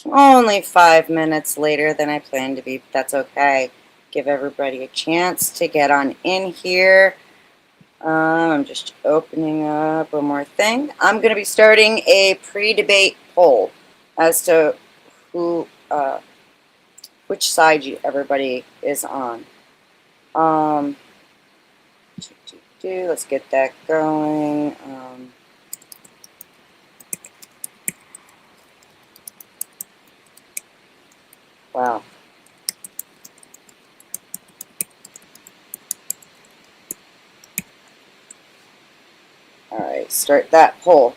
Only 5 minutes later than I planned to be, but that's okay. Give everybody a chance to get on in here. I'm just opening up one more thing. I'm going to be starting a pre-debate poll as to who, which side everybody is on. Um, let's get that going. Wow. All right, start that poll.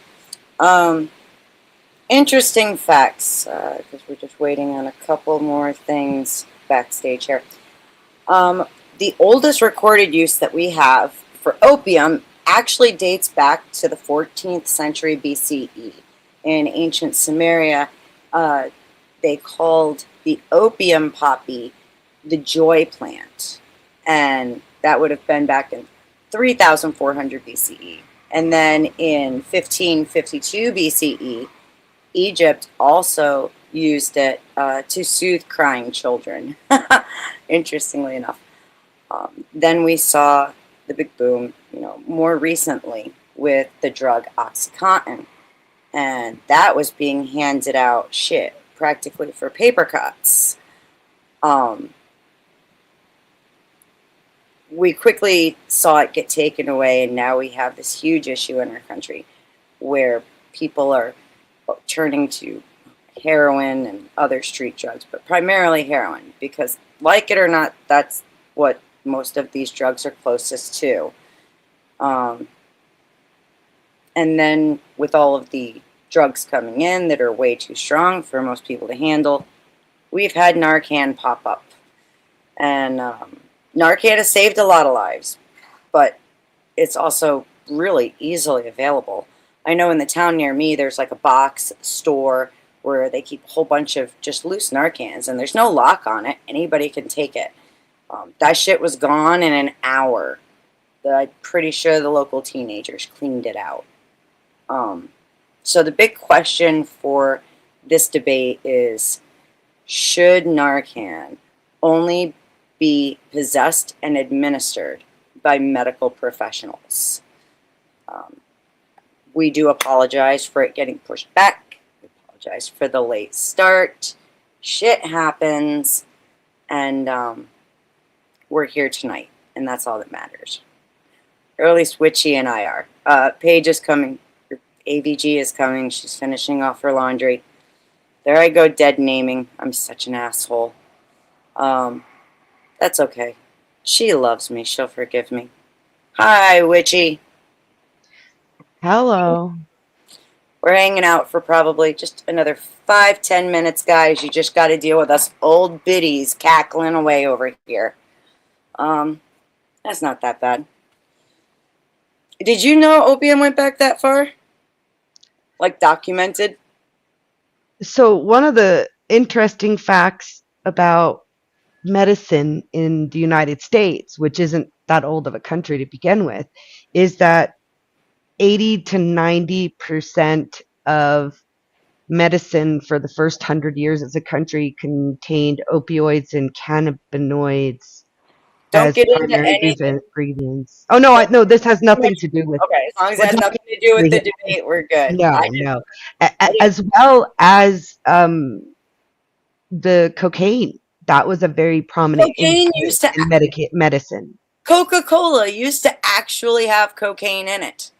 Interesting facts, because we're just waiting on a couple more things backstage here. The oldest recorded use that we have for opium actually dates back to the 14th century BCE. In ancient Samaria, they called the opium poppy the joy plant, and that would have been back in 3400 BCE. And then in 1552 BCE, Egypt also used it to soothe crying children, interestingly enough. Then we saw the big boom, more recently with the drug OxyContin, and that was being handed out practically for paper cuts. We quickly saw it get taken away, and now we have this huge issue in our country where people are turning to heroin and other street drugs, but primarily heroin, because, like it or not, that's what most of these drugs are closest to. And then with all of the drugs coming in that are way too strong for most people to handle, we've had Narcan pop up. And Narcan has saved a lot of lives, but it's also really easily available. I know in the town near me, there's like a box store where they keep a whole bunch of just loose Narcans, and there's no lock on it. Anybody can take it. That shit was gone in an hour. I'm pretty sure the local teenagers cleaned it out. So the big question for this debate is, should Narcan only be possessed and administered by medical professionals? We do apologize for it getting pushed back. We apologize for the late start. Shit happens, and we're here tonight, and that's all that matters. Or at least Witchy and I are. Paige is coming. AVG is coming. She's finishing off her laundry. There I go, dead naming. I'm such an asshole. That's okay. She loves me. She'll forgive me. Hi, Witchy. Hello. We're hanging out for probably just another 5-10 minutes, guys. You just got to deal with us old biddies cackling away over here. That's not that bad. Did you know opium went back that far? Like documented? So one of the interesting facts about medicine in the United States, which isn't that old of a country to begin with, is that 80 to 90% of medicine for the first 100 years as a country contained opioids and cannabinoids Don't as get into primary anything. ingredients. Oh no, no, this has nothing to do with. Okay, as long as it We're has nothing talking to do with the here. debate, we're good. No, no. I didn't As well as the cocaine. That was a very prominent cocaine ingredient used to in medicine. Coca-Cola used to actually have cocaine in it.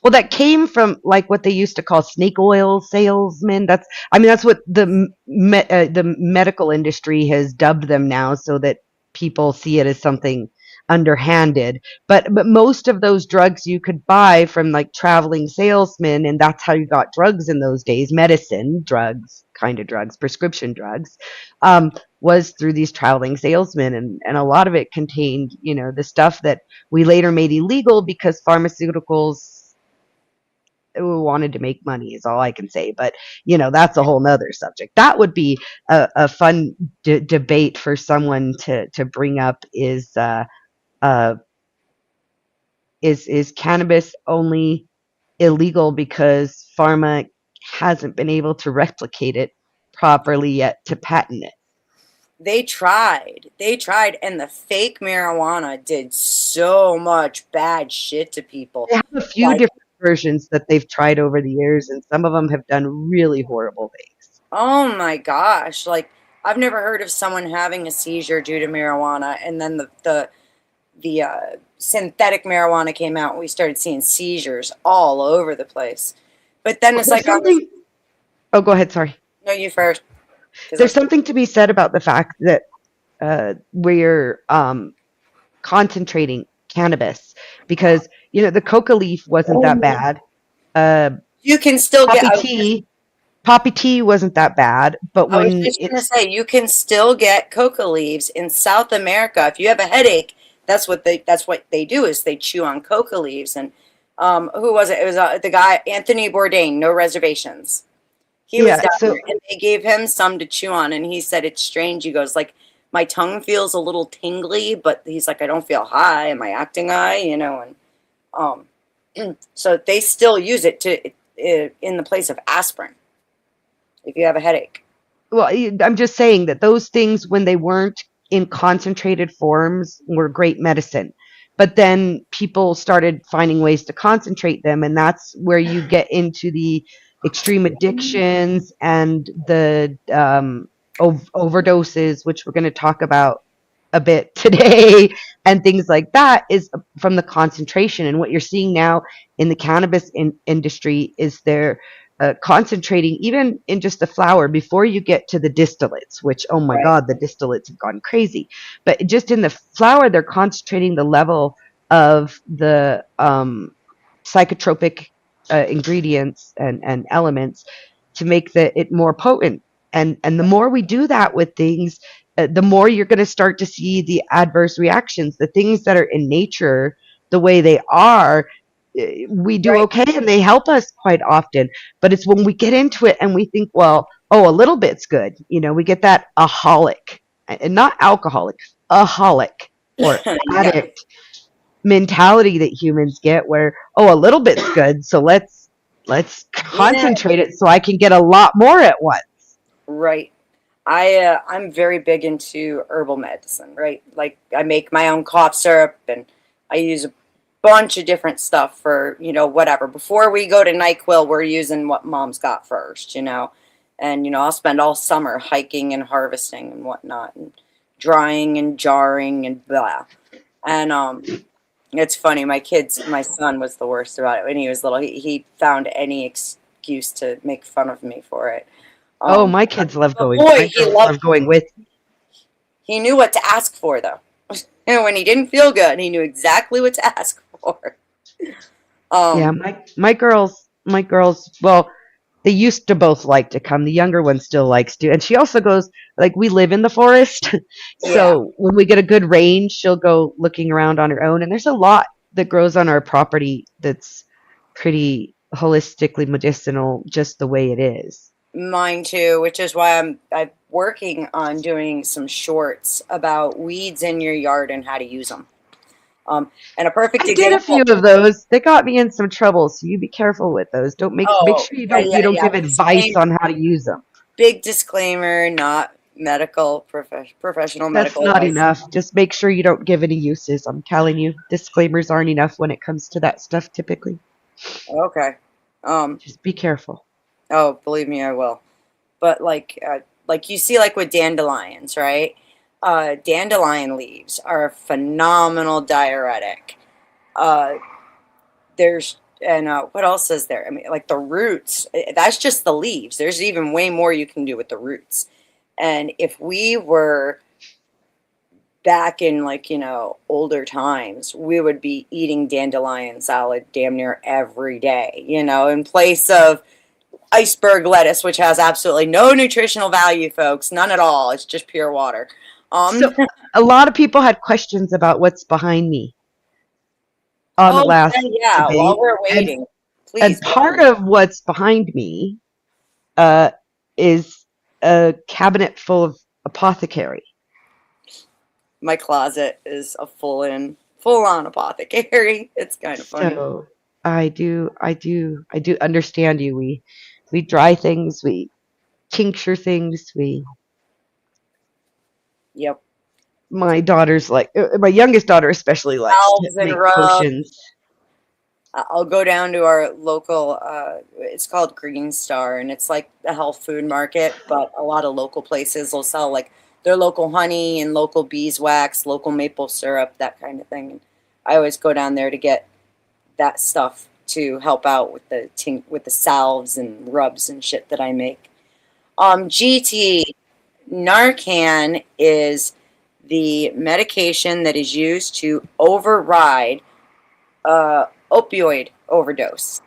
Well, that came from like what they used to call snake oil salesmen. That's what the medical industry has dubbed them now, so that people see it as something underhanded. But most of those drugs you could buy from like traveling salesmen, and that's how you got drugs in those days. Medicine, drugs, kind of drugs, prescription drugs, was through these traveling salesmen, and a lot of it contained, the stuff that we later made illegal because pharmaceuticals wanted to make money is all I can say. But, that's a whole nother subject. That would be a fun debate for someone to bring up uh, is cannabis only illegal because pharma hasn't been able to replicate it properly yet to patent it. They tried, and the fake marijuana did so much bad shit to people. They have a few Like, different versions that they've tried over the years, and some of them have done really horrible things. oh my gosh, like I've never heard of someone having a seizure due to marijuana, and then the synthetic marijuana came out, and we started seeing seizures all over the place. But then Well, it's there's like on the something. Oh, go ahead. Sorry. no, you first, because There's something to be said about the fact that we're concentrating cannabis because the coca leaf wasn't that bad. Uh, you can still get. poppy tea, poppy tea wasn't that bad, but I was when just gonna it's say you can still get coca leaves in South America. If you have a headache, that's what they do is they chew on coca leaves. And who was it? It was the guy Anthony Bourdain, no reservations. He was yeah, down so there, and they gave him some to chew on, and he said it's strange. He goes like, my tongue feels a little tingly, but he's like, I don't feel high. Am I acting high? So they still use it to in the place of aspirin if you have a headache. well, I'm just saying that those things, when they weren't in concentrated forms, were great medicine. But then people started finding ways to concentrate them, and that's where you get into the extreme addictions and the overdoses, which we're going to talk about a bit today, and things like that, is from the concentration. And what you're seeing now in the cannabis industry is they're concentrating even in just the flower before you get to the distillates, which, oh my Right. God, the distillates have gone crazy. But just in the flower, they're concentrating the level of the psychotropic ingredients and elements to make it more potent. And the more we do that with things, the more you're going to start to see the adverse reactions. The things that are in nature the way they are, we do Right. okay and they help us quite often. But it's when we get into it and we think, well, oh, a little bit's good. We get that aholic, and not alcoholic, aholic or Yeah. addict mentality that humans get, where, oh, a little bit's good, so let's Yeah. concentrate it so I can get a lot more at once. Right. I'm very big into herbal medicine, right? Like I make my own cough syrup, and I use a bunch of different stuff for, whatever. Before we go to NyQuil, we're using what mom's got first. And I'll spend all summer hiking and harvesting and whatnot, and drying and jarring and blah. And it's funny, my son was the worst about it when he was little. He found any excuse to make fun of me for it. Oh, Um, my kids love but going. boy, My girls love going with. he knew what to ask for though. And when he didn't feel good, he knew exactly what to ask for. Yeah, Um, my girls. Well, they used to both like to come. The younger one still likes to, and she also goes, like, we live in the forest, yeah, so when we get a good range, she'll go looking around on her own. And there's a lot that grows on our property that's pretty holistically medicinal, just the way it is. mine too, which is why I'm working on doing some shorts about weeds in your yard and how to use them. And a perfect I did a few example. of those. They got me in some trouble, so you be careful with those. Don't make Oh, sure you yeah, don't yeah, you don't yeah. give advice Disclaimer, on how to use them. big disclaimer, not professional That's medical not advice. enough. Just make sure you don't give any uses. I'm telling you, disclaimers aren't enough when it comes to that stuff typically. Okay. Um, Just be careful. oh, believe me, I will. But like you see, like with dandelions, right? Dandelion leaves are a phenomenal diuretic. Uh, there's and what else is there? I mean, like the roots. That's just the leaves. There's even way more you can do with the roots. And if we were back in like older times, we would be eating dandelion salad damn near every day. In place of iceberg lettuce, which has absolutely no nutritional value, folks. None at all. It's just pure water. So, Um, a lot of people had questions about what's behind me on the oh, yeah, last yeah. While debate, we're and waiting, and please go part on. of what's behind me uh, is a cabinet full of apothecary. My closet is a full on apothecary. It's kind of funny. So I do understand you. We dry things, we tincture things. Yep. My daughter's like, my youngest daughter especially likes to Salves and make rub. potions. I'll go down to our local, it's called Green Star, and it's like the health food market, but a lot of local places will sell like their local honey and local beeswax, local maple syrup, that kind of thing. And I always go down there to get that stuff to help out with with the salves and rubs and shit that I make. GT Narcan is the medication that is used to override opioid overdose.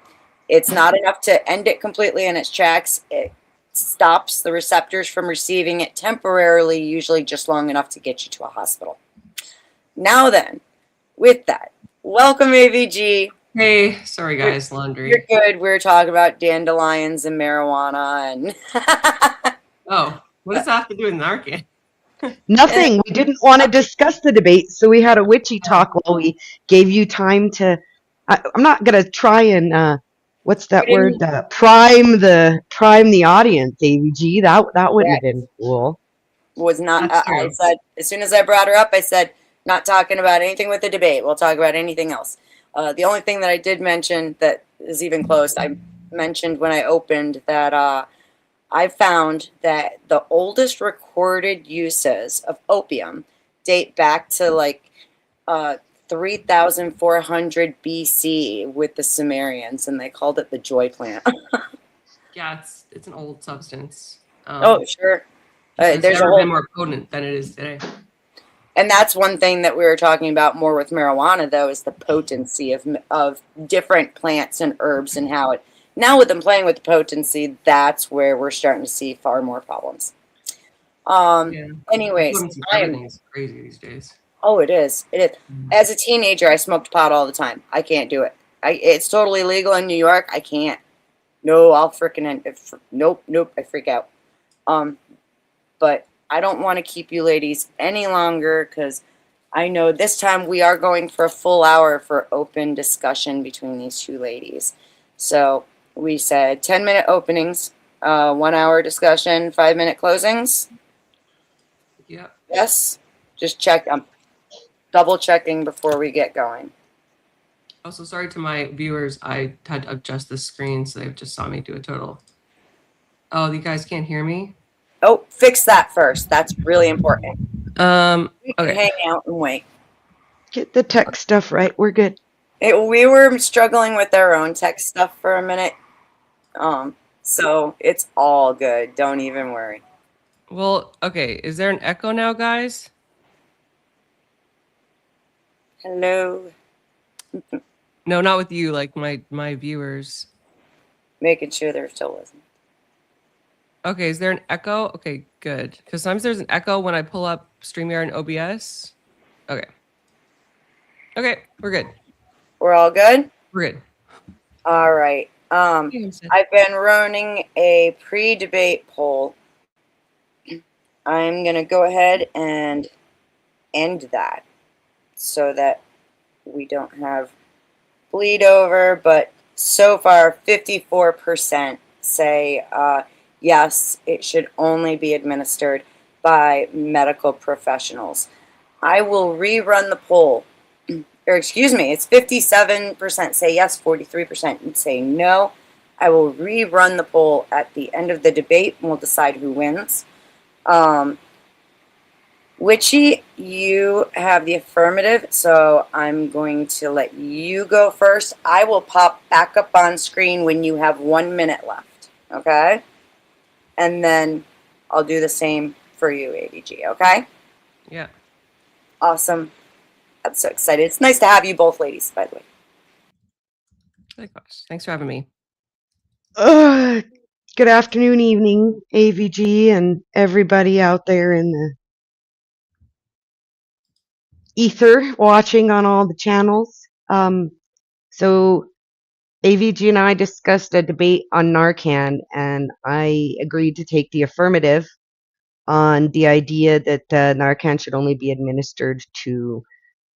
It's not enough to end it completely in its tracks. It stops the receptors from receiving it temporarily, usually just long enough to get you to a hospital. Now then, with that, welcome AVG. Hey, sorry You're, guys, laundry. you're good. We were talking about dandelions and marijuana and Oh, what does that have to do with Narcan? Nothing. We didn't want to discuss the debate, so we had a witchy talk while we gave you time to. I'm not gonna try and what's that word? Prime the audience. AVG. That wouldn't have been cool. Was not. That's I true. said as soon as I brought her up, I said not talking about anything with the debate. We'll talk about anything else. The only thing that I did mention that is even close, I mentioned when I opened that I found that the oldest recorded uses of opium date back to like 3,400 BC with the Sumerians, and they called it the joy plant. Yeah, it's an old substance. Oh, sure. It's There's a never whole, been more potent than it is today. and that's one thing that we were talking about more with marijuana, though, is the potency of different plants and herbs and how it. Now with them playing with the potency, that's where we're starting to see far more problems. Yeah. Anyways, Potency for everything is crazy these days. oh, it is. It is. As a teenager, I smoked pot all the time. I can't do it. It's totally legal in New York. I can't. No, I'll freaking nope. I freak out. But I don't want to keep you ladies any longer because I know this time we are going for a full hour for open discussion between these two ladies. So we said 10-minute openings, 1 hour discussion, 5-minute closings. Yeah. Yes. Just check. I'm double checking before we get going. Also, sorry to my viewers. I had to adjust the screen, so they just saw me do a total. Oh, you guys can't hear me? Oh, fix that first. That's really important. We can Okay. hang out and wait. Get the tech stuff right. We're good. We were struggling with our own tech stuff for a minute. So it's all good. Don't even worry. Well, okay. Is there an echo now, guys? Hello. No, not with you. Like my viewers. Making sure they're still listening. Okay, is there an echo? Okay, good. Because sometimes there's an echo when I pull up StreamYard and OBS. Okay. Okay, we're good. We're all good? We're good. All right. I've been running a pre-debate poll. I'm going to go ahead and end that so that we don't have bleed over, but so far 54% say yes, it should only be administered by medical professionals. I will rerun the poll. Or excuse me, it's 57% say yes, 43% say no. I will rerun the poll at the end of the debate and we'll decide who wins. Witchy, you have the affirmative, so I'm going to let you go first. I will pop back up on screen when you have 1 minute left, okay? And then I'll do the same for you, ADG, okay? Yeah. Awesome. I'm so excited. It's nice to have you both ladies, by the way. Likewise. Thanks for having me. Good afternoon, evening, AVG, and everybody out there in the ether watching on all the channels. So AVG and I discussed a debate on Narcan, and I agreed to take the affirmative on the idea that Narcan should only be administered to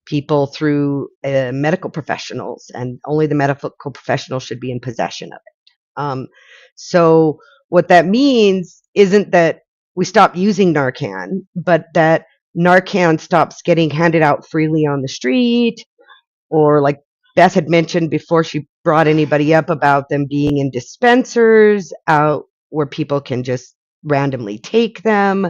people through medical professionals, and only the medical professionals should be in possession of it. So what that means isn't that we stop using Narcan, but that Narcan stops getting handed out freely on the street, or like Beth had mentioned before she brought anybody up about them being in dispensers out where people can just randomly take them,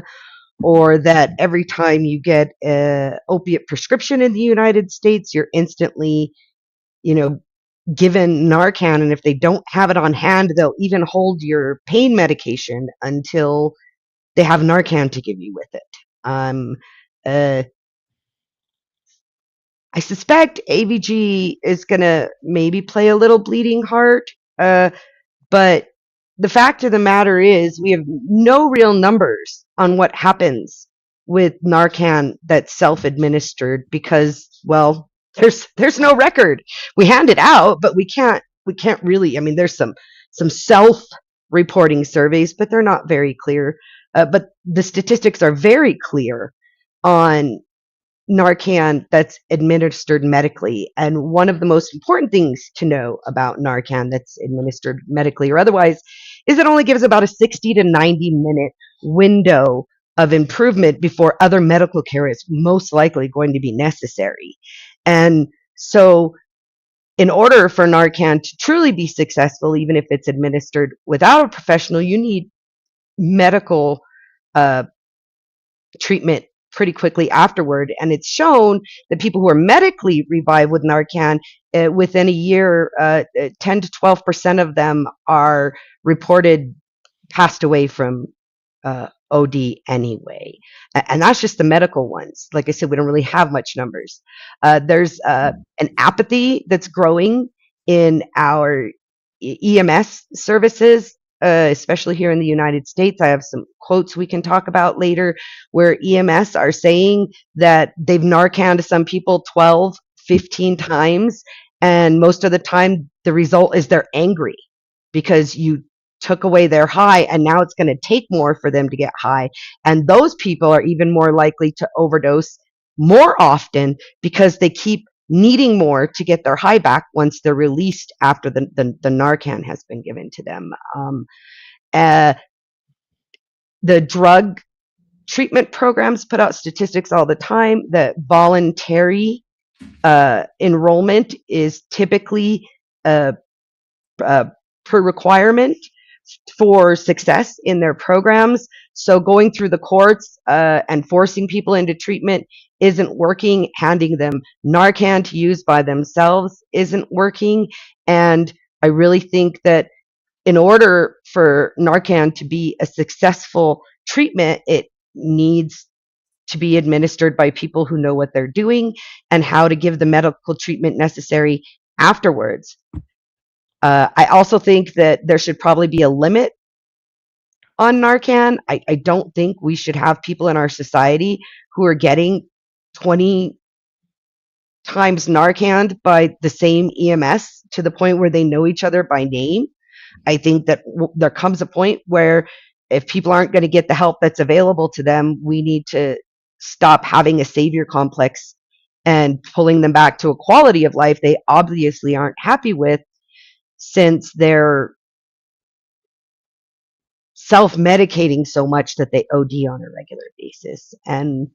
or that every time you get a opiate prescription in the United States, you're instantly, given Narcan, and if they don't have it on hand, they'll even hold your pain medication until they have Narcan to give you with it. Uh, I suspect AVG is going to maybe play a little bleeding heart, but the fact of the matter is we have no real numbers on what happens with Narcan that's self-administered because, well, there's no record. We hand it out, but we can't really. I mean, there's some self-reporting surveys, but they're not very clear. But the statistics are very clear on Narcan that's administered medically. And one of the most important things to know about Narcan that's administered medically or otherwise is it only gives about a 60 to 90-minute window of improvement before other medical care is most likely going to be necessary. And so in order for Narcan to truly be successful, even if it's administered without a professional, you need medical treatment pretty quickly afterward. And it's shown that people who are medically revived with Narcan, within a year, 10 to 12% of them are reported passed away from OD anyway. And that's just the medical ones. Like I said, we don't really have much numbers. There's an apathy that's growing in our EMS services, especially here in the United States. I have some quotes we can talk about later where EMS are saying that they've Narcaned some people 12, 15 times. And most of the time, the result is they're angry because you took away their high and now it's going to take more for them to get high. And those people are even more likely to overdose more often because they keep needing more to get their high back once they're released after the Narcan has been given to them. The drug treatment programs put out statistics all the time that voluntary enrollment is typically a requirement for success in their programs. So going through the courts and forcing people into treatment isn't working. Handing them Narcan to use by themselves isn't working. And I really think that in order for Narcan to be a successful treatment, it needs to be administered by people who know what they're doing and how to give the medical treatment necessary afterwards. I also think that there should probably be a limit on Narcan. I don't think we should have people in our society who are getting 20 times Narcan by the same EMS to the point where they know each other by name. I think that there comes a point where if people aren't going to get the help that's available to them, we need to stop having a savior complex and pulling them back to a quality of life they obviously aren't happy with, since they're self-medicating so much that they OD on a regular basis. And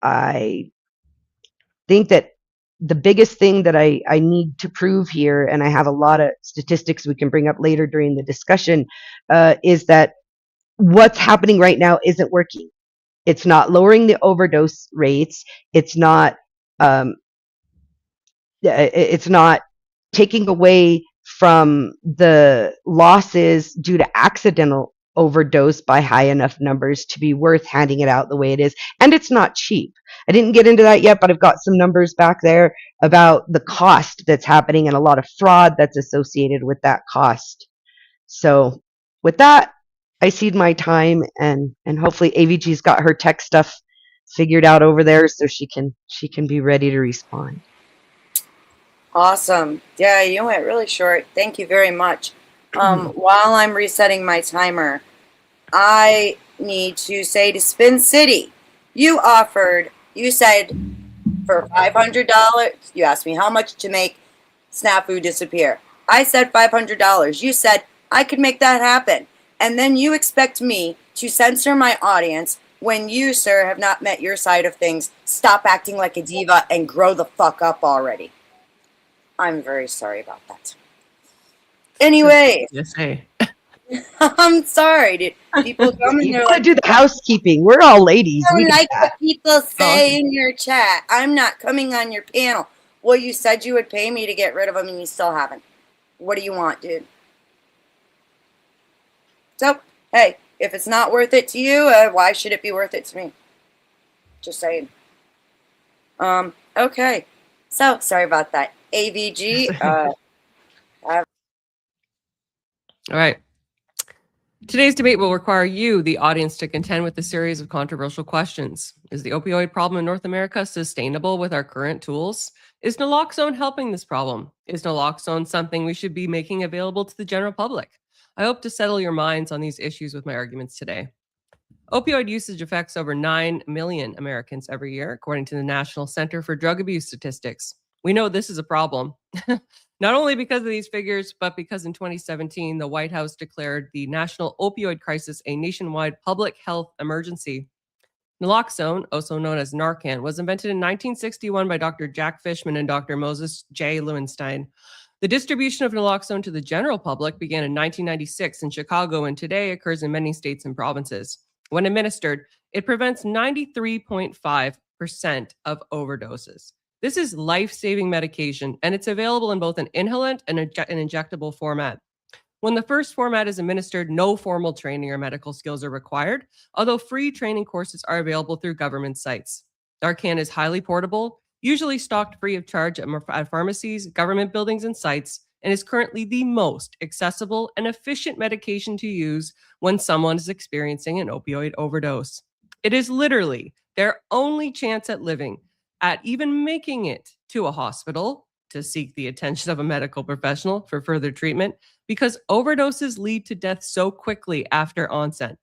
I think that the biggest thing that I need to prove here, and I have a lot of statistics we can bring up later during the discussion, is that what's happening right now isn't working. It's not lowering the overdose rates. It's not taking away from the losses due to accidental overdose by high enough numbers to be worth handing it out the way it is. And it's not cheap. I didn't get into that yet, but I've got some numbers back there about the cost that's happening and a lot of fraud that's associated with that cost. So with that, I cede my time, and hopefully AVG's got her tech stuff figured out over there so she can be ready to respond. Awesome. Yeah, you went really short. Thank you very much. While I'm resetting my timer, I need to say to Spin City, you said for $500, you asked me how much to make Snafu disappear. I said $500. You said I could make that happen. And then you expect me to censor my audience when you, sir, have not met your side of things. Stop acting like a diva and grow the fuck up already. I'm very sorry about that. Anyway, Yes, hey. I'm sorry. Did people come and You they're gotta like, do the housekeeping. We're all ladies. I We don't do like that. what people say okay. in your chat. I'm not coming on your panel. Well, you said you would pay me to get rid of them and you still haven't. What do you want, dude? So, hey, if it's not worth it to you, why should it be worth it to me? Just saying. Okay. So, sorry about that. AVG, All right. Today's debate will require you, the audience, to contend with a series of controversial questions. Is the opioid problem in North America sustainable with our current tools? Is naloxone helping this problem? Is naloxone something we should be making available to the general public? I hope to settle your minds on these issues with my arguments today. Opioid usage affects over 9 million Americans every year, according to the National Center for Drug Abuse Statistics. We know this is a problem, not only because of these figures, but because in 2017, the White House declared the national opioid crisis a nationwide public health emergency. Naloxone, also known as Narcan, was invented in 1961 by Dr. Jack Fishman and Dr. Moses J. Lewinstein. The distribution of naloxone to the general public began in 1996 in Chicago and today occurs in many states and provinces. When administered, it prevents 93.5% of overdoses. This is life-saving medication, and it's available in both an inhalant and an injectable format. When the first format is administered, no formal training or medical skills are required, although free training courses are available through government sites. Narcan is highly portable, usually stocked free of charge at pharmacies, government buildings, and sites, and is currently the most accessible and efficient medication to use when someone is experiencing an opioid overdose. It is literally their only chance at living, at even making it to a hospital to seek the attention of a medical professional for further treatment, because overdoses lead to death so quickly after onset.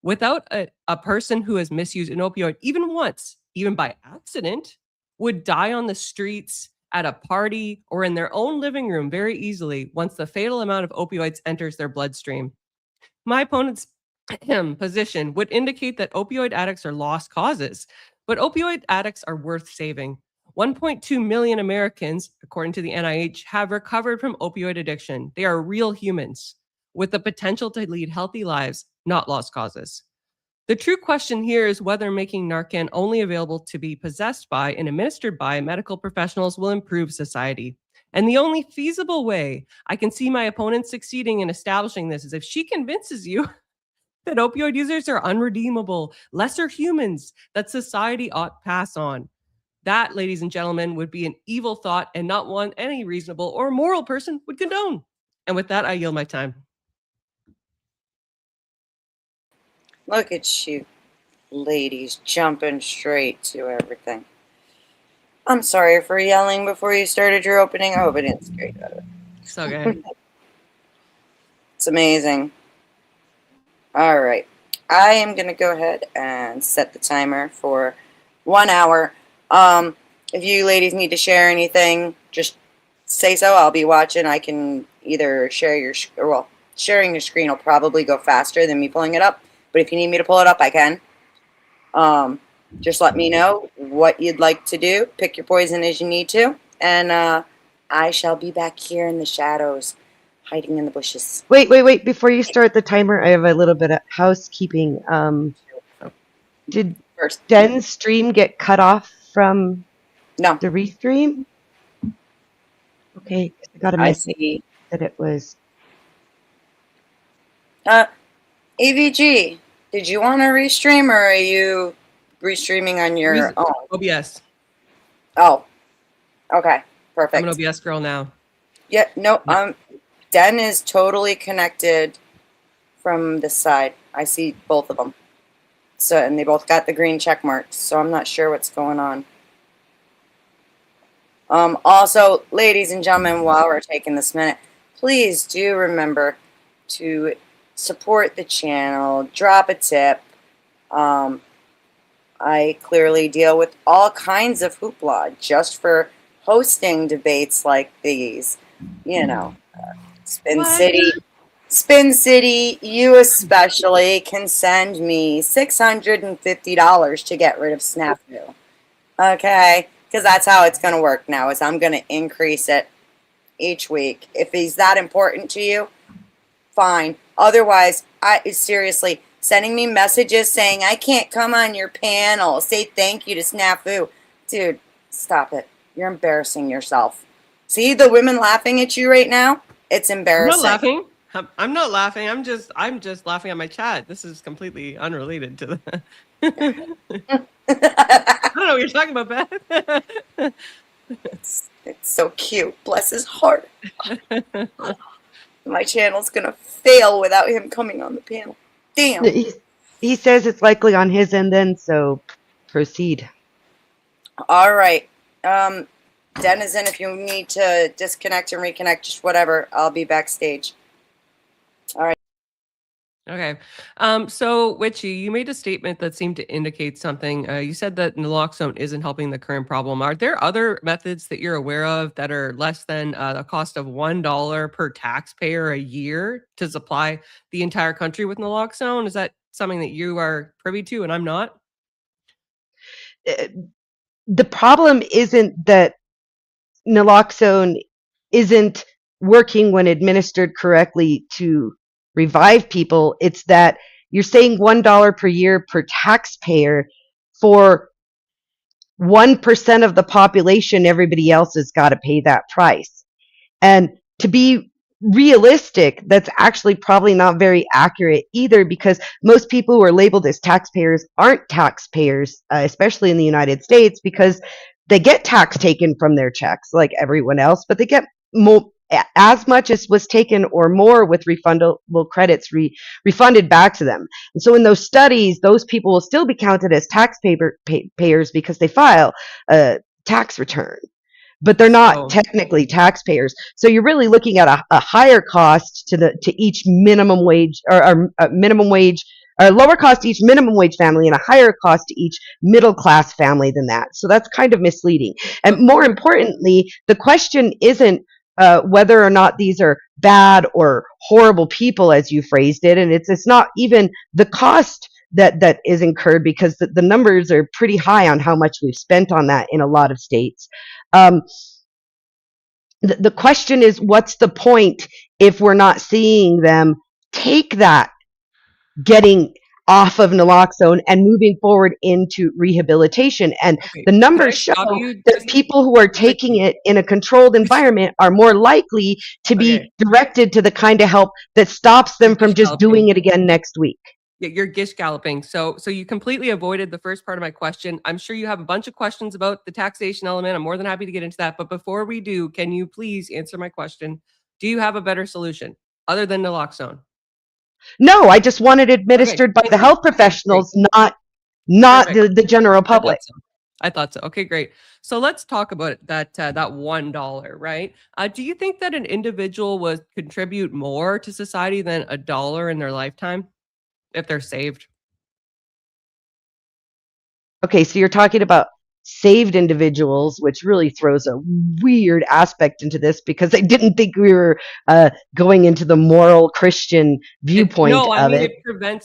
Without a person who has misused an opioid even once, even by accident, would die on the streets, at a party, or in their own living room very easily once the fatal amount of opioids enters their bloodstream. My opponent's position would indicate that opioid addicts are lost causes, but opioid addicts are worth saving. 1.2 million Americans, according to the NIH, have recovered from opioid addiction. They are real humans with the potential to lead healthy lives, not lost causes. The true question here is whether making Narcan only available to be possessed by and administered by medical professionals will improve society. And the only feasible way I can see my opponent succeeding in establishing this is if she convinces you that opioid users are unredeemable, lesser humans that society ought pass on. That, ladies and gentlemen, would be an evil thought and not one any reasonable or moral person would condone. And with that, I yield my time. look at you, ladies, jumping straight to everything. I'm sorry for yelling before you started your opening. I hope I didn't scare you out of it. It's okay. It's amazing. All right. I am going to go ahead and set the timer for 1 hour. If you ladies need to share anything, just say so. I'll be watching. I can either share your, sharing your screen will probably go faster than me pulling it up. But if you need me to pull it up, I can. Just let me know what you'd like to do. Pick your poison as you need to. And I shall be back here in the shadows, hiding in the bushes. Wait. Before you start the timer, I have a little bit of housekeeping. Did First, Den's stream get cut off from no, the restream? Okay, 'cause I got a I message see. that it was. AVG, did you want to restream or are you restreaming on your own? OBS. Oh, okay, I'm perfect. an OBS girl now. Yeah, no, Den is totally connected from this side. I see both of them. So, and they both got the green check marks, so I'm not sure what's going on. Also, ladies and gentlemen, while we're taking this minute, please do remember to support the channel, drop a tip. I clearly deal with all kinds of hoopla just for hosting debates like these. You know, Spin What? City. Spin City, you especially can send me $650 to get rid of Snafu. Okay? Because that's how it's going to work now, is I'm going to increase it each week. If he's that important to you, fine. Otherwise, seriously, sending me messages saying I can't come on your panel, say thank you to Snafu. Dude, stop it. You're embarrassing yourself. See the women laughing at you right now? It's I'm embarrassing. not laughing. I'm not laughing. I'm just laughing at my chat. This is completely unrelated to the. I don't know what you're talking about, Beth. It's so cute. Bless his heart. My channel's gonna fail without him coming on the panel. Damn. He says it's likely on his end then, so proceed. All right. Denizen, if you need to disconnect and reconnect, just whatever, I'll be backstage. All right. Okay. So, Witchy, you made a statement that seemed to indicate something. You said that naloxone isn't helping the current problem. Are there other methods that you're aware of that are less than the cost of $1 per taxpayer a year to supply the entire country with naloxone? Is that something that you are privy to and I'm not? The problem isn't that naloxone isn't working when administered correctly to revive people. It's that you're saying $1 per year per taxpayer for 1% of the population. Everybody else has got to pay that price. And to be realistic, that's actually probably not very accurate either, because most people who are labeled as taxpayers aren't taxpayers, especially in the United States, because they get tax taken from their checks like everyone else, but they get as much as was taken or more with refundable credits refunded back to them. And so in those studies, those people will still be counted as taxpayers because they file a tax return, but they're not technically taxpayers. So you're really looking at a higher cost to each minimum wage or minimum wage, or lower cost to each minimum wage family and a higher cost to each middle class family than that. So that's kind of misleading. And more importantly, the question isn't whether or not these are bad or horrible people, as you phrased it, and it's not even the cost that is incurred, because the numbers are pretty high on how much we've spent on that in a lot of states. The question is, what's the point if we're not seeing them take that getting off of naloxone and moving forward into rehabilitation? And the numbers show that people who are taking it in a controlled environment are more likely to be directed to the kind of help that stops them from just doing it again next week. You're gish galloping. So you completely avoided the first part of my question. I'm sure you have a bunch of questions about the taxation element. I'm more than happy to get into that. But before we do, can you please answer my question? Do you have a better solution other than naloxone? No, I just want it administered by the health professionals, not the general public. I thought so. Okay, great. So let's talk about that $1, right? Do you think that an individual would contribute more to society than $1 in their lifetime if they're saved? Okay, so you're talking about saved individuals, which really throws a weird aspect into this, because I didn't think we were going into the moral Christian viewpoint of it.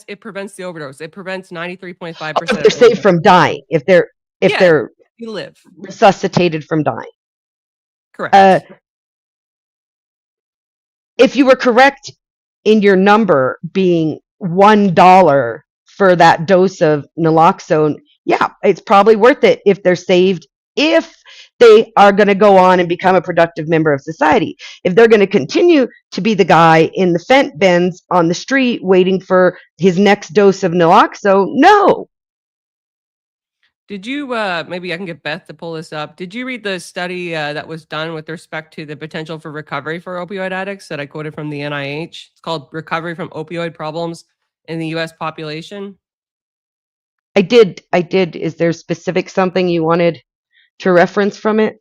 It prevents the overdose. It prevents 93.5%. If they're saved from dying, if they're you live resuscitated from dying. Correct. If you were correct in your number being $1 for that dose of naloxone, yeah, it's probably worth it if they're saved, if they are going to go on and become a productive member of society. If they're going to continue to be the guy in the fent bins on the street waiting for his next dose of naloxone, no. Did you, maybe I can get Beth to pull this up. Did you read the study that was done with respect to the potential for recovery for opioid addicts that I quoted from the NIH? It's called Recovery from Opioid Problems in the U.S. Population. I did. Is there specific something you wanted to reference from it?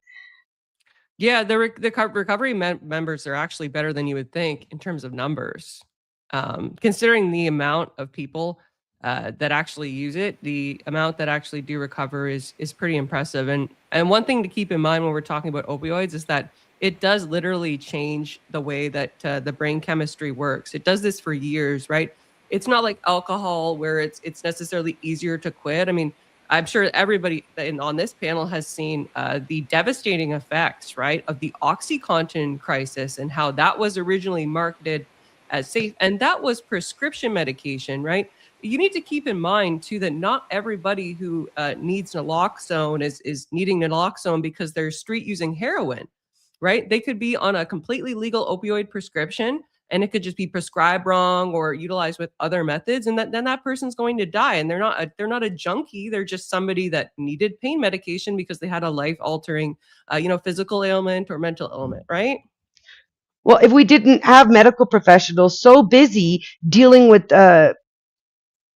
Yeah, the recovery members are actually better than you would think in terms of numbers. Considering the amount of people that actually use it, the amount that actually do recover is pretty impressive. And one thing to keep in mind when we're talking about opioids is that it does literally change the way that the brain chemistry works. It does this for years, right? It's not like alcohol where it's necessarily easier to quit. I mean, I'm sure everybody on this panel has seen the devastating effects, right, of the OxyContin crisis and how that was originally marketed as safe, and that was prescription medication, right? You need to keep in mind too that not everybody who needs naloxone is needing naloxone because they're street using heroin, right? They could be on a completely legal opioid prescription and it could just be prescribed wrong or utilized with other methods, and then that person's going to die. And they're not a junkie. They're just somebody that needed pain medication because they had a life altering, physical ailment or mental ailment, right? Well, if we didn't have medical professionals so busy dealing with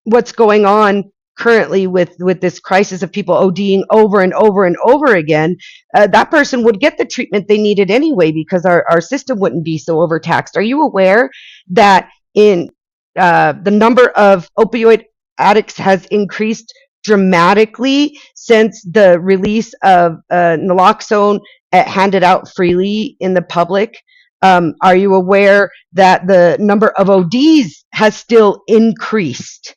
what's going on currently with this crisis of people ODing over and over and over again, that person would get the treatment they needed anyway because our system wouldn't be so overtaxed. Are you aware that in the number of opioid addicts has increased dramatically since the release of naloxone handed out freely in the public? Are you aware that the number of ODs has still increased?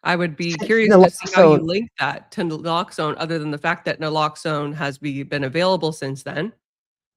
I would be Since curious to see how you naloxone. link that to naloxone, other than the fact that naloxone has been available since then.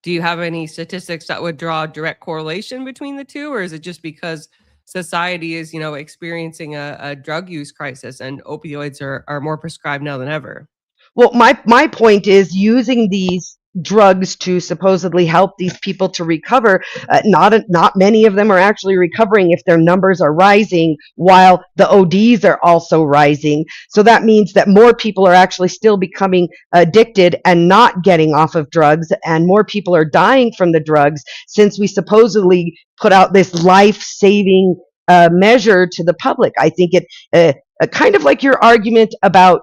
Do you have any statistics that would draw a direct correlation between the two, or is it just because society is, experiencing a drug use crisis and opioids are more prescribed now than ever? Well, my point is using these drugs to supposedly help these people to recover. Not many of them are actually recovering if their numbers are rising, while the ODs are also rising. So that means that more people are actually still becoming addicted and not getting off of drugs, and more people are dying from the drugs since we supposedly put out this life-saving measure to the public. I think it kind of like your argument about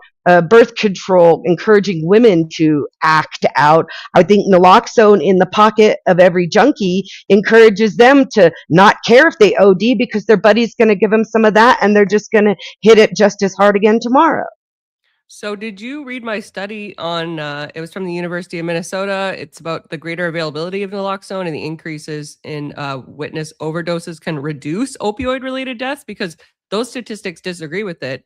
birth control, encouraging women to act out. I think naloxone in the pocket of every junkie encourages them to not care if they OD because their buddy's going to give them some of that and they're just going to hit it just as hard again tomorrow. So did you read my study on, it was from the University of Minnesota. It's about the greater availability of naloxone and the increases in witness overdoses can reduce opioid related deaths, because those statistics disagree with it.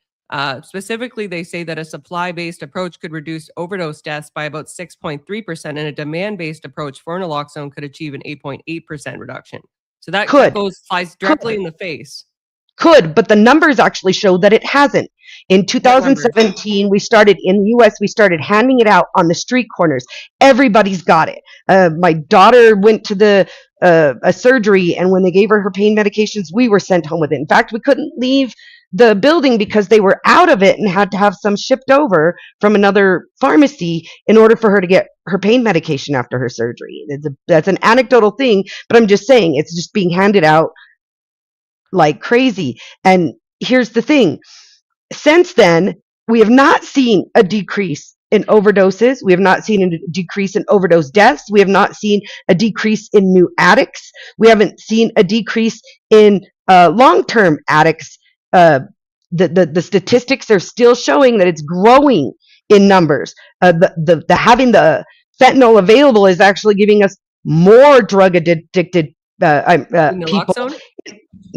Specifically, they say that a supply-based approach could reduce overdose deaths by about 6.3%, and a demand-based approach for naloxone could achieve an 8.8% reduction. So that Could, flies directly could, in the face. but the numbers actually show that it hasn't. In What numbers? 2017, we started in the US, we started handing it out on the street corners. Everybody's got it. My daughter went to a surgery, and when they gave her pain medications, we were sent home with it. In fact, we couldn't leave the building because they were out of it and had to have some shipped over from another pharmacy in order for her to get her pain medication after her surgery. That's an anecdotal thing, but I'm just saying it's just being handed out like crazy. And here's the thing. Since then, we have not seen a decrease in overdoses. We have not seen a decrease in overdose deaths. We have not seen a decrease in new addicts. We haven't seen a decrease in long-term addicts. The statistics are still showing that it's growing in numbers. The having the fentanyl available is actually giving us more drug addicted people. Naloxone?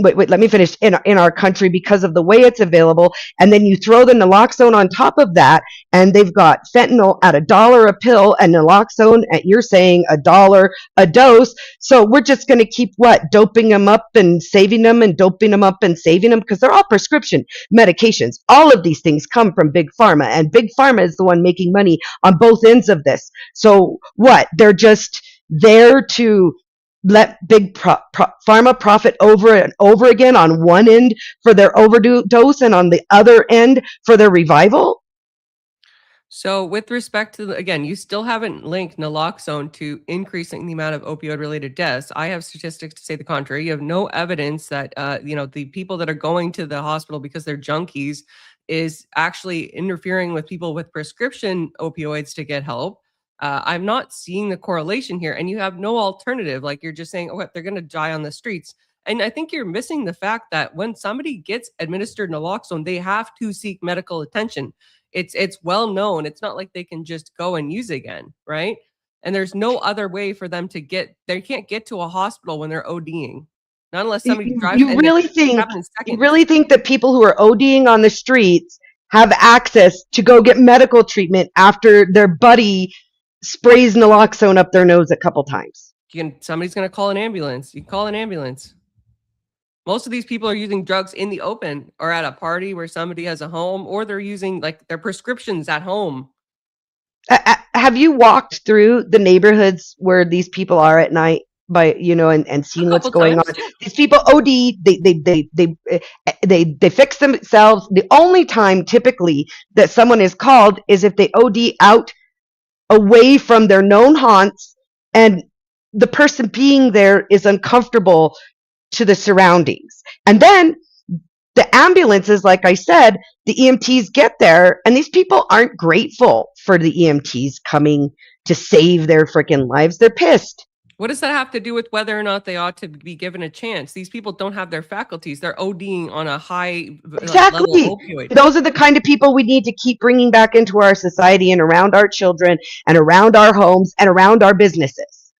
Wait, let me finish. In our country, because of the way it's available, and then you throw the naloxone on top of that, and they've got fentanyl at $1 a pill and naloxone at, you're saying, $1 a dose. So we're just going to keep doping them up and saving them, and doping them up and saving them, because they're all prescription medications. All of these things come from big pharma, and big pharma is the one making money on both ends of this. So they're just there to let big pharma profit over and over again on one end for their overdose and on the other end for their revival? So, with respect to, again, you still haven't linked naloxone to increasing the amount of opioid related deaths. I have statistics to say the contrary. You have no evidence that, the people that are going to the hospital because they're junkies is actually interfering with people with prescription opioids to get help. I'm not seeing the correlation here, and you have no alternative. Like, you're just saying, oh, they're going to die on the streets. And I think you're missing the fact that when somebody gets administered naloxone, they have to seek medical attention. It's well known. It's not like they can just go and use again, right? And there's no other way for them to they can't get to a hospital when they're ODing. Not unless somebody drives. You really think that people who are ODing on the streets have access to go get medical treatment after their buddy sprays naloxone up their nose a couple times? Somebody's going to call an ambulance. You can call an ambulance. Most of these people are using drugs in the open or at a party where somebody has a home, or they're using like their prescriptions at home. Have you walked through the neighborhoods where these people are at night? And seeing what's going on. These people OD, they fix themselves. The only time typically that someone is called is if they OD out away from their known haunts, and the person being there is uncomfortable to the surroundings. And then the ambulances, like I said, the EMTs get there, and these people aren't grateful for the EMTs coming to save their freaking lives. They're pissed. What does that have to do with whether or not they ought to be given a chance? These people don't have their faculties. They're ODing on a high level opioid. Those are the kind of people we need to keep bringing back into our society and around our children and around our homes and around our businesses.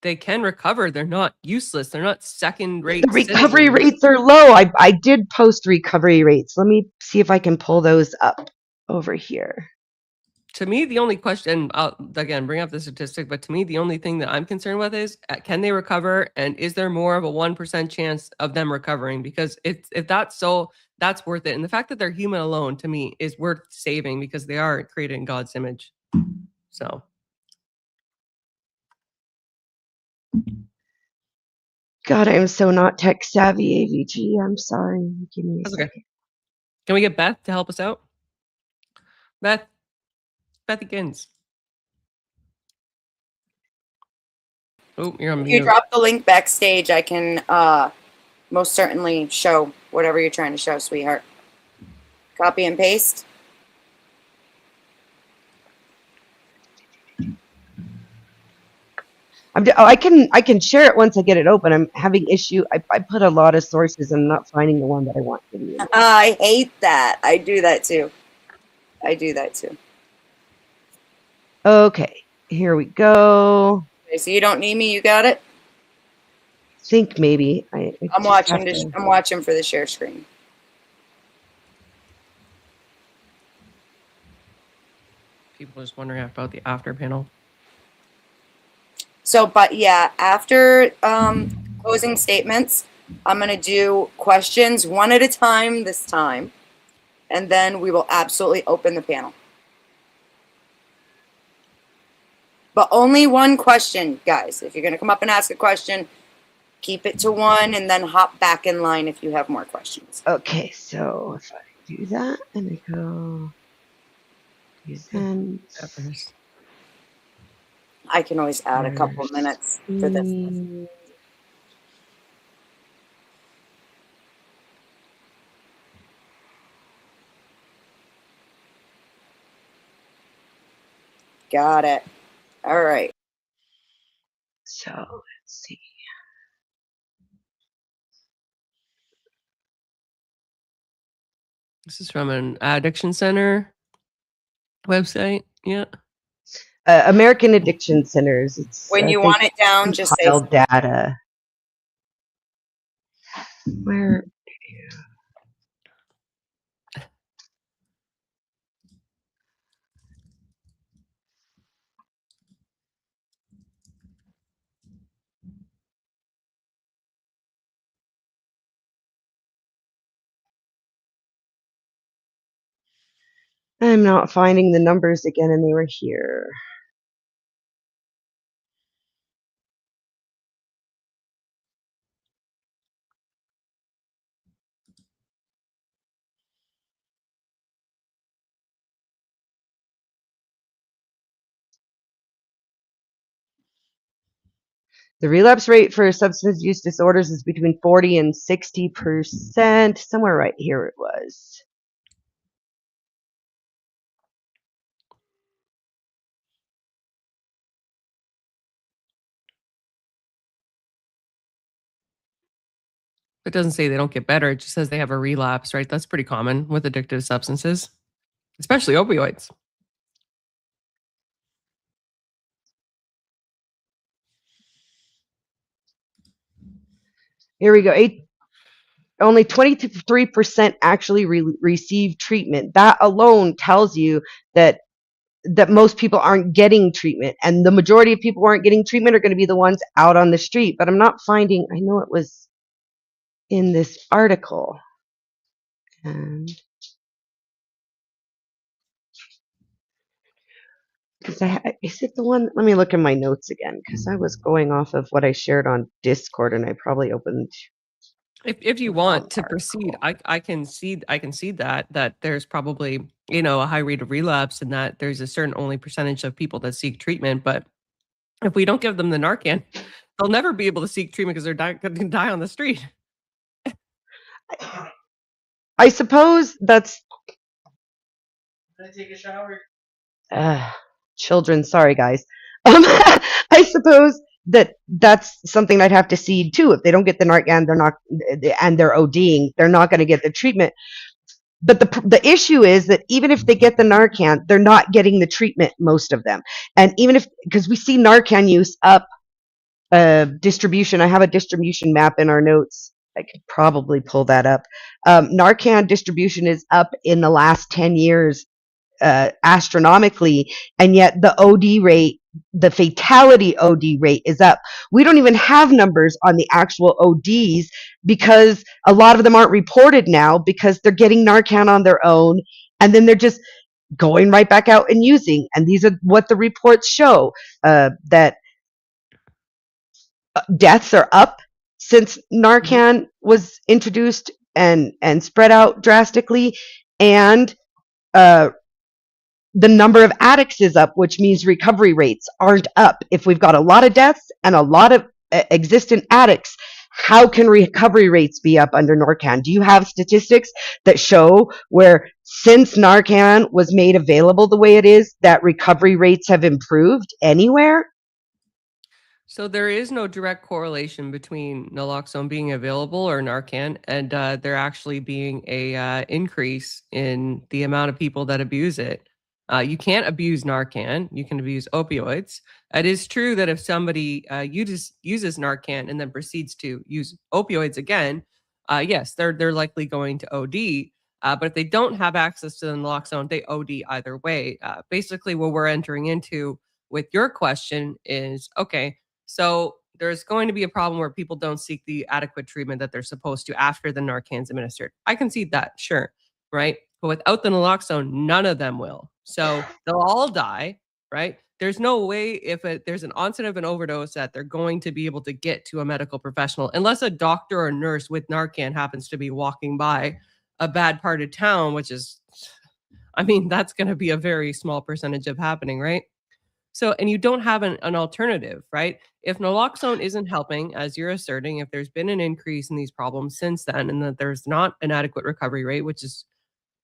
They can recover. They're not useless. They're not second-rate. The recovery rates are low. I did post recovery rates. Let me see if I can pull those up over here. To me, the only question, I'll again bring up the statistic, but to me, the only thing that I'm concerned with is, can they recover? And is there more of a 1% chance of them recovering? Because if that's so, that's worth it. And the fact that they're human alone, to me, is worth saving, because they are created in God's image. So. God, I'm so not tech savvy, AVG. I'm sorry. Give me a second. Okay. Can we get Beth to help us out? Bethykins. Oh, you're on mute. If you drop the link backstage, I can most certainly show whatever you're trying to show, sweetheart. Copy and paste. I can share it once I get it open. I'm having issue. I put a lot of sources and I'm not finding the one that I want to use. I hate that. I do that too. Okay, here we go. Okay, so you don't need me. You got it. Think maybe I'm watching. I'm watching for the share screen. People are just wondering about the after panel. So, but yeah, after closing statements, I'm going to do questions one at a time this time, and then we will absolutely open the panel. But only one question, guys. If you're going to come up and ask a question, keep it to one and then hop back in line if you have more questions. Okay, so if I do that and I go and I can always add a couple of minutes for this. Got it. All right. So let's see. This is from an addiction center website. Yeah. American Addiction Centers. It's, when you want it down, just say data. Where? I'm not finding the numbers again, and they were here. The relapse rate for substance use disorders is between 40 and 60%. Somewhere right here it was. It doesn't say they don't get better. It just says they have a relapse, right? That's pretty common with addictive substances, especially opioids. Here we go. Only 23% actually receive treatment. That alone tells you that most people aren't getting treatment, and the majority of people who aren't getting treatment are going to be the ones out on the street. But I'm not finding. I know it was in this article. And because is it the one? Let me look in my notes again, because I was going off of what I shared on Discord, and I probably opened. If you want to proceed, I can see that there's probably, you know, a high rate of relapse, and that there's a certain only percentage of people that seek treatment. But if we don't give them the Narcan, they'll never be able to seek treatment because they're going to die on the street. I suppose that's. Can I take a shower? Children, sorry guys. I suppose that's something I'd have to see too. If they don't get the Narcan, they're not, and they're ODing, they're not going to get the treatment. But the issue is that even if they get the Narcan, they're not getting the treatment, most of them. And even if, because we see Narcan use up, distribution. I have a distribution map in our notes. I could probably pull that up. Narcan distribution is up in the last 10 years astronomically, and yet the OD rate, the fatality OD rate is up. We don't even have numbers on the actual ODs because a lot of them aren't reported now because they're getting Narcan on their own, and then they're just going right back out and using. And these are what the reports show, that deaths are up since Narcan was introduced and spread out drastically, and the number of addicts is up, which means recovery rates aren't up. If we've got a lot of deaths and a lot of existent addicts, how can recovery rates be up under Narcan? Do you have statistics that show where, since Narcan was made available the way it is, that recovery rates have improved anywhere? So there is no direct correlation between naloxone being available or Narcan and there actually being a increase in the amount of people that abuse it. You can't abuse Narcan. You can abuse opioids. It is true that if somebody uses Narcan and then proceeds to use opioids again, yes, they're likely going to OD. But if they don't have access to the naloxone, they OD either way. Basically, what we're entering into with your question is, okay, so there's going to be a problem where people don't seek the adequate treatment that they're supposed to after the Narcan's administered. I can see that, sure, right? But without the naloxone, none of them will. So they'll all die, right? There's no way if there's an onset of an overdose that they're going to be able to get to a medical professional unless a doctor or nurse with Narcan happens to be walking by a bad part of town, which is, I mean, that's going to be a very small percentage of happening, right? So, and you don't have an alternative, right? If naloxone isn't helping, as you're asserting, if there's been an increase in these problems since then, and that there's not an adequate recovery rate, which is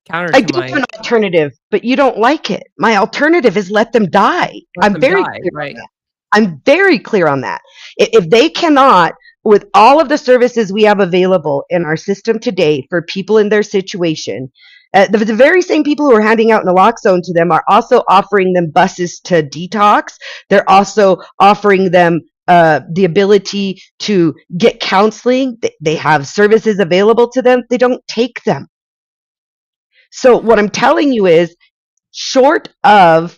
counter I to do my have an alternative, but you don't like it. My alternative is let them die. I'm very clear right? on that. I'm very clear on that. If they cannot, with all of the services we have available in our system today for people in their situation, the very same people who are handing out naloxone to them are also offering them buses to detox. They're also offering them the ability to get counseling. They have services available to them. They don't take them. So what I'm telling you is, short of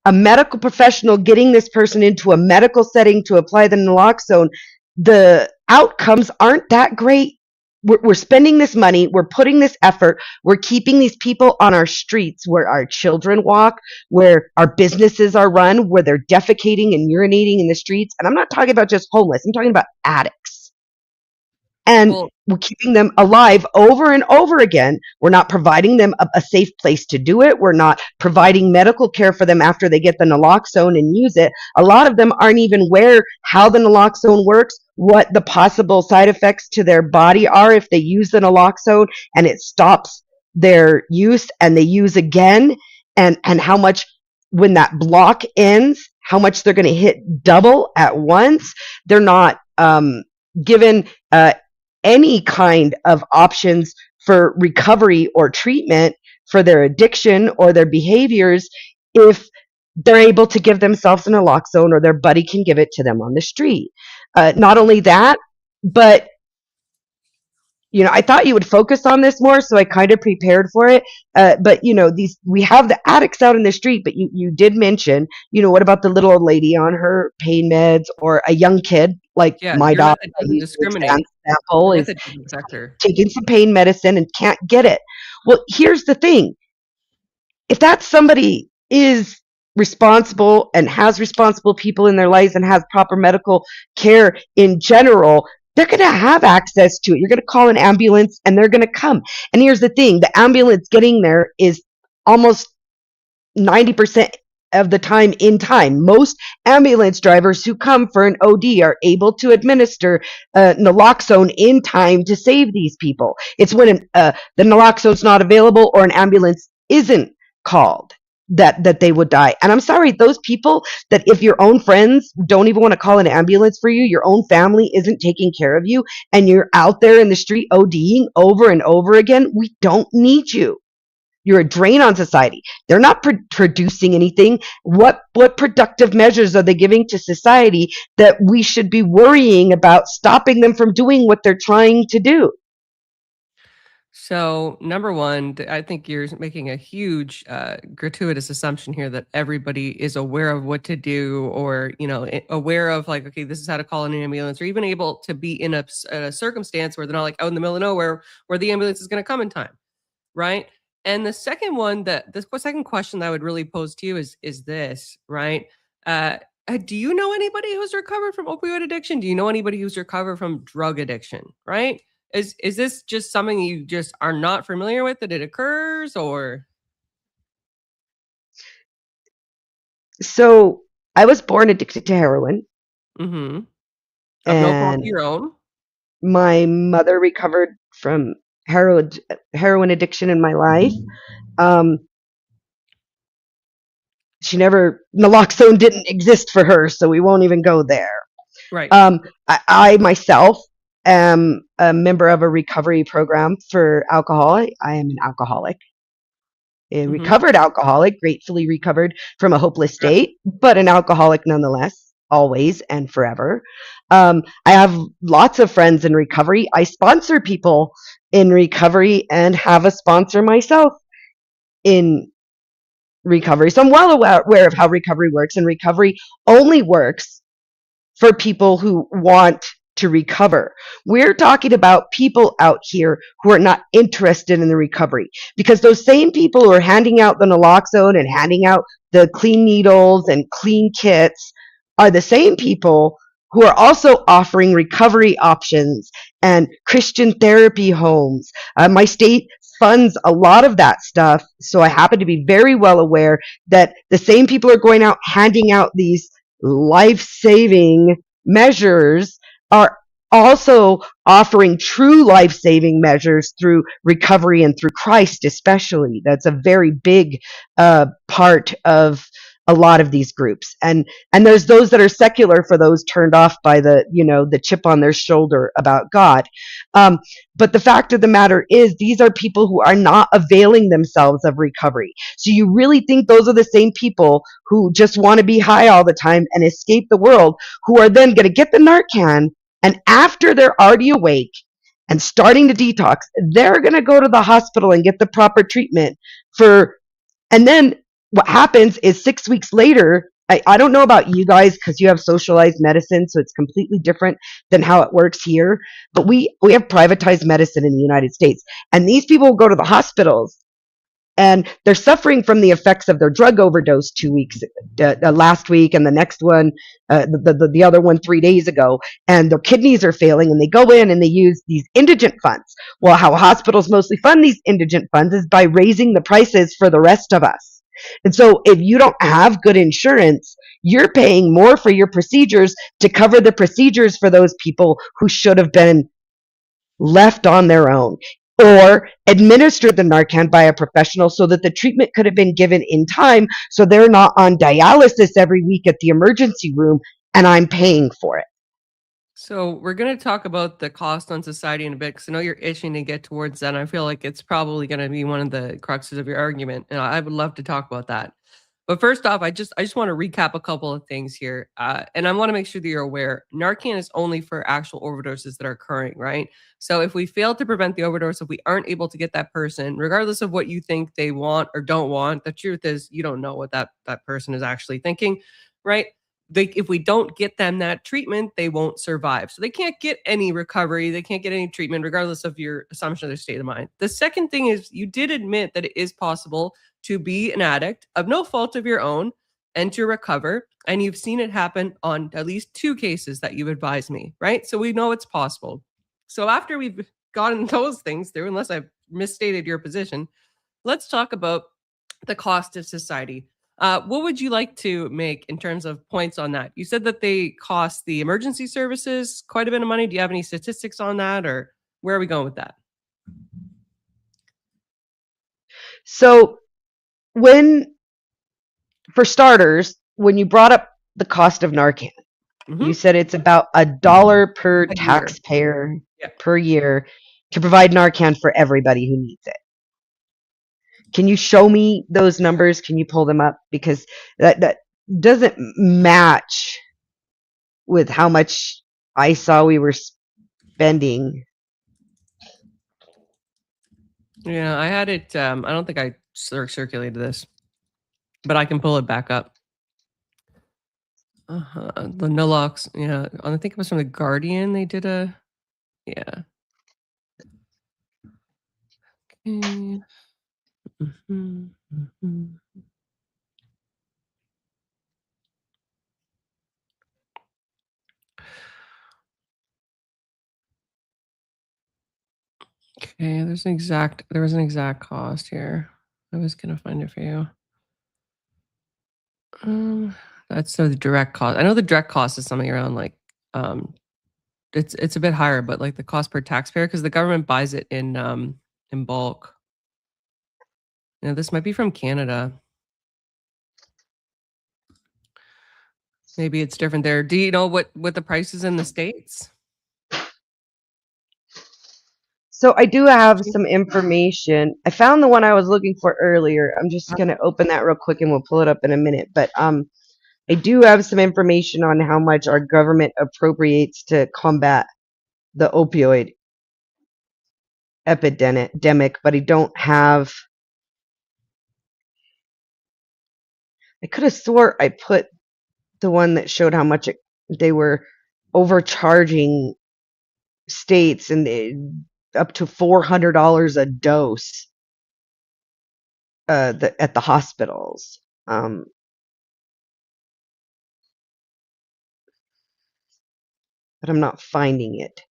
a medical professional getting this person into a medical setting to apply the naloxone, the outcomes aren't that great. We're spending this money, we're putting this effort, we're keeping these people on our streets where our children walk, where our businesses are run, where they're defecating and urinating in the streets. And I'm not talking about just homeless, I'm talking about addicts. And we're keeping them alive over and over again. We're not providing them a safe place to do it. We're not providing medical care for them after they get the naloxone and use it. A lot of them aren't even aware how the naloxone works, what the possible side effects to their body are if they use the naloxone and it stops their use and they use again, and how much, when that block ends, how much they're going to hit double at once. They're not given any kind of options for recovery or treatment for their addiction or their behaviors if they're able to give themselves an naloxone or their buddy can give it to them on the street. Not only that, but I thought you would focus on this more, so I kind of prepared for it. But we have the addicts out in the street, but you did mention, what about the little old lady on her pain meds, or a young kid like Yeah, my your daughter, method I doesn't use for discriminate. example, Your is method doesn't affect her. taking some pain medicine and can't get it. Well, here's the thing. If that somebody is responsible and has responsible people in their lives and has proper medical care in general, they're going to have access to it. You're going to call an ambulance and they're going to come. And here's the thing, the ambulance getting there is almost 90% of the time in time. Most ambulance drivers who come for an OD are able to administer naloxone in time to save these people. It's when the naloxone's not available or an ambulance isn't called that they would die. And I'm sorry, those people, that if your own friends don't even want to call an ambulance for you, your own family isn't taking care of you, and you're out there in the street ODing over and over again, we don't need you. You're a drain on society. They're not producing anything. What productive measures are they giving to society that we should be worrying about stopping them from doing what they're trying to do? So, number one, I think you're making a huge gratuitous assumption here that everybody is aware of what to do, or aware of, like, okay, this is how to call an ambulance, or even able to be in a circumstance where they're not like out in the middle of nowhere where the ambulance is going to come in time, right? And the second one, the second question that I would really pose to you is this, right? Do you know anybody who's recovered from opioid addiction? Do you know anybody who's recovered from drug addiction, right? Is this just something you just are not familiar with, that it occurs, or? So I was born addicted to heroin, Mm-hmm. Of no fault and of your own. my mother recovered from heroin addiction in my life. Um, naloxone didn't exist for her, so we won't even go there. Right. I myself am a member of a recovery program for alcohol. I am an alcoholic, a Mm-hmm. recovered alcoholic, gratefully recovered from a hopeless Yeah. state, but an alcoholic nonetheless, always and forever. I have lots of friends in recovery. I sponsor people in recovery and have a sponsor myself in recovery. So I'm well aware of how recovery works, and recovery only works for people who want to recover. We're talking about people out here who are not interested in the recovery, because those same people who are handing out the naloxone and handing out the clean needles and clean kits are the same people who are also offering recovery options and Christian therapy homes. My state funds a lot of that stuff, so I happen to be very well aware that the same people are going out handing out these life-saving measures are also offering true life-saving measures through recovery and through Christ, especially. That's a very big part of a lot of these groups, and there's those that are secular, for those turned off by the chip on their shoulder about God. But the fact of the matter is, these are people who are not availing themselves of recovery. So you really think those are the same people who just want to be high all the time and escape the world, who are then going to get the Narcan, and after they're already awake and starting to detox, they're going to go to the hospital and get the proper treatment and then what happens is 6 weeks later, I don't know about you guys because you have socialized medicine, so it's completely different than how it works here. But we have privatized medicine in the United States, and these people go to the hospitals, and they're suffering from the effects of their drug overdose 2 weeks last week, and the next one, the other one 3 days ago, and their kidneys are failing, and they go in and they use these indigent funds. Well, how hospitals mostly fund these indigent funds is by raising the prices for the rest of us. And so if you don't have good insurance, you're paying more for your procedures to cover the procedures for those people who should have been left on their own, or administered the Narcan by a professional so that the treatment could have been given in time, so they're not on dialysis every week at the emergency room and I'm paying for it. So we're going to talk about the cost on society in a bit, because I know you're itching to get towards that. And I feel like it's probably going to be one of the cruxes of your argument, and I would love to talk about that. But first off, I just want to recap a couple of things here, and I want to make sure that you're aware. Narcan is only for actual overdoses that are occurring, right? So if we fail to prevent the overdose, if we aren't able to get that person, regardless of what you think they want or don't want, the truth is you don't know what that person is actually thinking, right? If we don't get them that treatment, they won't survive. So they can't get any recovery. They can't get any treatment, regardless of your assumption of their state of mind. The second thing is you did admit that it is possible to be an addict of no fault of your own and to recover. And you've seen it happen on at least 2 cases that you've advised me, right? So we know it's possible. So after we've gotten those things through, unless I've misstated your position, let's talk about the cost of society. What would you like to make in terms of points on that? You said that they cost the emergency services quite a bit of money. Do you have any statistics on that, or where are we going with that? So for starters, when you brought up the cost of Narcan, you said it's about $1 per A year. taxpayer Yeah. per year to provide Narcan for everybody who needs it. Can you show me those numbers? Can you pull them up? Because that doesn't match with how much I saw we were spending. Yeah, I had it. I don't think I circulated this, but I can pull it back up. The Nalox, yeah. I think it was from the Guardian. They did a, yeah. Okay. Mhm, mhm. Okay, there was an exact cost here. I was gonna find it for you. That's the direct cost. I know the direct cost is something around like it's a bit higher, but like the cost per taxpayer because the government buys it in bulk. Yeah, this might be from Canada. Maybe it's different there. Do you know what the price is in the States? So I do have some information. I found the one I was looking for earlier. I'm just going to open that real quick and we'll pull it up in a minute. But I do have some information on how much our government appropriates to combat the opioid epidemic, but I don't have. I could have swore I put the one that showed how much they were overcharging states and up to $400 a dose at the hospitals. But I'm not finding it.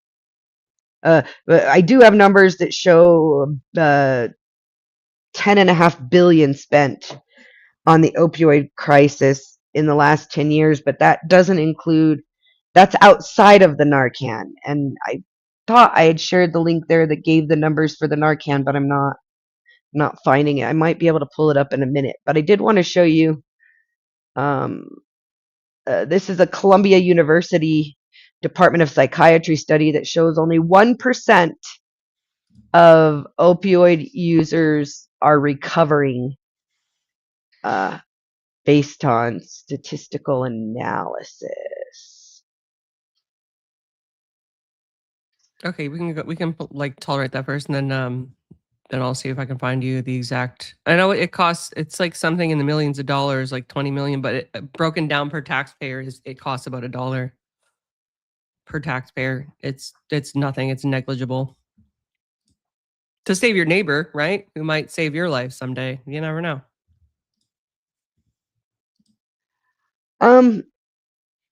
But I do have numbers that show $10.5 billion spent on the opioid crisis in the last 10 years, but that doesn't include. That's outside of the Narcan, and I thought I had shared the link there that gave the numbers for the Narcan, but I'm not finding it. I might be able to pull it up in a minute, but I did want to show you. This is a Columbia University Department of Psychiatry study that shows only 1% of opioid users are recovering based on statistical analysis. Okay, we can like tolerate that first, and then I'll see if I can find you the exact. I know it costs. It's like something in the millions of dollars, like 20 million, but broken down per taxpayer, it costs about $1 per taxpayer. It's nothing. It's negligible to save your neighbor, right? Who might save your life someday. You never know.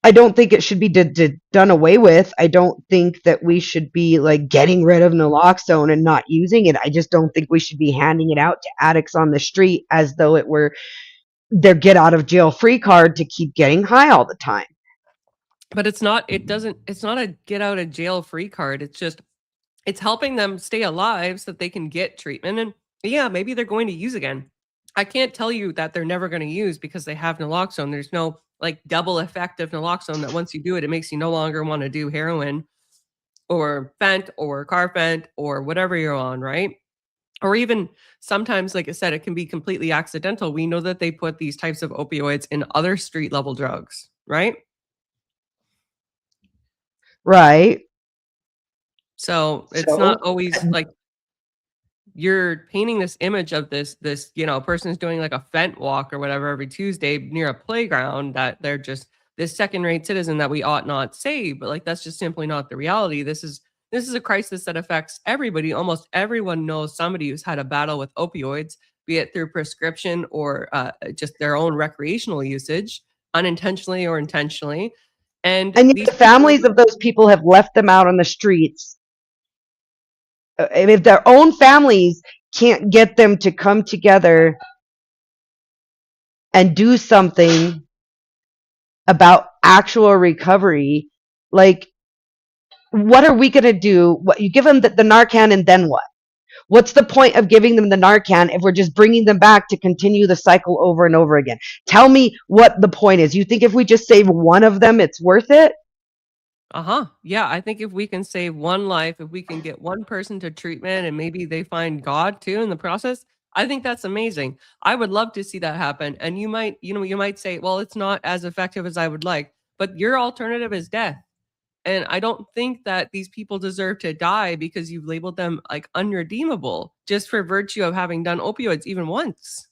I don't think it should be done away with. I don't think that we should be like getting rid of naloxone and not using it. I just don't think we should be handing it out to addicts on the street as though it were their get out of jail free card to keep getting high all the time. But it's not a get out of jail free card. It's helping them stay alive so that they can get treatment. And yeah, maybe they're going to use again. I can't tell you that they're never going to use because they have naloxone. There's no like double effect of naloxone that once you do it, it makes you no longer want to do heroin or fent or carfent or whatever you're on, right? or even sometimes, like I said, it can be completely accidental. We know that they put these types of opioids in other street level drugs, right? Right. So it's not So always like you're painting this image of this person's doing like a fent walk or whatever every Tuesday near a playground, that they're just this second rate citizen that we ought not save. But like that's just simply not the reality. This is a crisis that affects everybody. Almost everyone knows somebody who's had a battle with opioids, be it through prescription or just their own recreational usage, unintentionally or intentionally. And and yet these the people, families of those people have left them out on the streets. If their own families can't get them to come together and do something about actual recovery, like, what are we going to do? What, you give them the Narcan, and then what? What's the point of giving them the Narcan if we're just bringing them back to continue the cycle over and over again? Tell me what the point is. You think if we just save one of them, it's worth it? yeah, I think if we can save one life, if we can get one person to treatment and maybe they find God too in the process, I think that's amazing. I would love to see that happen. And you might say, well, it's not as effective as I would like, but your alternative is death. And I don't think that these people deserve to die because you've labeled them like unredeemable just for virtue of having done opioids even once.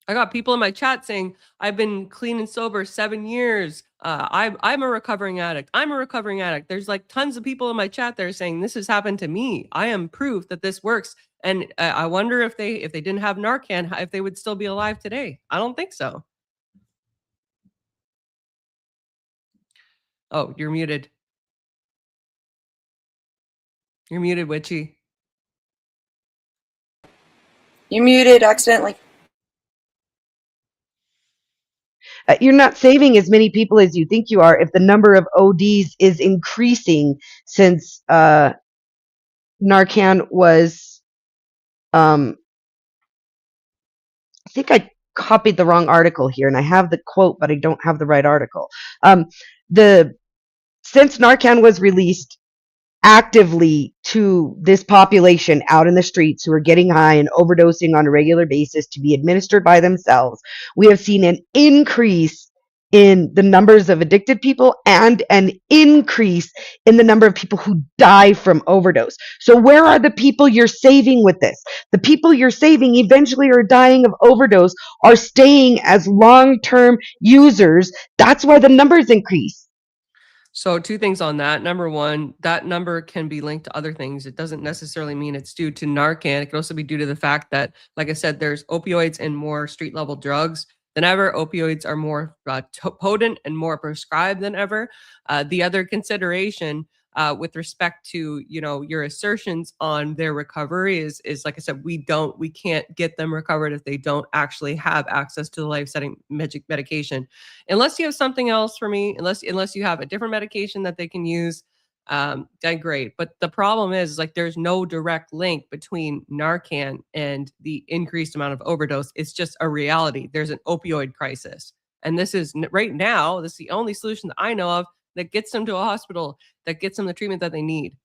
I got people in my chat saying, I've been clean and sober 7 years. I'm a recovering addict. I'm a recovering addict. There's like tons of people in my chat that are saying this has happened to me. I am proof that this works. And I wonder if they didn't have Narcan, if they would still be alive today. I don't think so. Oh, you're muted. You're muted, Witchy. You muted accidentally. You're not saving as many people as you think you are if the number of ODs is increasing since Narcan was. I think I copied the wrong article here, and I have the quote, but I don't have the right article. The Since Narcan was released actively to this population out in the streets who are getting high and overdosing on a regular basis to be administered by themselves, we have seen an increase in the numbers of addicted people and an increase in the number of people who die from overdose. So where are the people you're saving with this? The people you're saving eventually are dying of overdose, are staying as long-term users. That's why the numbers increase. So two things on that. Number one, that number can be linked to other things. It doesn't necessarily mean it's due to Narcan. It could also be due to the fact that, like I said, there's opioids and more street level drugs than ever. Opioids are more potent and more prescribed than ever. The other consideration with respect to your assertions on their recovery is like I said, we can't get them recovered if they don't actually have access to the life-saving medication, unless you have something else for me. Unless you have a different medication that they can use, then great. But the problem is like there's no direct link between Narcan and the increased amount of overdose. It's just a reality. There's an opioid crisis, and this is right now. This is the only solution that I know of that gets them to a hospital, that gets them the treatment that they need.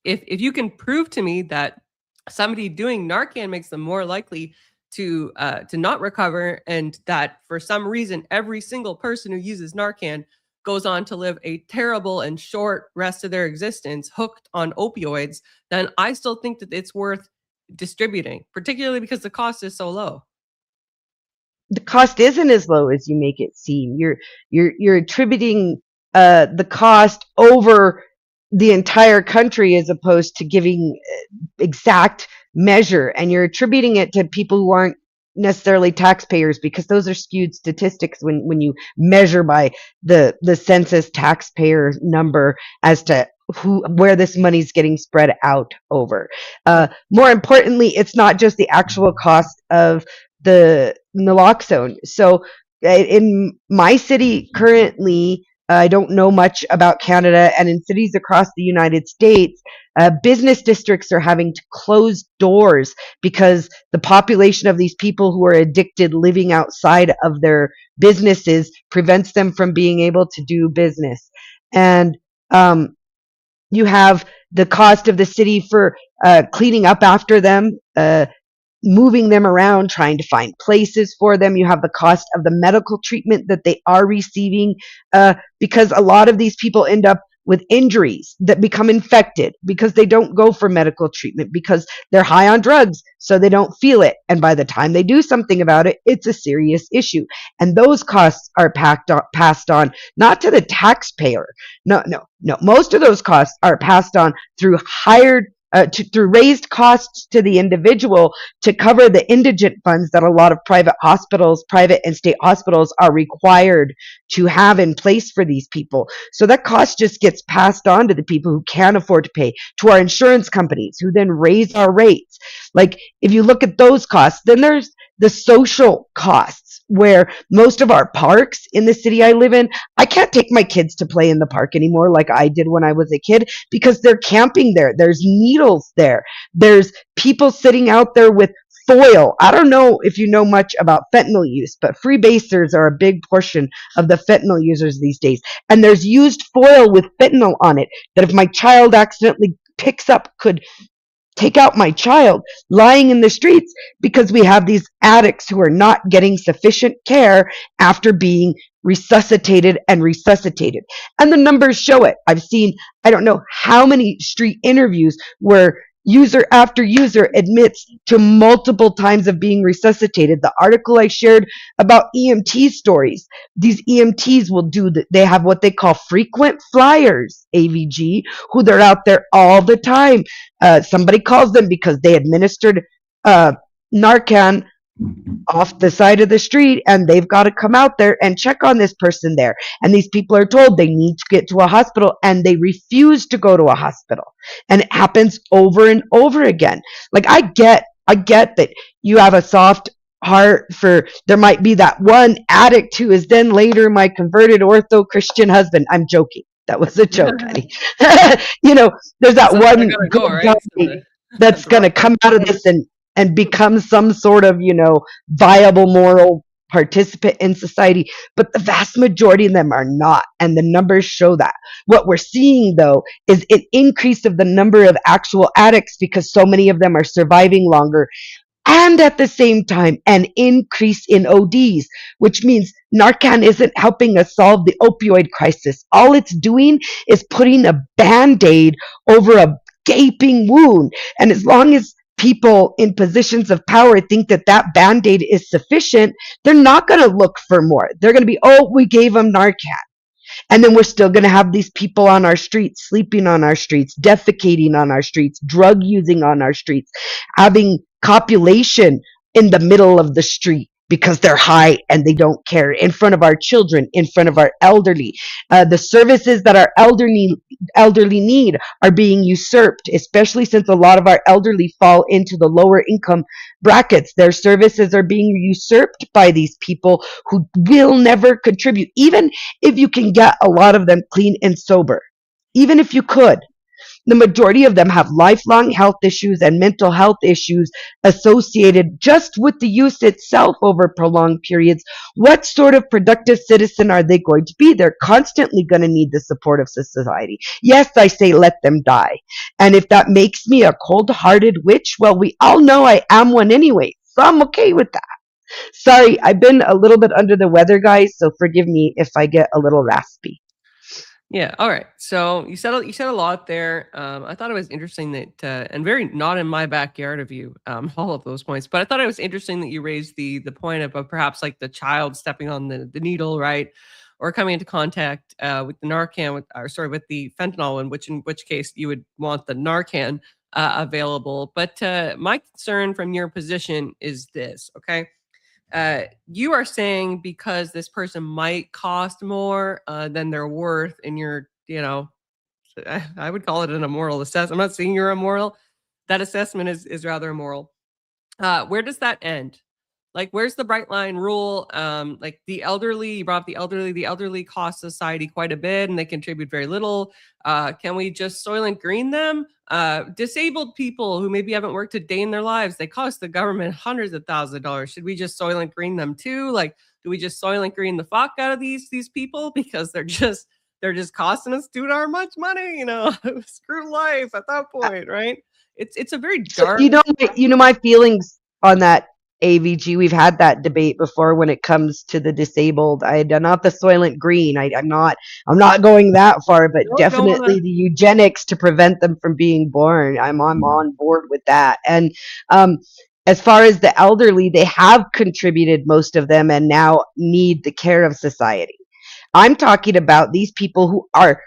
If you can prove to me that somebody doing Narcan makes them more likely to not recover, and that for some reason every single person who uses Narcan goes on to live a terrible and short rest of their existence hooked on opioids, then I still think that it's worth distributing, particularly because the cost is so low. The cost isn't as low as you make it seem. You're attributing the cost over the entire country as opposed to giving exact measure, and you're attributing it to people who aren't necessarily taxpayers, because those are skewed statistics when you measure by the census taxpayer number as to where this money's getting spread out over. More importantly, it's not just the actual cost of the naloxone. So in my city currently, I don't know much about Canada, and in cities across the United States, business districts are having to close doors because the population of these people who are addicted living outside of their businesses prevents them from being able to do business. And you have the cost of the city for cleaning up after them, moving them around, trying to find places for them. You have the cost of the medical treatment that they are receiving, because a lot of these people end up with injuries that become infected because they don't go for medical treatment because they're high on drugs, so they don't feel it. And by the time they do something about it, it's a serious issue. And those costs are passed on not to the taxpayer. No. Most of those costs are passed on through through raised costs to the individual to cover the indigent funds that a lot of private and state hospitals are required to have in place for these people. So that cost just gets passed on to the people who can't afford to pay, to our insurance companies, who then raise our rates. Like, if you look at those costs, then there's the social costs, where most of our parks in the city I live in, I can't take my kids to play in the park anymore like I did when I was a kid because they're camping there. There's needles there. There's people sitting out there with foil. I don't know if you know much about fentanyl use, but freebasers are a big portion of the fentanyl users these days. And there's used foil with fentanyl on it that if my child accidentally picks up could take out my child lying in the streets, because we have these addicts who are not getting sufficient care after being resuscitated. And the numbers show it. I've seen, I don't know how many street interviews where user after user admits to multiple times of being resuscitated. The article I shared about EMT stories, these EMTs they have what they call frequent flyers, AVG, who they're out there all the time. Somebody calls them because they administered Narcan off the side of the street, and they've got to come out there and check on this person there. And these people are told they need to get to a hospital, and they refuse to go to a hospital. And it happens over and over again. Like, I get that you have a soft heart for, there might be that one addict who is then later my converted ortho Christian husband. I'm joking. That was a joke, honey. There's that one good guy that's going to come out of this and become some sort of, viable moral participant in society. But the vast majority of them are not. And the numbers show that. What we're seeing, though, is an increase of the number of actual addicts because so many of them are surviving longer. And at the same time, an increase in ODs, which means Narcan isn't helping us solve the opioid crisis. All it's doing is putting a Band-Aid over a gaping wound. And as long as people in positions of power think that Band-Aid is sufficient, they're not going to look for more. They're going to be, we gave them Narcan. And then we're still going to have these people on our streets, sleeping on our streets, defecating on our streets, drug using on our streets, having copulation in the middle of the street because they're high and they don't care, in front of our children, in front of our elderly. The services that our elderly need are being usurped, especially since a lot of our elderly fall into the lower income brackets. Their services are being usurped by these people who will never contribute, even if you can get a lot of them clean and sober. Even if you could. The majority of them have lifelong health issues and mental health issues associated just with the use itself over prolonged periods. What sort of productive citizen are they going to be? They're constantly going to need the support of society. Yes, I say let them die. And if that makes me a cold-hearted witch, well, we all know I am one anyway, so I'm okay with that. Sorry, I've been a little bit under the weather, guys, so forgive me if I get a little raspy. Yeah. All right. So you said a lot there. I thought it was interesting that, and very not in my backyard of you, all of those points. But I thought it was interesting that you raised the point of perhaps like the child stepping on the needle, right, or coming into contact with the Narcan, with the fentanyl, in which case you would want the Narcan available. But my concern from your position is this. Okay. You are saying because this person might cost more than they're worth, and you're, I would call it an immoral assessment. I'm not saying you're immoral. That assessment is rather immoral. Where does that end? Like, where's the bright line rule? Like the elderly, you brought up the elderly cost society quite a bit and they contribute very little. Can we just Soylent Green them? Disabled people who maybe haven't worked a day in their lives, they cost the government hundreds of thousands of dollars. Should we just Soylent Green them too? Like, do we just Soylent Green the fuck out of these people because they're just they're just costing us too darn much money, you know. Screw life at that point, right? It's a very So dark. you know my feelings on that, AVG. We've had that debate before when it comes to the disabled. I'm not the Soylent Green. I'm not going that far, but No, you don't want definitely to. the eugenics to prevent them from being born. I'm on board with that. And um, as far as the elderly, they have contributed, most of them, and now need the care of society. I'm talking about these people who are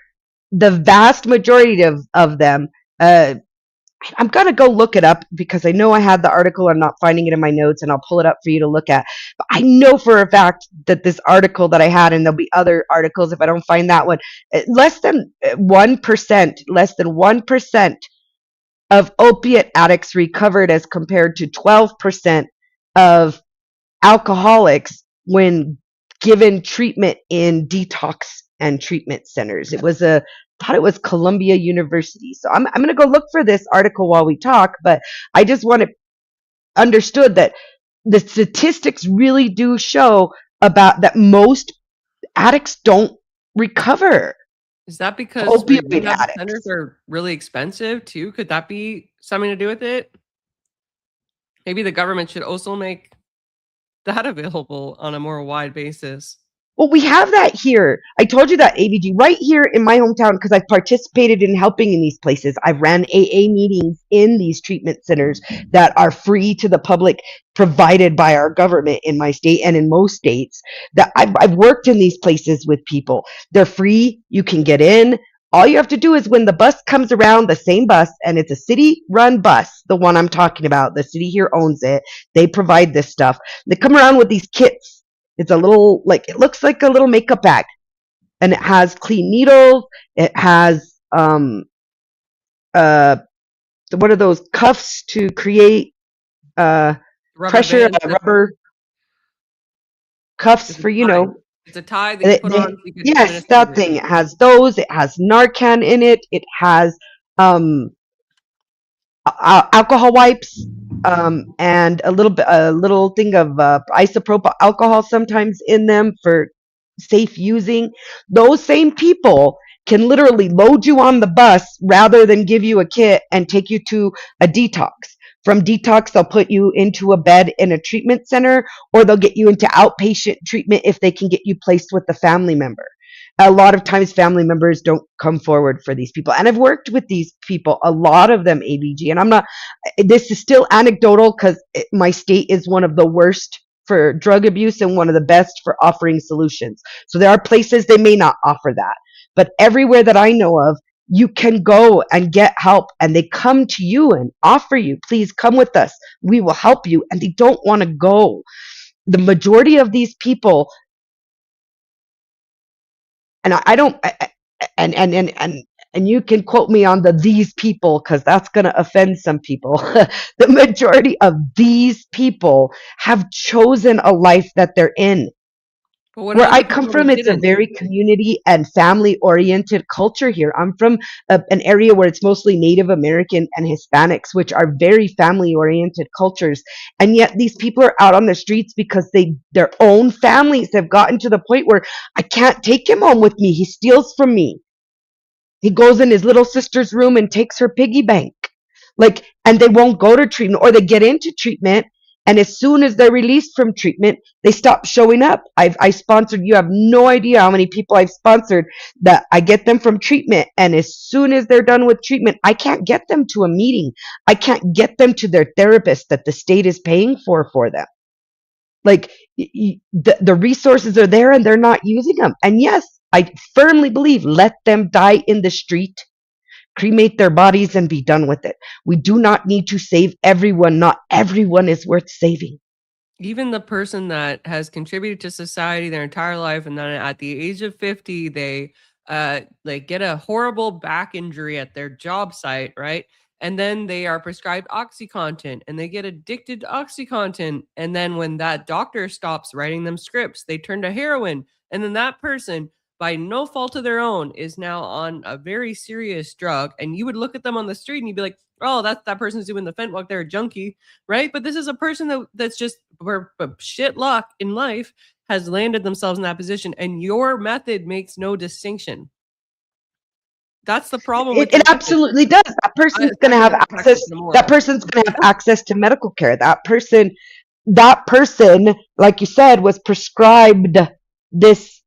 the vast majority of them. I'm going to go look it up because I know I had the article. I'm not finding it in my notes, and I'll pull it up for you to look at. But I know for a fact that this article that I had, and there'll be other articles if I don't find that one, less than 1% of opiate addicts recovered as compared to 12% of alcoholics when given treatment in detox and treatment centers. Thought it was Columbia University. So I'm going to go look for this article while we talk, but I just want to understood that the statistics really do show about that most addicts don't recover. Is that because Opioid rehab addicts. centers are really expensive too? Could that be something to do with it? Maybe the government should also make that available on a more wide basis. Well, we have that here. I told you that, AVG, right here in my hometown, because I've participated in helping in these places. I've ran AA meetings in these treatment centers that are free to the public, provided by our government in my state and in most states. That I've worked in these places with people. They're free. You can get in. All you have to do is when the bus comes around, the same bus, and it's a city-run bus, the one I'm talking about. The city here owns it. They provide this stuff. They come around with these kits. It's a little, it looks like a little makeup bag, and it has clean needles. It has what are those cuffs to create Rubber pressure, bands. rubber cuffs It's a for tie. It's a tie that you put on so you can yes, administer that it. thing. It has those. It has Narcan in it. It has um alcohol wipes, and a little thing of isopropyl alcohol sometimes in them for safe using. Those same people can literally load you on the bus rather than give you a kit and take you to a detox. From detox, they'll put you into a bed in a treatment center, or they'll get you into outpatient treatment if they can get you placed with a family member. A lot of times family members don't come forward for these people, and I've worked with these people, a lot of them, ABG, and I'm not, this is still anecdotal because my state is one of the worst for drug abuse and one of the best for offering solutions. So there are places they may not offer that, but everywhere that I know of, you can go and get help, and they come to you and offer you, please come with us, we will help you, and they don't want to go. The majority of these people, and I don't, and you can quote me on these people because that's going to offend some people. The majority of these people have chosen a life that they're in. But what Where about I the come people who from, it's a didn't? very community and family oriented culture here. I'm from an area where it's mostly Native American and Hispanics, which are very family oriented cultures. And yet these people are out on the streets because their own families have gotten to the point where I can't take him home with me. He steals from me. He goes in his little sister's room and takes her piggy bank. And they won't go to treatment, or they get into treatment, and as soon as they're released from treatment, they stop showing up. I sponsored, you have no idea how many people I've sponsored that I get them from treatment, and as soon as they're done with treatment, I can't get them to a meeting. I can't get them to their therapist that the state is paying for them. The resources are there and they're not using them. And yes, I firmly believe, let them die in the street, cremate their bodies, and be done with it. We do not need to save everyone. Not everyone is worth saving. Even the person that has contributed to society their entire life, and then at the age of 50, they get a horrible back injury at their job site, right? And then they are prescribed OxyContin and they get addicted to OxyContin. And then when that doctor stops writing them scripts, they turn to heroin. And then that person, by no fault of their own, is now on a very serious drug. And you would look at them on the street and you'd be like, oh, that person's doing the fentanyl, they're a junkie, right? But this is a person that's just, for shit luck in life, has landed themselves in that position. And your method makes no distinction. That's the problem with It the method. absolutely does. That person's going to have access. That person's going to have access to medical care. That person, like you said, was prescribed this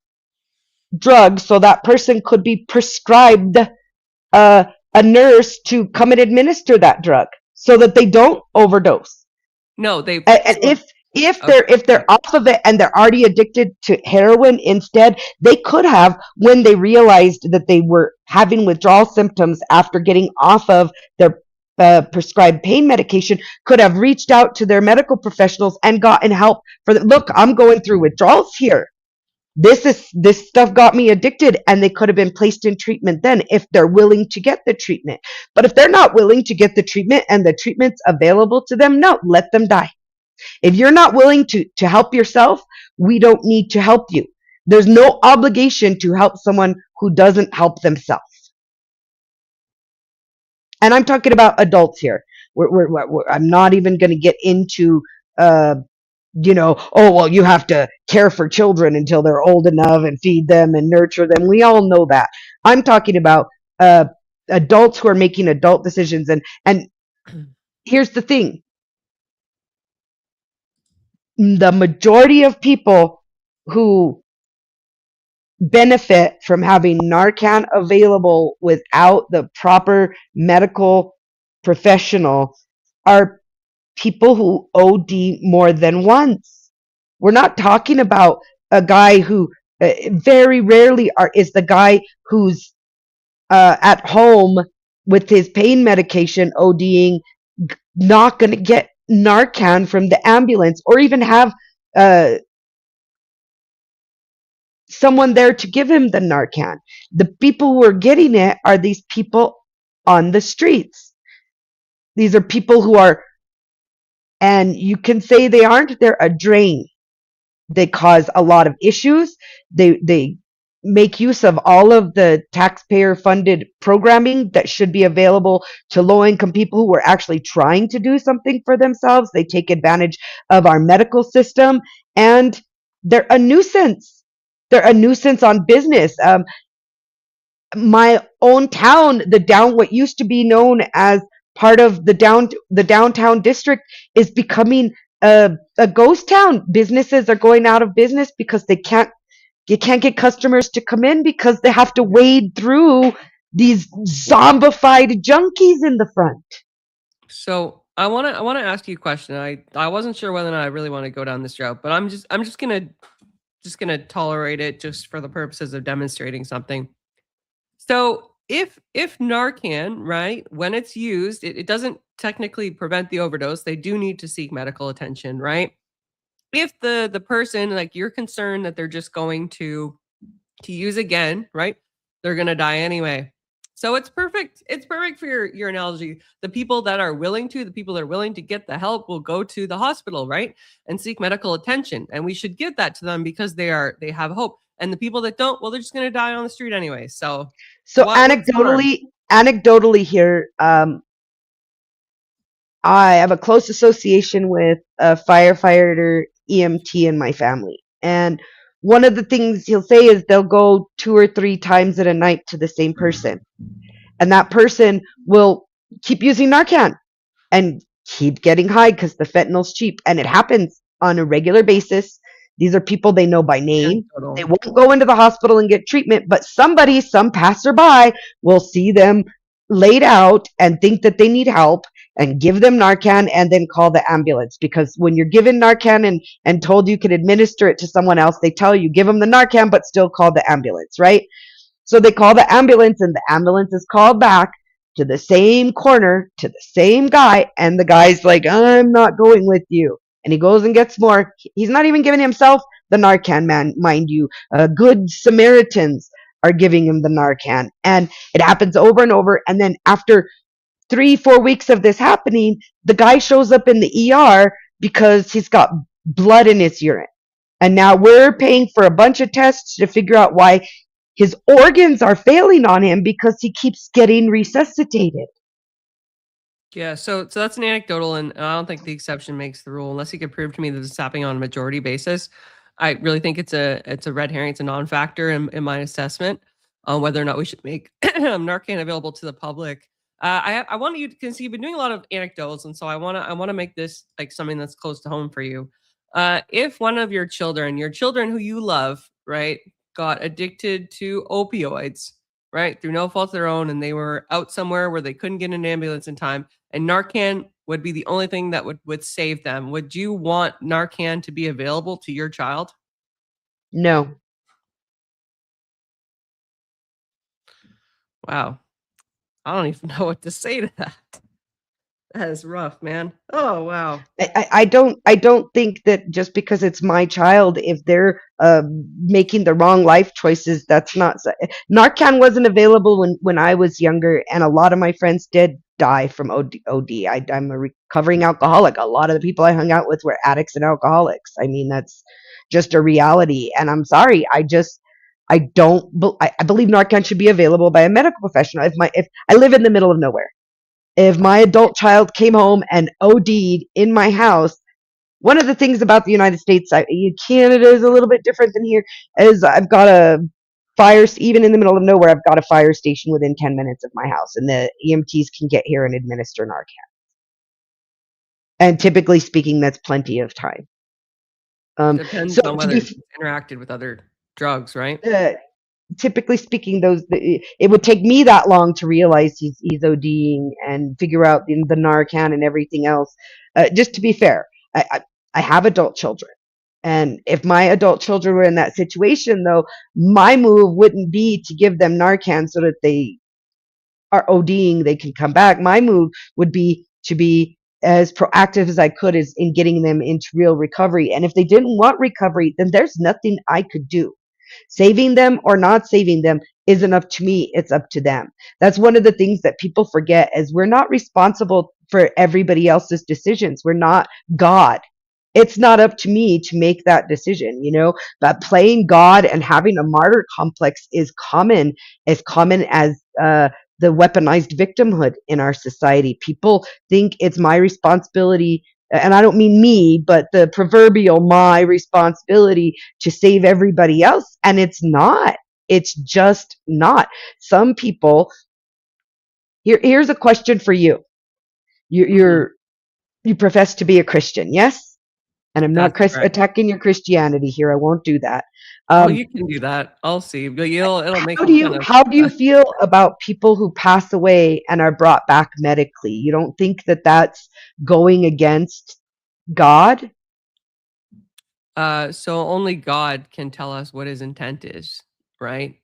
drug, so that person could be prescribed a nurse to come and administer that drug so that they don't overdose. No, they. And if they're off of it and they're already addicted to heroin instead, they could have, when they realized that they were having withdrawal symptoms after getting off of their prescribed pain medication, could have reached out to their medical professionals and gotten help for the, look, I'm going through withdrawals here. This stuff got me addicted, and they could have been placed in treatment then if they're willing to get the treatment. But if they're not willing to get the treatment and the treatment's available to them, no, let them die. If you're not willing to help yourself, we don't need to help you. There's no obligation to help someone who doesn't help themselves. And I'm talking about adults here. I'm not even going to get into oh, well, you have to care for children until they're old enough and feed them and nurture them. We all know that. I'm talking about adults who are making adult decisions. And here's the thing. The majority of people who benefit from having Narcan available without the proper medical professional are people who OD more than once. We're not talking about a guy who very rarely is the guy who's at home with his pain medication ODing, not going to get Narcan from the ambulance or even have someone there to give him the Narcan. The people who are getting it are these people on the streets. These are people who are, and you can say they aren't, they're a drain. They cause a lot of issues. They make use of all of the taxpayer funded programming that should be available to low income people who are actually trying to do something for themselves. They take advantage of our medical system, and they're a nuisance. They're a nuisance on business. My own town, what used to be known as part of the downtown district, is becoming a ghost town. Businesses are going out of business because you can't get customers to come in because they have to wade through these zombified junkies in the front. So I want to ask you a question. I wasn't sure whether or not I really want to go down this route, but I'm just gonna tolerate it just for the purposes of demonstrating something. So if Narcan, right, when it's used, it doesn't technically prevent the overdose. They do need to seek medical attention, right? If the person, like, you're concerned that they're just going to use again, right? They're gonna die anyway. So it's perfect. It's perfect for your analogy. The people that are willing to get the help will go to the hospital, right? And seek medical attention. And we should give that to them because they have hope. And the people that don't, well, they're just gonna die on the street anyway. So anecdotally here, I have a close association with a firefighter EMT in my family. And one of the things he'll say is they'll go 2 or 3 times in a night to the same person. And that person will keep using Narcan and keep getting high because the fentanyl's cheap. And it happens on a regular basis. These are people they know by name. Yeah, they won't go into the hospital and get treatment, but some passerby will see them laid out and think that they need help and give them Narcan and then call the ambulance. Because when you're given Narcan and told you can administer it to someone else, they tell you give them the Narcan but still call the ambulance, right? So they call the ambulance, and the ambulance is called back to the same corner to the same guy, and the guy's like, I'm not going with you. And he goes and gets more. He's not even giving himself the Narcan, man, mind you. Good Samaritans are giving him the Narcan. And it happens over and over. And then after 3-4 weeks of this happening, the guy shows up in the ER because he's got blood in his urine. And now we're paying for a bunch of tests to figure out why his organs are failing on him because he keeps getting resuscitated. Yeah, so that's an anecdotal, and I don't think the exception makes the rule unless you can prove to me that it's happening on a majority basis. I really think it's a red herring. It's a non-factor in my assessment. on whether or not we should make Narcan available to the public. I want you to, because you've been doing a lot of anecdotes, and so I want to make this like something that's close to home for you. If one of your children who you love, right, got addicted to opioids, right, through no fault of their own, and they were out somewhere where they couldn't get an ambulance in time, and Narcan would be the only thing that would save them, would you want Narcan to be available to your child? No. Wow. I don't even know what to say to that. That is rough, man. Oh, wow. I don't think that just because it's my child, if they're making the wrong life choices, that's not. Narcan wasn't available when I was younger, and a lot of my friends did die from OD. I'm a recovering alcoholic. A lot of the people I hung out with were addicts and alcoholics. I mean, that's just a reality. And I'm sorry, I don't. I believe Narcan should be available by a medical professional. If I live in the middle of nowhere, if my adult child came home and OD'd in my house, one of the things about the United States, Canada is a little bit different than here, is I've got a even in the middle of nowhere, I've got a fire station within 10 minutes of my house, and the EMTs can get here and administer Narcan. And typically speaking, that's plenty of time. Depends So on to whether be it's interacted with other drugs, right? typically speaking, it would take me that long to realize he's ODing and figure out the Narcan and everything else. Just to be fair, I have adult children, and if my adult children were in that situation, though, my move wouldn't be to give them Narcan so that they are ODing, they can come back. My move would be to be as proactive as I could as in getting them into real recovery. And if they didn't want recovery, then there's nothing I could do. Saving them or not saving them isn't up to me, it's up to them. That's one of the things that people forget, is we're not responsible for everybody else's decisions. We're not God. It's not up to me to make that decision, but playing God and having a martyr complex is as common as the weaponized victimhood in our society. People think it's my responsibility, and I don't mean me, but the proverbial my responsibility to save everybody else. And it's not. It's just not. Some people, here's a question for you. Mhm. You profess to be a Christian, yes? And I'm not That's correct. attacking your Christianity here. I won't do that. Oh, Um, you can do that. I'll see. But it'll make how do me you kind of how do you feel about people who pass away and are brought back medically? You don't think that that's going against God? so only God can tell us what his intent is, right?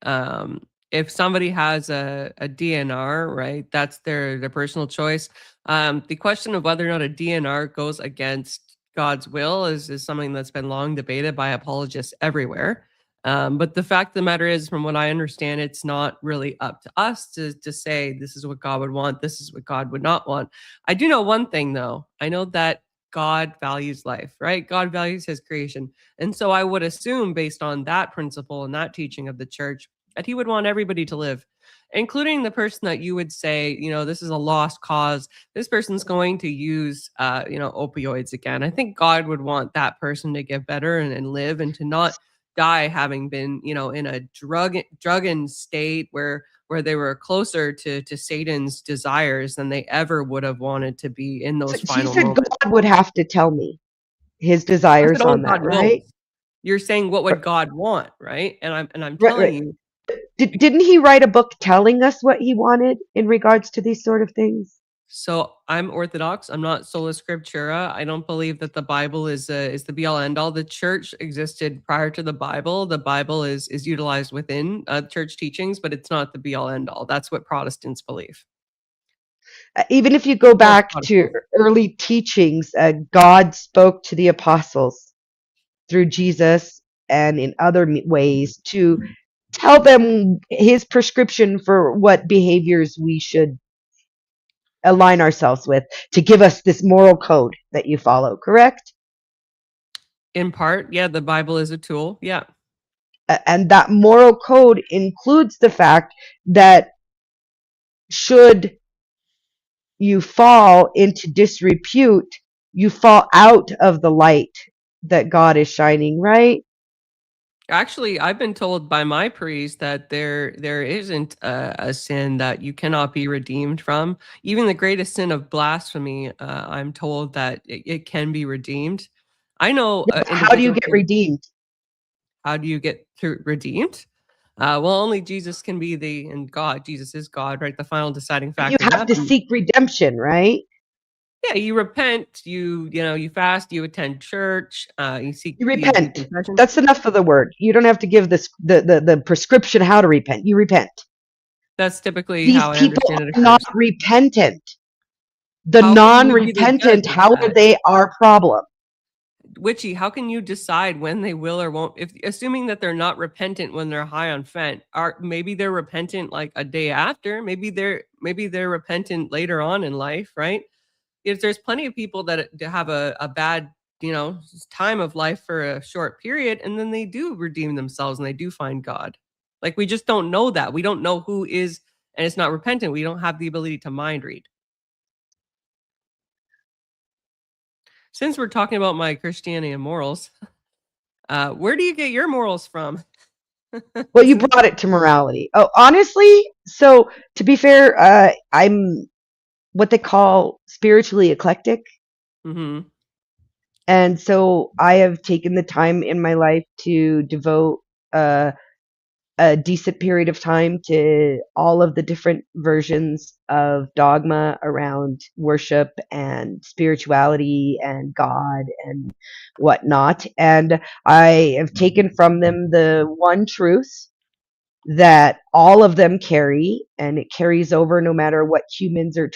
If somebody has a DNR, right, that's their personal choice. The question of whether or not a DNR goes against God's will is something that's been long debated by apologists everywhere. But the fact of the matter is, from what I understand, it's not really up to us to say this is what God would want, this is what God would not want. I do know one thing though. I know that God values life, right? God values his creation. And so I would assume, based on that principle and that teaching of the church, that he would want everybody to live, including the person that you would say, this is a lost cause. This person's going to use, opioids again. I think God would want that person to get better and live and to not die having been, in a drugged state where they were closer to Satan's desires than they ever would have wanted to be in So those you final said moments. God would have to tell me his I said desires only on that, God right? knows. You're saying what would R- God want, right? And I'm Right, telling right. you. Didn't he write a book telling us what he wanted in regards to these sort of things? So I'm Orthodox. I'm not sola scriptura. I don't believe that the Bible is the be all end all. The church existed prior to the Bible. The Bible is utilized within church teachings, but it's not the be all end all. That's what Protestants believe. Even if you go Most back to Protestants. early teachings, God spoke to the apostles through Jesus and in other ways to tell them his prescription for what behaviors we should align ourselves with, to give us this moral code that you follow, correct? In part, yeah, the Bible is a tool. Yeah. And that moral code includes the fact that should you fall into disrepute, you fall out of the light that God is shining, right? Actually, I've been told by my priest that there isn't a sin that you cannot be redeemed from. Even the greatest sin of blasphemy, I'm told that it can be redeemed. I know Yeah, but how do you individuals. get redeemed? How do you get redeemed? Well, only Jesus can be and God. Jesus is God, right? The final deciding You factor in have that. to seek redemption, right? Yeah, you repent, you fast, you attend church, you do repent. confession. That's enough of the word. You don't have to give this the prescription how to repent. You repent. That's typically These how I people understand it are not occurs. repentant. The How can you be the non-repentant, judge of how are that? they our problem? Witchy, how can you decide when they will or won't? If assuming that they're not repentant when they're high on fent, maybe they're repentant like a day after. Maybe they're repentant later on in life, right? If there's plenty of people that have a bad time of life for a short period, and then they do redeem themselves and they do find God. Like, we just don't know that. We don't know who is and is not repentant. We don't have the ability to mind read. Since we're talking about my Christianity and morals, where do you get your morals from? Well, you brought it to morality. Oh, honestly, so to be fair, I'm what they call spiritually eclectic. Mm-hmm. And so I have taken the time in my life to devote uh, a decent period of time to all of the different versions of dogma around worship and spirituality and God and whatnot. And I have taken from them the one truth that all of them carry, and it carries over no matter which humans are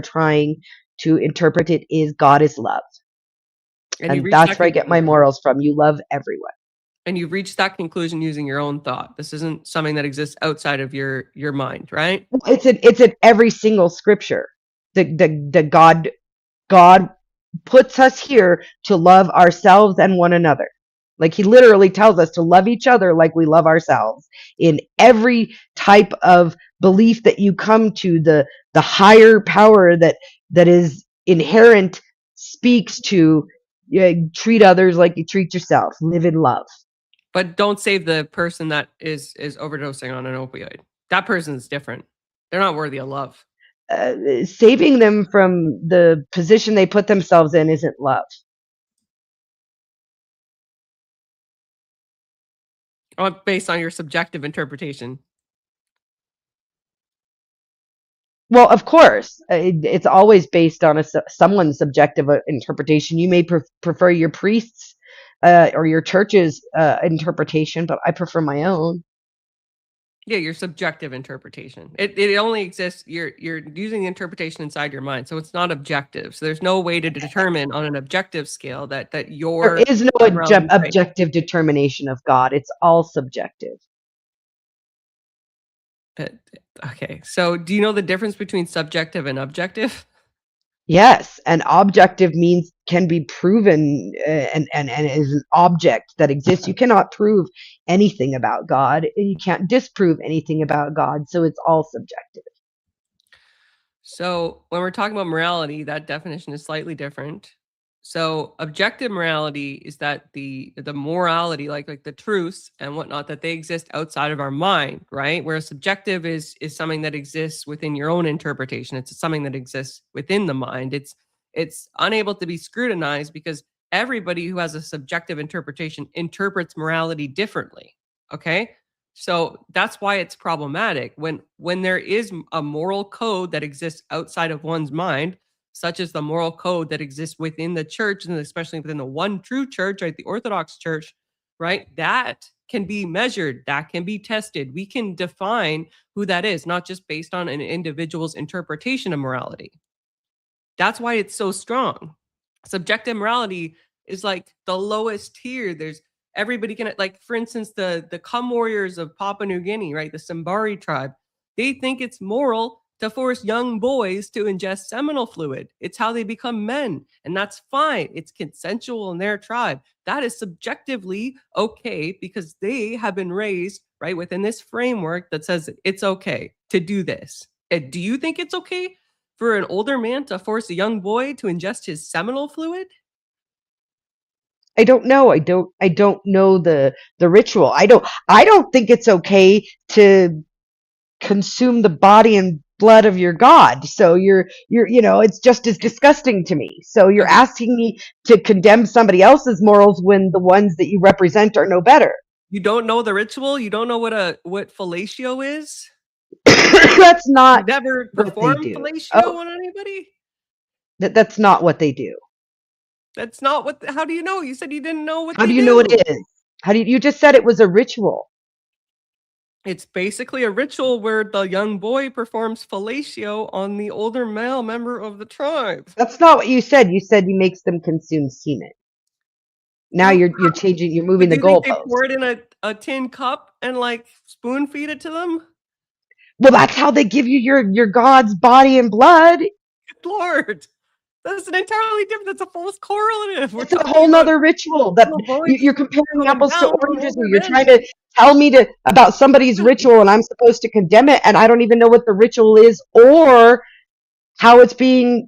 trying to interpret it, is God is love. And you And reach that's that where I get my conclusion. morals from. You love everyone. And you've reached that conclusion using your own thought. This isn't something that exists outside of your mind, right? It's in every single scripture. The God puts us here to love ourselves and one another. Like he literally tells us to love each other like we love ourselves. In every type of belief that you come to, the higher power that is inherent speaks to treat others like you treat yourself. Live in love. But don't save the person that is overdosing on an opioid. That person's different. They're not worthy of love. Saving them from the position they put themselves in isn't love. Based on your subjective interpretation. Well, of course, it's always based on someone's subjective interpretation. You may prefer your priest's or your church's interpretation, but I prefer my own. Yeah, your subjective interpretation. It only exists. You're using the interpretation inside your mind, so it's not objective. So there's no way to determine on an objective scale that There your is no morality is right. objective determination of God. It's all subjective. Okay, so do you know the difference between subjective and objective? Yes, and objective means can be proven and is an object that exists. You cannot prove anything about God, and you can't disprove anything about God, so it's all subjective. So when we're talking about morality, that definition is slightly different. So objective morality is that the morality, like the truths and whatnot, that they exist outside of our mind, right? Whereas subjective is something that exists within your own interpretation. It's something that exists within the mind. It's unable to be scrutinized because everybody who has a subjective interpretation interprets morality differently. Okay. So that's why it's problematic when there is a moral code that exists outside of one's mind, such as the moral code that exists within the church and especially within the one true church, right? The Orthodox Church, right? That can be measured, that can be tested. We can define who that is, not just based on an individual's interpretation of morality. That's why it's so strong. Subjective morality is like the lowest tier. There's everybody can, like, for instance, the Cum warriors of Papua New Guinea, right? The Sambari tribe. They think it's moral to force young boys to ingest seminal fluid. It's how they become men, and that's fine. It's consensual in their tribe. That is subjectively okay because they have been raised right within this framework that says it's okay to do this. And do you think it's okay for an older man to force a young boy to ingest his seminal fluid? I don't know. I don't know the ritual. I don't think it's okay to consume the body and blood of your god. So it's just as disgusting to me. So you're Okay. asking me to condemn somebody else's morals when the ones that you represent are no better. You don't know the ritual? You don't know what fellatio is? That's You not never what they performed do. fellatio Oh, on anybody? that's not what they do. That's not what how do you know? You said you didn't know what How they do you know it do. is? How do you just said it was a ritual? It's basically a ritual where the young boy performs fellatio on the older male member of the tribe. That's not what you said. You said he makes them consume semen. Now How you're changing. You're but moving do the you think they goalpost. pour it in a tin cup and, like, spoon feed it to them? Well, that's how they give you your god's body and blood. Good lord. That's an entirely different that's a false correlative. We're It's a talking whole about nother ritual that little boys you're comparing coming apples to down on oranges, where older you're men. trying to tell me about somebody's ritual and I'm supposed to condemn it, and I don't even know what the ritual is or how it's being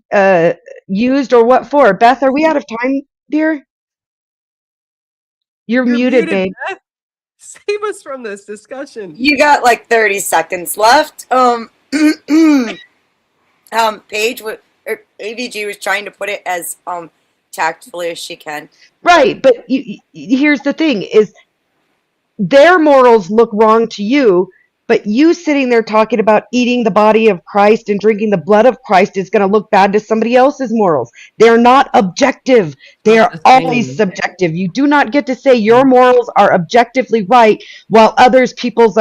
used or what for. Beth, are we out of time, dear? You're You're muted, muted, babe. Beth. Save us from this discussion. You got like 30 seconds left. Paige AVG was trying to put it as tactfully as she can. Right, but here's the thing: is their morals look wrong to you, but you sitting there talking about eating the body of Christ and drinking the blood of Christ is going to look bad to somebody else's morals. They're not objective. They Not are the always same. subjective. You do not get to say your morals are objectively right while other people's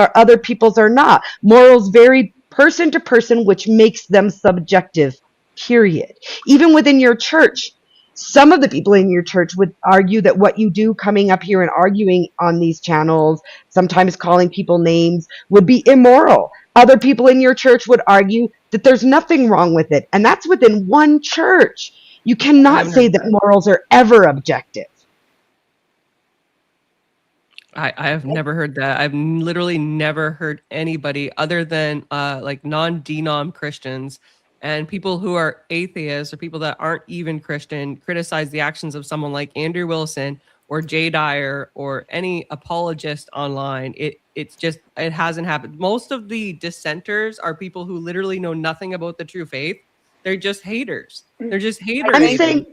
are not. Morals vary person to person, which makes them subjective. Period. Even within your church, some of the people in your church would argue that what you do coming up here and arguing on these channels, sometimes calling people names, would be immoral. Other people in your church would argue that there's nothing wrong with it. And that's within one church. You I cannot haven't say heard that that. morals are ever objective. I have never heard that. I've literally never heard anybody other than like non-denom Christians and people who are atheists or people that aren't even Christian criticize the actions of someone like Andrew Wilson or Jay Dyer or any apologist online. It hasn't happened. Most of the dissenters are people who literally know nothing about the true faith. They're just haters. They're just hater I'm think- haters. saying,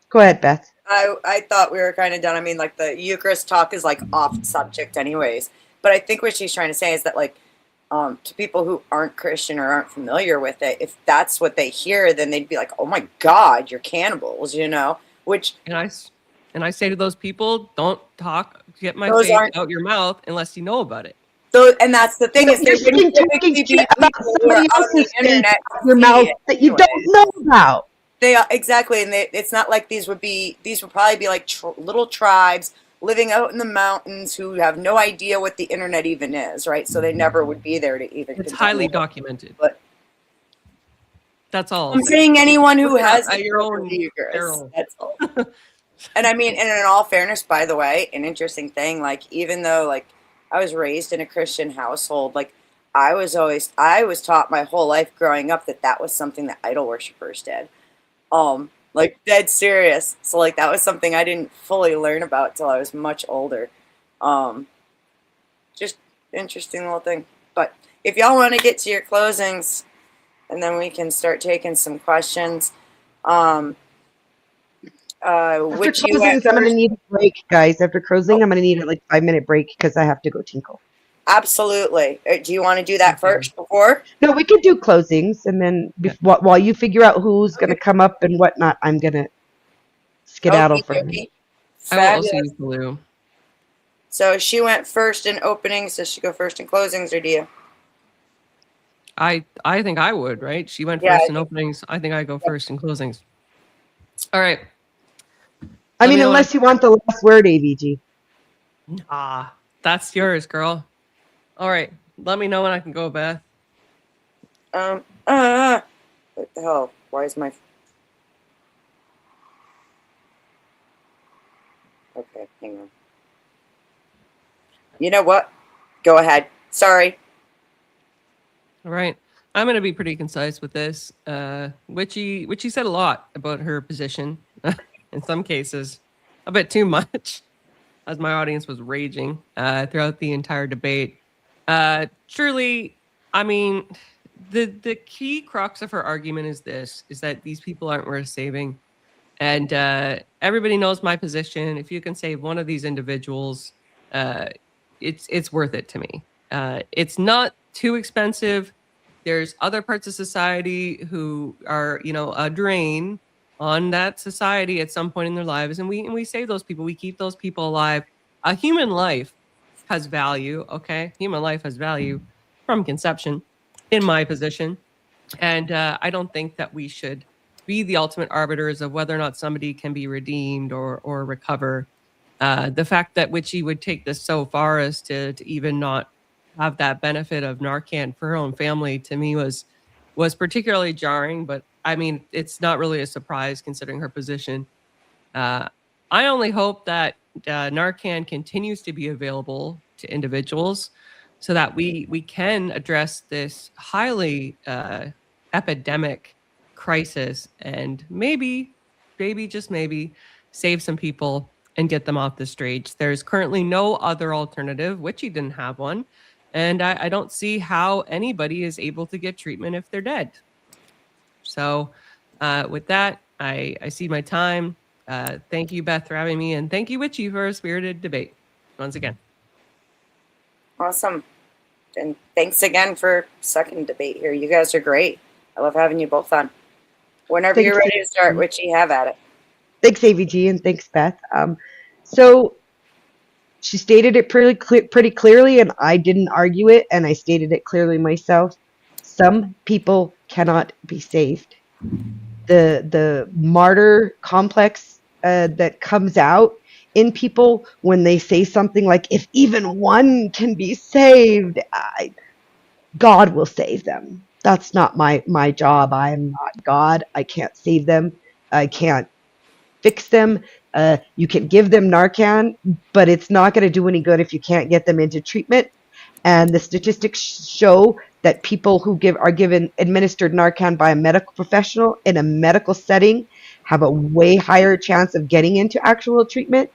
go ahead, Beth. I thought we were kind of done. I mean, like the Eucharist talk is like off subject, anyways. But I think what she's trying to say is that, like, to people who aren't Christian or aren't familiar with it, if that's what they hear, then they'd be like, "Oh my God, you're cannibals," you know. Which And I say to those people, don't get my Those faith aren't- out your mouth unless you know about it. so, and that's the thing is, You're they wouldn't talking typically be shit about people who are somebody on the else's faith internet out to your see mouth it that you anyway. don't know about. They are exactly, and it's not like these would probably be like little tribes living out in the mountains who have no idea what the internet even is, right? So they never would be there to even. It's condemn highly it. documented. But That's all. I'm saying anyone who Look it up has at your the own Eucharist. peril. That's all. And I mean, and in all fairness, by the way, an interesting thing, like even though like I was raised in a Christian household, like I was taught my whole life growing up that was something that idol worshippers did. Like dead serious. So like that was something I didn't fully learn about till I was much older. Just interesting little thing. But if y'all want to get to your closings, and then we can start taking some questions. After Which you closings, went I'm going to first? need a break, guys. After closing, I'm going to need a 5-minute break because I have to go tinkle. Absolutely. Do you want to do that Okay. first before? No, we could do closings, and then while you figure out who's going to come up and whatnot, I'm going to skedaddle Okie for a minute. dokie. I will also Fabulous. use blue. So she went first in openings. Does she go first in closings, or do you? I think I would, right? She went Yeah, first I in openings. I think I go first in closings. All right. I Let mean, me know when unless you want the last word, AVG. that's yours, girl. All right. Let me know when I can go, Beth. What the hell? Why is my? Okay, hang on. You know what? Go ahead. Sorry. All right. I'm going to be pretty concise with this. Witchy said a lot about her position. in some cases, a bit too much, as my audience was raging throughout the entire debate. Truly, I mean, the key crux of her argument is that these people aren't worth saving. And everybody knows my position. If you can save one of these individuals, it's worth it to me. It's not too expensive. There's other parts of society who are, a drain on that society at some point in their lives, and we save those people. We keep those people alive. A human life has value. Okay, human life has value from conception, in my position, and I don't think that we should be the ultimate arbiters of whether or not somebody can be redeemed or recover. The fact that Witchy would take this so far as to even not have that benefit of Narcan for her own family, to me was particularly jarring. But I mean, it's not really a surprise considering her position. I only hope that Narcan continues to be available to individuals so that we can address this highly epidemic crisis and maybe just maybe save some people and get them off the streets. There's currently no other alternative. Witchy didn't have one, and I don't see how anybody is able to get treatment if they're dead. So with that, I see my time. Thank you, Beth, for having me, and thank you, Witchy, for a spirited debate once again. Awesome. And thanks again for second debate here. You guys are great. I love having you both on. Whenever you're ready to start, Witchy, have at it. Thanks, AVG, and thanks, Beth. So she stated it pretty clearly, and I didn't argue it, and I stated it clearly myself. Some people cannot be saved. The martyr complex that comes out in people when they say something like, if even one can be saved, God will save them. That's not my job. I am not God. I can't save them. I can't fix them. You can give them Narcan, but it's not going to do any good if you can't get them into treatment. And the statistics show that people who are given administered Narcan by a medical professional in a medical setting have a way higher chance of getting into actual treatment.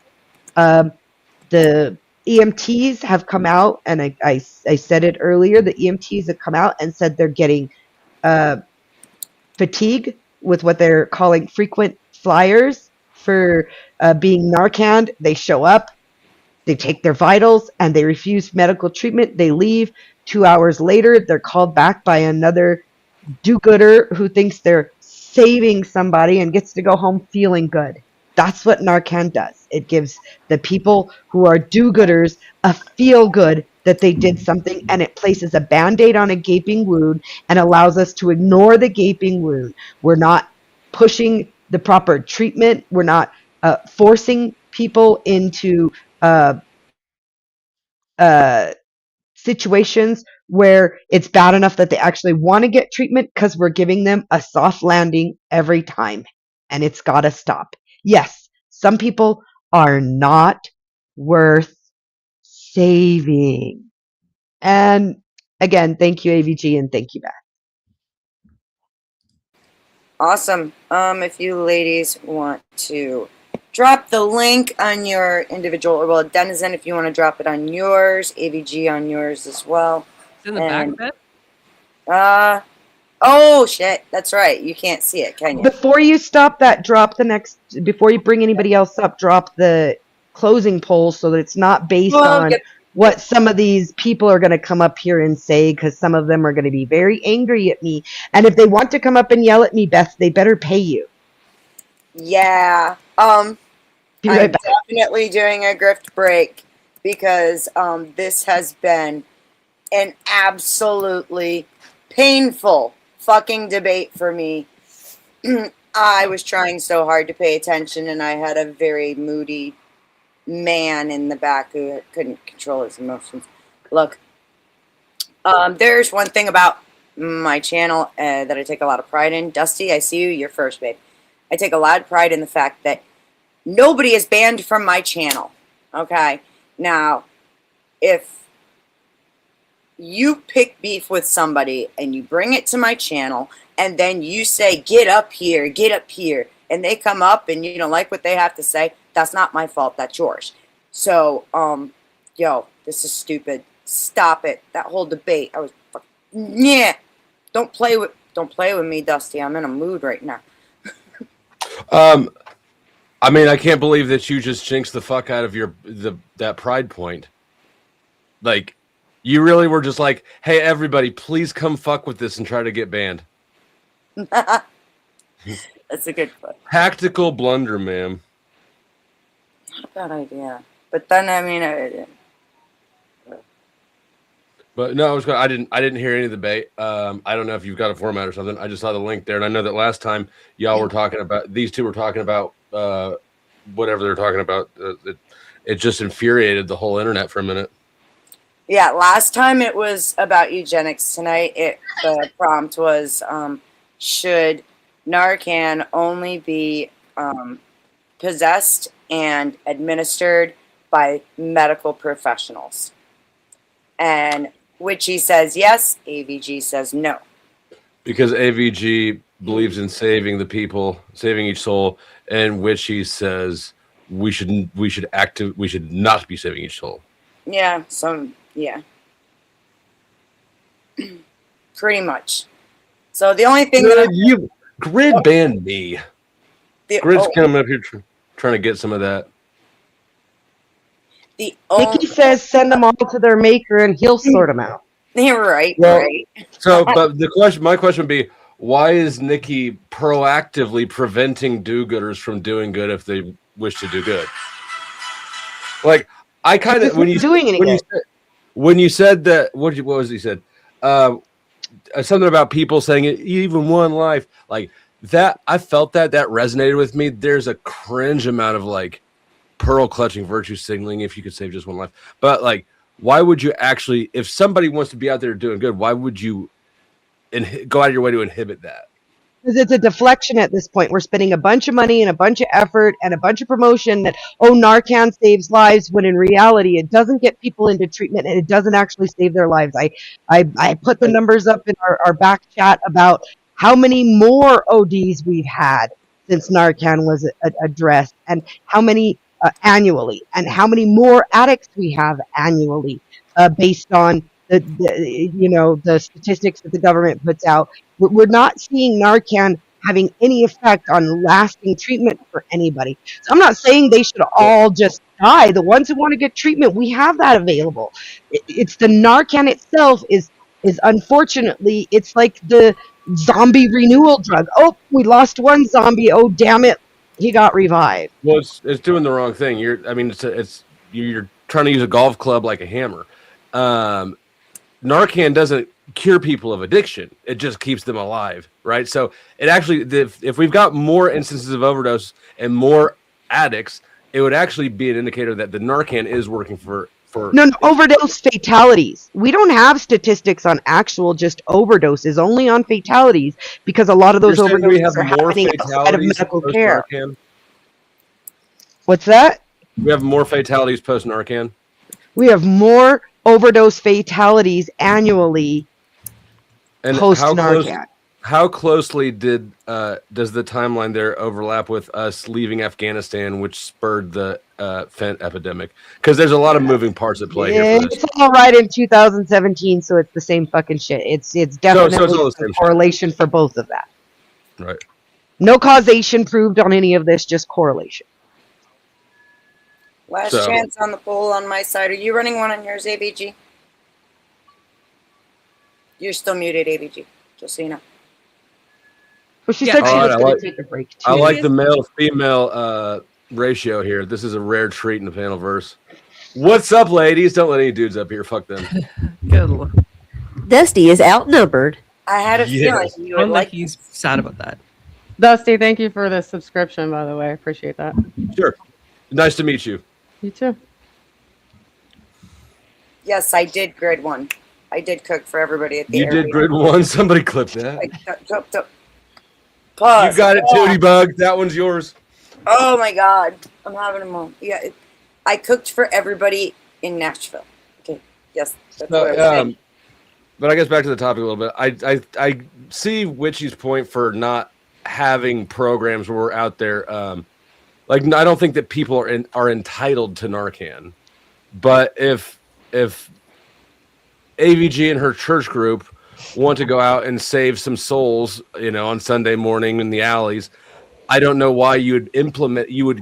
The EMTs have come out, and I said it earlier, the EMTs have come out and said they're getting fatigue with what they're calling frequent flyers for being Narcaned. They show up, they take their vitals, and they refuse medical treatment. They leave. 2 hours later, they're called back by another do-gooder who thinks they're saving somebody and gets to go home feeling good. That's what Narcan does. It gives the people who are do-gooders a feel-good that they did something, and it places a Band-Aid on a gaping wound and allows us to ignore the gaping wound. We're not pushing the proper treatment. We're not forcing people into situations where it's bad enough that they actually want to get treatment, because we're giving them a soft landing every time, and it's got to stop. Yes, some people are not worth saving. And again, thank you, AVG, and thank you, Beth. Awesome. If you ladies want to drop the link on your individual, well, Denizen, if you want to drop it on yours, AVG on yours as well. It's in the back, Beth? Oh shit, that's right. You can't see it, can you? Before you stop that, before you bring anybody else up, drop the closing poll so that it's not based on what some of these people are going to come up here and say, because some of them are going to be very angry at me. And if they want to come up and yell at me, Beth, they better pay you. Yeah. Be right I'm back. definitely doing a grift break because this has been an absolutely painful fucking debate for me. I was trying so hard to pay attention, and I had a very moody man in the back who couldn't control his emotions. Look, there's one thing about my channel that I take a lot of pride in. Dusty, I see you. You're first, babe. I take a lot of pride in the fact that nobody is banned from my channel. Okay? Now, if you pick beef with somebody and you bring it to my channel and then you say, get up here, and they come up and you don't like what they have to say, that's not my fault. That's yours. So, yo, this is stupid. Stop it. That whole debate. I was, yeah. Don't play with me, Dusty. I'm in a mood right now. I mean, I can't believe that you just jinxed the fuck out of that pride point. Like, you really were just like, hey, everybody, please come fuck with this and try to get banned. That's a good one. Tactical blunder, ma'am. Not a bad idea. But then, I mean, But no, I didn't hear any debate. I don't know if you've got a format or something. I just saw the link there, and I know that last time y'all were talking about, these two were talking about whatever they're talking about. It just infuriated the whole internet for a minute. yeah, last time it was about eugenics. Tonight, the prompt was, should Narcan only be possessed and administered by medical professionals? And Witchy says yes, AVG says no. Because AVG believes in saving the people, saving each soul, and Witchy says we should not be saving each soul. Yeah, yeah. Pretty much. So the only thing Grid banned me. Grid's coming up here trying to get some of that. Nikki says send them all to their maker and he'll sort them out. You're right. Well, right. So, but my question would be, why is Nikki proactively preventing do-gooders from doing good if they wish to do good? Like, I kind of when you said that, what was he said? Something about people saying even one life, like that. I felt that resonated with me. There's a cringe amount of like pearl clutching virtue signaling if you could save just one life, but like, why would you actually, if somebody wants to be out there doing good, why would you go out of your way to inhibit that? Because it's a deflection at this point. We're spending a bunch of money and a bunch of effort and a bunch of promotion that, Narcan saves lives, when in reality it doesn't get people into treatment and it doesn't actually save their lives. I put the numbers up in our back chat about how many more ODs we've had since Narcan was addressed, and how many annually, and how many more addicts we have annually, based on the statistics that the government puts out. We're not seeing Narcan having any effect on lasting treatment for anybody. So I'm not saying they should all just die. The ones who want to get treatment, we have that available. It's the Narcan itself is unfortunately, it's like the zombie renewal drug. Oh, we lost one zombie. Oh, damn it. He got revived. Well, it's doing the wrong thing. You're trying to use a golf club like a hammer. Narcan doesn't cure people of addiction; it just keeps them alive, right? So it actually, if we've got more instances of overdose and more addicts, it would actually be an indicator that the Narcan is working for. No, overdose fatalities. We don't have statistics on actual just overdoses, only on fatalities, because a lot of those overdoses are happening outside of medical care. Narcan? What's that? We have more fatalities post Narcan. We have more overdose fatalities annually post Narcan. How closely does the timeline there overlap with us leaving Afghanistan, which spurred the fent epidemic? Because there's a lot of moving parts at play here. It's all right in 2017, so it's the same fucking shit. It's definitely a correlation for both of that. Right. No causation proved on any of this, just correlation. Last chance on the poll on my side. Are you running one on yours, AVG? You're still muted, AVG, just so you know. Well, she said she was going to take a break, too. I like the male-female ratio here. This is a rare treat in the Panelverse. What's up, ladies? Don't let any dudes up here. Fuck them. Good one. Dusty is outnumbered. I had a feeling you would like. He's sad about that. Dusty, thank you for the subscription, by the way. I appreciate that. Sure. Nice to meet you. You too. Yes, I did grid one. I did cook for everybody at the You did grid one? Somebody clip that. Pause. You got it, Tootie Bug. That one's yours. Oh my God. I'm having a moment. Yeah, I cooked for everybody in Nashville. Okay. Yes. That's what I was saying. But I guess back to the topic a little bit. I see Witchy's point for not having programs where we're out there. Like, I don't think that people are entitled to Narcan, but if AVG and her church group want to go out and save some souls, on Sunday morning in the alleys, I don't know why you would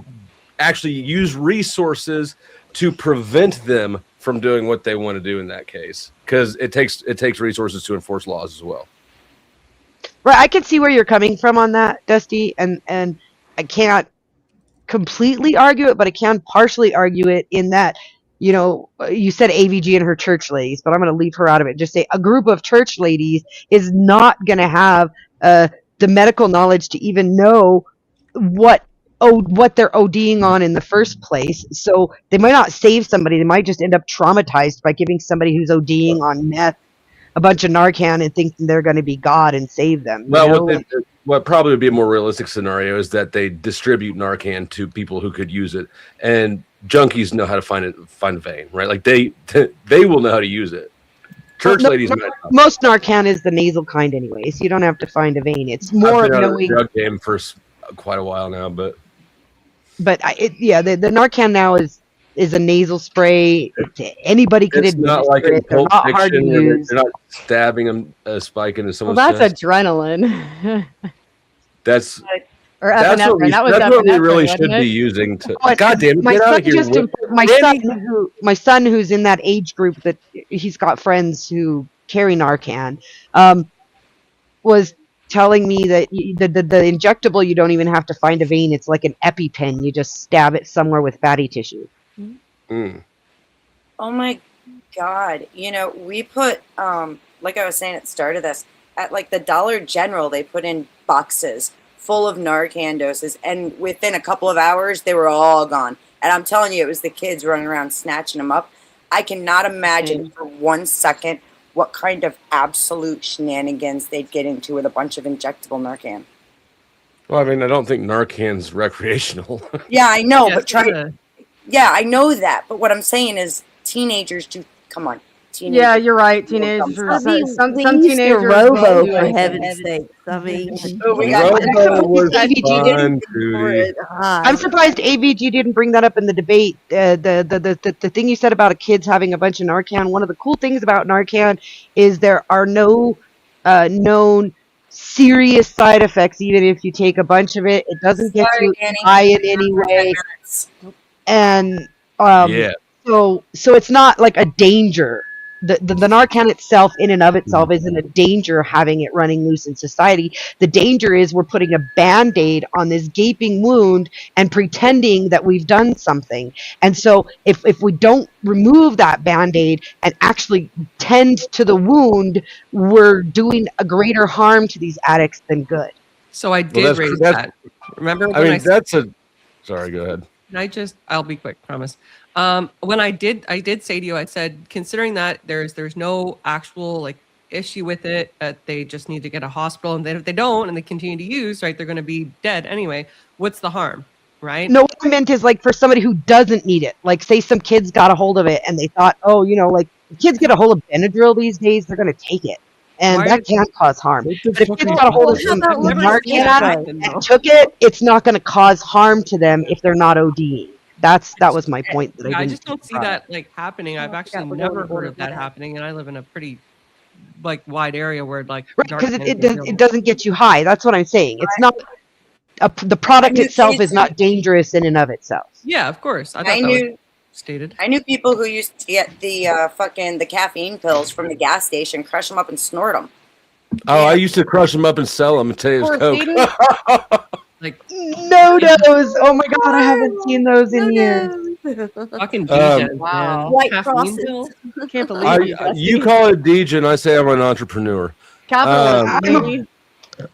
actually use resources to prevent them from doing what they want to do in that case, because it takes resources to enforce laws as well. Right, I can see where you're coming from on that, Dusty, and I can't completely argue it, but I can partially argue it in that, you said AVG and her church ladies, but I'm going to leave her out of it. Just say a group of church ladies is not going to have the medical knowledge to even know what they're ODing on in the first place. So they might not save somebody. They might just end up traumatized by giving somebody who's ODing on meth a bunch of Narcan and thinking they're going to be God and save them. Well, what probably would be a more realistic scenario is that they distribute Narcan to people who could use it, and junkies know how to find a vein, right? Like they will know how to use it. Church ladies might not. Most Narcan is the nasal kind anyway, so you don't have to find a vein. It's more I've been knowing. out of the drug game for quite a while now, but the Narcan now is a nasal spray. Anybody could it's not like administer in it. They're Pulp not hard to Fiction. use. They're not stabbing a spike into Well, someone's that's chest. adrenaline. That's Or that's what we, epinephrine. That was that's what we epinephrine, really wasn't should it? be using to. Oh, God damn it! my Get out son of here! just my son who's in that age group that he's got friends who carry Narcan, was telling me that the injectable, you don't even have to find a vein. It's like an EpiPen. You just stab it somewhere with fatty tissue. Mm. Oh my God. We put, like I was saying at the start of this, at like the Dollar General, they put in boxes full of Narcan doses, and within a couple of hours, they were all gone. And I'm telling you, it was the kids running around snatching them up. I cannot imagine for 1 second what kind of absolute shenanigans they'd get into with a bunch of injectable Narcan. Well, I mean, I don't think Narcan's recreational. Yeah, I know, Yes, but yeah, I know that. But what I'm saying is teenagers do, come on. Teenagers, Yeah, you're right. Teenagers. I mean, Some we teenagers. used to will robo, do for anything. heaven's sake. I mean, Oh, we got Robo was AVG fun, for Tootie. it high. I'm surprised AVG didn't bring that up in the debate. The thing you said about kids having a bunch of Narcan. One of the cool things about Narcan is there are no known serious side effects. Even if you take a bunch of it, it doesn't get Sorry, you Danny. high in any way. And Yeah. so it's not like a danger. The Narcan itself, in and of itself, isn't a danger having it running loose in society. The danger is we're putting a Band-Aid on this gaping wound and pretending that we've done something. And so if we don't remove that Band-Aid and actually tend to the wound, we're doing a greater harm to these addicts than good. So I did raise that. Remember I when mean, that's a. Sorry, go ahead. I'll be quick, promise. When I did say to you, I said, considering that there's no actual issue with it, that they just need to get a hospital, and if they don't and they continue to use, right, they're going to be dead anyway. What's the harm, right? No, what I meant is for somebody who doesn't need it. Like, say some kids got a hold of it and they thought, kids get a hold of Benadryl these days, they're going to take it. And Why that can't cause harm. But if kids got a hold of some Well, how about Narcan Narcan? and took it, it's not going to cause harm to them if they're not ODing. That was my point. That I just don't see that happening. I've actually we're never going heard of that happening, and I live in a pretty wide area where Right, because Narcan it is available. doesn't get you high. That's what I'm saying. It's not the product itself is not dangerous in and of itself. Yeah, of course. I thought I that was knew stated. I knew people who used to get the caffeine pills from the gas station, crush them up, and snort them. Oh, I used to crush them up and sell them and tell you it was Coke. No dose. Oh my God, I haven't seen those in years. Fucking degen, Wow. man. White Caffeine crosses. pill? Can't believe you. You call it degen, I say I'm an entrepreneur. Capitalism.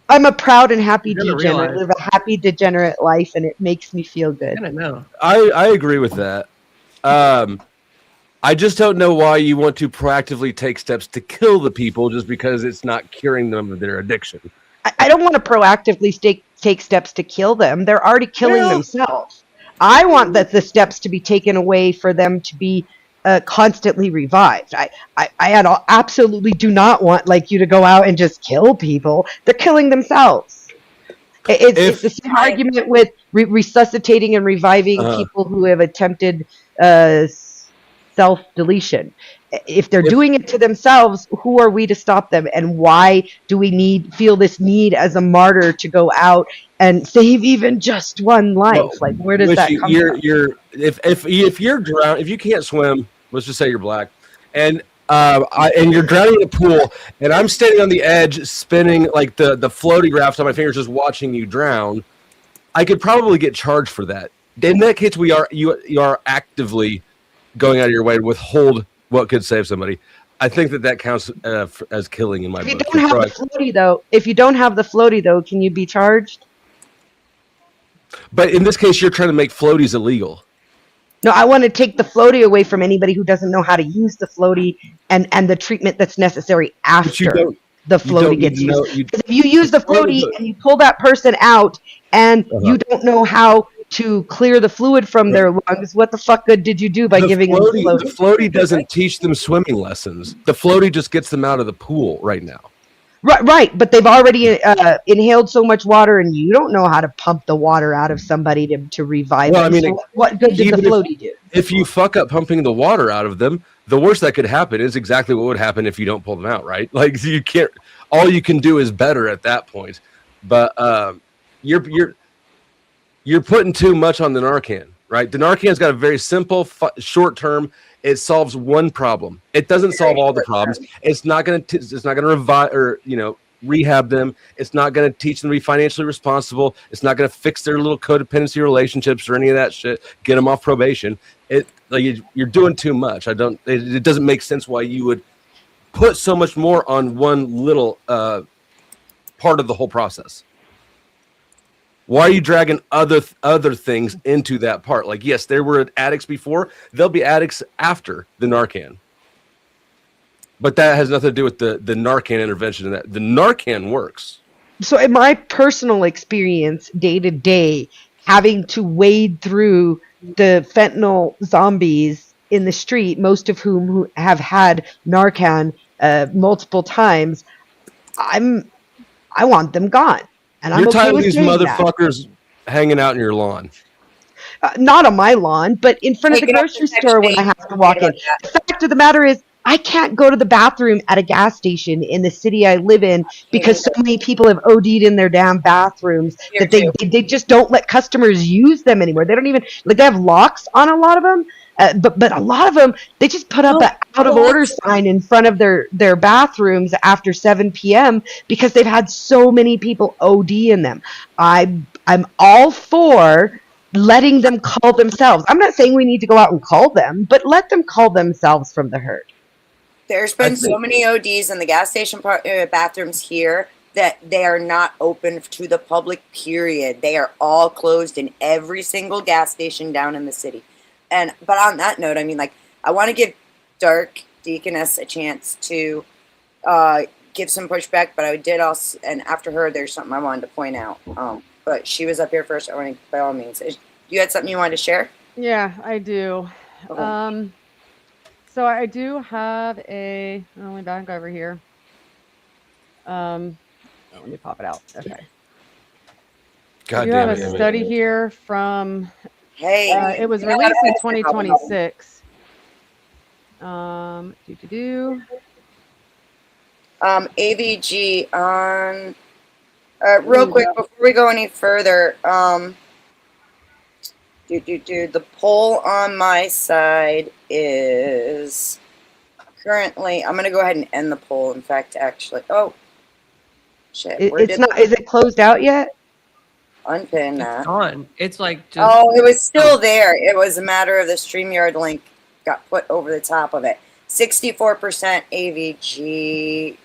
I'm a proud and happy You're gonna degenerate. I realize. live a happy degenerate life, and it makes me feel good. I don't know. I agree with that. I just don't know why you want to proactively take steps to kill the people just because it's not curing them of their addiction. I don't want to proactively take steps to kill them. They're already killing themselves. I want the steps to be taken away for them to be constantly revived. I absolutely do not want you to go out and just kill people. They're killing themselves. It's the same argument with resuscitating and reviving people who have attempted self-deletion. If they're doing it to themselves, who are we to stop them? And why do we feel this need as a martyr to go out and save even just one life? Well, like, where does that come from? If you're drowned, if you can't swim, let's just say you're black, and you're drowning in a pool, and I'm standing on the edge, spinning like the floaty raft on my fingers, just watching you drown, I could probably get charged for that. In that case, you are actively going out of your way to withhold what could save somebody. I think that counts as killing in my book. If you don't have the floaty though, can you be charged? But in this case, you're trying to make floaties illegal. No, I want to take the floaty away from anybody who doesn't know how to use the floaty and the treatment that's necessary after the floaty gets used. Because if you use the floaty and you pull that person out and you don't know how to clear the fluid from their lungs, what the fuck good did you do by giving them the floaty? The floaty doesn't teach them swimming lessons. The floaty just gets them out of the pool right now. Right, but they've already inhaled so much water, and you don't know how to pump the water out of somebody to revive them. So what good did the floaty do? If you fuck up pumping the water out of them, the worst that could happen is exactly what would happen if you don't pull them out, right? Like you can't. All you can do is better at that point. But you're putting too much on the Narcan, right? The Narcan's got a very simple, short term. It solves one problem. It doesn't solve all the problems. It's not going to revive or rehab them. It's not going to teach them to be financially responsible. It's not going to fix their little codependency relationships or any of that shit. Get them off probation. You're doing too much. It doesn't make sense why you would put so much more on one little part of the whole process. Why are you dragging other things into that part? Like, yes, there were addicts before. There'll be addicts after the Narcan. But that has nothing to do with the Narcan intervention. And that the Narcan works. So in my personal experience, day to day, having to wade through the fentanyl zombies in the street, most of whom have had Narcan multiple times, I want them gone. And You're I'm okay tired of with these saying motherfuckers hanging out in your lawn. Not on my lawn, but in front of the grocery store when I have to walk in. The fact of the matter is, I can't go to the bathroom at a gas station in the city I live in because so many people have OD'd in their damn bathrooms that they just don't let customers use them anymore. They don't even, they have locks on a lot of them. But a lot of them, they just put up an out of order sign in front of their bathrooms after 7 p.m. because they've had so many people OD in them. I'm all for letting them call themselves. I'm not saying we need to go out and call them, but let them call themselves from the herd. There's been so many ODs in the gas station bathrooms here that they are not open to the public, period. They are all closed in every single gas station down in the city. But on that note, I mean, like, I want to give Dark Deaconess a chance to give some pushback, but I did also, and after her, there's something I wanted to point out. But she was up here first. I want to, by all means, you had something you wanted to share? Yeah, I do. Okay. So I do have let me back over here. Let me pop it out. Okay. God You damn have it. a study here from. Hey, it was released in 2026. AVG on. Real quick before we go any further, the poll on my side is currently. I'm gonna go ahead and end the poll. In fact, actually, shit, Is it closed out yet? Unpin that. It's gone. It's like just. Oh, it was still there. It was a matter of the StreamYard link got put over the top of it. 64% AVG.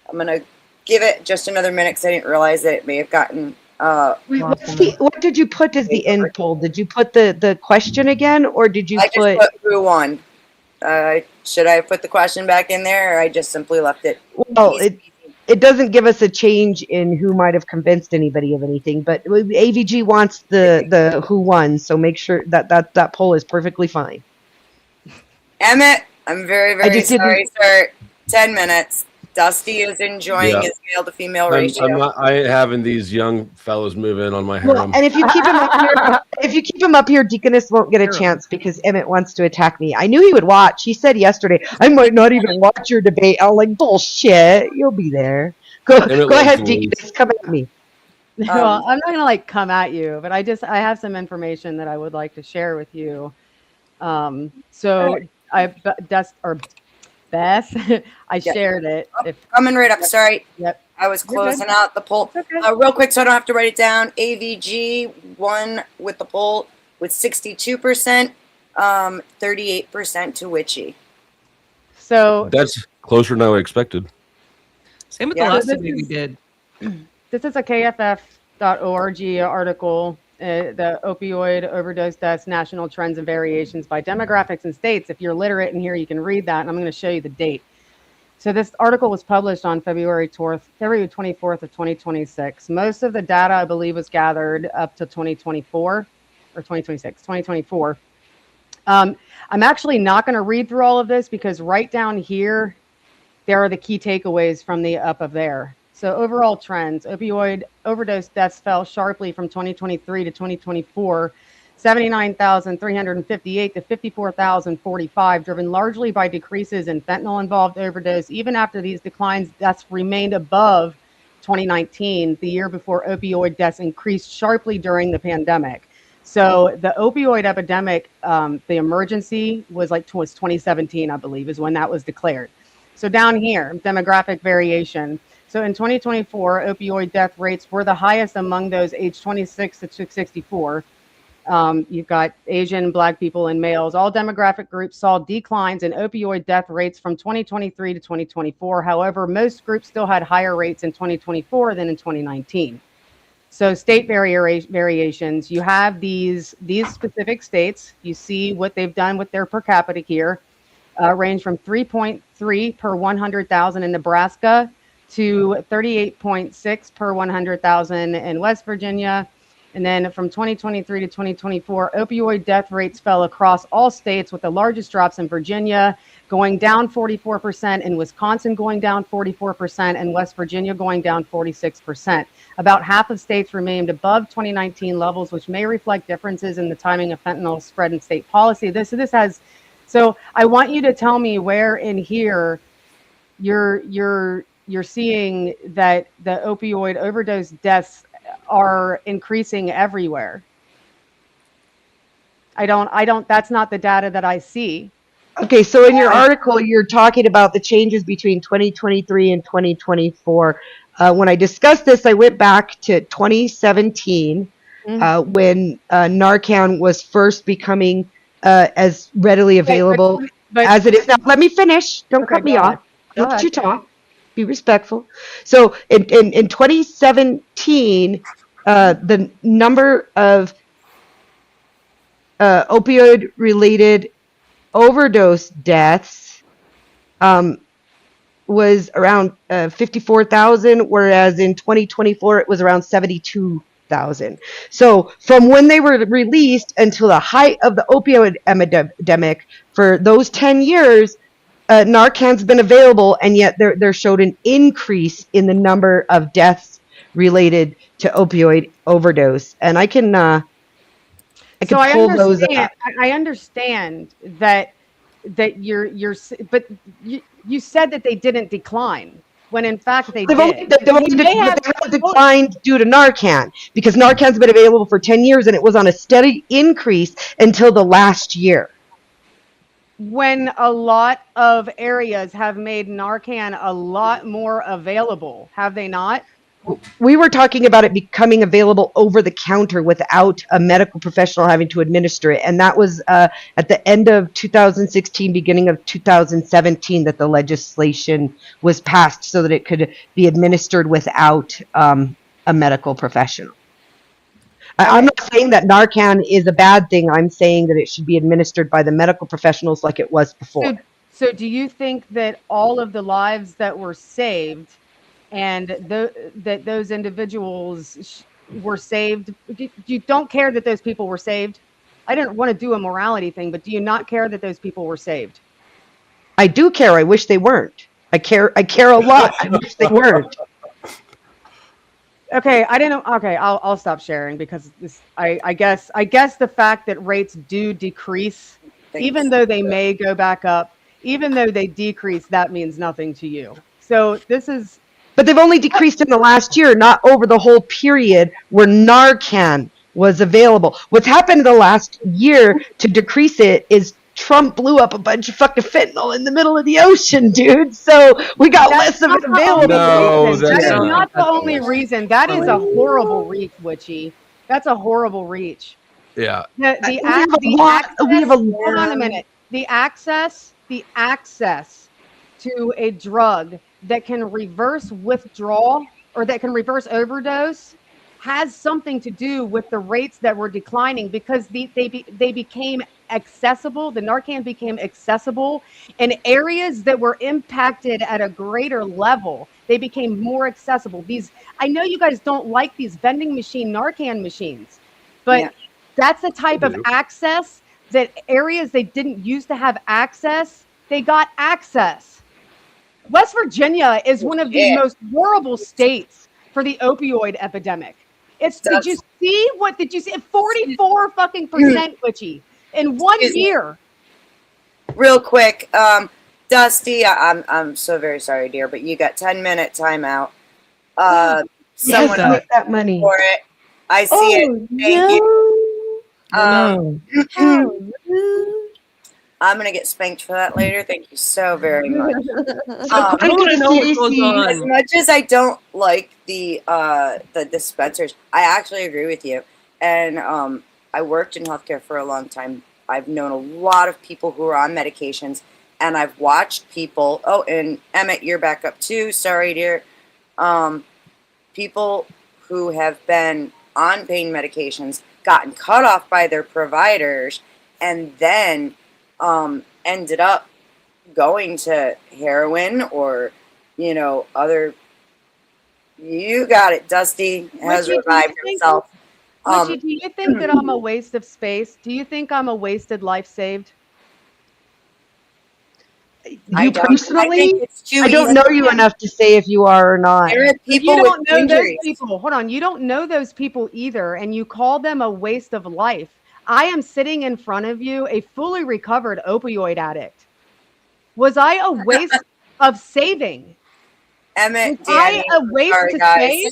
I'm gonna give it just another minute because I didn't realize that it may have gotten. What did you put as the end poll? Did you put the question again, or did you just put who won? Should I have put the question back in there, or I just simply left it? Well, it doesn't give us a change in who might have convinced anybody of anything, but AVG wants the who won, so make sure that poll is perfectly fine. Emmett, I'm very, very sorry, sir. 10 minutes. Dusty is enjoying Yeah. his male to female I'm ratio. not. I ain't having these young fellows move in on my Well, harem. and if you keep him up here, Deaconess won't get a True. chance because Emmett wants to attack me. I knew he would watch. He said yesterday, I might not even watch your debate. I'm like, bullshit. You'll be there. Go Emmett go loves ahead, to Deaconess. Come at me. Well, I'm not gonna like come at you, but I have some information that I would like to share with you. So Beth, I shared it. Coming right up. Sorry. Yep. I was You're good. closing out the poll. It's okay. Real quick, so I don't have to write it down. AVG won with the poll with 62%, 38% to Witchy. So That's closer than I expected. Same with Yeah. the last This debate we is- did. this is a KFF.org article, the opioid overdose deaths, national trends and variations by demographics and states. If you're literate in here, you can read that, and I'm going to show you the date. So this article was published on February 24th of 2026. Most of the data, I believe, was gathered up to 2024 or 2024. I'm actually not going to read through all of this because right down here, there are the key takeaways from the up of there. So overall trends, opioid overdose deaths fell sharply from 2023 to 2024, 79,358 to 54,045, driven largely by decreases in fentanyl-involved overdose. Even after these declines, deaths remained above 2019, the year before opioid deaths increased sharply during the pandemic. So the opioid epidemic, the emergency was 2017, I believe, is when that was declared. So down here, demographic variation. So in 2024, opioid death rates were the highest among those aged 26 to 64. You've got Asian, Black people, and males. All demographic groups saw declines in opioid death rates from 2023 to 2024. However, most groups still had higher rates in 2024 than in 2019. So state variations, you have these specific states. You see what they've done with their per capita here. Range from 3.3 per 100,000 in Nebraska to 38.6 per 100,000 in West Virginia. And then from 2023 to 2024, opioid death rates fell across all states, with the largest drops in Virginia going down 44%, in Wisconsin going down 44%, and West Virginia going down 46%. About half of states remained above 2019 levels, which may reflect differences in the timing of fentanyl spread and state policy. So I want you to tell me where in here you're seeing that the opioid overdose deaths are increasing everywhere. That's not the data that I see. Okay, so in your article, you're talking about the changes between 2023 and 2024. When I discussed this, I went back to 2017 when Narcan was first becoming as readily available as it is now. Let me finish. Don't cut me off. Let you talk. Be respectful. So in 2017, the number of opioid-related overdose deaths was around 54,000, whereas in 2024 it was around 72,000. So from when they were released until the height of the opioid epidemic, for those 10 years, Narcan's been available, and yet there showed an increase in the number of deaths related to opioid overdose. And I can pull those up. I understand that you said that they didn't decline when in fact they did. They've only declined due to Narcan, because Narcan's been available for 10 years and it was on a steady increase until the last year. When a lot of areas have made Narcan a lot more available, have they not? We were talking about it becoming available over the counter without a medical professional having to administer it. And that was at the end of 2016, beginning of 2017, that the legislation was passed so that it could be administered without a medical professional. I'm not saying that Narcan is a bad thing. I'm saying that it should be administered by the medical professionals like it was before. So do you think that all of the lives that were saved and that those individuals were saved, you don't care that those people were saved? I didn't want to do a morality thing, but do you not care that those people were saved? I do care. I wish they weren't. I care a lot. I wish they weren't. Okay, I didn't. Okay, I'll stop sharing because this. I guess the fact that rates do decrease, even though they may go back up, even though they decrease, that means nothing to you. So this is. But they've only decreased in the last year, not over the whole period where Narcan was available. What's happened in the last year to decrease it is Trump blew up a bunch of fucking fentanyl in the middle of the ocean, dude. So we got less of it available. No, That that's is not- not the only reason. That is a horrible reach, Witchy. That's a horrible reach. Yeah. We have a hold on a minute. The access to a drug that can reverse withdrawal or that can reverse overdose has something to do with the rates that were declining because they became accessible. The Narcan became accessible in areas that were impacted at a greater level. They became more accessible. I know you guys don't like these vending machine Narcan machines, but that's the type of access that areas they didn't used to have access, they got access. West Virginia is one of the most horrible states for the opioid epidemic. Did you see 44 fucking percent, Witchy, in 1 year? Real quick, Dusty, I'm so very sorry, dear, but you got 10-minute timeout. Someone else Get that money. for it. I see it. Thank you. I'm gonna get spanked for that later. Thank you so very much. I want to know what goes As on. much as I don't like the dispensers, I actually agree with you. And I worked in healthcare for a long time. I've known a lot of people who are on medications, and I've watched people. Oh, and Emmett, you're back up too. Sorry, dear. People who have been on pain medications, gotten cut off by their providers, and then ended up going to heroin or, other. You got it. Dusty has revived himself. Richie, do you think that I'm a waste of space? Do you think I'm a wasted life saved? You personally, I don't easy. know you enough to say if you are or not. There are people You with don't know injuries. those people. Hold on. You don't know those people either, and you call them a waste of life. I am sitting in front of you, a fully recovered opioid addict. Was I a waste of saving? Emmett, Was I Danny, a waste sorry, to guys. save?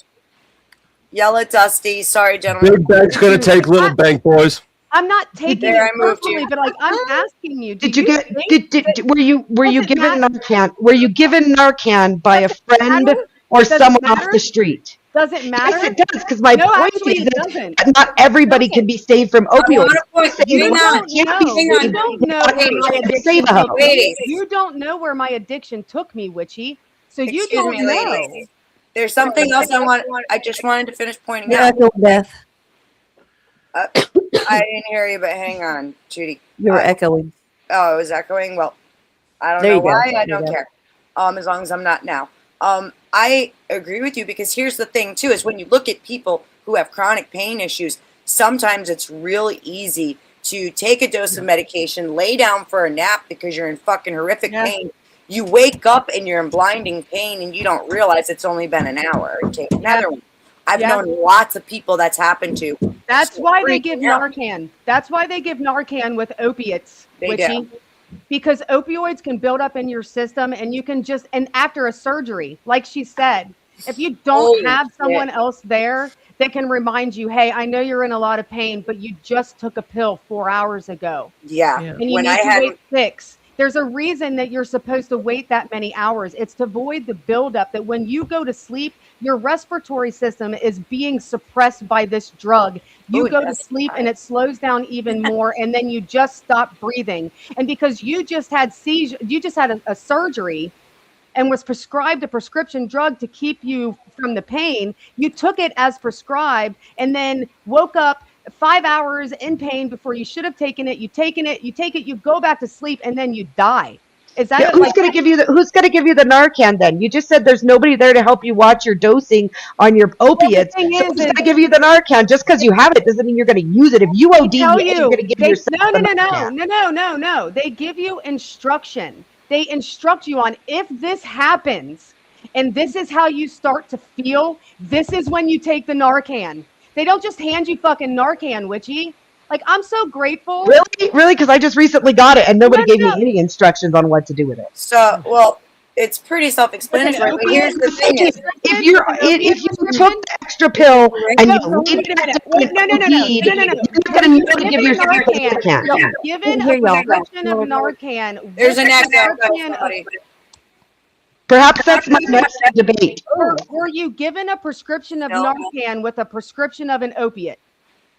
Yell at Dusty. Sorry, gentlemen. Big bank's gonna take little bank, boys. I'm not taking There, it I moved personally, you. but I'm asking you. Did you get? think Were you Does it given matter? Narcan? Were you given Narcan by a Does it friend matter? or Does it someone off matter? the street? Does it matter? Yes, it does. Because my No, point actually, is it that doesn't. not everybody can be saved from I want opioids. to point. Saying Hang one on. can't be No, saved. you don't know Not where everybody my can addiction save a took hoe. me. Ladies. You don't know where my addiction took me, Witchy. So you Excuse don't me, know. ladies. There's something else I just wanted to finish pointing You're out. echoing, Beth. I didn't hear you, but hang on, Judy. You were I- echoing. Oh, it was echoing. Well, I don't There know you go. why. I There you don't go. care. As long as I'm not now. I agree with you because here's the thing too: is when you look at people who have chronic pain issues, sometimes it's really easy to take a dose of medication, lay down for a nap because you're in fucking horrific pain. You wake up and you're in blinding pain, and you don't realize it's only been an hour. And take another one. I've known lots of people that's happened to. That's So why they give freaking out. Narcan. That's why they give Narcan with opiates, They Witchy. do. Because opioids can build up in your system and you can just, and after a surgery, like she said, if you don't Holy have shit. someone else there that can remind you, hey, I know you're in a lot of pain, but you just took a pill 4 hours ago. Yeah. Yeah. And you When need I to had wait 6. There's a reason that you're supposed to wait that many hours. It's to avoid the buildup that when you go to sleep, your respiratory system is being suppressed by this drug. You Ooh, go to that's sleep and it slows down even more, and then you just stop breathing. And because you just had a surgery and was prescribed a prescription drug to keep you from the pain, you took it as prescribed and then woke up 5 hours in pain before you should have taken it. You take it, you go back to sleep, and then you die. Is that Yeah, who's going to give you the Narcan then? You just said there's nobody there to help you watch your dosing on your opiates. thing So is- who's going to give you the Narcan? Just because you have it doesn't mean you're going to use it. If you OD, tell you're you going to give they, yourself the Narcan. no. They give you instruction. they instruct you on, if this happens and this is how you start to feel, this is when you take the Narcan. They don't just hand you fucking Narcan, Witchy. Like, I'm so grateful. Really? Because I just recently got it and nobody No, gave no. me any instructions on what to do with it. So, well, it's pretty self-explanatory. But here's the thing: is If you took the extra pill and you No, laid wait a that minute. down Wait, no. with weed, No. you're not going to give yourself a Narcan. You're given a prescription of Narcan. there's an with a echo. prescription of- Perhaps that's my next debate. Were you given a prescription of No. Narcan with a prescription of an opiate?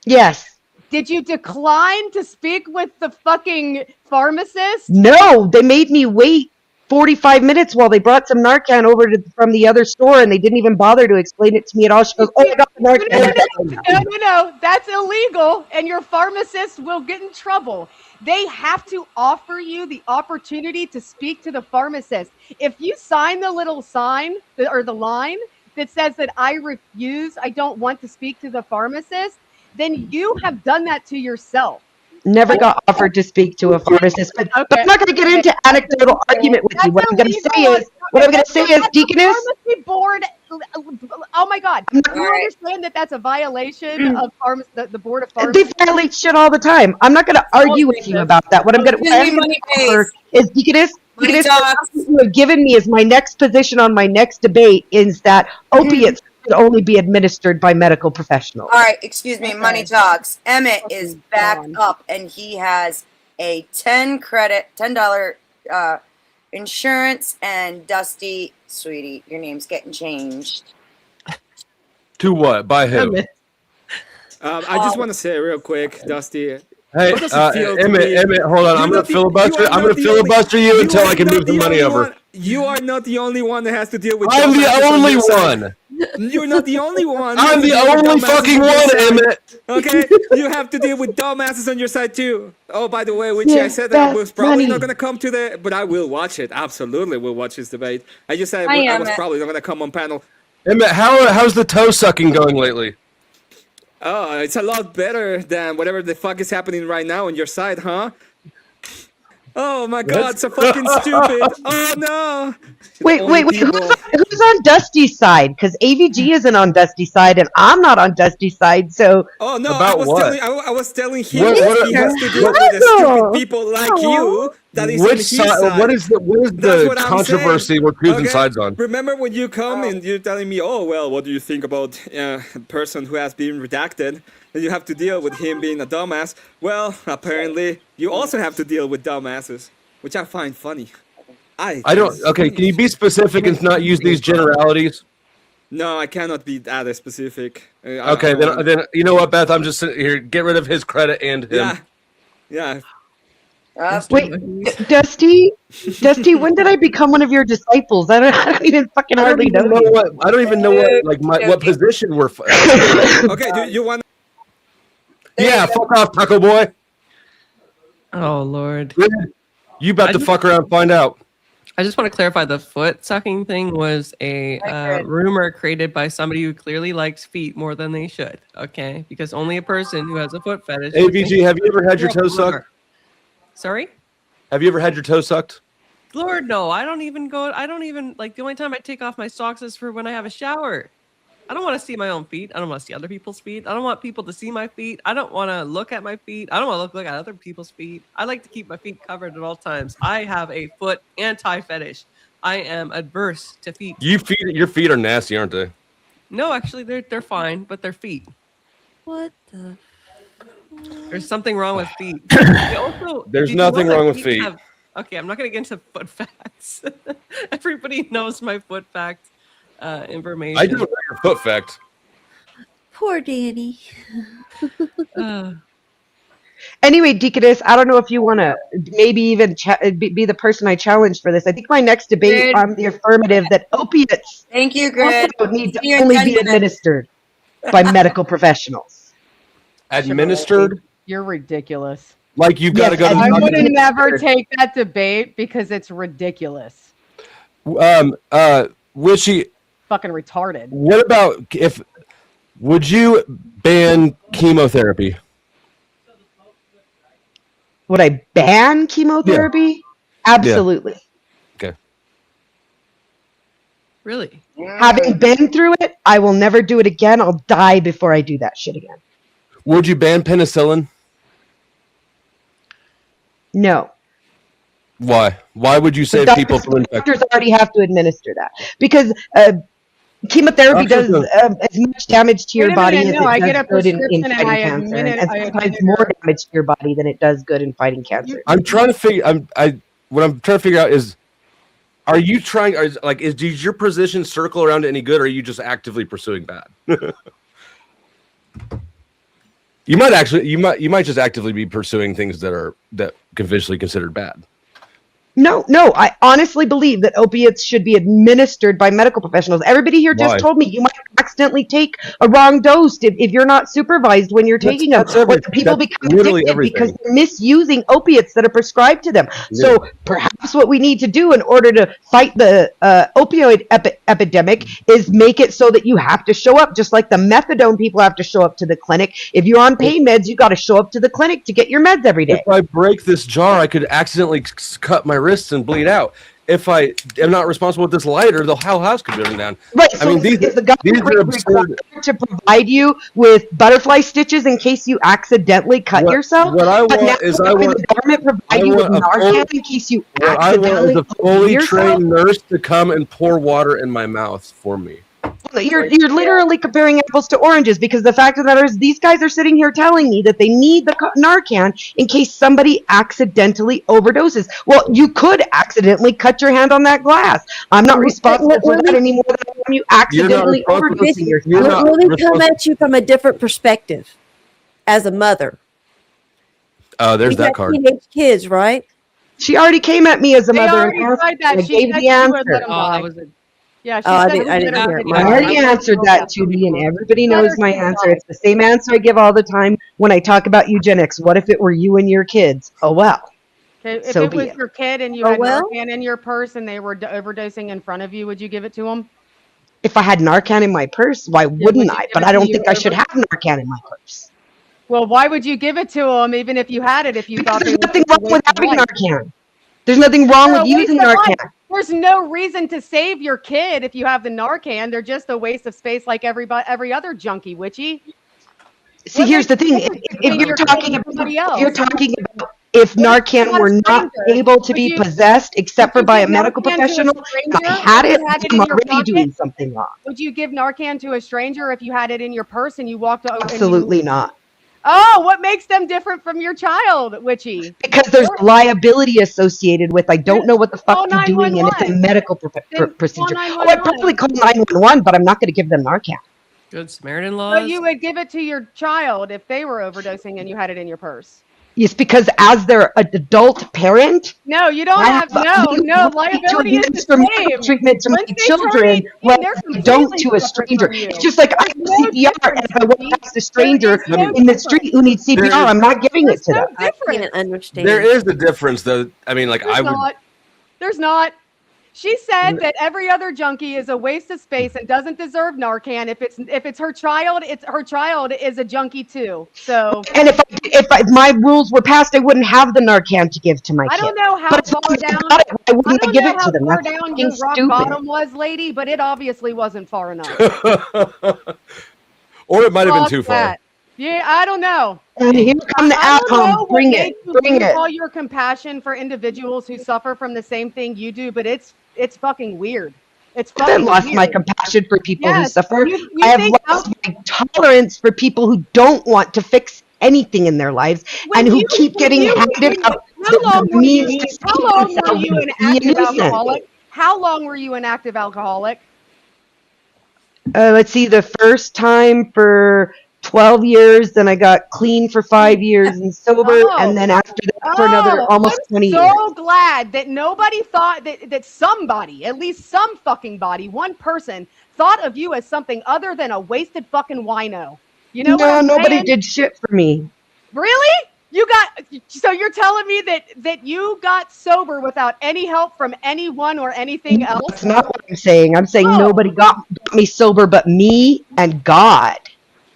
Yes. Did you decline to speak with the fucking pharmacist? No, they made me wait 45 minutes while they brought some Narcan over from the other store, and they didn't even bother to explain it to me at all. She goes, "Oh, I got the Narcan." No, that's illegal, and your pharmacist will get in trouble. They have to offer you the opportunity to speak to the pharmacist. If you sign the little sign or the line that says that I refuse, I don't want to speak to the pharmacist, then you have done that to yourself. Never got offered to speak to a pharmacist, but I'm not going to get into anecdotal argument with you. What I'm going to say is, Deaconess. Pharmacy board. Oh my God! You understand that that's a violation of the board of pharmacy? They violate shit all the time. I'm not going to argue with you about that. What I'm going to offer is, Deaconess, what you have given me as my next position on my next debate is that opiates should only be administered by medical professionals. All right, excuse me, Money Talks. Emmett is back up, and he has a $10 insurance, and Dusty, sweetie, your name's getting changed. To what? By who? I just want to say real quick, Dusty. Hey, What does it feel to be- Emmett, hold on. I'm going to filibuster. I'm going to filibuster you until I can move the money over. You are not the only one that has to deal with. I'm the dumbasses on only your side. one. You're not the only one. You I'm have to the deal with only dumbasses fucking on your one, side. Emmett. Okay, you have to deal with dumbasses on your side too. Oh, by the way, which I said that I that's was probably funny. not gonna come to the, but I will watch it. Absolutely, will watch this debate. I just said Hi, I was Emmett. probably not gonna come on panel. Emmett, how's the toe sucking going lately? Oh, it's a lot better than whatever the fuck is happening right now on your side, huh? Oh my God, so fucking stupid. Oh no. Wait. Only people- Who's on Dusty's side? Because AVG isn't on Dusty's side, and I'm not on Dusty's side. So Oh no! About what? I was telling him What- that he has to deal with the stupid people like you. That is on Which his side? side. What is That's the what I'm controversy saying. we're choosing Okay? sides on? Remember when you come and you're telling me, "Oh well, what do you think about a person who has been redacted?" And you have to deal with him being a dumbass. Well, apparently you also have to deal with dumbasses, which I find funny. I don't. Okay, can you be specific and not use these generalities? No, I cannot be that specific. Okay, then you know what, Beth? I'm just sitting here. Get rid of his credit and him. Yeah. wait, Dusty, when did I become one of your disciples? I don't even fucking hardly know you. I don't even know what position we're. Okay, do you want? Yeah, fuck off, Taco Boy. Oh Lord. You about I to just- fuck around and find out. I just want to clarify the foot sucking thing was a rumor created by somebody who clearly likes feet more than they should. Okay, because only a person who has a foot fetish. would think AVG, have you ever had your toe it's a rumor. sucked? Sorry? Have you ever had your toe sucked? Lord, no. I don't even like the only time I take off my socks is for when I have a shower. I don't want to see my own feet. I don't want to see other people's feet. I don't want people to see my feet. I don't want to look at my feet. I don't want to look at other people's feet. I like to keep my feet covered at all times. I have a foot anti-fetish. I am adverse to feet. Your feet are nasty, aren't they? No, actually, they're fine, but they're feet. What the? There's something wrong with feet. They also, There's did you know nothing that wrong with feet feet. Okay, I'm not going to get into foot facts. Everybody knows my foot fact information. I do know your foot fact. Poor Danny. Uh, Anyway, Deaconess, I don't know if you want to maybe even be the person I challenge for this. I think my next debate Good. on the affirmative that opiates Thank you, Grid. also need to See you in only 10 be minutes. administered by medical professionals. Administered? You're ridiculous. Like you've got to Yes, go to I I the would wouldn't- never take that debate because it's ridiculous. Wishy, Fucking retarded. what about would you ban chemotherapy? Would I ban chemotherapy? Absolutely. Really? Having been through it, I will never do it again. I'll die before I do that shit again. Would you ban penicillin? No. Why? Why would you save people from infection? Doctors already have to administer that because chemotherapy does as much damage to your Wait a body minute, as no, I it get does a good in prescription and fighting I cancer, admit it- and I sometimes admit more it. damage to your body than it does good in fighting cancer. I'm trying to figure. What I'm trying to figure out is, are you trying? Does your position circle around to any good, or are you just actively pursuing bad? You might just actively be pursuing things that conventionally considered bad. No, I honestly believe that opiates should be administered by medical professionals. Everybody here just Why? told me you might accidentally take a wrong dose if you're not supervised when you're taking them. Or people become literally addicted everything. because they're misusing opiates that are prescribed to them. So perhaps what we need to do in order to fight the opioid epidemic is make it so that you have to show up, just like the methadone people have to show up to the clinic. If you're on pain meds, you got to show up to the clinic to get your meds every day. If I break this jar, I could accidentally cut my wrists and bleed out. If I am not responsible with this lighter, the whole house could burn down. Right. I mean, these the are government absurd. required to provide you with butterfly stitches in case you accidentally cut yourself. What I But now want is the government provide you with Narcan in case you What I want accidentally is a cut fully yourself. trained nurse to come and pour water in my mouth for me. You're literally comparing apples to oranges because the fact of the matter is these guys are sitting here telling me that they need the Narcan in case somebody accidentally overdoses. Well, you could accidentally cut your hand on that glass. I'm not responsible for that anymore than you accidentally overdosing yourself. Let me come at you from a different perspective as a mother. Oh, there's You that got card. teenage kids, right? She already came at me as a They mother already and asked, tried that. and I She gave said the she would answer. let 'em Oh, die. that was a Yeah, she Oh, I said didn't she hear it. I already answered that to me, and everybody knows my answer. It's the same answer I give all the time when I talk about eugenics. What if it were you and your kids? Oh, well. Okay, if So it be was it. your kid and you Oh, had well? Narcan in your purse and they were overdosing in front of you, would you give it to them? If I had Narcan in my purse, why would wouldn't you I? give But it I to don't you think I should over- have Narcan in my purse. Well, why would you give it to them even if you had it? If you Because thought they there's were nothing just a wrong with waste of having life? Narcan. There's nothing wrong They're with a waste using of life. Narcan. There's no reason to save your kid if you have the Narcan. They're just a waste of space like every other junkie, witchy. See, What here's the makes thing. the difference If between you're your kid talking and about, somebody if you're else? talking about if What if you're Narcan not a were not stranger? able to Would be you- possessed except for would you by a give medical Narcan to a professional, and stranger I had if it, you had it I'm in your already pocket? doing something wrong. Would you give Narcan to a stranger if you had it in your purse and you walked over? Absolutely not. Oh, what makes them different from your child, witchy? Because there's liability associated with I don't know what the fuck Call you're doing, and it's a 911. medical Then procedure. call Oh, I'd probably 911. call 911, but I'm not going to give them Narcan. Good Samaritan But laws. you would give it to your child if they were overdosing and you had it in your purse. Yes, because as their adult parent, No, you don't I have no right liability is the administer medical same. treatment to my Once they children, turn 18, well, they're I don't completely to a separate stranger. from you. It's just like I have There's no CPR, and if I difference, walk past a stranger There is no in the street who needs CPR, I'm not giving it There's to no them. I difference. can't understand. There is a difference, though. I mean, like, There's not. There's not. She said that every other junkie is a waste of space and doesn't deserve Narcan. If it's her child, it's her child is a junkie too. So And if my rules were passed, I wouldn't have the Narcan to give to my I kid. don't know how But if far I down. got it, why I wouldn't I don't give know it how to them? far That's down your fucking rock stupid. bottom was, lady, but it obviously wasn't far enough. Or it might have been Fuck too far. that. Yeah, I don't know. And here come the I don't know outcome. what Bring made it. you Bring lose it. all your compassion for individuals who suffer from the same thing you do, but it's fucking weird. It's I haven't fucking lost weird. my compassion for people who Yes, suffer. you I have think lost my tolerance for people who don't want to fix anything in their lives and who keep getting handed out How long the were you? means to How keep long were themselves you an be a active nuisance. alcoholic? How long were you an active alcoholic? Let's see, the first time for 12 years, then I got clean for 5 years and sober, Oh. and then after that for another almost 20 years. I'm so glad that nobody thought that somebody, at least some fucking body, one person, thought of you as something other than a wasted fucking wino. You know what No, I'm nobody saying? did shit for me. Really? So you're telling me that you got sober without any help from anyone or anything else? That's not what I'm saying. I'm saying Oh. nobody got me sober but me and God.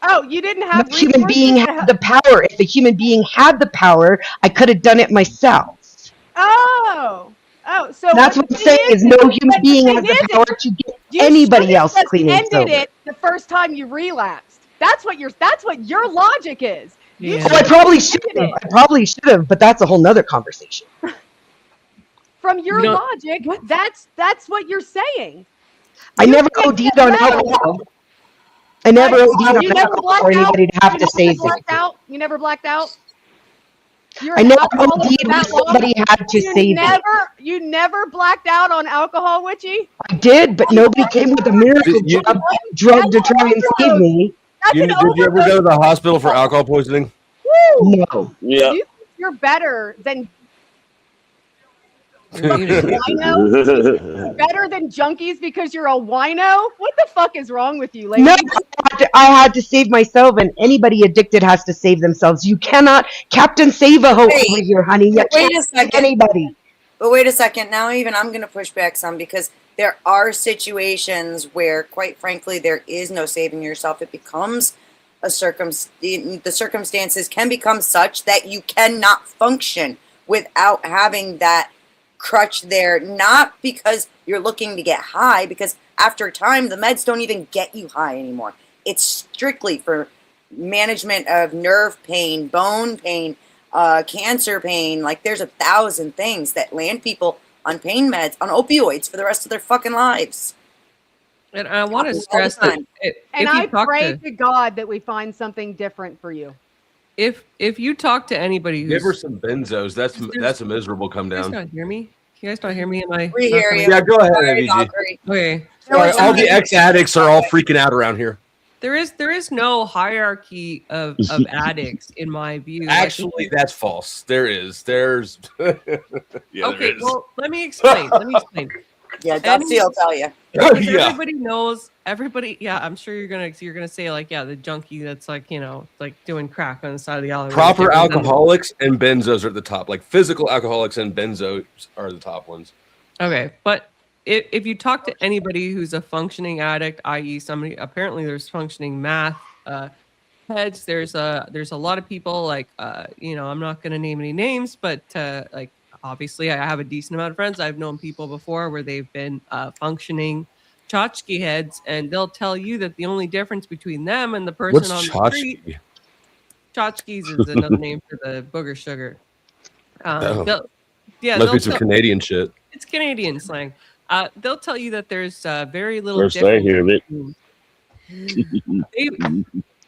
Oh, you didn't have No human being resources to had the power. If a human being had the power, I could have done it myself. Oh, Oh, so That's what I'm saying is no human being has the power to get anybody else clean and sober. ended it the first time you relapsed. That's what your logic is. You Yeah. So I probably should have, but that's a whole nother conversation. From your You know- logic, that's what you're saying. I You never can't OD'd get on mad. alcohol. I never OD'd You on never alcohol blacked for anybody to have You to never save me. blacked out. You never blacked out. You're I an never alcoholic OD'd for when that long? somebody had to save me. You never blacked out on alcohol, Witchy? I did, but nobody came with a miracle drug to try and save me. That's an Did you ever go to the hospital for alcohol poisoning? Woo! No. Yeah. You think you're better than You're muted. wino? Better than junkies because you're a wino? What the fuck is wrong with you, lady? No, I had to save myself, and anybody addicted has to save themselves. You cannot Captain Save-A-Ho Wait. over here, honey. You Wait a can't save second. anybody. But wait a second. Now, even I'm going to push back some because there are situations where, quite frankly, there is no saving yourself. It becomes a the circumstances can become such that you cannot function without having that crutch there. Not because you're looking to get high, because after time, the meds don't even get you high anymore. It's strictly for management of nerve pain, bone pain, cancer pain. Like, there's 1,000 things that land people on pain meds, on opioids for the rest of their fucking lives. And I want to All the stress that time. if And you I talk pray to to God that we find something different for you. if you talk to anybody who's Give her some benzos. That's a miserable come you guys down. not hear me? Can you guys not hear me? Am I? We not hear coming- you. Yeah, go ahead, Sorry, AVG. Valkyrie. Okay. Sorry, all the ex-addicts are all freaking out around here. There is no hierarchy of addicts in my view. Actually, that's false. There's yeah, there okay. is. Well, let me explain. Yeah, Dusty will tell you. Because Yeah. everybody knows. Everybody. Yeah, I'm sure you're gonna say like, yeah, the junkie that's like like doing crack on the side of the alleyway. Proper Different than- alcoholics and benzos are at the top. Like physical alcoholics and benzos are the top ones. Okay, but if you talk to anybody who's a functioning addict, i.e., somebody, apparently there's functioning math heads. There's a lot of people like I'm not going to name any names, but like obviously I have a decent amount of friends. I've known people before where they've been functioning tchotchke heads, and they'll tell you that the only difference between them and the person What's on the street, tchotchkes is another name for the booger sugar. Oh. They'll- Yeah, Must be they'll some tell- Canadian shit. it's Canadian slang. They'll tell you that there's very little First I difference. hear of it.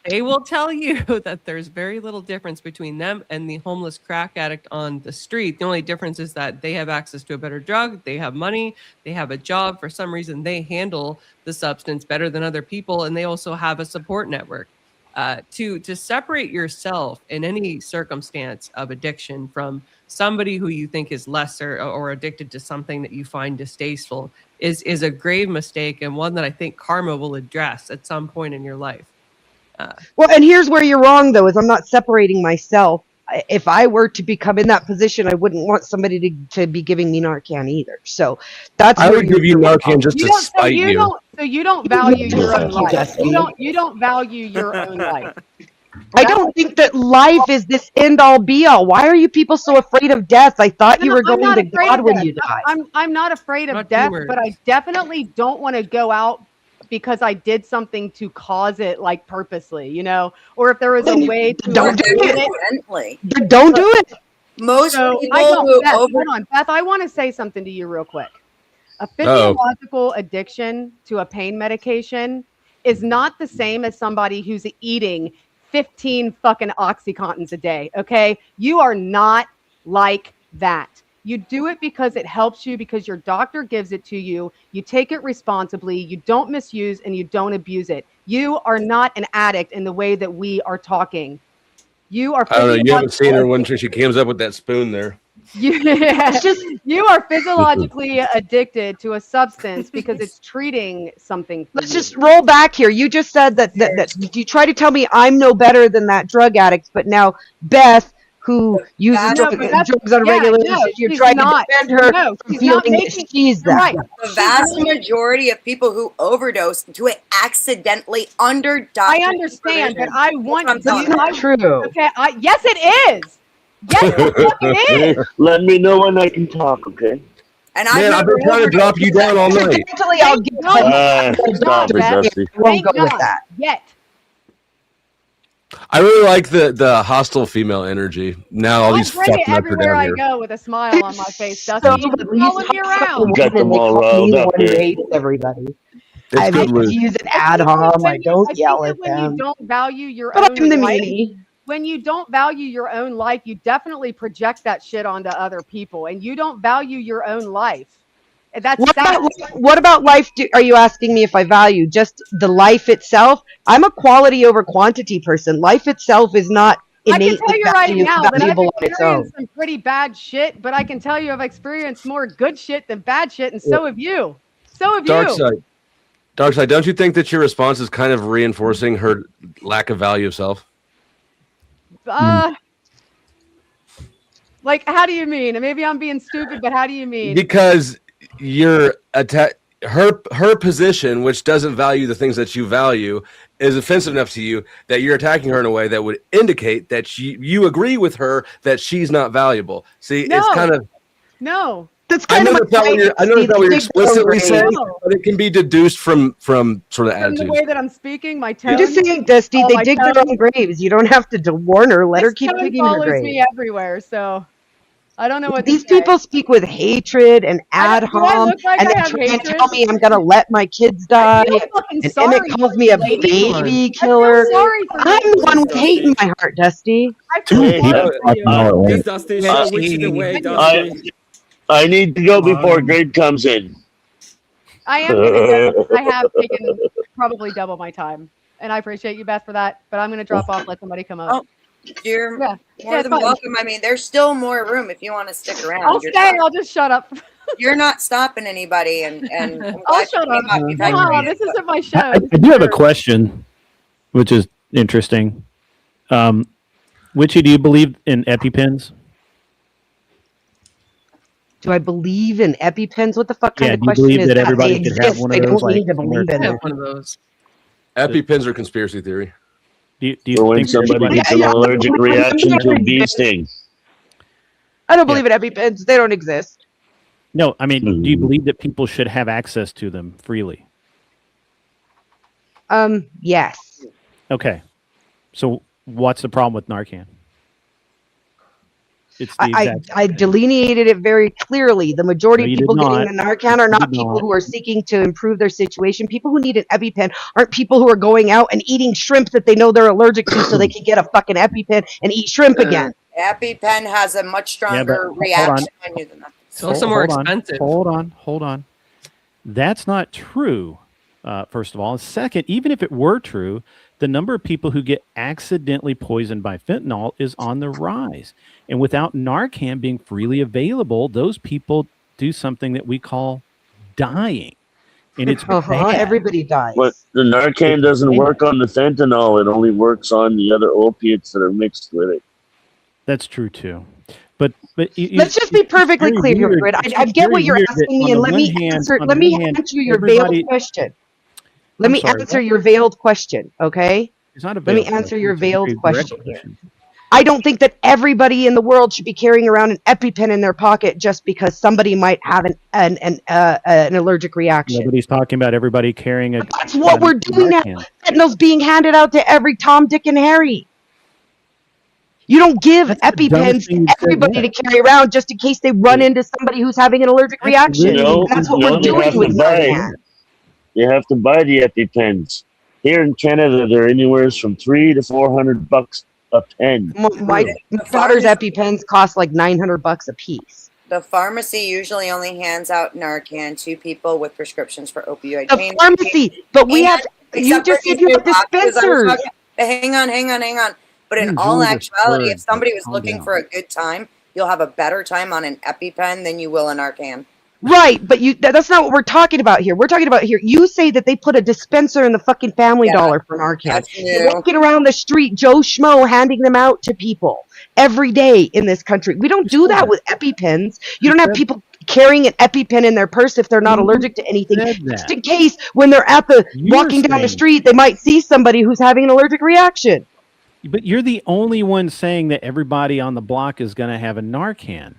They will tell you that there's very little difference between them and the homeless crack addict on the street. The only difference is that they have access to a better drug, they have money, they have a job. For some reason, they handle the substance better than other people, and they also have a support network. To separate yourself in any circumstance of addiction from somebody who you think is lesser or addicted to something that you find distasteful is a grave mistake, and one that I think karma will address at some point in your life. Well, and here's where you're wrong, though, is I'm not separating myself. If I were to become in that position, I wouldn't want somebody to be giving me Narcan either. So that's I where would give you Narcan just to spite you. So you don't value your own Thank you, life. Dusty. You don't value your own life. I don't think that life is this end all be all. Why are you people so afraid of death? I thought you were I'm going not to afraid God of when death. you die. I'm not afraid of Not death, humor. but I definitely don't want to go out because I did something to cause it, like purposely, or if there was Then a you way to don't do avoid it. Accidentally. But don't do it. Most So people I don't, who Beth, over hold on, Beth. I want to say something to you real quick. A physiological addiction to a pain medication is not the same as somebody who's eating 15 fucking Oxycontins a day. Okay, you are not like that. You do it because it helps you, because your doctor gives it to you. You take it responsibly. You don't misuse and you don't abuse it. You are not an addict in the way that we are talking. You are. I don't know. You haven't seen her when she comes up with that spoon there. You are physiologically addicted to a substance because it's treating something. For Let's you. just roll back here. You just said that you try to tell me I'm no better than that drug addict, but now Beth, who uses No, drugs but that's- on a yeah, regular no, basis, you're she's trying not. to defend her No, from she's not feeling that making- she's You're that. right. the vast majority of people who overdose do it accidentally under doctor I understand, but supervision. I want That's what I'm you. telling That's not true. Okay, yes, it is. Yes, the fuck it is. Let me know when I can talk, okay? And Man, I've been trying to drop you down all night. Eventually, I'll get Stop it, Dusty. I won't Thank go with God. that. Yet. I really like the hostile female energy. Now all I these bring it fuck nuts are everywhere down I here. go with a smile on my face, So Dusty. You at can least follow me around. Got them they all call riled me up one here. race, everybody. It's I good like to loot. use an ad hom. I don't yell at when you them. don't value your But own I'm the life, meanie. when you don't value your own life, you definitely project that shit onto other people, and you don't value your own life. And that's sad. What about life? Are you asking me if I value just the life itself? I'm a quality over quantity person. Life itself is not I can innately tell you right now that I've valuable on its own. experienced some pretty bad shit, but I can tell you I've experienced more good shit than bad shit, and so have you. So have Dark you. side. Dark side, don't you think that your response is kind of reinforcing her lack of value of self? Like, how do you mean? And maybe I'm being stupid, but how do you mean? Because you're her position, which doesn't value the things that you value, is offensive enough to you that you're attacking her in a way that would indicate that you agree with her that she's not valuable. See, it's kind of no. That's I kind know of that's not what you're, I know that's not what you're explicitly saying, No. but it can be deduced from sort of From the attitudes. way that I'm speaking, my tone. You're just saying, Dusty, Oh, they my dig their tone. own graves. You don't have to warn her. Let her This keep tone digging her follows grave. me everywhere, so I don't know what These to say. people speak with hatred and ad Do I hom, look like and I they have try and hatred? tell me I'm gonna let my kids I die. feel fucking And sorry Emmett calls for me a you, lady. baby killer. I feel sorry for I'm you. the one with hate in my heart, Dusty. I feel Hey, sorry for you. Yes, Dusty, show which is the way, Dusty. I need to go before Greg comes in. I am gonna go. I have taken probably double my time, and I appreciate you, Beth, for that. But I'm gonna drop off. Let somebody come up. Oh, you're Yeah. more Yeah, than fine. welcome. I mean, there's still more room if you want to stick around. I'll You're stay. not- I'll just shut up. You're not stopping anybody, and I'm I'll glad you shut up. came up. You've had No, your this input. isn't my show. I do have a question, which is interesting. Witchy, do you believe in EpiPens? Do I believe in EpiPens? What the fuck kind Yeah, of do you question believe is that that? everybody They could have exist. one I of don't those, like, need to believe in I have them. one of those. EpiPens are conspiracy theory. Do you For when think somebody everybody- gets an allergic reaction to a bee sting. I don't believe in EpiPens. They don't exist. No, I mean, do you believe that people should have access to them freely? Yes. Okay. So what's the problem with Narcan? It's the I exact I delineated it very clearly. The majority No, of you people did getting not. the Narcan are You not did people not. who are seeking to improve their situation. People who need an EpiPen aren't people who are going out and eating shrimp that they know they're allergic to so they can get a fucking EpiPen and eat shrimp again. EpiPen has a much stronger hold on. reaction on you than that. It's also more hold on, expensive. Hold on. That's not true, first of all. And second, even if it were true, the number of people who get accidentally poisoned by fentanyl is on the rise. And without Narcan being freely available, those people do something that we call dying. And it's bad. Everybody dies. But the Narcan doesn't work on the fentanyl. It only works on the other opiates that are mixed with it. That's true too. But Let's just be perfectly clear here, Fred. I get what you're asking me, and let me answer your veiled question. Let me answer your veiled question, okay? It's not a Let me veiled answer question. your It's a very veiled direct question here. question. I don't think that everybody in the world should be carrying around an EpiPen in their pocket just because somebody might have an allergic reaction. Nobody's talking about everybody carrying a. That's what we're doing now. Narcan. Fentanyl's being handed out to every Tom, Dick, and Harry. You don't give That's the EpiPens dumbest to thing you've said everybody yet. to carry around just in case they run into somebody who's having an allergic reaction. No, And that's what no, we're they have doing with to buy. Narcan. You have to buy the EpiPens. Here in Canada, they're anywhere from $300 to $400 a pen. My daughter's EpiPens cost like $900 a piece. The pharmacy usually only hands out Narcan to people with prescriptions for opioid The pain. pharmacy, but we have. You Except just for said you have these boxes I was dispensers. talking- Hang on. But in all Enjoy the actuality, word, if somebody was calm looking down. for a good time, you'll have a better time on an EpiPen than you will a Narcan. Right, but that's not what we're talking about here. We're talking about here. You say that they put a dispenser in the fucking Family Dollar for Narcan. That's You're new. walking around the street, Joe Schmo, handing them out to people every day in this country. We don't do that with EpiPens. You don't have people carrying an EpiPen in their purse if they're not allergic to anything. said that. Just in case when they're at the You're walking down the saying- street, they might see somebody who's having an allergic reaction. But you're the only one saying that everybody on the block is going to have a Narcan.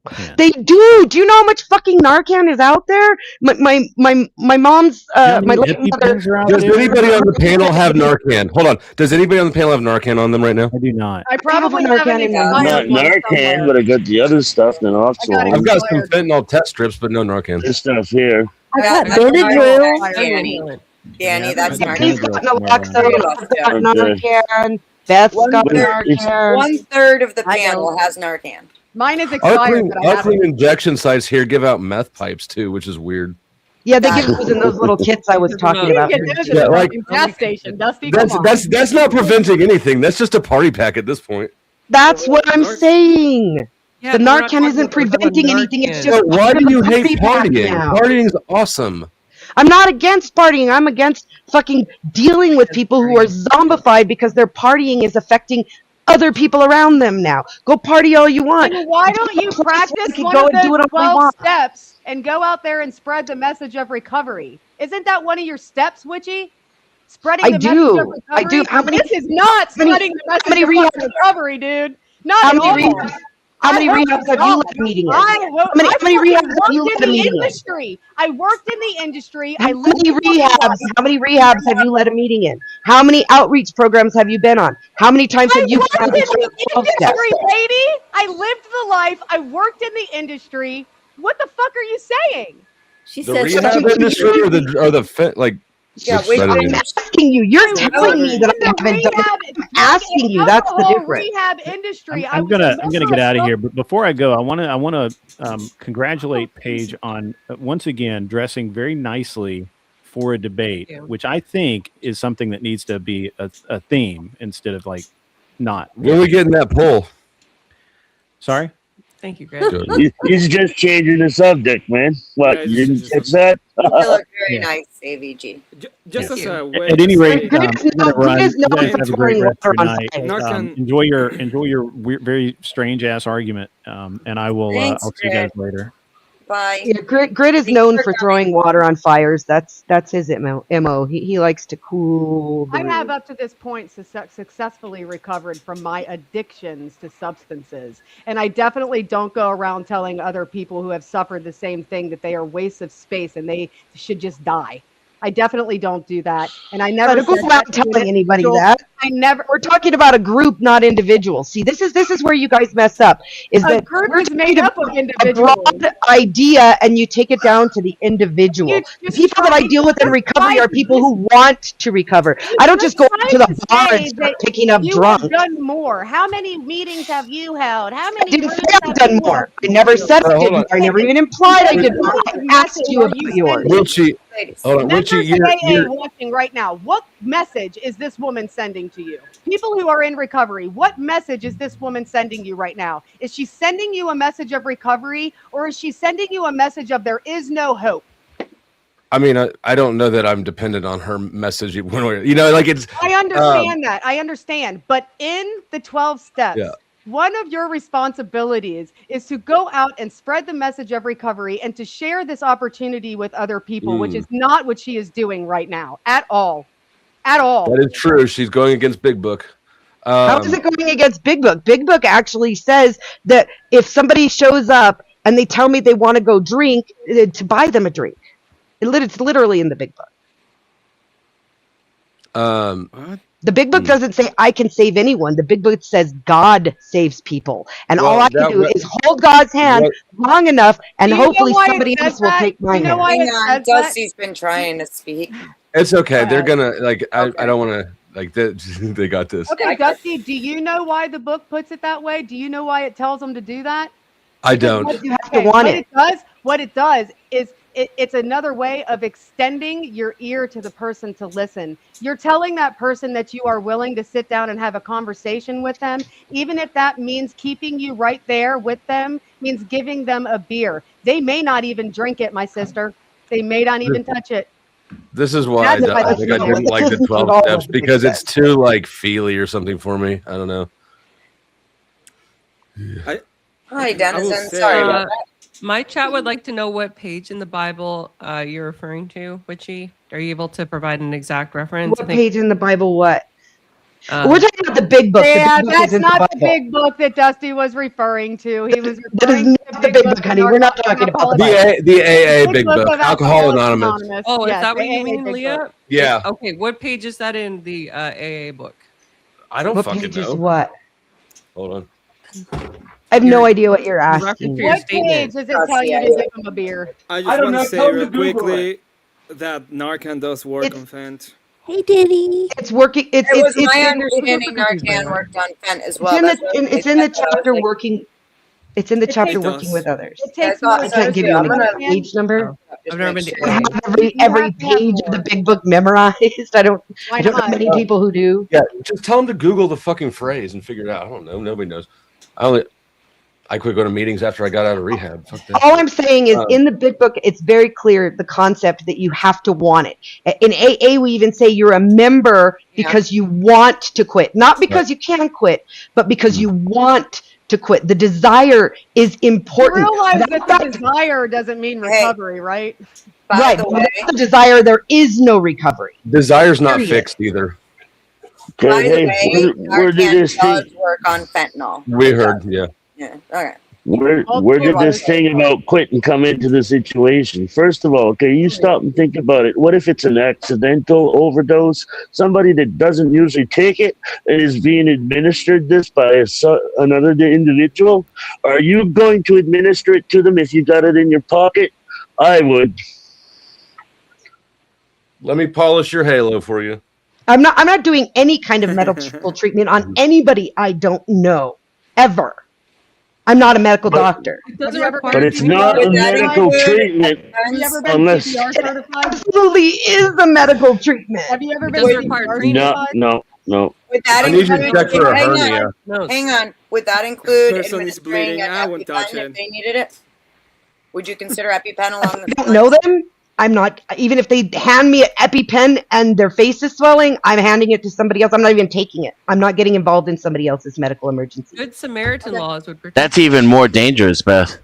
can. They do. Do you know how much fucking Narcan is out there? My mom's How my many late mother. EpiPens are out Does there? anybody on the panel have Narcan? Hold on. Does anybody on the panel have Narcan on them right now? I do not. I probably have a have an Narcan in my expired Not one Narcan, somewhere. but I got the other stuff, naloxone. I've got some Expired. fentanyl test strips, but no Narcan. This stuff here. I got That's Benadryl. Narcan, Danny. Danny, Yeah, that's I got Narcan. He's got Benadryl naloxone. somewhere. I've got Okay. Narcan. Beth's got One-third Narcan. 1/3 of the I panel has Narcan. Mine is Our expired, clean, but I our have clean it. injection sites here give out meth pipes too, which is weird. Yeah, they give those in those little kits I was talking You about. can get those at Yeah, the like- fucking gas station, Dusty. That's Come on. that's not preventing anything. That's just a party pack at this point. That's what I'm saying. Yeah, The but we're not Narcan talking isn't about preventing Narcan. anything. It's So just why do you hate party pack partying? now. Partying's awesome. I'm not against partying. I'm against fucking dealing with people who are zombified because their partying is affecting other people around them now. Go party all you want. And why don't you practice We can one go of and do those it all we 12 want. steps and go out there and spread the message of recovery? Isn't that one of your steps, Witchy? Spreading I the do. message of recovery? I do. How many- This is not how many- spreading the how message many of rehab- fucking recovery, dude. Not How at many all. rehabs? How many I hope rehabs it's have not. you led a meeting in? I hope How many I rehabs fucking have you worked led a in the meeting in? industry. I worked in the industry. How I lived many in the rehabs? life. How many rehabs have you led a meeting in? How many outreach programs have you been on? How many times I have you worked had in the the 12 steps? industry, lady. I lived the life. I worked in the industry. What the fuck are you saying? She The said rehab industry or the like. Yeah, which wait, side of I'm the- asking you. You're I telling worked me that in I the haven't done it. rehab, I'm asking you. That's the alcohol difference. rehab industry. I I'm was a gonna member get out of some- here, but before I go, I want to congratulate Paige on once again dressing very nicely for a debate, Thank you. which I think is something that needs to be a theme instead of like not. When we get in that poll, Sorry. Thank you, Greg. He's just changing the subject, man. What, Yeah, you it's didn't just- catch that? You look very Yeah. nice, AVG. Just as a way At any to rate, say- Grit I'm is gonna known- run. Grit is You known guys for have a great throwing rest of your water on night. fire. Narcan- Enjoy your very strange ass argument, and I will. Thanks, I'll see you guys later. Bye. Yeah, Grit is Thanks known for for coming. throwing water on fires. That's his MO. He likes to cool the I have room. up to this point successfully recovered from my addictions to substances. And I definitely don't go around telling other people who have suffered the same thing that they are wastes of space and they should just die. I definitely don't do that. And I never But go said around that to an telling anybody individual. that. I never. We're talking about a group, not individuals. See, this is where you guys mess up. Is A that group we're is made talking up of about a individuals. broad idea, and you take it down to the individual. You The just people that I deal with in tried recovery to are people who want to recover. I don't just go to the bar and start picking up You drunk. have done more. How many meetings have you held? How many? I didn't say rooms I've have done you more. I held? never said I Hold did on. more. I never even implied I did more. I asked you about yours. Wilchie, Ladies. hold on, Members Wilchie, of AA you're watching right now, what message is this woman sending to you? People who are in recovery, what message is this woman sending you right now? Is she sending you a message of recovery, or is she sending you a message of there is no hope? I mean, I don't know that I'm dependent on her message. Like it's. I understand that. I understand. But in the 12 steps, Yeah. one of your responsibilities is to go out and spread the message of recovery and to share this opportunity with other people, which is not what she is doing right now at all. At all. That is true. She's going against Big Book. How is it going against Big Book? Big Book actually says that if somebody shows up and they tell me they want to go drink, to buy them a drink. It's literally in the Big Book. What? The Big Book doesn't say I can save anyone. The Big Book says God saves people. And all Well, I can that do wa- is hold God's hand long enough, and Do you know hopefully why it somebody says else will that? take my You know hand. why Hang it on, says that? Dusty's been trying to speak. It's okay. They're Okay. gonna like. I Okay. don't want to like. They got this. Okay, Dusty, do you know why the book puts it that way? Do you know why it tells them to do that? I Because don't. what- You have to okay, want what it. What it does is it's another way of extending your ear to the person to listen. You're telling that person that you are willing to sit down and have a conversation with them, even if that means keeping you right there with them, means giving them a beer. They may not even drink it, my sister. They may not even touch it. This is why That's I why think I this didn't like the isn't 12 at all steps what it because it's says. too like feely or something for me. I don't know. Hi, I Denizen. will say- Sorry about that. My chat would like to know what page in the Bible you're referring to, Witchy. Are you able to provide an exact reference? What page in the Bible? What? We're talking about the big book. Yeah, the big book that's is in not the Bible. big book that Dusty was referring to. He was That is referring to not the big book, honey. We're not talking about the Bible. The AA big book, of Alcohol Alcoholics Anonymous. Oh, is Yes, that what you AA mean, big Leah? book. Yeah, Okay, what page is that in the AA book? I don't What fucking page is know. what? Hold on. I have no Your- idea what you're the asking. reference for your What statement. page does it tell you to give him a beer? I just want to say real quickly that Narcan does work on Fent. Hey, Diddy. It's working. It was my it's understanding Narcan worked on Fent as well. in the That's what it's they in the said, but I was chapter like, working. It's in the chapter It working does. with others. It takes I thought more I so than can't give too. you I'm an gonna exact page number. No. just I've never make been to sure. I have AA. every You have to have page of more. the big book memorized. I don't know not? many people who do. Yeah, just tell them to Google the fucking phrase and figure it out. I don't know. Nobody knows. I quit going to meetings after I got out of rehab. Fuck that. All I'm saying is, in the big book, it's very clear the concept that you have to want it. In AA, we even say you're a member because you want to quit, not because you can quit, but because you want to quit. The desire is You important. realize Without that the desire doesn't mean recovery, right? By right, the but way, without the desire, there is no recovery. Desire's not Period. fixed either. by the Hey, way, where did Narcan this does thing? work on fentanyl. We heard, yeah. Yeah. Okay. Where did this thing about quitting come into the situation? First of all, okay, you stop and think about it. What if it's an accidental overdose? Somebody that doesn't usually take it is being administered this by another individual. Are you going to administer it to them if you got it in your pocket? I would. Let me polish your halo for you. I'm not doing any kind of medical treatment on anybody I don't know, ever. I'm not a medical doctor. It doesn't Have you ever require But been it's treatment. not a Would that medical include- treatment Have you ever been unless. CPR certified? Absolutely is a medical treatment. Have you ever It been doesn't require CPR training. No, certified? no. Would that I need you include? to check for a hang hernia. on, No. hang on. Would that include Person is administering bleeding. an I won't touch EpiPen it. if they needed it? Would you consider EpiPen along I the don't know them. I'm not, even if they hand me an EpiPen and their face is swelling, I'm handing it to somebody else. I'm not even taking it. I'm not getting involved in somebody else's medical emergency. Good Samaritan laws would protect. That's even more dangerous, Beth.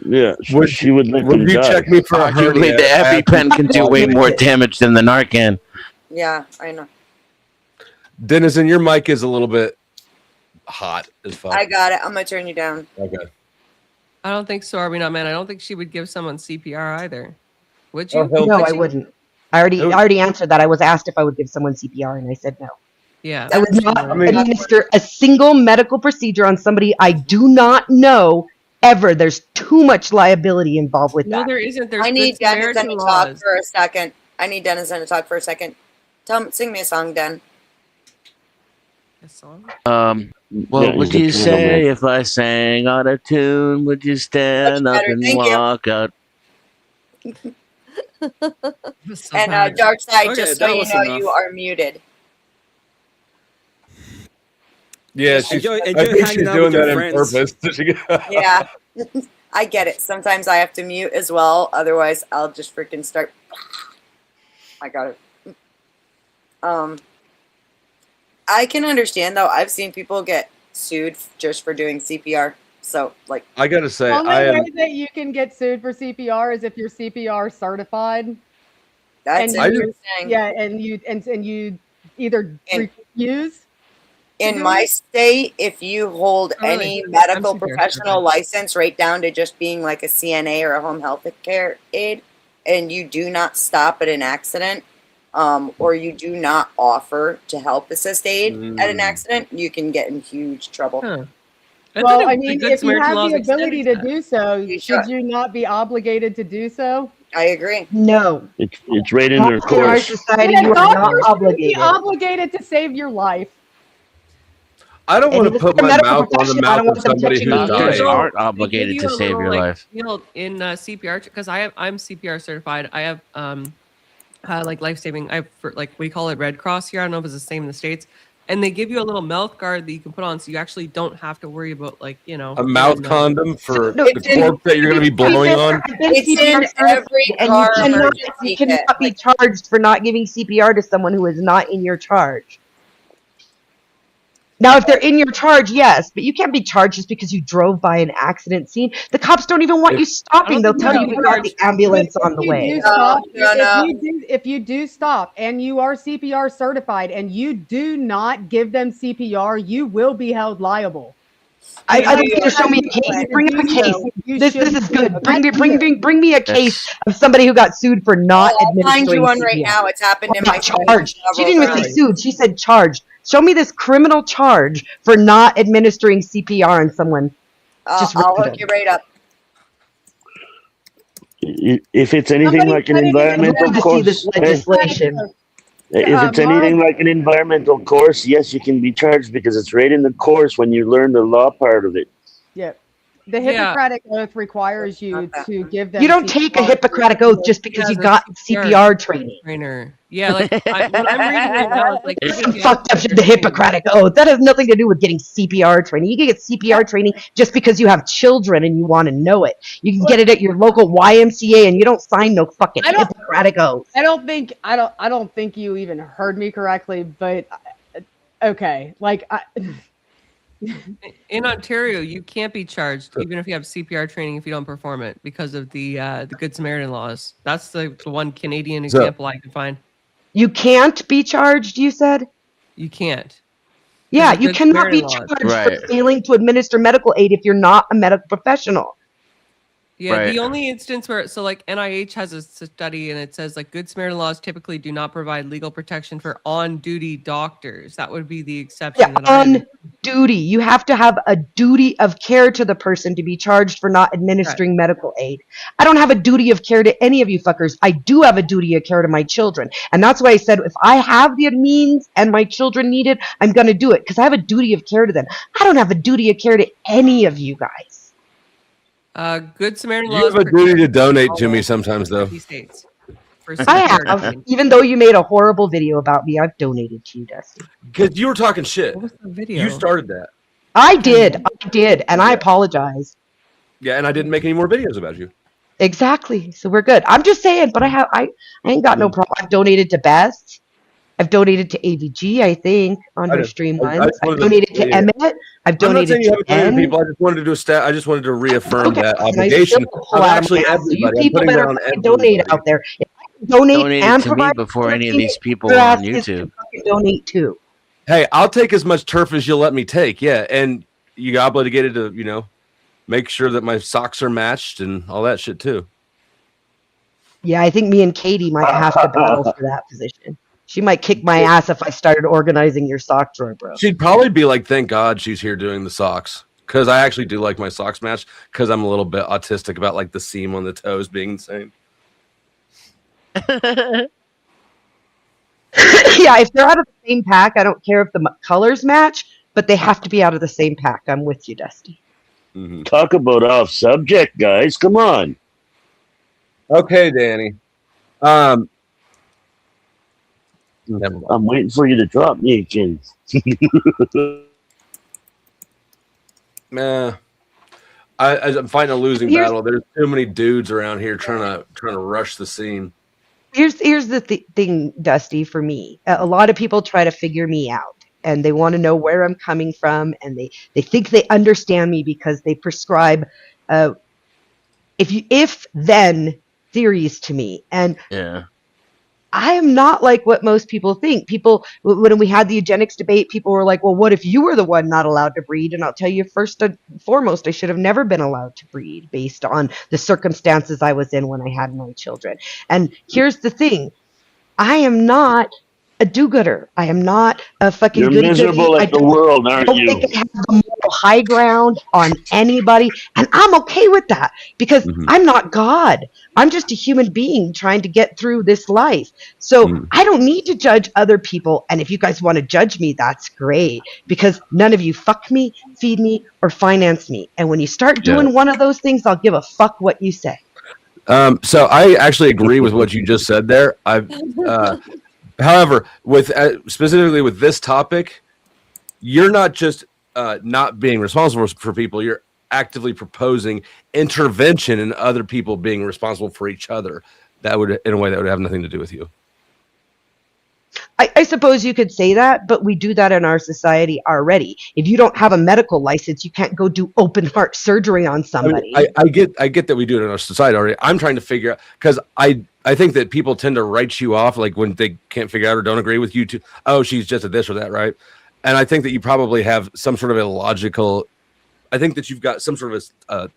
Yeah, she would let Would them you die. check me for a Arguably, hernia? the EpiPen can do way more damage than the Narcan. Yeah, I know. Denizen, your mic is a little bit hot as fuck. I got it. I'm gonna turn you down. Okay. I don't think so, Army Not Man. I don't think she would give someone CPR either. Would you? Oh, No, I wouldn't. I already answered that. I was asked if I would give someone CPR, and I said no. Yeah. I would not I mean- administer a single medical procedure on somebody I do not know ever. There's too much liability involved with No, that. there isn't. There's I need good Samaritan Denizen to talk laws. for a second. I need Denizen to talk for a second. Sing me a song, Den. A song? What Yeah, would he's a you piano say man. if I sang out of tune? Would you stand Much up better, and thank you. walk out? So And bad. Dark Side, Okay, just so that you was know, enough. you are muted. Yeah, she's, Enjoy I think she's hanging out doing with your that on friends. purpose. Yeah, I get it. Sometimes I have to mute as well. Otherwise, I'll just freaking start. I got it. I can understand though. I've seen people get sued just for doing CPR. So, like, I gotta say, The only I am. way that you can get sued for CPR is if you're CPR certified. that's And you- interesting. Yeah, and you either And- refuse. In my state, if you hold Oh, really? any medical I'm CPR professional certified. license right down to just being like a CNA or a home health care aide, and you do not stop at an accident, or you do not offer to help assist aid at an accident, you can get in huge trouble. Huh. Well, thought I the mean, Good if you Samaritan have laws the ability to extended that. do so, You should should. you not be obligated to do so? I agree. No. It's right in their In our course. society, Yeah, you are not doctors shouldn't be obligated. obligated to save your life. I don't want And to if put it's a my medical mouth on the profession, I mouth don't of want them somebody touching who's me Doctors either. dying. aren't They give obligated you to a save little, your like, life. field in CPR because I'm CPR certified. I have like life saving. I have for, like, we call it Red Cross here. I don't know if it's the same in the States. And they give you a little mouth guard that you can put on, so you actually don't have to worry about, like, you know, A mouth getting, condom for No, the it's in- corpse that you're going to be blowing on. I've been It's CPR in certified, every and car you emergency cannot kit. be charged for not giving CPR to someone who is not in your charge. Now, if they're in your charge, yes, but you can't be charged just because you drove by an accident scene. The cops don't even want you stopping. They'll tell you we got the ambulance on the way. If you do stop and you are CPR certified and you do not give them CPR, you will be held liable. I don't need to show me a case. Bring up a case. This is good. Bring me a case of somebody who got sued for not administering. I'll find you one CPR. right now. It's happened in my charge. She didn't even say sued. She said charged. Show me this criminal charge for not administering CPR on someone. I'll hook you right up. If it's anything like an environmental course, this legislation. If it's anything like an environmental course, yes, you can be charged because it's right in the course when you learn the law part of it. Yep. The Hippocratic Oath requires you to give them. You don't take a Hippocratic Oath just because you got CPR training. Trainer. Yeah, like what I'm reading right now is like fucked up the Hippocratic Oath. That has nothing to do with getting CPR training. You can get CPR training just because you have children and you want to know it. You can get it at your local YMCA and you don't sign no fucking Hippocratic Oath. I don't think you even heard me correctly, but okay. Like in Ontario, you can't be charged even if you have CPR training if you don't perform it because of the Good Samaritan laws. That's the one Canadian example I can find. You can't be charged, you said? You can't. Yeah, you cannot be charged for failing to administer medical aid if you're not a medical professional. Yeah, the only instance where, so like NIH has a study and it says like Good Samaritan laws typically do not provide legal protection for on-duty doctors. That would be the exception. Yeah, on duty. You have to have a duty of care to the person to be charged for not administering medical aid. I don't have a duty of care to any of you fuckers. I do have a duty of care to my children. And that's why I said if I have the means and my children need it, I'm going to do it because I have a duty of care to them. I don't have a duty of care to any of you guys. Good Samaritan You laws. have a duty to donate to me sometimes, though. States. I have. Even though you made a horrible video about me, I've donated to you, Dusty. Because you were talking shit. What was the video? You started that. I did, and I apologize. Yeah, and I didn't make any more videos about you. Exactly. So we're good. I'm just saying, but I ain't got no problem. I've donated to Best. I've donated to AVG, I think, on her stream once. I've donated to Emmett. I've donated to N. People. I just wanted to do I just wanted to reaffirm that obligation. I'm actually everybody. You people better donate out there. If I donate and to me before any of these people on YouTube. Donate too. Hey, I'll take as much turf as you'll let me take. Yeah, and you got obligated to, make sure that my socks are matched and all that shit too. Yeah, I think me and Katie might have to battle for that position. She might kick my ass if I started organizing your sock drawer, bro. She'd probably be like, thank God she's here doing the socks. Because I actually do like my socks matched because I'm a little bit autistic about like the seam on the toes being the same. Yeah, if they're out of the same pack, I don't care if the colors match, but they have to be out of the same pack. I'm with you, Dusty. Mm-hmm. Talk about off subject, guys. Come on. Okay, Danny. I'm waiting for you to drop me again. I'm fighting a losing battle. There's too many dudes around here trying to rush the scene. Here's the thing, Dusty, for me. A lot of people try to figure me out, and they want to know where I'm coming from, and they think they understand me because they prescribe if-then theories to me. And I am not like what most people think. People, when we had the eugenics debate, people were like, well, what if you were the one not allowed to breed? And I'll tell you, first and foremost, I should have never been allowed to breed based on the circumstances I was in when I had my children. And here's the thing. I am not a do-gooder. I am not a fucking You're goody-goody. miserable at the world, aren't you? I don't think I have the moral high ground on anybody, and I'm okay with that because I'm not God. I'm just a human being trying to get through this life. So I don't need to judge other people, and if you guys want to judge me, that's great because none of you fuck me, feed me, or finance me. And when you start doing one of those things, I'll give a fuck what you say. So I actually agree with what you just said there. However, with specifically with this topic, you're not just not being responsible for people. You're actively proposing intervention in other people being responsible for each other. That would, in a way, that would have nothing to do with you. I suppose you could say that, but we do that in our society already. If you don't have a medical license, you can't go do open heart surgery on somebody. I get that we do it in our society already. I'm trying to figure out, because I think that people tend to write you off, like when they can't figure out or don't agree with you to, oh, she's just a this or that, right? And I think that you probably have some sort of illogical, I think that you've got some sort of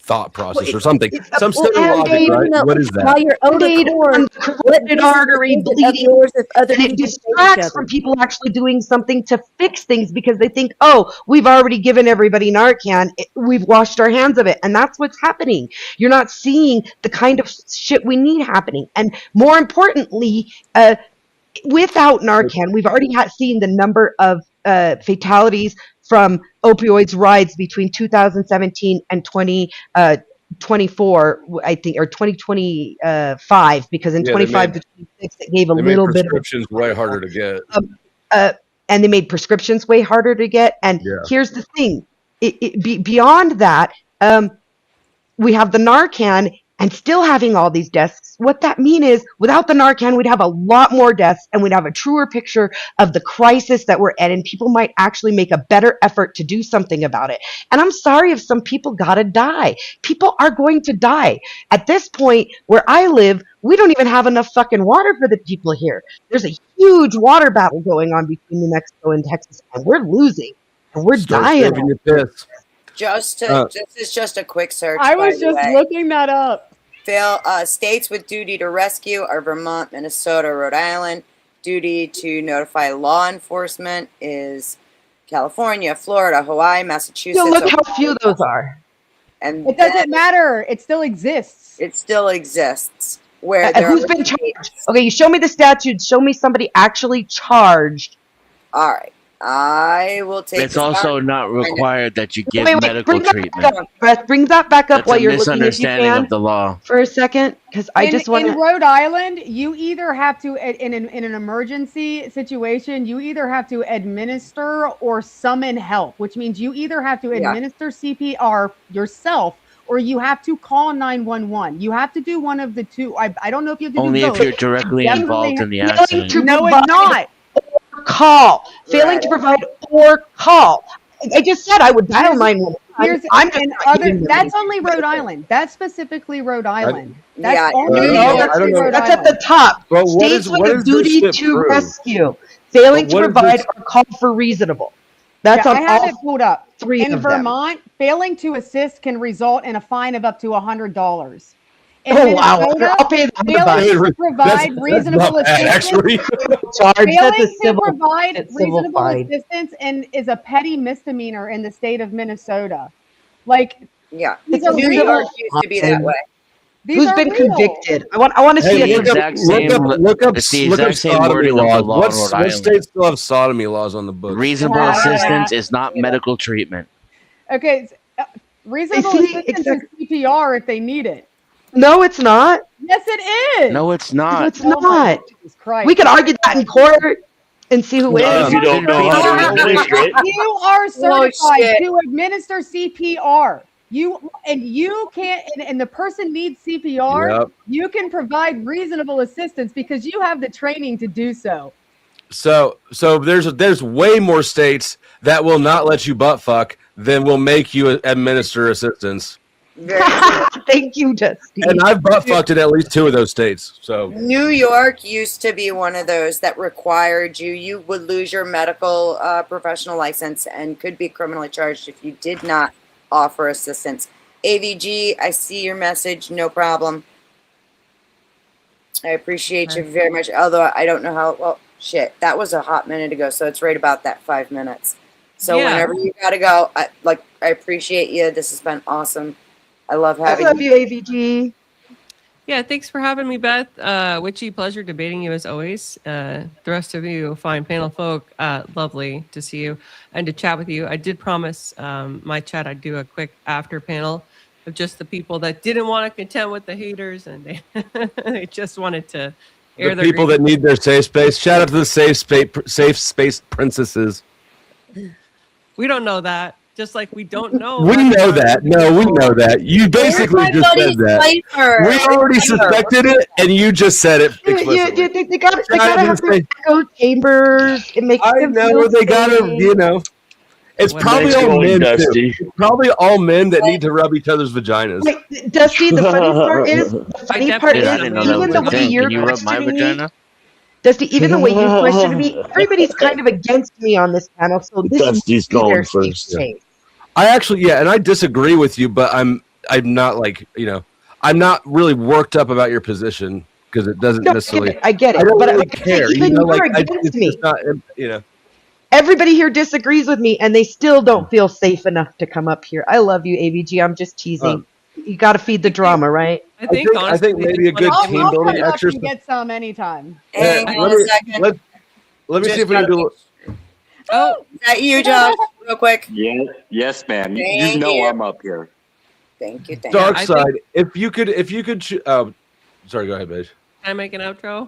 thought process or something. Some sort of logic, right? What is that? While you're on the cord, Carotid artery bleeding, if other and it people distracts from people actually doing something to fix things because they think, oh, we've already given everybody Narcan, we've washed our hands of it, and that's what's happening. You're not seeing the kind of shit we need happening, and more importantly, without Narcan, we've already seen the number of fatalities from opioids rise between 2017 and 2024, I think, or 2025, because in 25 to 26 it gave a little bit of prescriptions way harder to get. And they made prescriptions way harder to get. And here's the thing: beyond that, we have the Narcan. And still having all these deaths, what that means is without the Narcan, we'd have a lot more deaths and we'd have a truer picture of the crisis that we're in, and people might actually make a better effort to do something about it. And I'm sorry if some people gotta die. People are going to die. At this point, where I live, we don't even have enough fucking water for the people here. There's a huge water battle going on between New Mexico and Texas, and we're losing, and we're dying. This is just a quick search. I was just looking that up. States with duty to rescue are Vermont, Minnesota, Rhode Island. Duty to notify law enforcement is California, Florida, Hawaii, Massachusetts. So look how few those are. And it doesn't matter. It still exists. It still exists. Where who's been charged? Okay, you show me the statute. Show me somebody actually charged. All right. I will take. It's also not required that you give medical bring treatment. Bring that back up That's while a you're looking, if you misunderstanding can, of the law for a second, because I just want in Rhode Island, you either have to in an emergency situation, you either have to administer or summon help, which means you either have to administer CPR yourself or you have to call 911. You have to do one of the two. I don't know if you have to only do if both. you're directly involved in the accident. No, it's not. Call. Failing to provide or call. I just said I would dial 911. That's only Rhode Island. That's specifically Rhode Island. That's That's at the top. States with a duty to rescue. Failing to provide or call for reasonable. That's on I have it pulled up. In Vermont, failing to assist can result in a fine of up to $100. Oh wow! I'll pay that. Failing to provide reasonable assistance. Failing to provide reasonable assistance and is a petty misdemeanor in the state of Minnesota. Like, these are New York used to be that way. Who's been convicted? I want to see look up sodomy laws. What states still have sodomy laws on the books? Reasonable assistance is not medical treatment. Okay, reasonable assistance is CPR if they need it. No, it's not. Yes, it is. No, it's not. No, it's not. Jesus Christ. We can argue that in court and see who wins. If you don't know how to administer it. You are certified to administer CPR. You can't, and the person needs CPR. Yep. You can provide reasonable assistance because you have the training to do so. So there's way more states that will not let you butt fuck than will make you administer assistance. Thank you, Dusty. And I've butt fucked in at least 2 of those states. So New York used to be one of those that required you would lose your medical professional license and could be criminally charged if you did not offer assistance. AVG, I see your message. No problem. I appreciate you very much. Although I don't know how. Well, shit, that was a hot minute ago, so it's right about that 5 minutes. So whenever you gotta go, I appreciate you. This has been awesome. I love having you, AVG. Yeah, thanks for having me, Beth. Witchy, pleasure debating you as always. The rest of you, fine panel folk, lovely to see you and to chat with you. I did promise my chat I'd do a quick after panel of just the people that didn't want to contend with the haters and they just wanted to air the people that need their safe space. Shout out to the safe space princesses. We don't know that. Just like we don't know. We whether know or not that. No, we know that. You basically just said that. We already suspected it, and you just said it explicitly. They gotta have their echo chambers. It makes I them know feel they gotta, safe. you know. It's probably Nice all going, men Dusty. too. It's probably all men that need to rub each other's vaginas. Wait, Dusty, the funny part is, Dude, I didn't know that even was the a way thing. you're Can you rub my questioning me, vagina? Dusty, even the way you question me, everybody's kind of against me on this panel, so this Dusty's must be their going safe first. space. I actually, and I disagree with you, but I'm not like, I'm not really worked up about your position because it doesn't No, necessarily. I get it. I don't But really like I say, care. even you're like against it's me. just not, Everybody here disagrees with me, and they still don't feel safe enough to come up here. I love you, AVG. I'm just teasing. You got to feed the drama, right? I think honestly, maybe a good team building I'll exercise. get some anytime. Hang on a second. Let me see if we can do. Oh, is that you, Josh? Real quick. Yeah, yes, ma'am. You Thank know you. I'm up here. Thank you. Dark I side. think- If you could. Sorry, go ahead, Beige. Can I make an outro?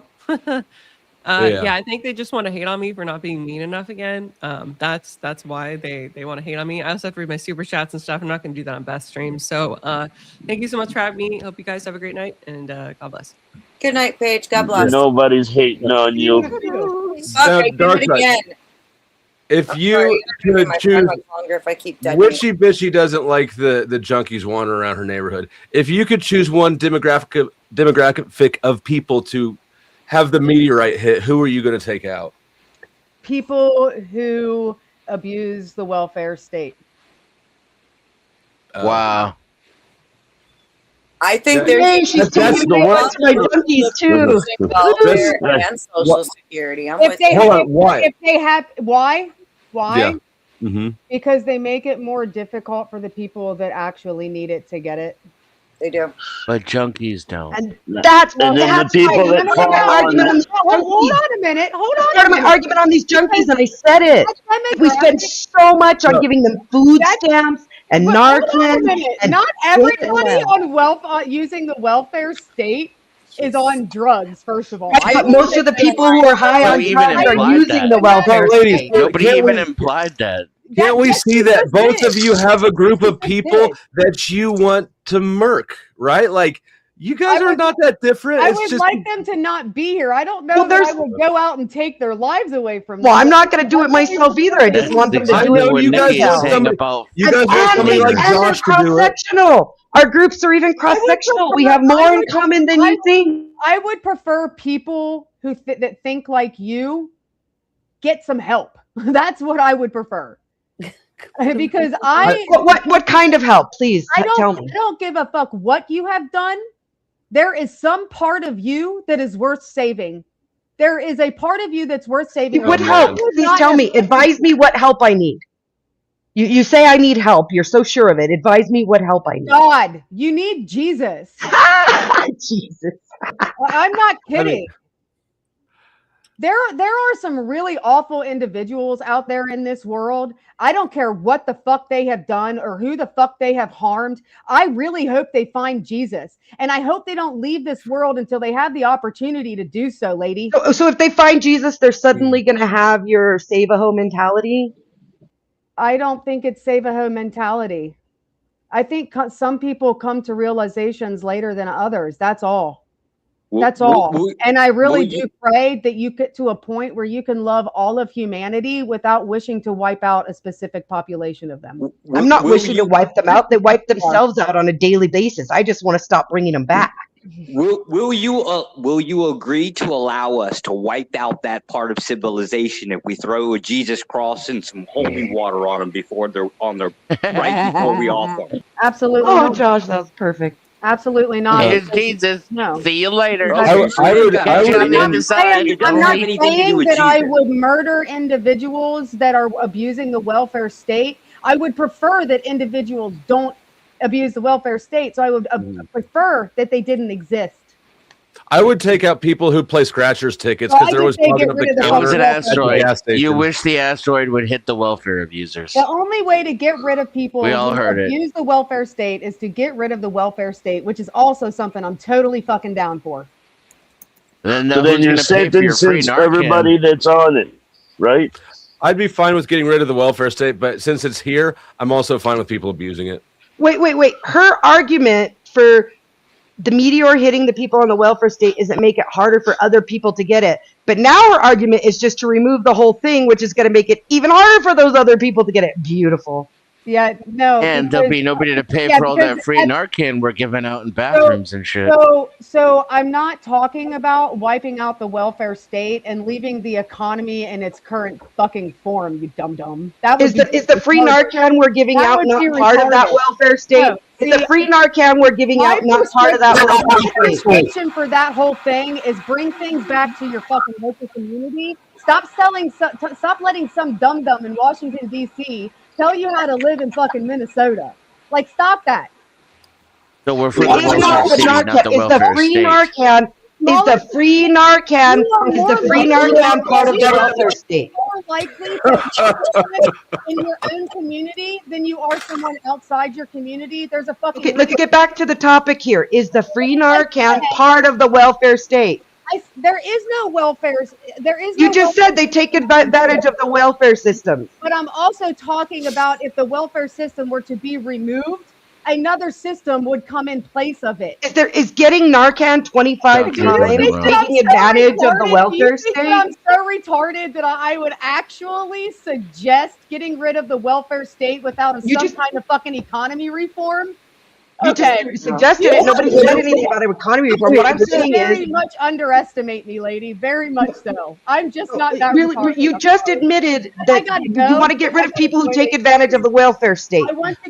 Yeah. Yeah, I think they just want to hate on me for not being mean enough again. That's why they want to hate on me. I also have to read my super chats and stuff. I'm not going to do that on Best Stream. So thank you so much for having me. Hope you guys have a great night, and God bless. Good night, Paige. God bless. Nobody's hating on you. Okay, do Dark it side. again. If you Sorry, could my choose, time much longer if I keep dead. Witchy Bitchy doesn't like the junkies wandering around her neighborhood. If you could choose one demographic of people to have the meteorite hit, who are you going to take out? People who abuse the welfare state. Wow. I think Yeah. there's Hey, she's That's taking the away one- my junkies too. welfare That's- and Social Security. I'm If with they, you. Hold on, why? If they have, why? Yeah. Mm-hmm. Because they make it more difficult for the people that actually need it to get it. They do. But junkies don't. And that's And then the people that part of my fall argument on these Hold junkies. on a minute. Hold on. Part of my argument on these junkies, and I said it. We spend so much on giving them food stamps and Hold on a Narcan. minute. And Not everybody on using the welfare state is on drugs. First of all, But most of the people who are high on Nobody even drugs are implied using that. the welfare Ladies, state. Nobody Can't even we- implied that. Can't we see that both of you have a group of That's people it. that you want to murk, right? Like, you guys I are would- not that different. I It's would just like them to not be here. I don't know Well, that I there's- would go out and take their lives away from them. Well, I'm not going to do it myself either. I just That's want them to exactly do it. know what you guys Nikki is want saying somebody- about. you guys want somebody like Josh to do it. cross-sectional. Our groups are even cross-sectional. We have more in common than you think. I would prefer people who that think like you get some help. That's what I would prefer. Because What kind of help? Please tell me. I don't give a fuck what you have done. There is some part of you that is worth saving. There is a part of you that's worth saving. What help? Please tell me. Advise me what help I need. You say I need help. You're so sure of it. Advise me what help I need. God, you need Jesus. Jesus. I'm not kidding. There are some really awful individuals out there in this world. I don't care what the fuck they have done or who the fuck they have harmed. I really hope they find Jesus. And I hope they don't leave this world until they have the opportunity to do so, lady. So if they find Jesus, they're suddenly going to have your save-a-ho mentality? I don't think it's save-a-ho mentality. I think some people come to realizations later than others. That's all. That's all. And I really do pray that you get to a point where you can love all of humanity without wishing to wipe out a specific population of them. I'm not wishing to wipe them out. They wipe themselves out on a daily basis. I just want to stop bringing them back. Will you agree to allow us to wipe out that part of civilization if we throw a Jesus cross and some holy water on them before they're on their right before we offer them? Absolutely. Oh, not. Josh, that was perfect. Absolutely not. Here's Jesus. No. See you later. I would I'm not saying anything to do with that I Jesus. would murder individuals that are abusing the welfare state. I would prefer that individuals don't abuse the welfare state. So I would prefer that they didn't exist. I would take out people who play scratchers tickets Well, because I they're always just say clogging get up rid the of the counter. It's an at the asteroid. gas station. You wish the asteroid would hit the welfare abusers. The only way to get rid of people We all who heard it. abuse the welfare state is to get rid of the welfare state, which is also something I'm totally fucking down for. Then, So then you're sentencing everybody that's on it, right? I'd be fine with getting rid of the welfare state, but since it's here, I'm also fine with people abusing it. Wait. Her argument for the meteor hitting the people on the welfare state is it make it harder for other people to get it. But now her argument is just to remove the whole thing, which is going to make it even harder for those other people to get it. Beautiful. Yeah, no. And there'll be nobody to pay for all that free Narcan we're giving out in bathrooms and shit. So I'm not talking about wiping out the welfare state and leaving the economy in its current fucking form, you dum-dum. That is the free Narcan we're giving out not part of that welfare state? No, is the free Narcan we're giving out not part of that welfare state? My prescription for that whole thing is bring things back to your fucking local community. Stop letting some dum-dum in Washington, D.C. tell you how to live in fucking Minnesota. Like, stop that. So we're for the welfare state, not the is welfare the free state. Narcan part of the welfare state? More likely to in your own community than you are someone outside your community. There's a fucking. Okay, let's get back to the topic here. Is the free Narcan part of the welfare state? There is no welfare. There is. You just said they take advantage of the welfare system. But I'm also talking about if the welfare system were to be removed, another system would come in place of it. Is getting Narcan 25 times taking advantage of the welfare state? I'm so retarded that I would actually suggest getting rid of the welfare state without some kind of fucking economy reform. You just suggested it. Nobody said anything about an economy reform. What I'm saying is, very much underestimate me, lady. Very much so. I'm just not that. Really, you just admitted that you want to get rid of people who take advantage of the welfare state.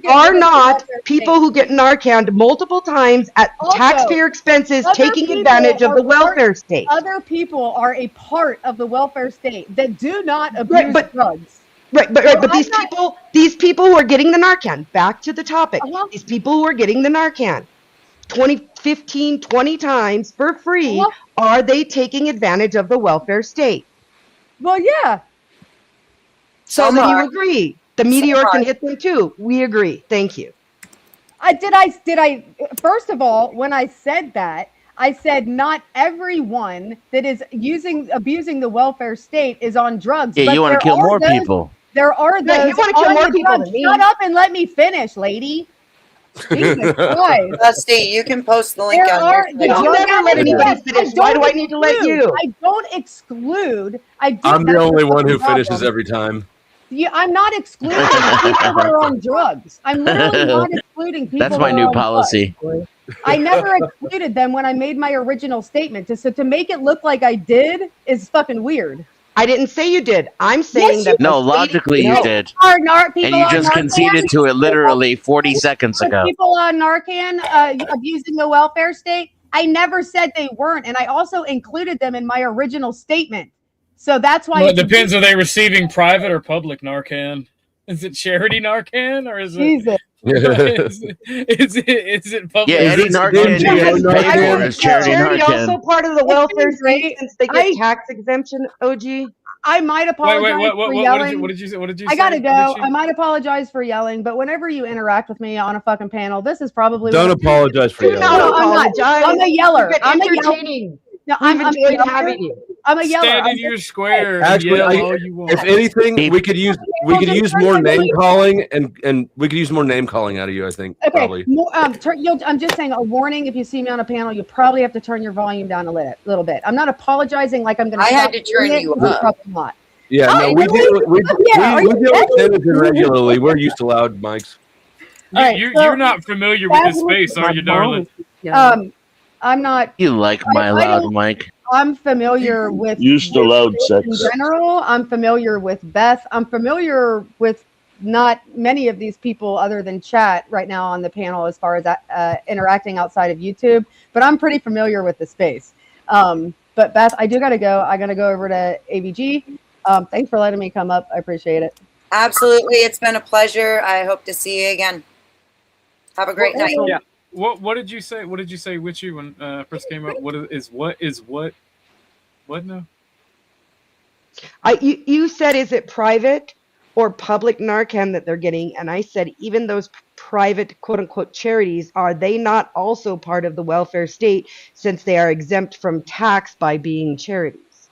Are not people who get Narcaned multiple times at taxpayer expenses taking advantage of the welfare state? Other people are a part of the welfare state that do not abuse drugs. Right, but these people who are getting the Narcan, back to the topic, these people who are getting the Narcan 20 times for free, are they taking advantage of the welfare state? Well, yeah. So then you agree. The meteor can hit them too. We agree. Thank you. Did I, first of all, when I said that, I said not everyone that is abusing the welfare state is on drugs. Yeah, but you want to kill more people. There are those. No, you want to kill more people than me. Shut up and let me finish, lady. Jesus Christ. Dusty, you can post the link on your. I'll never let anybody finish. Why do I need to let you? I don't exclude. I'm the only one who finishes every time. Yeah, I'm not excluding people who are on drugs. I'm literally not excluding people. That's my new policy. I never excluded them when I made my original statement. So to make it look like I did is fucking weird. I didn't say you did. I'm saying that. No, logically you did. And you just conceded to it literally 40 seconds ago. People on Narcan abusing the welfare state, I never said they weren't. And I also included them in my original statement. So that's why. Well, it depends. Are they receiving private or public Narcan? Is it charity Narcan or is it? Jesus. Is it public? Yeah, any Narcan you pay for is charity Narcan. Also part of the welfare state since they get tax exemption. OG. I might apologize for yelling. What did you say? I gotta go. I might apologize for yelling, but whenever you interact with me on a fucking panel, this is probably. Don't apologize for yelling. No, I'm not. I'm a yeller. I'm entertaining. No, I'm enjoying having you. I'm a yeller. Stand in your square. Actually, if anything, we could use more name calling and we could use more name calling out of you. I think probably. I'm just saying a warning. If you see me on a panel, you probably have to turn your volume down a little bit. I'm not apologizing like I'm going to. I had to turn you up. Probably not. Yeah, no, we deal with Denison regularly. We're used to loud mics. You're not familiar with this space, are you, darling? I'm not. You like my loud mic? I'm familiar with used to loud sex in general. I'm familiar with Beth. I'm familiar with not many of these people other than chat right now on the panel as far as interacting outside of YouTube. But I'm pretty familiar with the space. But Beth, I do got to go. I got to go over to AVG. Thanks for letting me come up. I appreciate it. Absolutely, it's been a pleasure. I hope to see you again. Have a great night. Yeah. What did you say? What did you say with you when first came up? What now? You said, is it private or public Narcan that they're getting? And I said, even those private quote unquote charities, are they not also part of the welfare state since they are exempt from tax by being charities?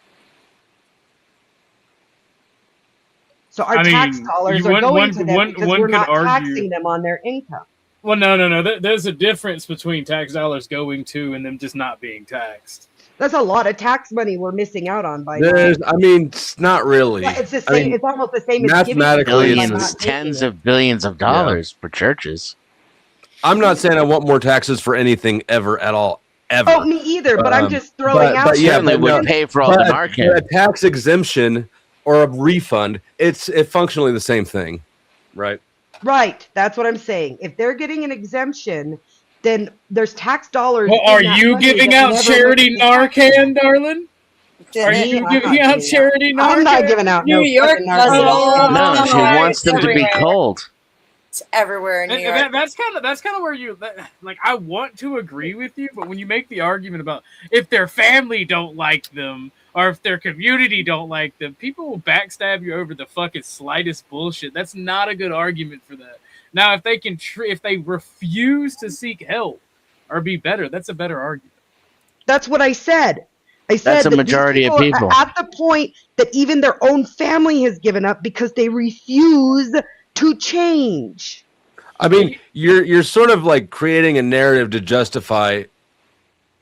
So our tax dollars are going to them because we're not taxing them on their income. Well, no. There's a difference between tax dollars going to and them just not being taxed. That's a lot of tax money we're missing out on by There's, I mean, it's not really. Yeah, it's the I same. mean, it's almost the same as mathematically, billions, tens of billions of dollars for churches. I'm not saying I want more taxes for anything ever at all. Ever. Oh, me either. But I'm just throwing out. But yeah, certainly would pay for all the Narcan. A tax exemption or a refund, it's functionally the same thing, right? Right. That's what I'm saying. If they're getting an exemption, then there's tax dollars. Well, are you giving out charity Narcan, darling? Are you giving out charity Narcan? I'm not giving out New York does it all. No, she wants them to be cold. It's everywhere in New York. That's kind of where you like. I want to agree with you, but when you make the argument about if their family don't like them or if their community don't like them, people will backstab you over the fucking slightest bullshit. That's not a good argument for that. Now, if they can, if they refuse to seek help or be better, that's a better argument. That's what I said. I said That's a that majority of people. are at the point that even their own family has given up because they refuse to change. I mean, you're sort of like creating a narrative to justify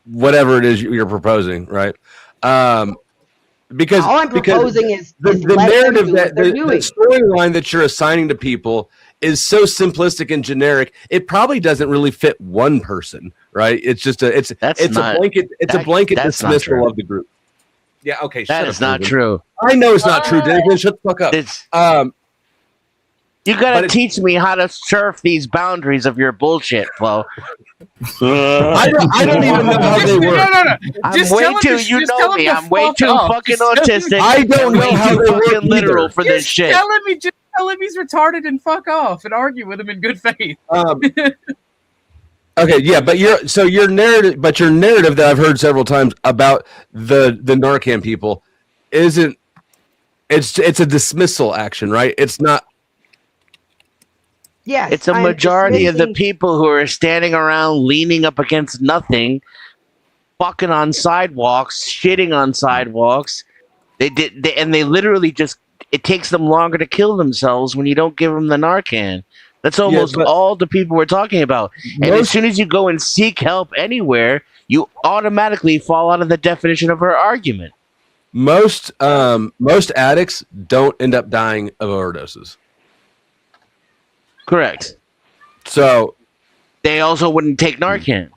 whatever it is you're proposing, right? Because all I'm proposing is the narrative that the storyline that you're assigning to people is so simplistic and generic. It probably doesn't really fit one person, right? It's just a blanket dismissal of the group. Yeah, okay. That is not true. I know it's not true, David. Shut the fuck up. You gotta teach me how to surf these boundaries of your bullshit, Flo. I don't even know how they work. No. I'm way too. You know me. I'm way too fucking autistic. I don't know how they work fucking literal for this shit. Tell him he's retarded and fuck off and argue with him in good faith. Okay, yeah, but your narrative that I've heard several times about the Narcan people isn't. It's a dismissal action, right? It's not. Yes, it's a majority of the people who are standing around leaning up against nothing, fucking on sidewalks, shitting on sidewalks. They literally just. It takes them longer to kill themselves when you don't give them the Narcan. That's almost all the people we're talking about. And as soon as you go and seek help anywhere, you automatically fall out of the definition of her argument. Most addicts don't end up dying of overdoses. Correct. So they also wouldn't take Narcan.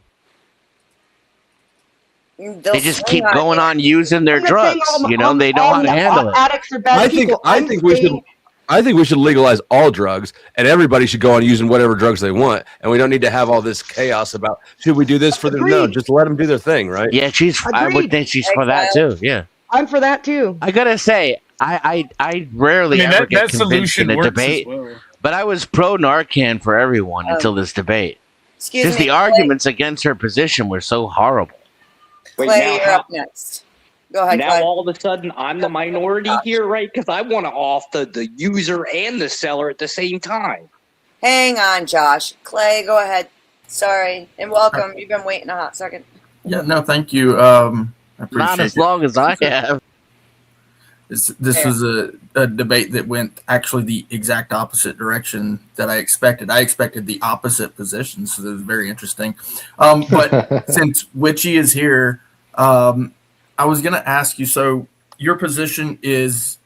They just keep going on using their drugs. They know how to handle it. Addicts are bad people. I think we should legalize all drugs, and everybody should go on using whatever drugs they want, and we don't need to have all this chaos about should we do this for them? No, just let them do their thing, right? Yeah, I would think she's for that too. Yeah, I'm for that too. I gotta say, I rarely ever get convinced in a debate, but I was pro Narcan for everyone until this debate. Because the arguments against her position were so horrible. Wait, Clay, you're up next. Go ahead, now Clay. all of a sudden I'm the minority here, right? Because I want to off the user and the seller at the same time. Hang on, Josh. Clay, go ahead. Sorry. And welcome. You've been waiting a hot second. Yeah, no, thank you. I appreciate Not as long as I have. This was a debate that went actually the exact opposite direction that I expected. I expected the opposite position, so that was very interesting. But since Witchy is here, I was going to ask you, so your position is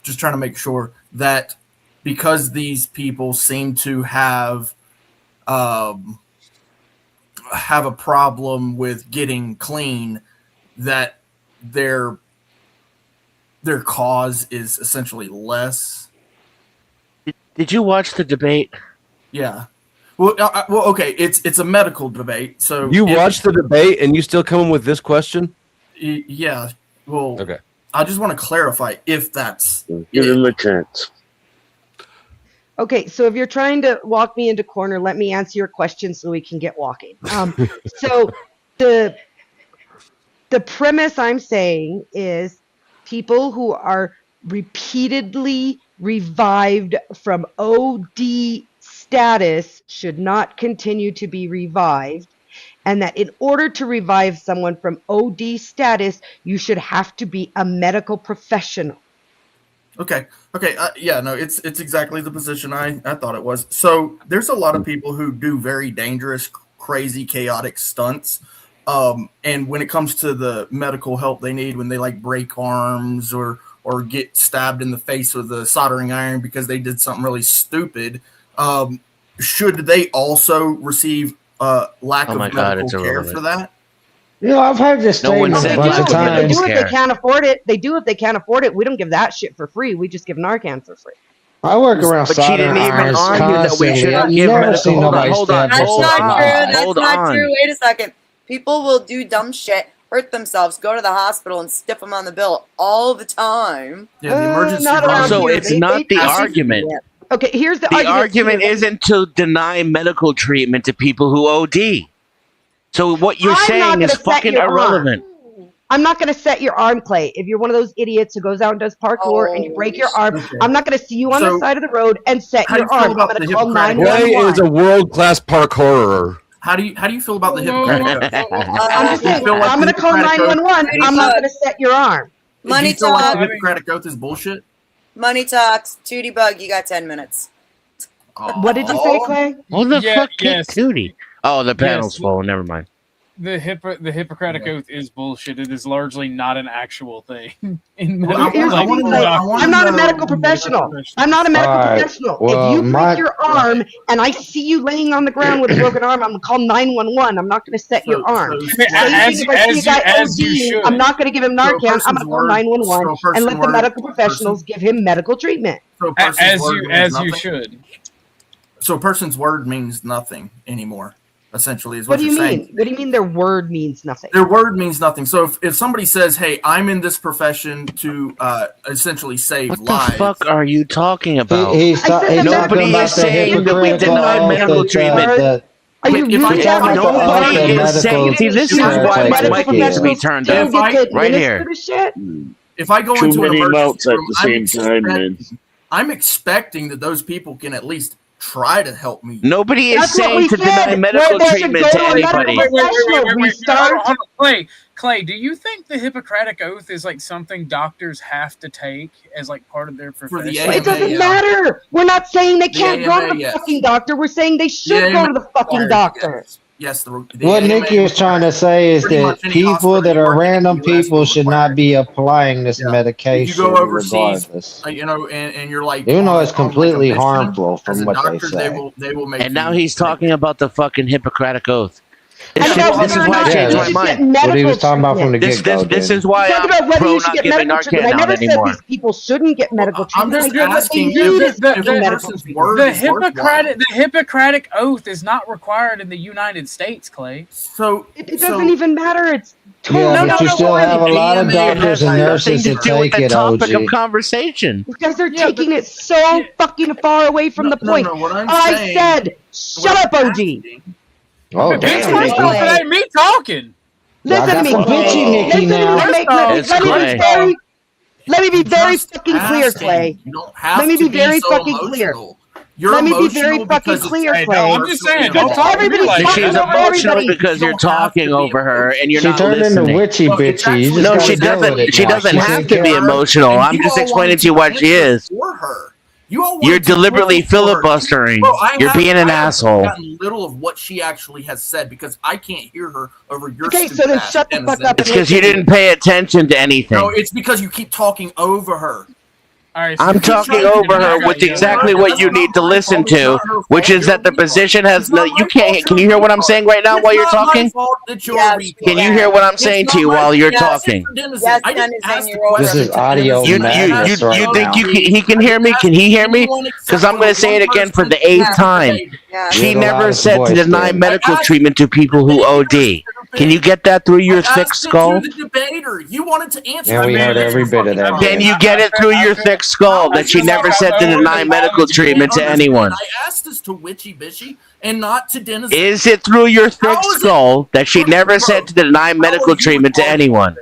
just trying to make sure that because these people seem to have a problem with getting clean, that their cause is essentially less. Did you watch the debate? Yeah. Well, okay. It's a medical debate, so you watched the debate and you still come with this question? Yeah. Well, okay. I just want to clarify if that's give him a chance. Okay, so if you're trying to walk me into corner, let me answer your question so we can get walking. So the premise I'm saying is people who are repeatedly revived from OD status should not continue to be revived, and that in order to revive someone from OD status, you should have to be a medical professional. Okay. Yeah, no, it's exactly the position I thought it was. So there's a lot of people who do very dangerous, crazy, chaotic stunts. And when it comes to the medical help they need, when they like break arms or get stabbed in the face with a soldering iron because they did something really stupid, should they also receive lack of medical care for that? I've heard this statement a bunch of They times. do if they can't afford it. They do if they can't afford it. We don't give that shit for free. We just give Narcan for free. I work around But she didn't even irons argue that we constantly. shouldn't I've give never medical. seen nobody Hold on. That's not true. That's Hold not on. true. Wait a second. People will do dumb shit, hurt themselves, go to the hospital, and stiff them on the bill all the time. Yeah, the emergency. not around So here. it's not the argument. Okay, here's the The argument. argument isn't to deny medical treatment to people who OD. So what you're I'm not saying is gonna set fucking your arm. irrelevant. I'm not going to set your arm, Clay. If you're one of those idiots who goes out and does parkour and you break your arm, Okay. I'm not going to see you on the So, side of the road and set how do your you feel arm. I'm about going the to call Hippocratic 911. Ray is a world-class parkourer. How do you feel about the Hippocratic Oath? I'm just saying, feel like I'm going to the call Hippocratic Oath- 911. I'm not going to set your arm. Do Money you feel like talk. the Hippocratic Oath is bullshit? Money talks. Tootie Bug, you got 10 minutes. What did you say, Clay? What the Yeah, fuck yes. kicked Tootie? Oh, the panel's Yes. full. Never mind. The Hippocratic Oath is bullshit. It is largely not an actual thing. In Well, medical, Here's the like, thing, wanna Clay. know- I wanna I'm not a know- medical professional. I'm not a medical All right. professional. Well, If you my- break your arm and I see you laying on the ground with a broken arm, I'm going to call 911. I'm not going to set your arm. so- Same as- thing if I see a guy as you ODing, should. I'm not going to give him So a Narcan. I'm going person's to call word- 911 so a and person let the word- medical professionals give him medical treatment. So a person's as word you means as nothing? you should. So a person's word means nothing anymore. Essentially, is What what, do you're you saying. mean? What do you mean their word means nothing? Their word means nothing. So if somebody says, "Hey, I'm in this profession to essentially save What the lives," fuck are you talking about? He's I said talking nobody about is the saying that we hypocritical deny oath medical that, treatment. Are you if really I- talking about the oath Nobody that is medical saying. See, this is spreads why like my this mic kid. needs to be turned Still up. If I- get Right here. administered shit? if I go Too into an many emergency mouths at room, the same time, man. I'm expecting that those people can at least try to help me. Nobody is That's what saying we to deny said. medical They should treatment go to to a medical anybody. professional. We start. Hold on. Clay, do you think the Hippocratic Oath is like something doctors have to take as like part of their For profession? the It doesn't yeah. matter. We're not saying they can't go to AMA, the yes. fucking doctor. We're saying they should The go AMA to the fucking requires- doctor. Yes, the What AMA Nikki is trying to say is pretty that much any people hospital that you are work in random the US people will should require not be applying this Yeah. medication If you go overseas, regardless. and you're like, Even though on it's like a completely mission, harmful as from a what they doctor, say. they will make. And now you- he's talking about the fucking Hippocratic Oath. And This about is whether or why I not changed you my should mind. get What he medical was talking about from the treatment. This get-go. is why Talk I'm about whether pro you should not get giving medical Narcan treatment. I out never said anymore. these people shouldn't get medical I'm treatment. just I said what asking they need is if a medical person's treatment. word The is worthwhile. Hippocratic Oath is not required in the United States, Clay. So It doesn't even matter. It's totally Yeah, but out you of still line. have a lot of AMA doctors and Nothing nurses to that do with take the it, topic of OG. conversation. You guys are taking it so fucking far away from the point. No, what I'm I saying, said, shut up, OG. Oh, First damn, off, Nikki. it ain't me talking. Listen to me, some Clay. bitchy Nikki Listen to me. now. It's Clay. Let me be very just fucking clear, asking. Clay. You don't have Let me to be very so fucking clear. emotional. You're Let me be emotional very fucking because it's clear, Hey, Clay. no, I'm just saying, Because don't talk to me everybody's like talking She's that. over emotional everybody. because You you're don't have to talking be over her and you're She not turned into listening. witchy Well, it's bitchy. You just actually- No, gotta she deal with doesn't. it She now. doesn't She have can't to be care. emotional. And I'm you just all explaining wanted to you what she answer is. for her. You all You're wanted to deliberately listen for her. filibustering. Bro, I You're have- being an I have asshole. gotten little of what she actually has said because I can't hear her over your Okay, so stupid then ass shut the fuck denizen. up It's because you didn't pay attention to anything. No, it's because you keep talking over her. All right, I'm talking over her with exactly what you need to listen to, which is that the position has no. You can't. Can you hear what I'm saying right now while you're talking? Can you hear what I'm saying to you while you're talking? Yes, Denizen, you're over. This is audio madness right You think now. he can hear me? Can he hear me? Because I'm going to say it again for the 8th time. Yeah. She You have a never loud said to voice, deny dude. medical treatment to people who OD. Can you get that through your thick skull? The debater. You wanted to answer. And we heard every bit of that. Can you get it through your thick skull that she never said to deny medical treatment to anyone? I asked this to Witchy Bishy and not to Dennis. Is it through your thick skull that she never said to deny medical treatment to anyone?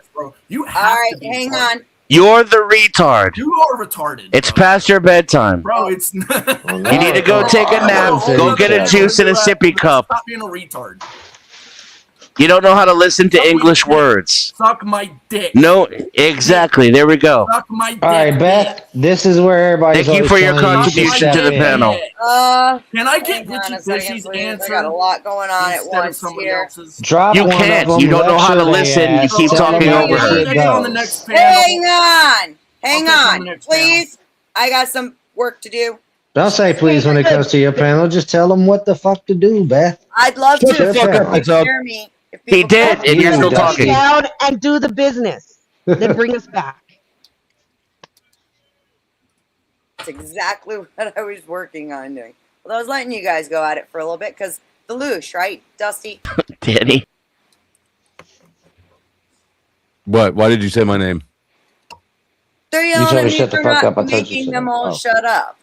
You All have right, to be hang retarded. on. You're the retard. You are retarded. It's past your bedtime. Bro, it's You need to go take a nap. Go get a juice in a sippy cup. Stop being a retard. You don't know how to listen to English words. Suck my dick. No, exactly. There we go. Suck my dick. All right, Beth. This is where everybody's. Thank you for your always telling you contribution to the step in. panel. Can I get hang on Richie a second, Fishy's please. answer? I got a lot going on at instead of once somebody here. else's? Drop You one can't. of them, You don't know how to lecture they listen. You ass, keep tell talking them how over the her. shit Next on the goes. next panel. Hang on. Hang Okay, on on. the next panel. Please. I got some work to do. Don't say please when it comes to your panel. Just tell them what the fuck to do, Beth. I'd love Shut to. the if fuck people up, could Exalt. hear me. If He people did, could and you're You, still Dusty. talking. Down and do the business. Then bring us back. That's exactly what I was working on doing. Well, I was letting you guys go at it for a little bit because the loosh, right, Dusty? Danny. What? Why did you say my name? They're You yelling told at me me shut the for fuck not up. I told you making shut them up. all Oh. shut up.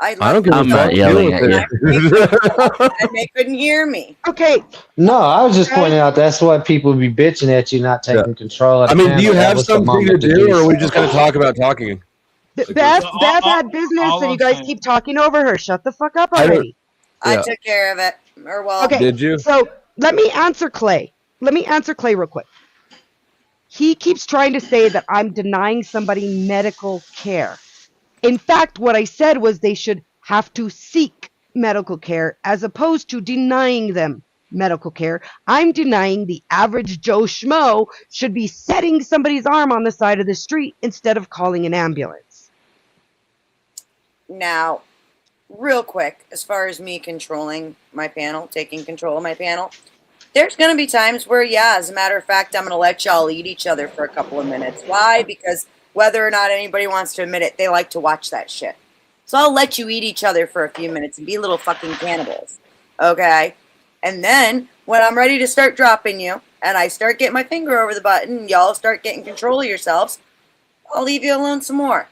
I don't give a I'm fuck. not yelling at Deal you. with it. And they couldn't hear me. Okay, No, I was just pointing out that's what people be bitching at you not taking control of the I mean, panel. do you That have was the something to moment do, or are we so. just going to talk about talking? Beth all- Beth all- had business, all and you I'm guys saying- keep talking over her. Shut the fuck up I don't- already. I Yeah. took care of it. Or well, Okay. Did you? So let me answer Clay. Let me answer Clay real quick. He keeps trying to say that I'm denying somebody medical care. In fact, what I said was they should have to seek medical care as opposed to denying them medical care. I'm denying the average Joe Schmo should be setting somebody's arm on the side of the street instead of calling an ambulance. now, real quick, as far as me controlling my panel, taking control of my panel, there's going to be times where, yeah, as a matter of fact, I'm going to let y'all eat each other for a couple of minutes. Why? Because whether or not anybody wants to admit it, they like to watch that shit. So I'll let you eat each other for a few minutes and be little fucking cannibals. Okay? And then, when I'm ready to start dropping you, and I start getting my finger over the button, and y'all start getting control of yourselves, I'll leave you alone some more.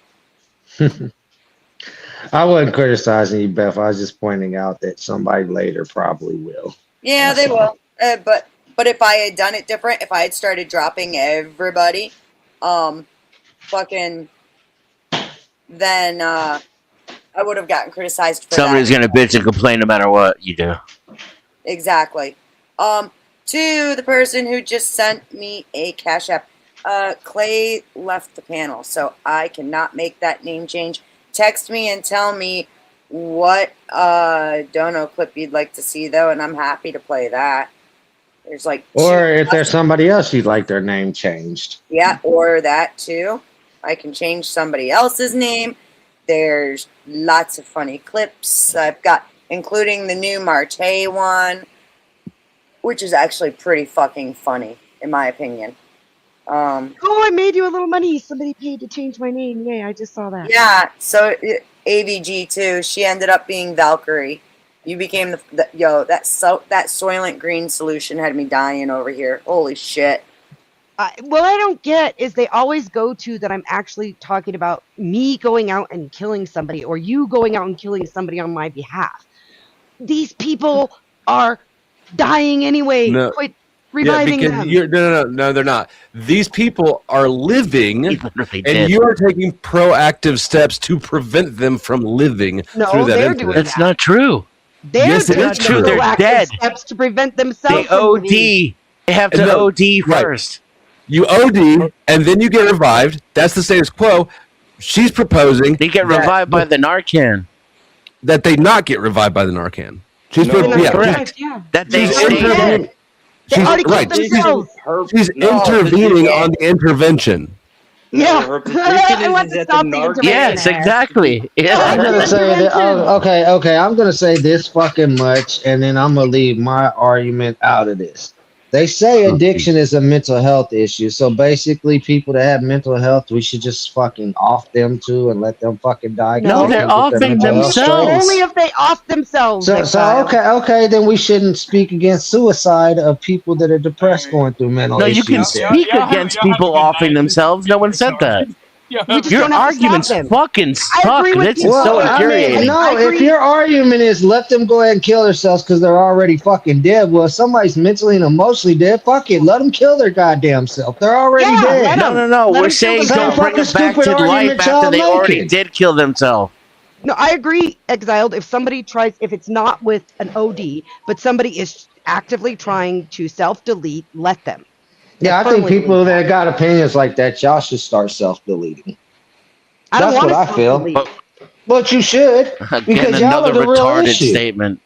I wasn't criticizing you, Beth. I was just pointing out that somebody later probably will. Yeah, they will. But if I had done it different, if I had started dropping everybody, fucking, then I would have gotten criticized for Somebody's that. gonna bitch and complain no matter what you do. Exactly. To the person who just sent me a Cash App, Clay left the panel, so I cannot make that name change. Text me and tell me what dono clip you'd like to see, though, and I'm happy to play that. There's like Or if there's somebody else you'd like their name changed. yeah, or that too. I can change somebody else's name. There's lots of funny clips I've got, including the new Marte one, which is actually pretty fucking funny, in my opinion. Oh, I made you a little money. Somebody paid to change my name. Yay, I just saw that. Yeah, so AVG too. She ended up being Valkyrie. You became the yo. That Soylent Green solution had me dying over here. Holy shit! What I don't get is they always go to that I'm actually talking about me going out and killing somebody or you going out and killing somebody on my behalf. These people are dying anyway. No. Quit reviving because them. no, they're not. These people are living, did. and you are taking proactive steps to prevent them from living No, through that they're incident. doing That's not true. They're Yes, it doing is the true. They're proactive dead. steps to prevent themselves They from OD. living. They have to No, OD right. first. You OD, and then you get revived. That's the status quo. She's proposing They get revived by the Narcan. that they not get revived by the Narcan. She's No, pro- yeah, correct. Yeah. That they she's say. intervening. They She's already killed right. themselves. She's intervening on the intervention. Yeah. her position I want is to that stop the the Narcan. intervention. Yes, exactly. I'm Yeah. gonna say that. Okay. I'm gonna say this fucking much, and then I'm gonna leave my argument out of this. They say addiction is a mental health issue, so basically, people that have mental health, we should just fucking off them too and let them fucking die. No, they're offing themselves. Only if they off themselves. So okay, then we shouldn't speak against suicide of people that are depressed going through mental No, you issues. can speak against people offing themselves. No one said that. Your arguments fucking suck. This is so infuriating. No, if your argument is let them go ahead and kill themselves because they're already fucking dead, well, if somebody's mentally and emotionally dead, fuck it, let them kill their goddamn self. They're already dead. No. We're saying don't bring them back to life after they already did kill themselves. No, I agree, Exiled. If somebody tries, if it's not with an OD, but somebody is actively trying to self-delete, let them. Yeah, I think firmly people believe that got opinions like that, y'all should start self-deleting. I don't That's want what to I feel. self-delete. But you should, Again, because y'all are another the real retarded issue. statement.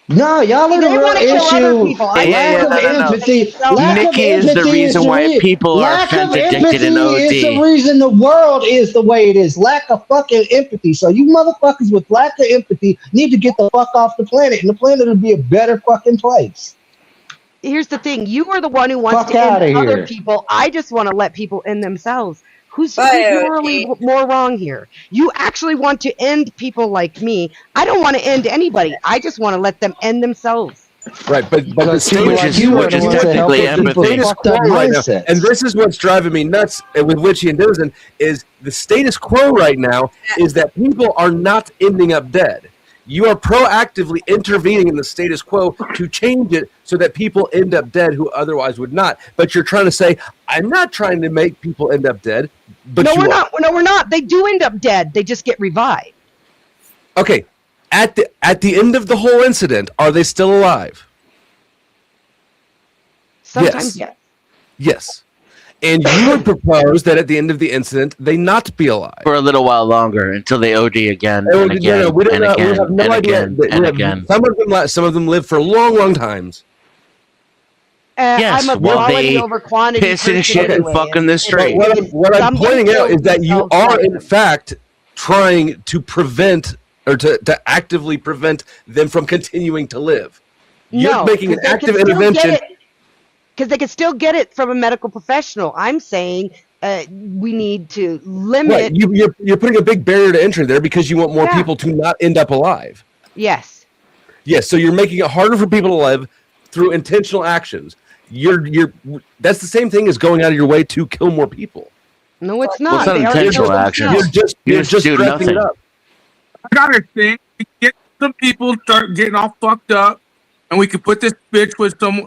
No, y'all are the They real want to kill other issue. people. I Lack of no. empathy. Lack of Nikki is the empathy reason why people are lack of fence addicted empathy in is the OD. reason the world is the way it is. Lack of fucking empathy. So you motherfuckers with lack of empathy need to get the fuck off the planet, and the planet will be a better fucking place. Here's the thing. You are the one who wants Fuck to end outta other here. people. I just want to let people end themselves. Who's Bye, morally OG. more wrong here? You actually want to end people like me. I don't want to end anybody. I just want to let them end themselves. Right, but the Because people status like you are the ones that help the status fucked quo up right now, mindsets. and this is what's driving me nuts with Witchy and Dozen, is the status quo right now is that people are not ending up dead. You are proactively intervening in the status quo to change it so that people end up dead who otherwise would not. But you're trying to say, I'm not trying to make people end up dead, but no, you we're are. not. No, we're not. They do end up dead. They just get revived. Okay, at the end of the whole incident, are they still alive? Sometimes, yes. Yes. And you would propose that at the end of the incident, they not be alive. For a little while longer until they OD again and again we don't and know. We again have no and idea. again and again. Some of them live for long times. Yes, I'm a well, quality they over quantity piss and person shit and anyway, fuck in the street. What I'm pointing out is that you are in fact trying to prevent or to actively prevent them from continuing to live. You're making an active intervention. Because they can still get it from a medical professional. I'm saying we need to limit. Right. You're putting a big barrier to entry there because you want more people to not end up alive. Yes. Yes. So you're making it harder for people to live through intentional actions. That's the same thing as going out of your way to kill more people. No, it's not. What's not intentional actions? You're just do dressing nothing. it up. I got a thing. Get some people start getting all fucked up, and we could put this bitch with some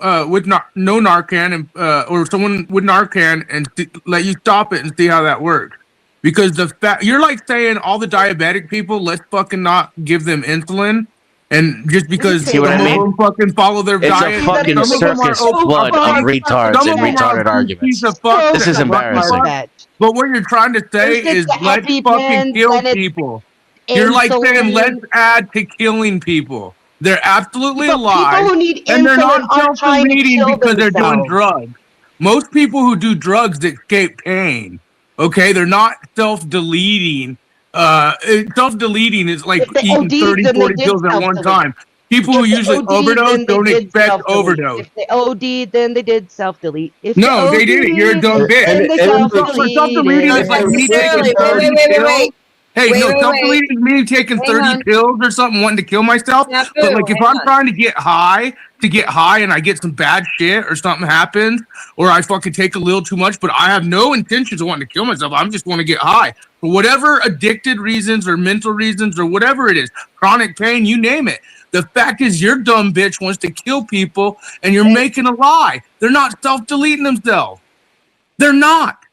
no Narcan and or someone with Narcan and let you stop it and see how that works. Because the fact you're like saying all the diabetic people, let's fucking not give them insulin, and just because See what I mean? of them fucking follow their It's diet. a fucking some of them are circus flood of retards some and of them are retarded arguments. piece of fuck This is that fuck embarrassing. fuck. But what you're trying to say First it's is the let's EpiPens, fucking kill then it's people. You're like saying insulin. let's add to killing people. They're absolutely But alive, people who need and they're insulin not aren't trying to self-deleting kill because they're doing themselves. drugs. Most people who do drugs escape pain. Okay, they're not self-deleting. Self-deleting is like If they eating OD'd, 30, then they 40 did pills at one self-delete. time. People who If they usually OD'd, overdose then they don't did expect self-delete. overdose. If they OD'd, then they did self-delete. If No, they didn't. You're a dumb bitch. Then they Self-deleting is like me taking 30 pills. Hey, no, self-deleting is me taking 30 pills or something, wanting to kill myself. But like, if I'm trying to get high, and I get some bad shit or something happens, or I fucking take a little too much, but I have no intentions of wanting to kill myself. I'm just want to get high for whatever addicted reasons or mental reasons or whatever it is, chronic pain, you name it. The fact is, your dumb bitch wants to kill people, and you're making a lie. They're not self-deleting themselves. They're not.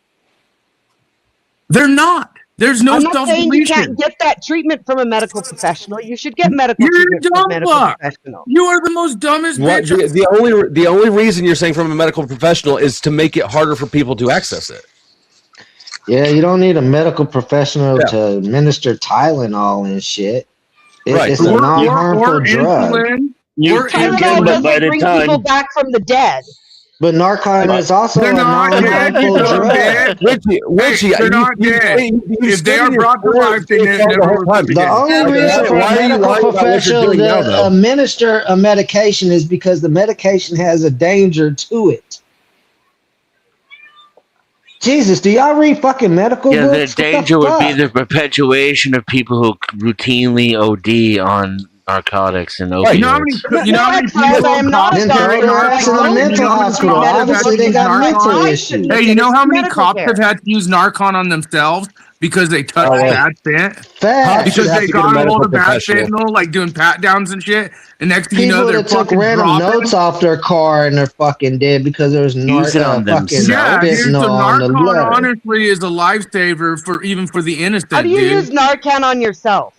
They're not. There's no I'm not saying you can't self-deletion. get that treatment from a medical professional. You should get medical You're a treatment from a dumb medical fuck. professional. You are the most dumbest What, bitch. the only reason you're saying from a medical professional is to make it harder for people to access it. Yeah, you don't need a medical professional to administer Tylenol and shit. It's a non-harmful drug. Tylenol doesn't bring people back from the dead. But Narcan is also a non-harmful drug. Witchy, they're not dead. If they are brought to life, they never will be The dead. only reason for a medical professional to administer a medication is because the medication has a danger to it. Jesus, do y'all read fucking medical Yeah, books? the danger would be the perpetuation of people who routinely OD on narcotics and opioids. You know how many people That's in a mental hospital. Obviously, they got mental issues. Hey, you know how many cops have had to use Narcan on themselves because they touched bad fent? Facts. Because they got a hold of bad professional. fentanyl, like doing pat downs and shit. And next thing you know, People they're that took fucking random dropping. notes off their car and they're fucking dead because there was Use it on fucking themselves. Yeah, dude, so fentanyl on the Narcan letter. honestly is a lifesaver for even for the innocent, How do you dude. use Narcan on yourself?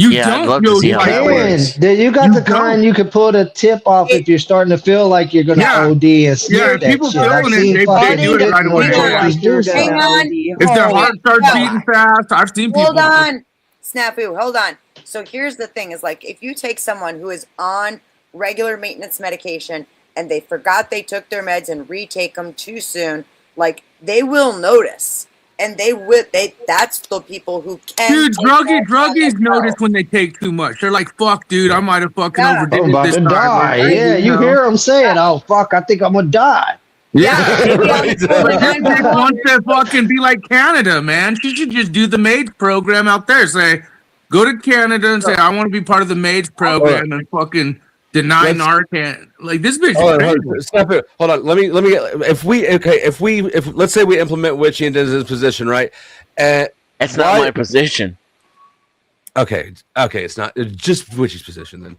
You Yeah, I'd don't love to know see how that works. You got the kind you can pull the tip off if you're starting to feel like you're gonna Yeah. OD and Yeah, snip if that people shit. I've feeling it, seen they fucking do it right away. fentanyl Yeah. junkies do Hang so. on. If their heart starts No. beating fast, I've seen people. Hold on. Snafu, hold on. So here's the thing is like if you take someone who is on regular maintenance medication and they forgot they took their meds and retake them too soon, like they will notice. And that's the people who can Dude, take druggies notice when they take too much. They're like, fuck, dude, I might have fucking overdid I'm it about this to time. die. Like, Yeah, you hear them saying, "Oh fuck, I think I'm gonna die." Yeah, Right. Like, this bitch wants to fucking be like Canada, man. She should just do the MAIDS program out there. Say, go to Canada and say, I want to be part of the MAIDS program and fucking deny Narcan. Like this bitch is crazy. Stop it. Hold on. Let me if let's say we implement Witchy into his position, right? It's not my position. Okay, it's not. It's just Witchy's position then.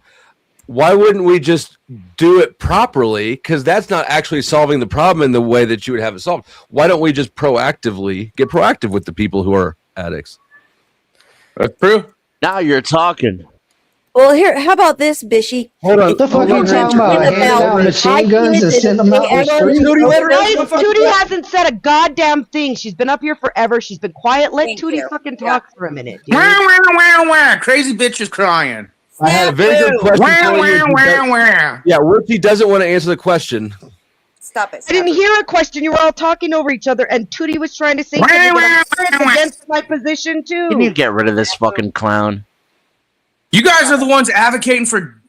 Why wouldn't we just do it properly? Because that's not actually solving the problem in the way that you would have it solved. Why don't we just get proactive with the people who are addicts? That's true. Now you're talking. Well, here, how about this, Bishy? Hold on. What the fuck you talking about? Handing out machine guns and send them out in the street? Tootie hasn't said a goddamn thing. She's been up here forever. She's been quiet. Let Tootie fucking talk for a minute, dude. Wah. Crazy bitch is crying. I had a very good question for you. Yeah, Witchy doesn't want to answer the question. Stop it. I didn't hear a question. You were all talking over each other, and Tootie was trying to say something against my position too. Can you get rid of this fucking clown? You guys are the ones advocating for.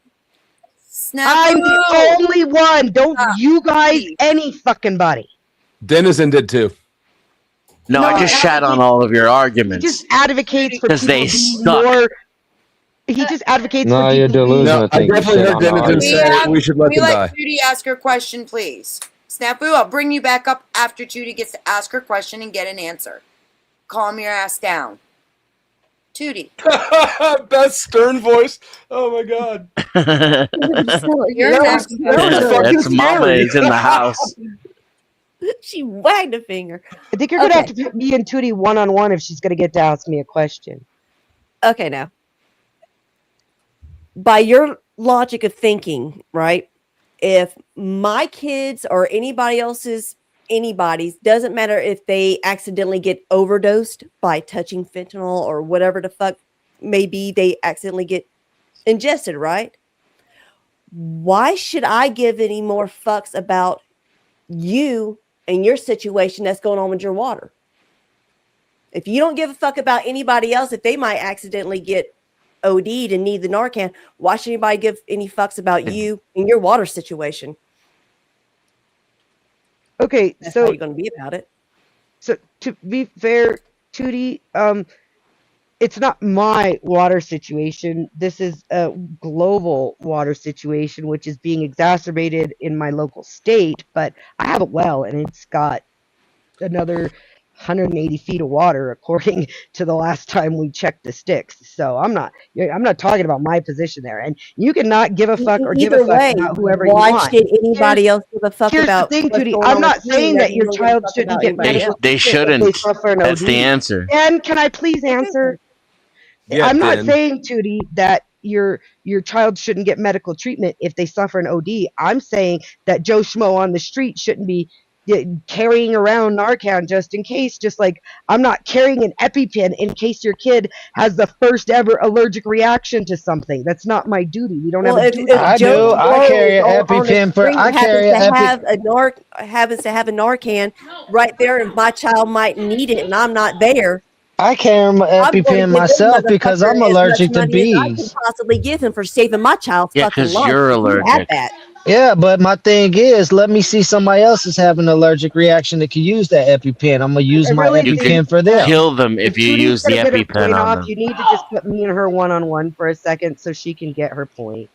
I'm the only one. Don't you guys any fucking body. Denizen did too. No, I just shat on all of your He arguments just advocates for because people they to be suck. more. He just advocates No, for you're people to be. delusional. I definitely heard Denizen say we should let them die. Tootie ask her question, please. Snafu, I'll bring you back up after Tootie gets to ask her question and get an answer. Calm your ass down. Tootie. Best stern voice. Oh my god. That's Mama is in the house. She wagged a finger. I think you're gonna have to put me and Tootie one-on-one if she's gonna get to ask me a question. Okay, now. By your logic of thinking, right? If my kids or anybody's, doesn't matter if they accidentally get overdosed by touching fentanyl or whatever the fuck maybe they accidentally get ingested, right? Why should I give any more fucks about you and your situation that's going on with your water? If you don't give a fuck about anybody else, if they might accidentally get OD'd and need the Narcan, why should anybody give any fucks about you and your water situation? Okay, That's so how you're going to be about it. So to be fair, Tootie, it's not my water situation. This is a global water situation, which is being exacerbated in my local state. But I have a well, and it's got another 180 feet of water, according to the last time we checked the sticks. So I'm not talking about my position there. And you cannot give a fuck or give a fuck about whoever you want. Why should anybody else give a fuck about? Here's the thing, what's Tootie. going I'm on not with you saying that you your don't give a child fuck shouldn't about get anybody medical else. They treatment if shouldn't. suffer an That's OD. the answer. And can I please answer? Yeah, I'm not Dan. saying, Tootie, that your child shouldn't get medical treatment if they suffer an OD. I'm saying that Joe Schmo on the street shouldn't be carrying around Narcan just in case. Just like I'm not carrying an EpiPen in case your kid has the first ever allergic reaction to something. That's not my duty. We don't have a duty. I do. I carry an EpiPen for. I carry an EpiPen. Happens to have a Narcan right there, and my child might need it, and I'm not there. I carry an EpiPen myself because I'm allergic to bees. I can possibly give him for saving my child's Yeah, fucking 'cause life. you're You have allergic. that. Yeah, but my thing is, let me see somebody else is having an allergic reaction that can use that EpiPen. I'm gonna use my You EpiPen could for them. kill them if you Tootie's use the gonna get her EpiPen point on off. them. You need to just put me and her one-on-one for a second so she can get her point.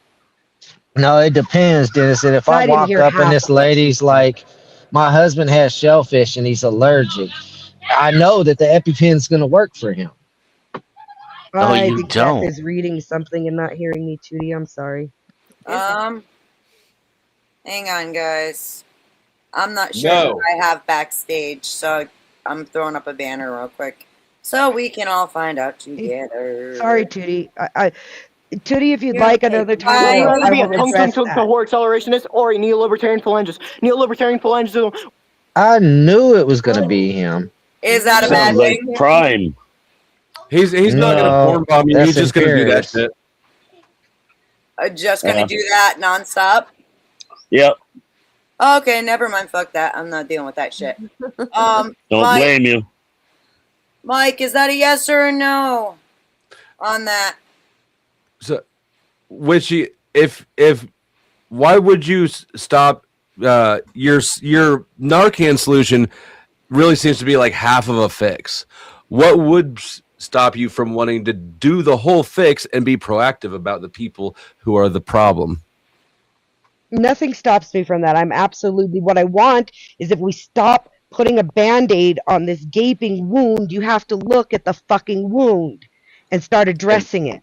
No, it depends, Dennis. And if I I didn't walk hear up half and this of it. lady's like, my husband has shellfish and he's allergic, I know that the EpiPen's gonna work for him. Oh, I you think don't. Beth is reading something and not hearing me, Tootie. I'm sorry. Hang on, guys. I'm not sure No. who I have backstage, so I'm throwing up a banner real quick. So we can all find out together. Sorry, Tootie. Tootie, if you'd You're like okay. another Bye. time, Would you I rather be a will tum address tum that. cohort accelerationist or a neo-libertarian phalangist? Neo-libertarian phalangism. I knew it was gonna be him. Is that a bad Sounds like thing? Prime. He's not gonna No, porn bomb you. that's He's just gonna do that Imperious. shit. Just gonna Yeah. do that nonstop? Yep. Okay, never mind. Fuck that. I'm not dealing with that shit. Don't Mike, blame you. Mike, is that a yes or a no on that? So, if why would you stop? Your Narcan solution really seems to be like half of a fix. What would stop you from wanting to do the whole fix and be proactive about the people who are the problem? Nothing stops me from that. I'm absolutely, what I want is if we stop putting a Band-Aid on this gaping wound, you have to look at the fucking wound and start addressing it.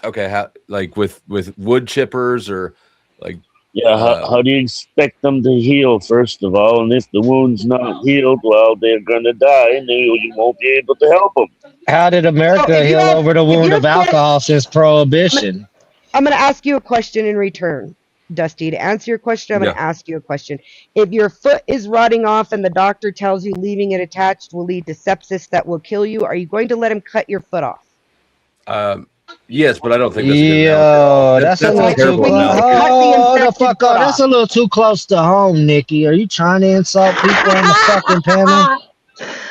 Okay, like with wood chippers or like Yeah, how do you expect them to heal, first of all? And if the wound's not healed, well, they're going to die, and you won't be able to help them. How did America heal over the wound of alcohol since Prohibition? I'm going to ask you a question in return, Dusty. To answer your question, I'm going to ask you a question. If your foot is rotting off and the doctor tells you leaving it attached will lead to sepsis that will kill you, are you going to let him cut your foot off? Yes, but I don't think that's a good Yo, analogy. that's a little too terrible close. analogy. Hold the fuck up. That's a little too close to home, Nikki. Are you trying to insult people on the fucking panel?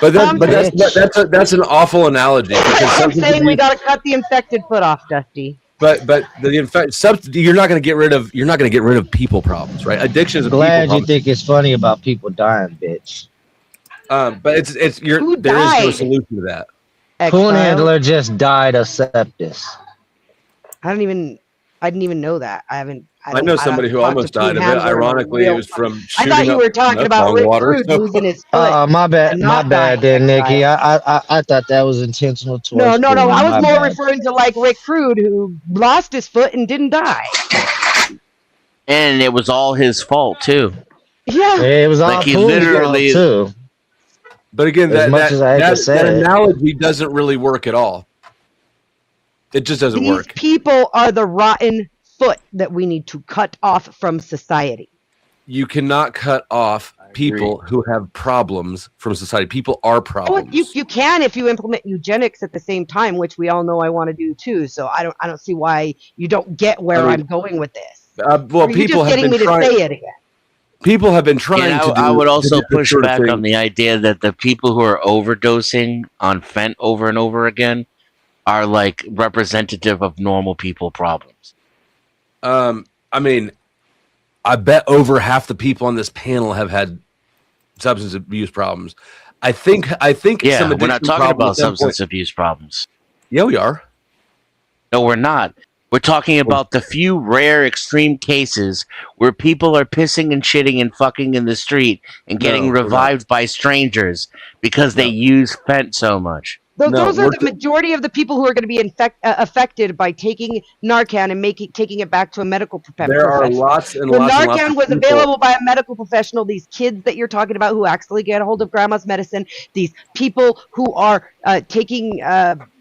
But that's an awful analogy. Because I'm saying we got to cut the infected foot off, Dusty. But you're not going to get rid of people problems, right? Addiction is a Glad people you think it's funny about people dying, bitch. But there is no died? solution to that. Coon Handler just died of sepsis. I didn't even know that. I know somebody who almost died of it. Ironically, it was from I shooting thought you up were talking about bong Rick water. Rude losing his foot. My bad, and my not bad, dying. then, Nikki. I thought that was intentional. No. towards Coon. I was My more bad. referring to like Rick Rude, who lost his foot and didn't die. And it was all his fault too. Yeah, it was all Like he Coon's literally fault, too. But again, As much as I hate to say that it. analogy doesn't really work at all. It just doesn't These work. people are the rotten foot that we need to cut off from society. You cannot cut off people who have problems from society. People are problems. Well, you can if you implement eugenics at the same time, which we all know I want to do too. So I don't see why you don't get where I'm going with this. Well, Or are you people just have getting been me trying. to say it again. People have been trying And to do. I would also to do this push sort of back thing. on the idea that the people who are overdosing on fent over and over again are like representative of normal people problems. I mean, I bet over half the people on this panel have had substance abuse problems. I think. Yeah, some we're not addiction talking problems about at some substance point- abuse problems. Yeah, we are. No, we're not. We're talking about the few rare extreme cases where people are pissing and shitting and fucking in the street and getting No, we're not. revived by strangers because they use fent so much. Those are the majority of the people who are going to be affected by taking Narcan and taking it back to a medical professional. There are lots and When lots and lots Narcan of was people- available by a medical professional, these kids that you're talking about who actually get a hold of grandma's medicine, these people who are taking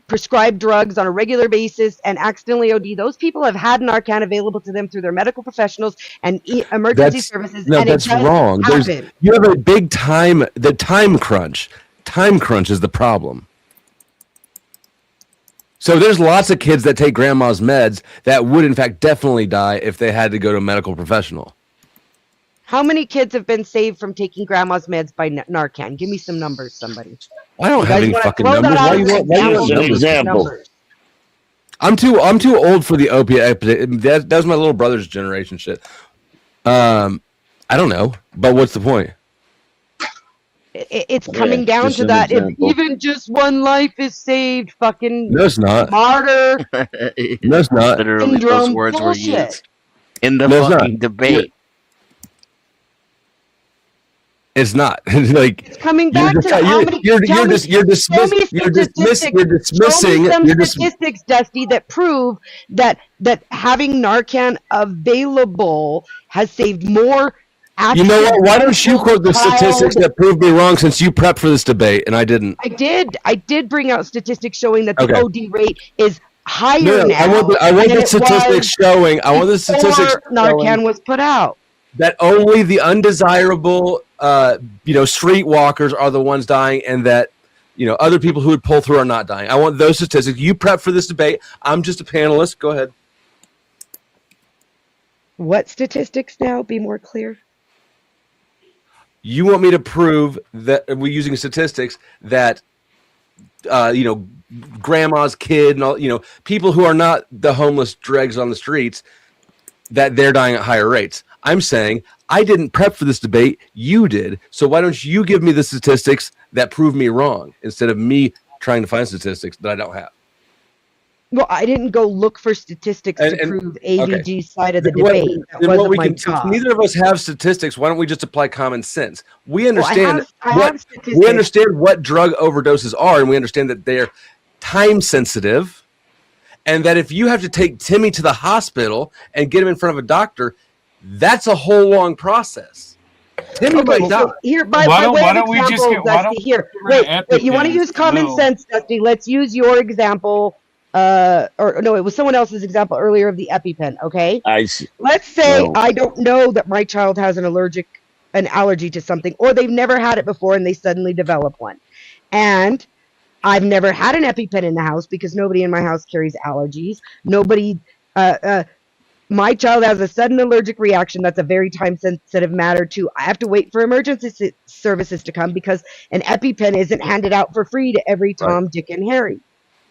prescribed drugs on a regular basis and accidentally OD, those people have had Narcan available to them through their medical professionals and emergency services. No, and that's it does wrong. happen. You have a big time crunch. Time crunch is the problem. So there's lots of kids that take grandma's meds that would, in fact, definitely die if they had to go to a medical professional. How many kids have been saved from taking grandma's meds by Narcan? Give me some numbers, somebody. I don't You have guys any wanna fucking throw that numbers. out Why you as want an numbers? example. I'm too old for the opiate epidemic. That was my little brother's generation shit. I don't know, but what's the point? It's coming down just to an that. If example. even just one life is saved, fucking No, it's not. martyr. No, it's not. Literally, those Syndrome words were bullshit. used in the No, it's fucking not. debate. It's not. Like It's coming back to how many. you're tell me- dismissing. Show me some You're dis- statistics, Dusty, that prove that having Narcan available has saved more You know what? Why don't you quote the statistics that prove me wrong since you prepped for this debate and I didn't? I did bring out statistics showing that the Okay. OD rate is higher No, now. I want than the it statistics was showing. I want the statistics before Narcan showing was put out. that only the undesirable, streetwalkers are the ones dying, and that other people who would pull through are not dying. I want those statistics. You prep for this debate. I'm just a panelist. Go ahead. What statistics now? Be more clear. You want me to prove that we're using statistics that, grandma's kid and all, people who are not the homeless dregs on the streets, that they're dying at higher rates. I'm saying I didn't prep for this debate. You did. So why don't you give me the statistics that prove me wrong instead of me trying to find statistics that I don't have? Well, I didn't go look for statistics to prove AVG's side of the debate. That wasn't my job. Neither of us have statistics. Why don't we just apply common sense? We understand we understand what drug overdoses are, and we understand that they're time sensitive, and that if you have to take Timmy to the hospital and get him in front of a doctor, that's a whole long process. Timmy might die. Here, wait, you want to use common sense, Dusty? Let's use your example. Or no, it was someone else's example earlier of the EpiPen. Okay, I see. Let's say I don't know that my child has an allergy to something, or they've never had it before and they suddenly develop one, and I've never had an EpiPen in the house because nobody in my house carries allergies. My child has a sudden allergic reaction. That's a very time-sensitive matter, too. I have to wait for emergency services to come because an EpiPen isn't handed out for free to every Tom, Dick, and Harry.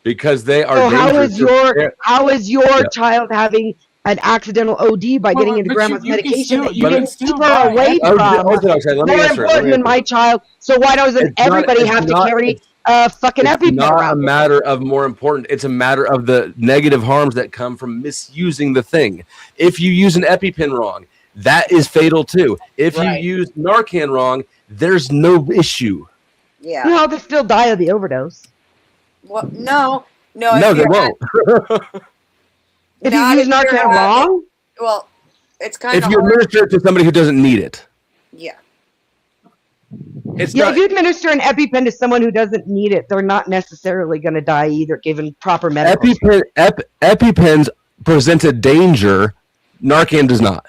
Because they are So dangerous. how is your child having an accidental OD by getting into grandma's medication that you didn't keep her away from? More important than my child. So why doesn't everybody have to carry a fucking EpiPen It's not around? a matter of more important. It's a matter of the negative harms that come from misusing the thing. If you use an EpiPen wrong, that is fatal too. If you use Narcan wrong, there's no issue. Yeah. Well, they still die of the overdose. Well, no. No, they won't. If you use Narcan wrong? Well, it's kind of If you hard. administer it to somebody who doesn't need it. Yeah. It's Yeah, not, if you administer an EpiPen to someone who doesn't need it, they're not necessarily going to die either, given proper medical. EpiPens present a danger. Narcan does not.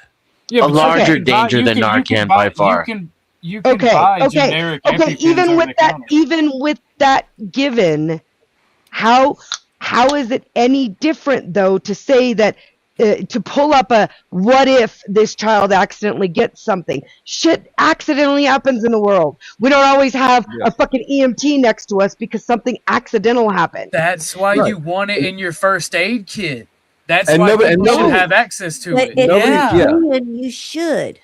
A larger danger than Narcan by far. You can buy generic EpiPens even with that given, how is it any different though to say that to pull up a what if this child accidentally gets something? Shit accidentally happens in the world. We don't always have a fucking EMT next to us because something accidental happened. That's why you want it in your first aid kit. That's And why nobody- people and should nobody- have access to But it. it's Nobody- free, you should.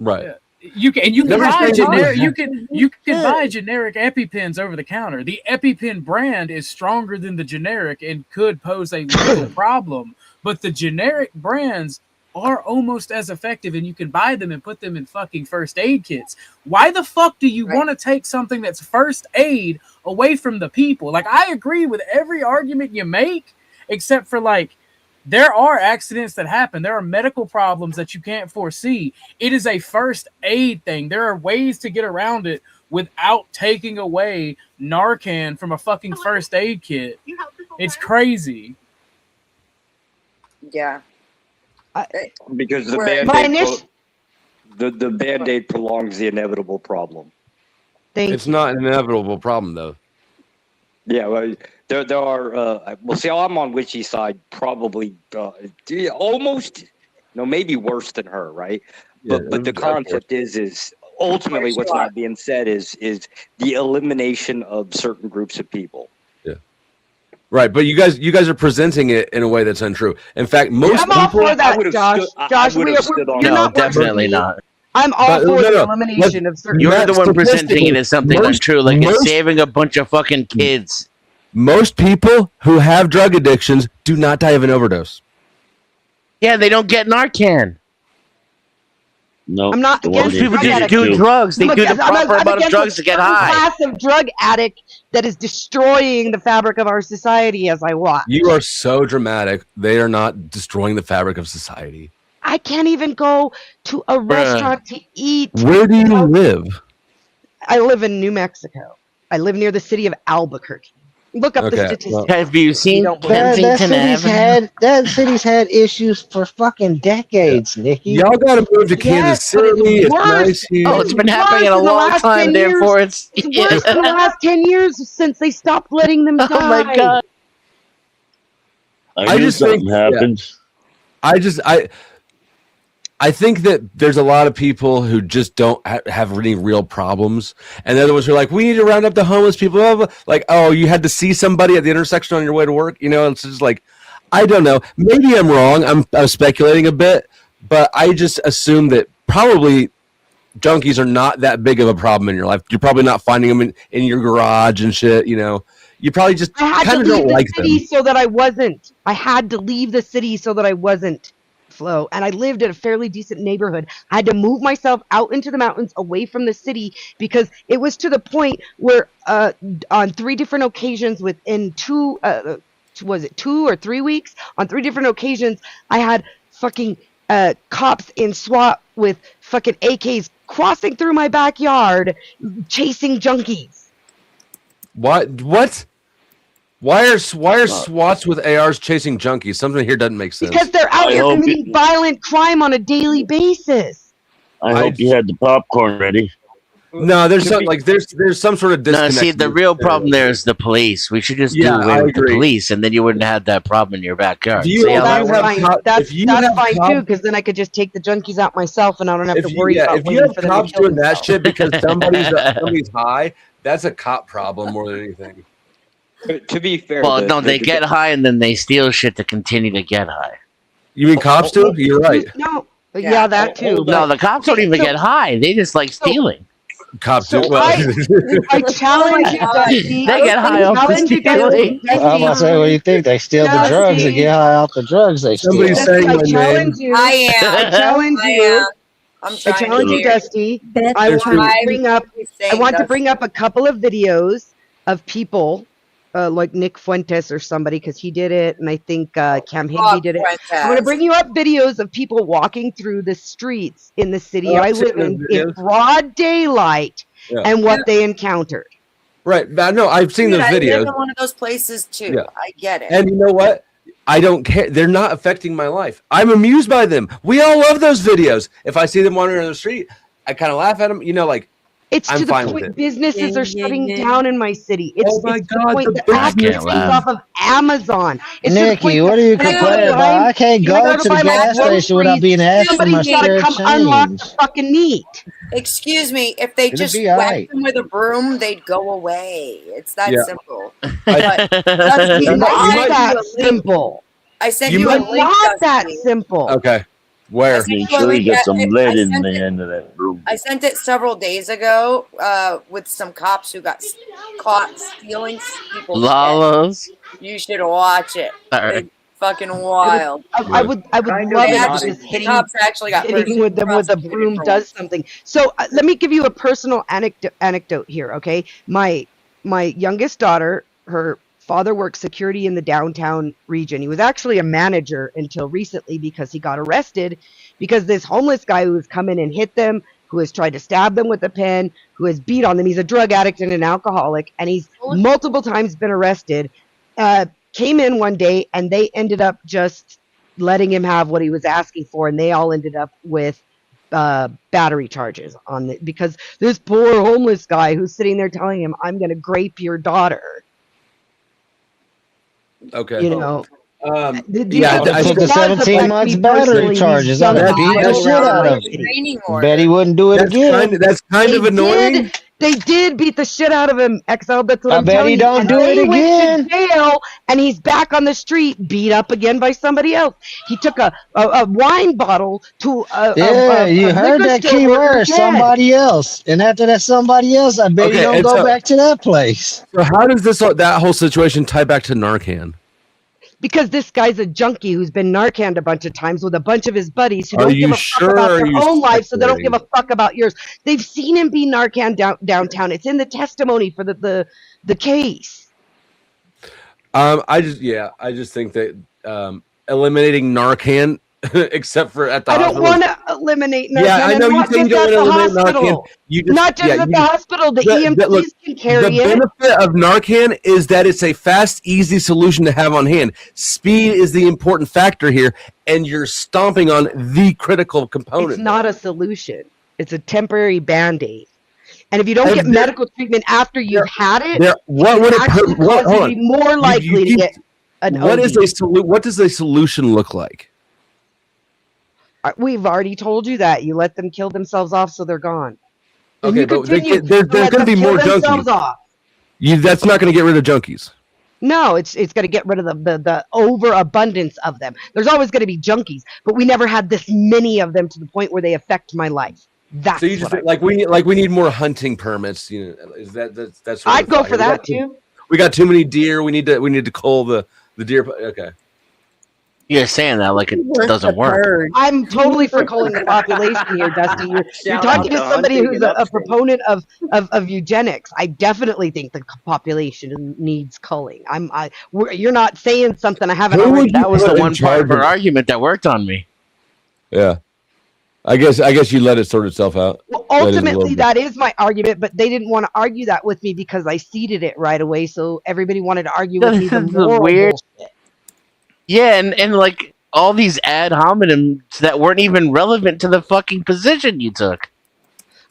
Right. You can Nobody's buy saying generic. that. You can buy generic EpiPens over the counter. The EpiPen brand is stronger than the generic and could pose a legal problem. But the generic brands are almost as effective, and you can buy them and put them in fucking first aid kits. Why the fuck do you want to take something that's first aid away from the people? Like, I agree with every argument you make, except for like, there are accidents that happen. There are medical problems that you can't foresee. It is a first aid thing. There are ways to get around it without taking away Narcan from a fucking first aid kit. It's crazy. Yeah. Because the Right. Band-Aid the Band-Aid prolongs the inevitable problem. It's not an inevitable problem though. Yeah, well, there are. Well, see, I'm on Witchy's side, probably almost, maybe worse than her, right? But the concept is ultimately what's not being said is the elimination of certain groups of people. Yeah. Right, but you guys are presenting it in a way that's untrue. In fact, most I'm all people. for that, Josh. No, definitely not. I'm all for the elimination of certain. You're the one presenting it as something untrue, like it's saving a bunch of fucking kids. Most people who have drug addictions do not die of an overdose. Yeah, they don't get Narcan. No, I'm not Most against people drug just addicts. do drugs. They I'm do the against- I'm proper amount of against drugs to a get certain high. class of drug addict that is destroying the fabric of our society as I watch. You are so dramatic. They are not destroying the fabric of society. I can't even go to a restaurant to eat. Where do you live? I live in New Mexico. I live near the city of Albuquerque. Look up the Okay, statistics. well- Have you seen don't believe That Kensington city's Avenue? that city's had issues for fucking decades, Nikki. Y'all gotta move to Kansas Yes, but it's City. It's worse. nice here. Oh, it's been happening worse a in the long last time, 10 years. therefore it's It's worse in the last 10 years since they stopped letting them die. Oh my god. I I knew just something think- happened. I think that there's a lot of people who just don't have any real problems, and the other ones are like, we need to round up the homeless people. Blah, blah, blah. Like, oh, you had to see somebody at the intersection on your way to work. You know, it's just like, I don't know. Maybe I'm wrong. I'm speculating a bit, but I just assume that probably junkies are not that big of a problem in your life. You're probably not finding them in your garage and shit. You know, you probably just I had to kind of leave don't the like city them. so that I wasn't. I had to leave the city so that I wasn't, Flo. And I lived in a fairly decent neighborhood. I had to move myself out into the mountains away from the city because it was to the point where on 3 different occasions within 2 or 3 weeks, on 3 different occasions, I had fucking cops in SWAT with fucking AKs crossing through my backyard chasing junkies. What? Why are SWATs with ARs chasing junkies? Something here doesn't make sense. Because they're out I here hope committing violent crime on a daily basis. I hope you had the popcorn ready. No, there's some there's some sort of No, disconnect. see, the real problem there is the police. We should just do Yeah, away I with the agree. police, and then you wouldn't have that problem in your backyard. Do you- See how that That's works? fine. That's have fine cops- too, because then I could just take the junkies out myself, and I don't have to worry if about you waiting have for them to cops kill doing that themselves. shit because somebody's high, that's a cop problem more than anything. But to be fair, Well, no, they get high and then they steal shit to continue to get high. You mean cops do? You're right. No, yeah, that too. No, the cops don't even get high. They just like stealing. Cops So do. Well, I challenge you, Dusty. They get high off the Challenge you, stealing. Dusty. I'm gonna say, what do you think? They steal the drugs and get high off the drugs they steal. Somebody's saying I my challenge name. you. I am. I challenge I you. am. I'm I trying challenge to you, Dusty. I There's want to I'm bring up. I saying want to Dusty. bring up a couple of videos of people, like Nick Fuentes or somebody, because he did it, and I think Cam Higby did it. I'm going to bring you up videos of people walking through the streets in the city I live in broad daylight, Yeah. and what they encountered. Right. No, I've seen Dude, those I live videos. in one of those places too. Yeah. I get it. And you know what? I don't care. They're not affecting my life. I'm amused by them. We all love those videos. If I see them wandering on the street, I kind of laugh at them. You know, like, It's I'm to the fine with point it. businesses are shutting down in my city. It's, Oh my it's to God, the point the that app business- listings off of Amazon. It's to the Nikki, point what that are you when I go complaining to about? buy- I can't when I go to to the buy my gas station without groceries, being asked for my somebody's gotta spare come unlock the change. fucking meat. Excuse me, if they It'll just be whacked alright. them with a broom, they'd go away. It's that Yeah. simple. I- But Dusty, It's I not sent that you a link. simple. I sent You you, a might- It's link. not that Dusty. simple. Okay. Where? I sent Make you a sure you link get that- some I lead in sent the it- end of that room. I sent it several days ago with some cops who got caught stealing people's shit. Lalas. You should watch it. Alright. It's fucking wild. I would love They it actually, if just the cops actually got hitting with them with a broom does something. So let me give you a personal anecdote here, okay? My youngest daughter, her father worked security in the downtown region. He was actually a manager until recently because he got arrested because this homeless guy who has come in and hit them, who has tried to stab them with a pen, who has beat on them. He's a drug addict and an alcoholic, and he's multiple times been arrested. Came in one day and they ended up just letting him have what he was asking for, and they all ended up with battery charges on it because this poor homeless guy who's sitting there telling him, "I'm going to grape your daughter." Okay. You know, Yeah, I took the 17 months battery charges. I'd have beat the shit out of him. Bet he wouldn't do it again. That's kind of annoying. They did beat the shit out of him, XL. That's what I I'm bet telling he you. don't And do they it went again. to jail, and he's back on the street, beat up again by somebody else. He took a wine bottle to Yeah, you a heard liquor that store key where word, they're dead. somebody else. And after that somebody else, I bet he Okay, don't and go so- back to that place. So how does that whole situation tie back to Narcan? Because this guy's a junkie who's been Narcaned a bunch of times with a bunch of his buddies who Are don't you give a sure, fuck about or their are you own lives, so they don't give a speculating? fuck about yours. They've seen him be Narcan downtown. It's in the testimony for the case. I just think that eliminating Narcan except for at the I don't hospital. want to eliminate Narcan. Yeah, I know and you not think you just don't at want the to eliminate Narcan. hospital. You just, Not just yeah, at you the just- hospital. The look, EMTs can carry the it. benefit of Narcan is that it's a fast, easy solution to have on hand. Speed is the important factor here, and you're stomping on the critical component. It's not a solution. It's a temporary Band-Aid. And if you don't If get there- medical treatment after you've had it, what it would can it actually what, cause hold you to on. be more likely to keep- get an what OD. is what does a solution look like? We've already told you that. You let them kill themselves off so they're gone. And Okay, you but continue there's to let going to them be kill more themselves junkies. off. That's not going to get rid of junkies. No, it's going to get rid of the overabundance of them. There's always going to be junkies, but we never had this many of them to the point where they affect my life. That's So you just what we need more hunting permits. You know, is that's what I'd go for that too. We got too many deer. We need to cull the deer. Okay. You're saying that like it doesn't work. I'm totally for culling the population here, Dusty. You're Shout talking out to to somebody hunting who's and a proponent of eugenics. I definitely think the population needs culling. You're not saying something I haven't already. That was the one part of her argument that worked on me. Yeah. I guess you let it sort itself out. Well, ultimately, that is my argument, but they didn't want to argue that with me because I seeded it right away. So everybody wanted to argue with me the moral weird. bullshit. Yeah, and like all these ad hominems that weren't even relevant to the fucking position you took.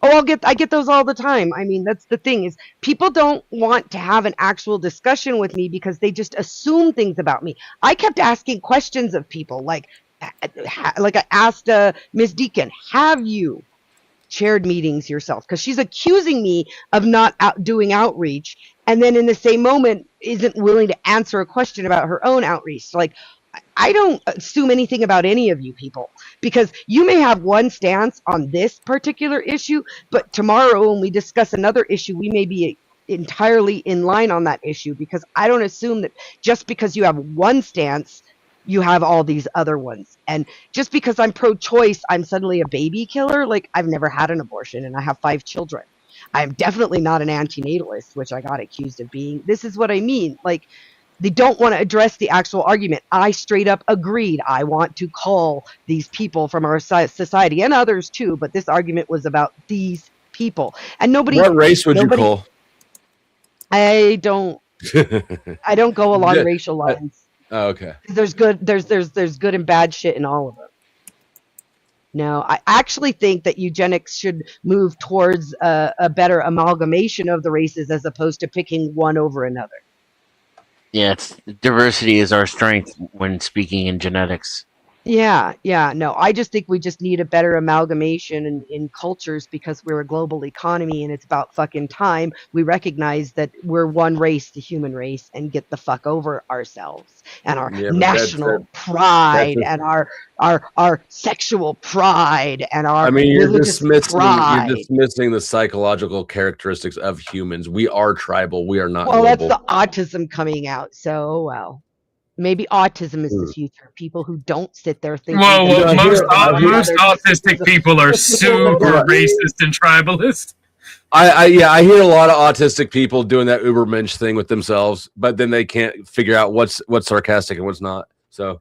Oh, I get those all the time. I mean, that's the thing is people don't want to have an actual discussion with me because they just assume things about me. I kept asking questions of people like I asked Ms. Deacon, have you chaired meetings yourself? Because she's accusing me of not doing outreach, and then in the same moment isn't willing to answer a question about her own outreach. Like, I don't assume anything about any of you people because you may have one stance on this particular issue, but tomorrow when we discuss another issue, we may be entirely in line on that issue because I don't assume that just because you have one stance, you have all these other ones. And just because I'm pro-choice, I'm suddenly a baby killer. Like, I've never had an abortion and I have 5 children. I'm definitely not an antinatalist, which I got accused of being. This is what I mean. Like, they don't want to address the actual argument. I straight up agreed. I want to call these people from our society and others too, but this argument was about these people. And nobody. What race would you call? I don't go along racial lines. Oh, okay. There's good and bad shit in all of them. No, I actually think that eugenics should move towards a better amalgamation of the races as opposed to picking one over another. Yeah, diversity is our strength when speaking in genetics. Yeah, no, I just think we just need a better amalgamation in cultures because we're a global economy and it's about fucking time we recognize that we're one race, the human race, and get the fuck over ourselves and our national pride and our sexual pride and our religious pride. You're dismissing the psychological characteristics of humans. We are tribal. We are not Well, global. that's the autism coming out. So, well. Maybe autism is the future. People who don't sit there thinking. Well, most autistic people are super racist and tribalist. I hear a lot of autistic people doing that Ubermensch thing with themselves, but then they can't figure out what's sarcastic and what's not. So,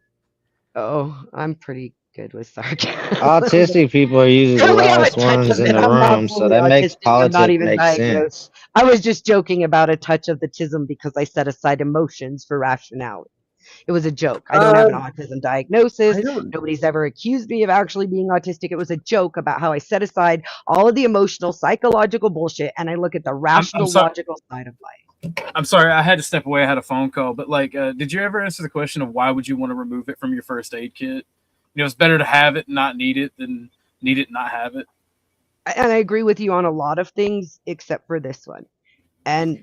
I'm pretty good with sarcasm. Autistic people are usually the last ones in the room, so that makes politics make sense. I was just joking about a touch of the tism because I set aside emotions for rationality. It was a joke. I don't have an autism diagnosis. Nobody's ever accused me of actually being autistic. It was a joke about how I set aside all of the emotional, psychological bullshit and I look at the rational, logical side of life. I'm sorry, I had to step away. I had a phone call. But, did you ever answer the question of why would you want to remove it from your first aid kit? You know, it's better to have it and not need it than need it and not have it. And I agree with you on a lot of things except for this one. And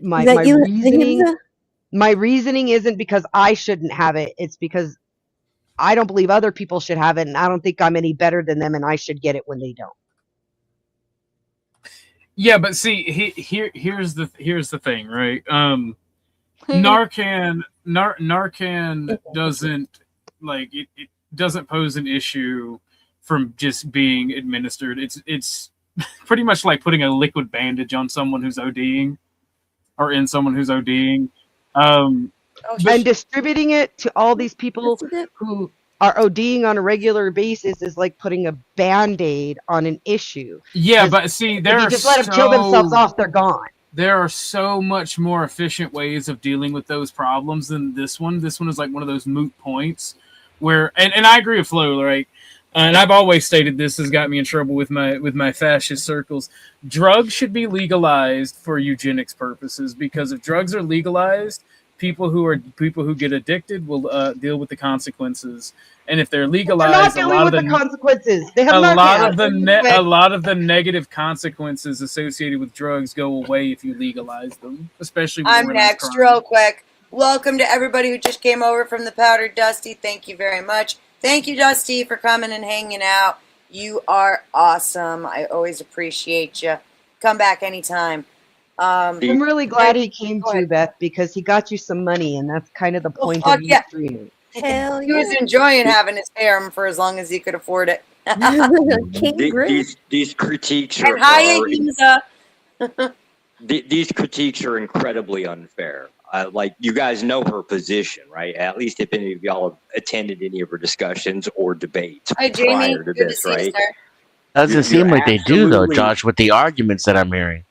my reasoning isn't because I shouldn't have it. It's because I don't believe other people should have it, and I don't think I'm any better than them, and I should get it when they don't. Yeah, but see, here's the thing, right? Narcan doesn't it doesn't pose an issue from just being administered. It's pretty much like putting a liquid bandage on someone who's ODing, or in someone who's ODing. And distributing it to all these people who are ODing on a regular basis is like putting a Band-Aid on an issue. Yeah, 'Cause but see, if there you are just let them kill themselves off, they're gone. There are so much more efficient ways of dealing with those problems than this one. This one is like one of those moot points where, and I agree with Flo, right? And I've always stated this has got me in trouble with my fascist circles. Drugs should be legalized for eugenics purposes, because if drugs are legalized, people who get addicted will deal with the consequences. And if they're They're not legalized, dealing with the consequences. They have a lot Narcan. of the negative consequences associated with drugs go away if you legalize them, especially with I'm organized next, crime. real quick. Welcome to everybody who just came over from the Powdered Dusty. Thank you very much. Thank you, Dusty, for coming and hanging out. You are awesome. I always appreciate you. Come back anytime. I'm really glad he came to, Beth, because he got you some money, and that's kind of the point fuck of you yeah. streaming. Hell He was enjoying having his harem for as long as he could afford it. These critiques And hi, these critiques are incredibly unfair. Like, you guys know her position, right? At least if any of y'all have attended any of her discussions or debates Hi, Jamie. prior to Good this, to see you, right? sir. Doesn't seem You're like they do though, absolutely- Josh, with the arguments that I'm hearing.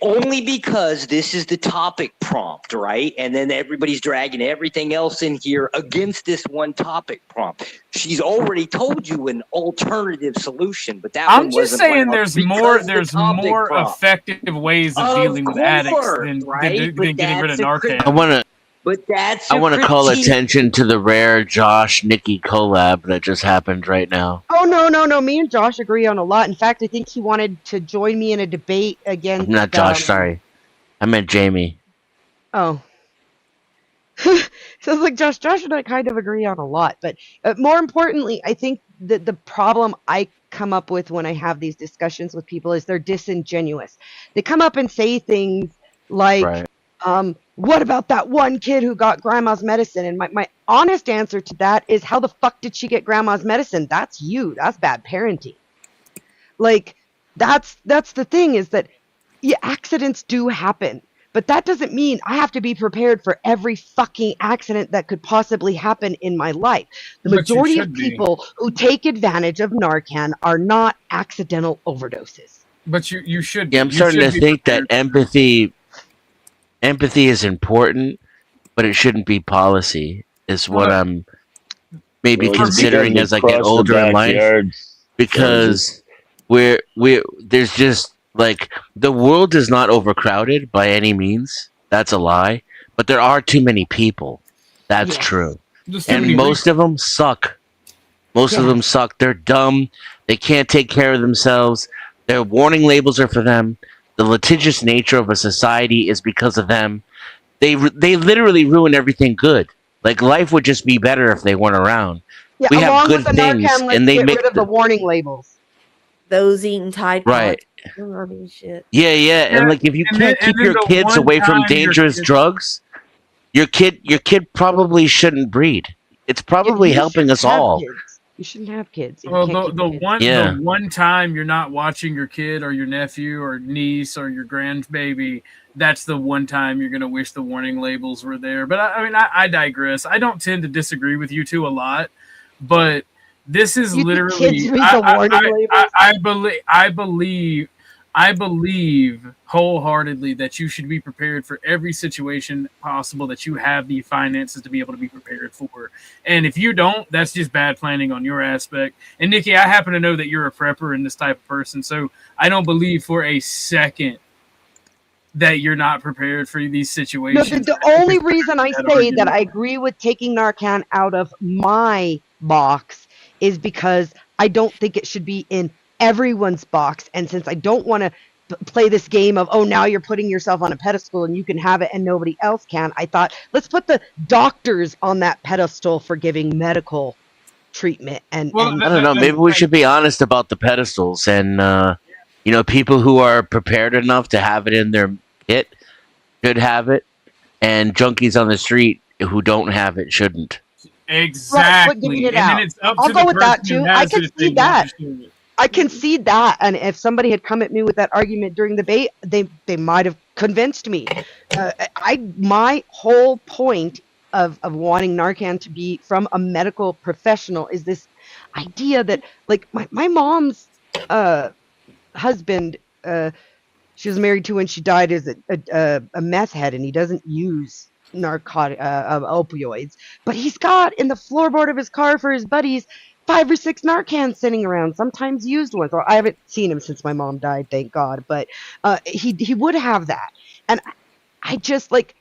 Only because this is the topic prompt, right? And then everybody's dragging everything else in here against this one topic prompt. She's already told you an alternative solution, but that I'm one just wasn't saying allowed there's because more the topic prompt. effective ways of dealing with addicts than getting rid of Narcan. I want to call attention to the rare Josh Nikki collab that just happened right now. Oh, no. Me and Josh agree on a lot. In fact, I think he wanted to join me in a debate against... Not Josh, sorry. I meant Jamie. Oh. So it's like Josh and I kind of agree on a lot. But more importantly, I think that the problem I come up with when I have these discussions with people is they're disingenuous. They come up and say things like... what about that one kid who got grandma's medicine? And my honest answer to that is, how the fuck did she get grandma's medicine? That's you. That's bad parenting. Like, that's the thing, is that accidents do happen. But that doesn't mean I have to be prepared for every fucking accident that could possibly happen in my life. The But you majority of should be. people who take advantage of Narcan are not accidental overdoses. But you should. Yeah, I'm starting to think that empathy is important, but it shouldn't be policy, is what I'm maybe considering as I get older in life. Because there's just, like, the world is not overcrowded by any means. That's a lie. But there are too many people. That's true. And most of them suck. Most of them suck. They're dumb. They can't take care of themselves. Their warning labels are for them. The litigious nature of a society is because of them. They literally ruin everything good. Like, life would just be better if they weren't around. Yeah, we have along good with the things, Narcan, let's and they get make rid of the warning labels. Those eating Tide Pods. Right. I mean, shit. Yeah, and like, if you can't keep your kids away from dangerous drugs, your kid probably shouldn't breed. It's probably helping us all. You shouldn't have kids. You Well, can't the keep kids. the one time you're not watching your kid or your nephew or niece or your grandbaby, that's the one time you're gonna wish the warning labels were there. But I digress. I don't tend to disagree with you two a lot, but this is You think literally. kids read the warning labels? I believe wholeheartedly that you should be prepared for every situation possible that you have the finances to be able to be prepared for. And if you don't, that's just bad planning on your aspect. And Nikki, I happen to know that you're a prepper and this type of person, so I don't believe for a second that you're not prepared for these No, situations. the only reason I say that I agree with taking Narcan out of my box is because I don't think it should be in everyone's box. And since I don't want to play this game of, oh, now you're putting yourself on a pedestal and you can have it and nobody else can, I thought, let's put the doctors on that pedestal for giving medical treatment. And I don't know. Maybe we should be honest about the pedestals, and people who are prepared enough to have it in their kit should have it, and junkies on the street who don't have it shouldn't. Exactly. And then it's up I'll to go with that too. I can see that. I concede that, and if somebody had come at me with that argument during the debate, they might have convinced me. My whole point of wanting Narcan to be from a medical professional is this idea that, like, my mom's husband, she was married to when she died, is a meth head, and he doesn't use opioids, but he's got in the floorboard of his car for his buddies 5 or 6 Narcans sitting around, sometimes used ones. Or I haven't seen him since my mom died, thank God, but he would have that, and I just like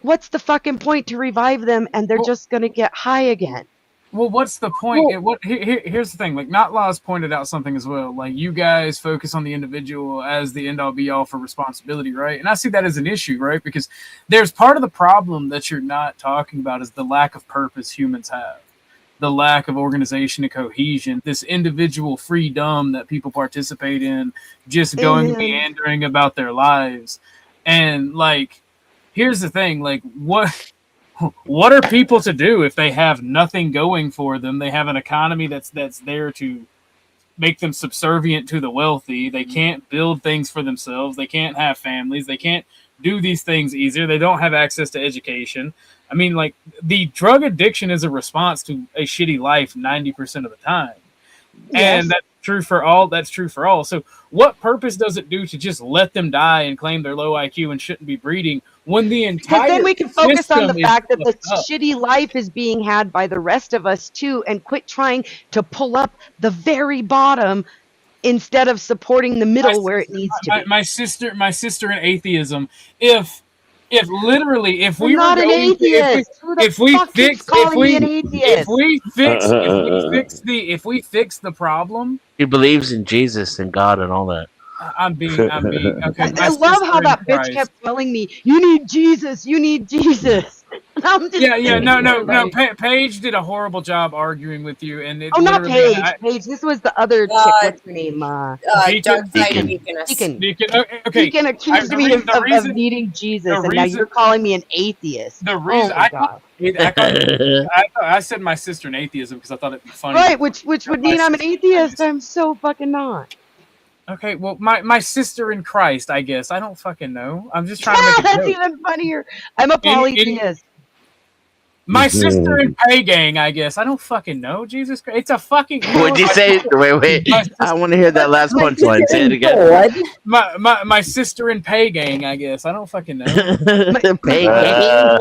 what's the fucking point to revive them and they're just gonna get high again? Well, what's the point? Here's the thing. Like, Not Laws pointed out something as well. Like, you guys focus on the individual as the end all be all for responsibility, right? And I see that as an issue, right? Because there's part of the problem that you're not talking about is the lack of purpose humans have, the lack of organization and cohesion, this individual freedom that people participate in, just going and meandering about their lives. And like, here's the thing. Like, what are people to do if they have nothing going for them? They have an economy that's there to make them subservient to the wealthy. They can't build things for themselves. They can't have families. They can't do these things easier. They don't have access to education. I mean, like, the drug addiction is a response to a shitty life 90% of the time. Yes. And that's true for all. That's true for all. So what purpose does it do to just let them die and claim they're low IQ and shouldn't be breeding when the entire Because then we can focus on the system is fact that the fucked up? shitty life is being had by the rest of us too, and quit trying to pull up the very bottom instead of supporting the middle where it needs to be. My sister in atheism. If literally, if I'm we were not an going to, atheist. Who the if we fuck keeps fix calling me an atheist? if we fix the problem, He believes in Jesus and God and all that. I'm being okay. I love how that bitch kept telling me, "You need Jesus. You need Jesus." And I'm just No. Paige did a horrible job arguing with you, and it not literally- Paige. Paige. This was the other chick. What's her name? Deacon. Deacon. Okay. Deacon accused me of needing Jesus, and now you're calling me an atheist. The reason I said my sister in atheism because I thought it'd be funny. Right, which would mean I'm an atheist. I'm so fucking not. Okay, well, my sister in Christ, I guess. I don't fucking know. I'm just trying to make a That's joke. even funnier. I'm a polytheist. My sister in Pay Gang, I guess. I don't fucking know. Jesus Christ. It's a fucking... What'd you say? Wait. I want to hear that last punchline. Say it again. My sister in Pay Gang, I guess. I don't fucking know. Pay Gang?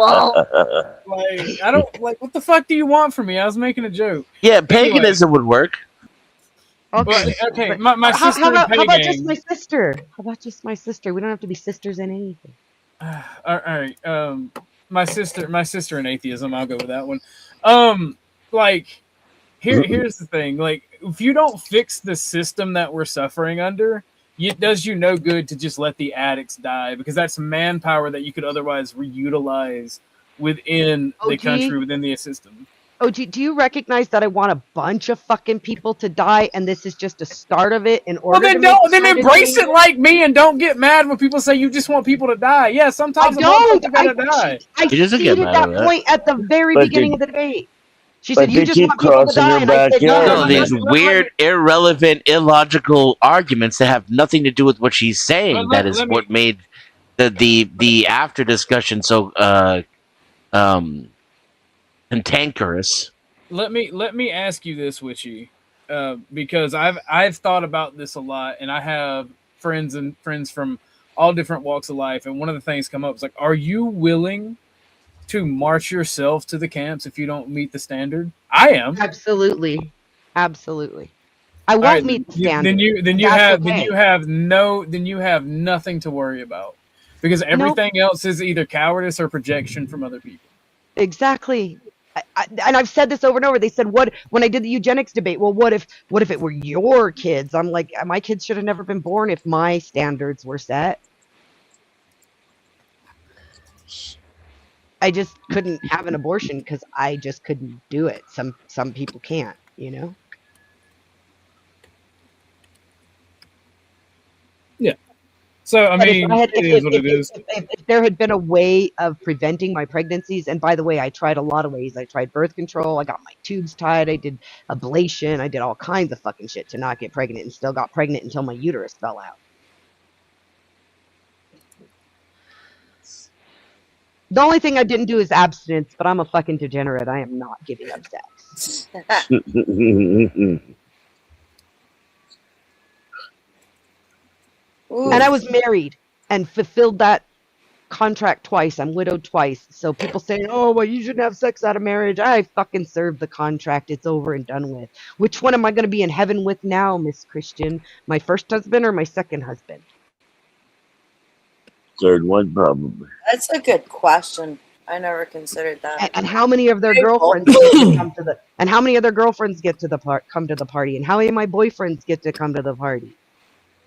Like, I don't... Like, what the fuck do you want from me? I was making a joke. Yeah, paganism would work. Okay. Okay, my sister how about in Pay just Gang. my sister? How about just my sister? We don't have to be sisters in anything. All right. My sister in atheism. I'll go with that one. Like, here's the thing. Like, if you don't fix the system that we're suffering under, it does you no good to just let the addicts die, because that's manpower that you could otherwise reutilize within the country, within the system. Oh, do you recognize that I want a bunch of fucking people to die, and this is just a start of it? In order, Then embrace it like me, and don't get mad when people say you just want people to die. Yeah, sometimes I don't. I gotta die. I stated that point at the very beginning of the debate. She said, "You just want people to die," and I said, No, these weird, irrelevant, illogical arguments that have nothing to do with what she's saying. That is what made the after discussion so cantankerous. Let me ask you this, Witchy, because I've thought about this a lot, and I have friends from all different walks of life, and one of the things come up is like, are you willing to march yourself to the camps if you don't meet the standard? I am. Absolutely. I won't meet the standard. Then you have nothing to worry about, because everything else is either cowardice or projection from other people. Exactly. And I've said this over and over. They said, "What?" When I did the eugenics debate, well, what if it were your kids? I'm like, my kids should have never been born if my standards were set. I just couldn't have an abortion because I just couldn't do it. Some people can't, you know. Yeah. So, I mean, it is what it is. If there had been a way of preventing my pregnancies, and by the way, I tried a lot of ways. I tried birth control. I got my tubes tied. I did ablation. I did all kinds of fucking shit to not get pregnant, and still got pregnant until my uterus fell out. The only thing I didn't do is abstinence, but I'm a fucking degenerate. I am not giving up sex. And I was married and fulfilled that contract twice. I'm widowed twice. So people say, oh, well, you shouldn't have sex out of marriage. I fucking served the contract. It's over and done with. Which one am I going to be in heaven with now, Miss Christian? My first husband or my second husband? Third one, probably. That's a good question. I never considered that. And how many of their girlfriends get to come to the? And how many of their girlfriends get to the come to the party? And how many of my boyfriends get to come to the party?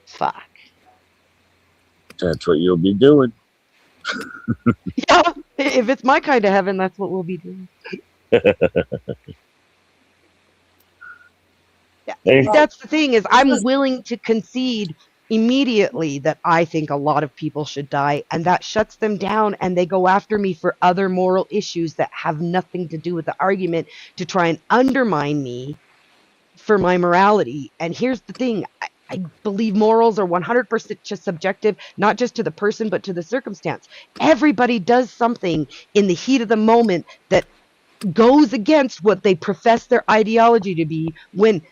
Fuck. That's what you'll be doing. Yeah, if it's my kind of heaven, that's what we'll be doing. Yeah, that's the thing is I'm willing to concede immediately that I think a lot of people should die, and that shuts them down, and they go after me for other moral issues that have nothing to do with the argument to try and undermine me for my morality. And here's the thing. I believe morals are 100% just subjective, not just to the person, but to the circumstance. Everybody does something in the heat of the moment that goes against what they profess their ideology to be when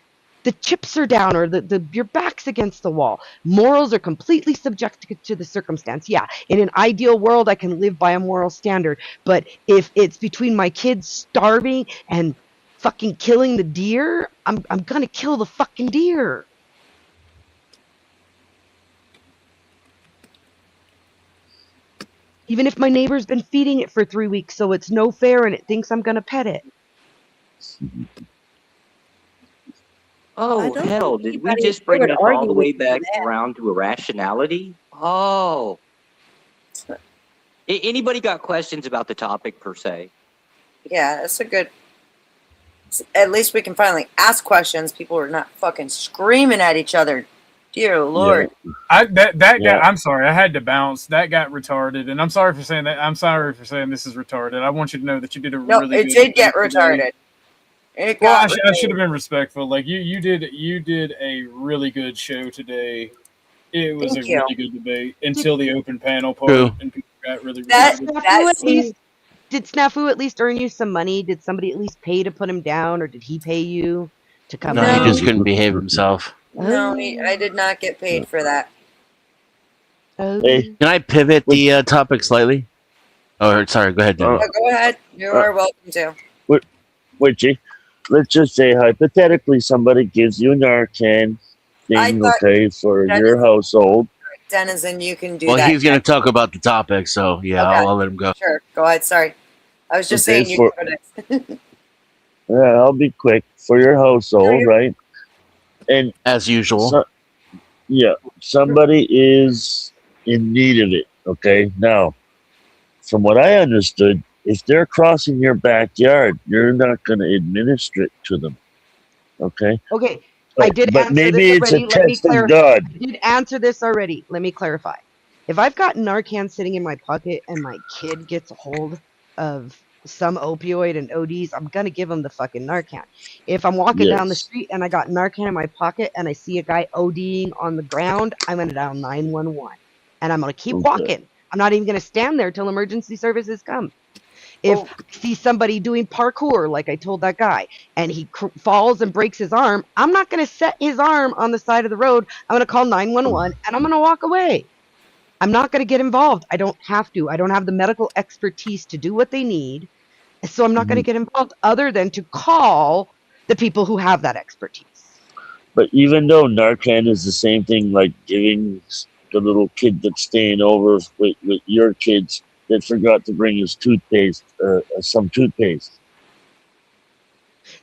the chips are down or your back's against the wall. Morals are completely subjective to the circumstance. Yeah, in an ideal world, I can live by a moral standard. But if it's between my kids starving and fucking killing the deer, I'm going to kill the fucking deer. Even if my neighbor's been feeding it for 3 weeks, so it's no fair and it thinks I'm going to pet it. Oh, hell, did we just bring it all the way back around to irrationality? Oh. Anybody got questions about the topic per se? Yeah, that's a good... At least we can finally ask questions. People are not fucking screaming at each other. Dear Lord. Yeah. Got, I'm sorry, I had to bounce. That got retarded, and I'm sorry for saying that. I'm sorry for saying this is retarded. I want you to know that you did a really good... it did get retarded. I should have been respectful. Like you did a really good show today. It was really good debate until the open panel part, and people got really. Did Snafu at least earn you some money? Did somebody at least pay to put him down, or did he pay you to come? No, he just couldn't behave himself. No, I did not get paid for that. Hey, can I pivot the topic slightly? Oh, sorry. Go ahead, Dan. Go ahead. You are welcome to. Witchy, let's just say hypothetically somebody gives you a Narcan thing, okay, for your household. Denizen, you can do that. Well, he's going to talk about the topic, so yeah, okay. I'll let him go. Sure, go ahead. Sorry, I was just saying you can go next. Yeah, I'll be quick. For your household, right? And as usual, somebody is in need of it. Okay, now, from what I understood, if they're crossing your backyard, you're not going to administer it to them. Okay. Okay. But, I did. But maybe it's already. a test of God. I did answer this already. Let me clarify. If I've got Narcan sitting in my pocket and my kid gets a hold of some opioid and ODs, I'm going to give them the fucking Narcan. If I'm walking down the street and I got Narcan in my pocket and I see a guy ODing on the ground, I'm going to dial 911. And I'm going to keep walking. I'm not even going to stand there till emergency services come. If I see somebody doing parkour, like I told that guy, and he falls and breaks his arm, I'm not going to set his arm on the side of the road. I'm going to call 911 and I'm going to walk away. I'm not going to get involved. I don't have to. I don't have the medical expertise to do what they need. So I'm not going to get involved other than to call the people who have that expertise. But even though Narcan is the same thing like giving the little kid that's staying over with your kids that forgot to bring his toothpaste, some toothpaste.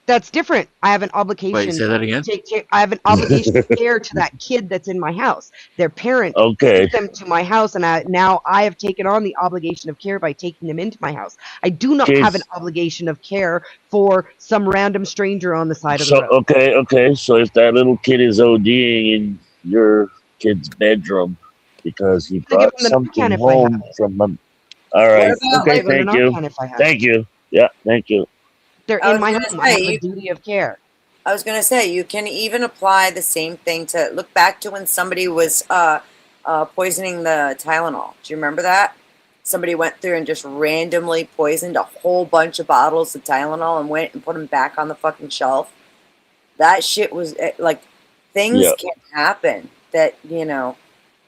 That's different. I have an obligation. Wait, say that again? I have an obligation of care to that kid that's in my house. Their parent took them to my house, and now I have taken on the obligation of care by taking them into my house. I do not have an obligation of care for some random stranger on the side of the road. Okay. So if that little kid is ODing in your kid's bedroom because he brought something home from them. All right. Okay. Thank you. Yeah. Thank you. They're in my home. I have a duty of care. I was going to say, you can even apply the same thing to look back to when somebody was poisoning the Tylenol. Do you remember that? somebody went through and just randomly poisoned a whole bunch of bottles of Tylenol and went and put them back on the fucking shelf. That shit was like, things Yeah. can happen that, you know,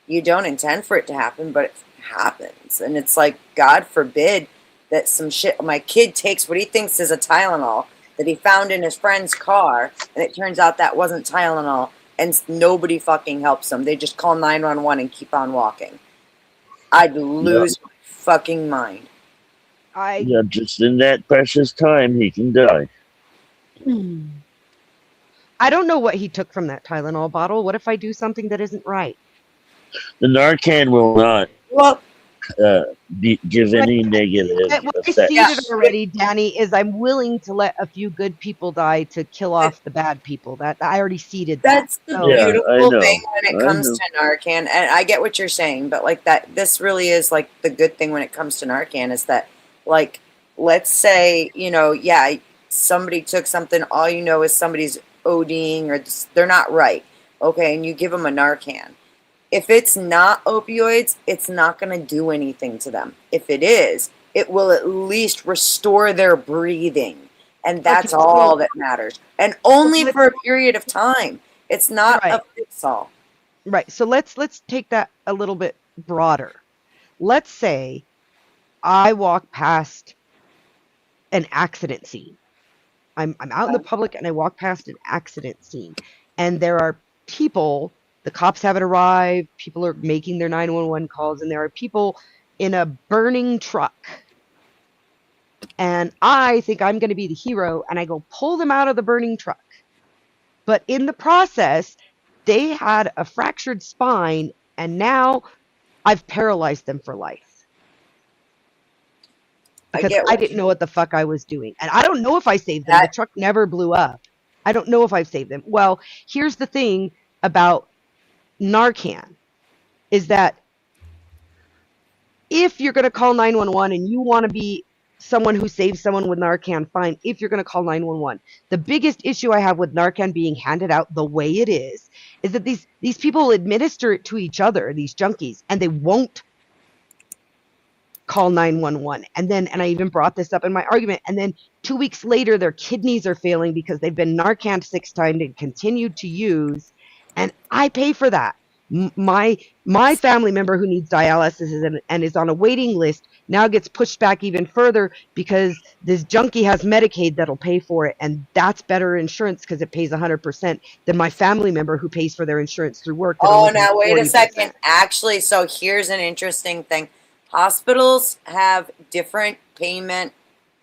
you don't intend for it to happen, but it happens. And it's like, God forbid that some shit, my kid takes what he thinks is a Tylenol that he found in his friend's car, and it turns out that wasn't Tylenol, and nobody fucking helps him. They just call 911 and keep on walking. I'd lose my fucking mind. Yeah, just in that precious time, he can die. I don't know what he took from that Tylenol bottle. What if I do something that isn't right? The Narcan will not Well, give any negative What I effect. stated already, Danny, is I'm willing to let a few good people die to kill off the bad people. That I already seeded that. That's the So- beautiful thing when it comes to Narcan, and I get what you're saying, but like that, this really is like the good thing when it comes to Narcan is that, like, let's say, you know, yeah, somebody took something, all you know is somebody's ODing or they're not right, okay, and you give them a Narcan. If it's not opioids, it's not going to do anything to them. If it is, it will at least restore their breathing. And that's Okay, so- all that matters. And only for a period of time. It's not a fix-all. Right. So let's take that a little bit broader. Let's say I walk past an accident scene. I'm out in the public and I walk past an accident scene, and there are people, the cops haven't arrived, people are making their 911 calls, and there are people in a burning truck. And I think I'm going to be the hero, and I go pull them out of the burning truck. But in the process, they had a fractured spine, and now I've paralyzed them for life. Because I didn't know what the fuck I was doing. And I don't know if I saved them. The truck never blew up. I don't know if I've saved them. Well, here's the thing about Narcan, is that if you're going to call 911 and you want to be someone who saves someone with Narcan, fine. If you're going to call 911, the biggest issue I have with Narcan being handed out the way it is that these people administer it to each other, these junkies, and they won't call 911. And I even brought this up in my argument. And then 2 weeks later, their kidneys are failing because they've been Narcan 6 times and continued to use. And I pay for that. My family member who needs dialysis and is on a waiting list now gets pushed back even further because this junkie has Medicaid that'll pay for it. And that's better insurance because it pays 100% than my family member who pays for their insurance through work. Oh, now wait a 40%. second. Actually, so here's an interesting thing. Hospitals have different payment,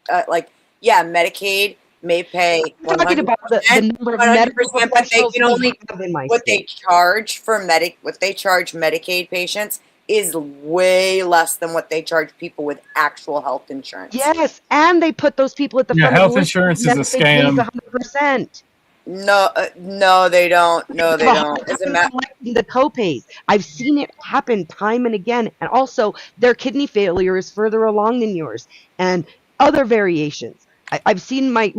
Medicaid may pay 100%, I'm talking about the number of medical 100%, but they professionals can only, we have in my what state. they charge for what they charge Medicaid patients is way less than what they charge people with actual health insurance. Yes, and they put those people at the Yeah, front of health the list. insurance is a Medicaid pays scam. 100%. No, they don't. No, they don't. As a collecting the copays. I've seen it happen time and again. And also, their kidney failure is further along than yours, and other variations. I've seen my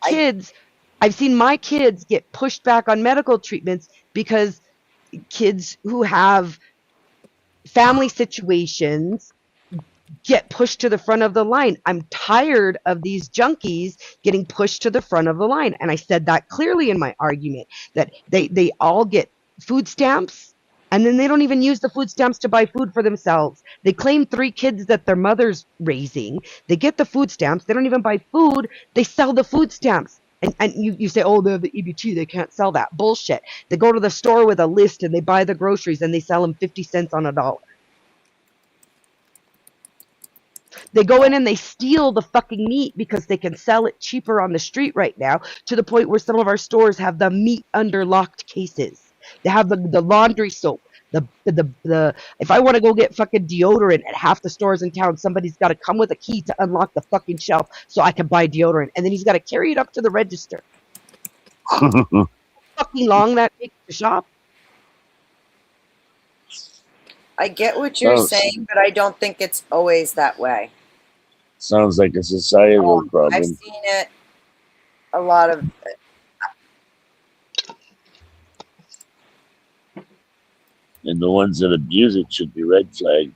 kids. I've seen my kids get pushed back on medical treatments because kids who have family situations get pushed to the front of the line. I'm tired of these junkies getting pushed to the front of the line. And I said that clearly in my argument, that they all get food stamps and then they don't even use the food stamps to buy food for themselves. They claim 3 kids that their mother's raising. They get the food stamps. They don't even buy food. They sell the food stamps. And you say, oh, they're the EBT. They can't sell that. Bullshit. They go to the store with a list and they buy the groceries and they sell them 50 cents on a dollar. They go in and they steal the fucking meat because they can sell it cheaper on the street right now, to the point where some of our stores have the meat under locked cases. They have the laundry soap. If I want to go get fucking deodorant at half the stores in town, somebody's got to come with a key to unlock the fucking shelf so I can buy deodorant. And then he's got to carry it up to the register. Fucking long that takes to shop. I get what you're saying, but I don't think it's always that way. Sounds like a societal problem. I've seen it a lot of. And the ones that abuse it should be red flagged.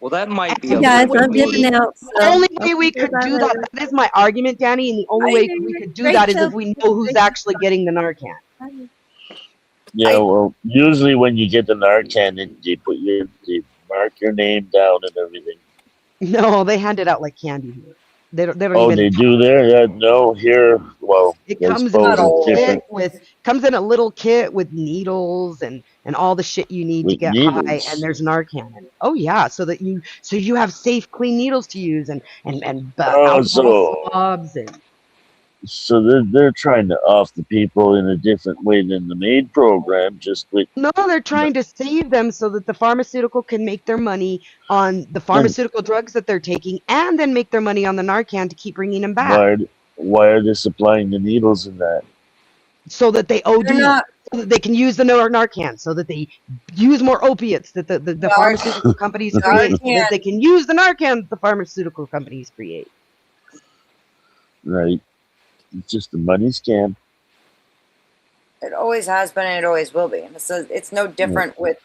Well, that might be And a that little would be bit. the only way we could do that. That is my argument, Danny. And the only way we could do that is if we know who's actually getting the Narcan. Yeah, well, usually when you get the Narcan, they mark your name down and everything. No, they hand it out like candy here. They don't Oh, even. they do there? Yeah, no, here. Well, It I comes in suppose a it's different. a little kit with needles and all the shit you need to With get high, needles? and there's Narcan in it. Oh yeah, so you have safe, clean needles to use and Oh, alcohol swabs and. So they're trying to off the people in a different way than the MAID program, just with No, they're trying to save them so that the pharmaceutical can make their money on the pharmaceutical drugs that they're taking, and then make their money on the Narcan to keep bringing them back. why are they supplying the needles in that? So that they OD, not- so that they can use the Narcan, so that they use more opiates that the pharmaceutical companies create, so that they can use the Narcan that the pharmaceutical companies create. Right. It's just a money scam. It always has been and it always will be. And so it's no different with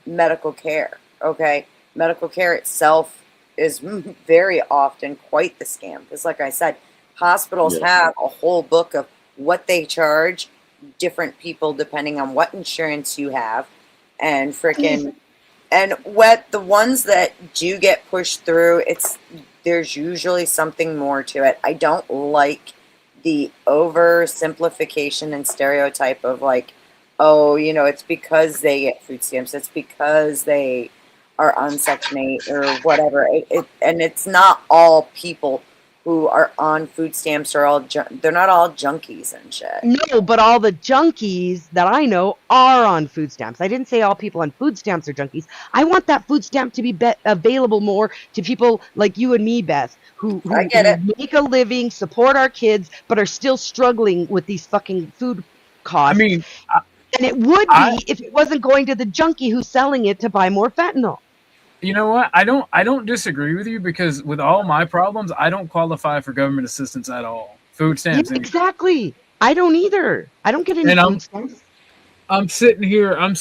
medical care. Okay, medical care itself is very often quite the scam. Because, like I said, hospitals have a whole book of what they charge different people depending on what insurance you have, and and what the ones that do get pushed through. There's usually something more to it. I don't like the oversimplification and stereotype of like, oh, it's because they get food stamps, it's because they are on Section 8 or whatever. And it's not all people who are on food stamps are they're not all junkies and shit. No, but all the junkies that I know are on food stamps. I didn't say all people on food stamps are junkies. I want that food stamp to be available more to people like you and me, Beth, who make a living, support our kids, but are still struggling with these fucking food costs. I mean, and it would be if it wasn't going to the junkie who's selling it to buy more fentanyl. You know what? I don't disagree with you, because with all my problems, I don't qualify for government assistance at all. Food stamps. Yeah, exactly. I don't either. I don't get any food stamps. I'm sitting here, and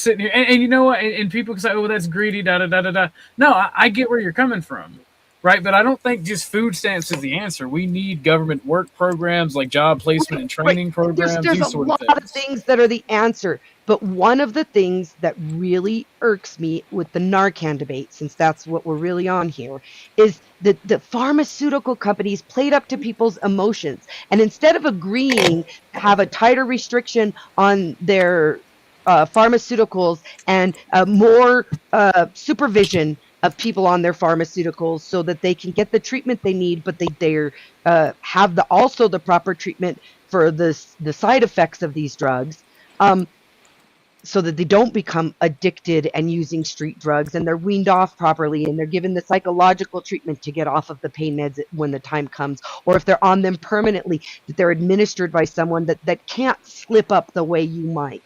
you know what? And people can say, "Oh, that's greedy." Da da da da da. No, I get where you're coming from, right? But I don't think just food stamps is the answer. We need government work programs like job placement and training programs. There's these a sort lot of things that are the answer. But one of the things that really irks me with the Narcan debate, since that's what we're really on here, is that the pharmaceutical companies played up to people's emotions. And instead of agreeing to have a tighter restriction on their pharmaceuticals and more supervision of people on their pharmaceuticals so that they can get the treatment they need, but they have also the proper treatment for the side effects of these drugs. So that they don't become addicted and using street drugs, and they're weaned off properly, and they're given the psychological treatment to get off of the pain meds when the time comes, or if they're on them permanently, that they're administered by someone that can't slip up the way you might,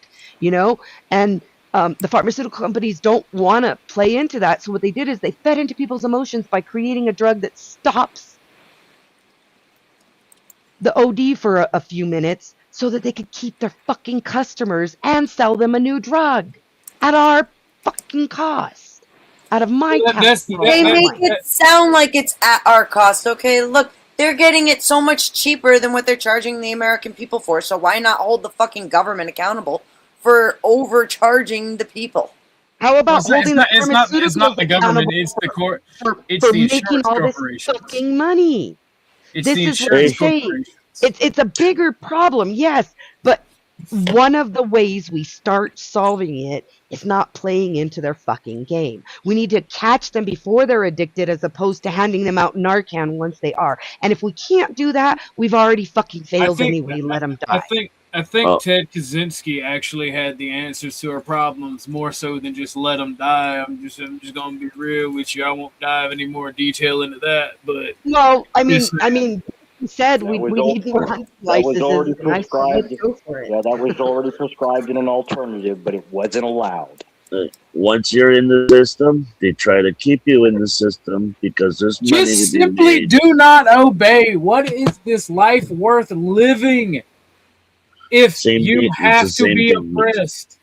and the pharmaceutical companies don't want to play into that. So what they did is they fed into people's emotions by creating a drug that stops the OD for a few minutes, so that they could keep their fucking customers and sell them a new drug at our fucking cost, out of my tax. They make it sound like it's at our cost. Okay, look, they're getting it so much cheaper than what they're charging the American people for. So why not hold the fucking government accountable for overcharging the people? How about holding the pharmaceuticals it's not the government, it's the court, it's the making all this fucking money? It's this the is what I'm insurance saying. It's a bigger problem, yes, but one of the ways we start solving it is not playing into their fucking game. We need to catch them before they're addicted, as opposed to handing them out Narcan once they are. And if we can't do that, we've already fucking failed anyway. Let them die. I think Ted Kaczynski actually had the answers to our problems more so than just let them die. I'm just gonna be real with you. I won't dive any more detail into that. But well, I mean. He said we need more hunting licenses. That was already prescribed. Yeah, that was already prescribed in an alternative, but it wasn't allowed. Once you're in the system, they try to keep you in the system because there's money just to be simply made. do not obey. What is this life worth living if you have to be oppressed?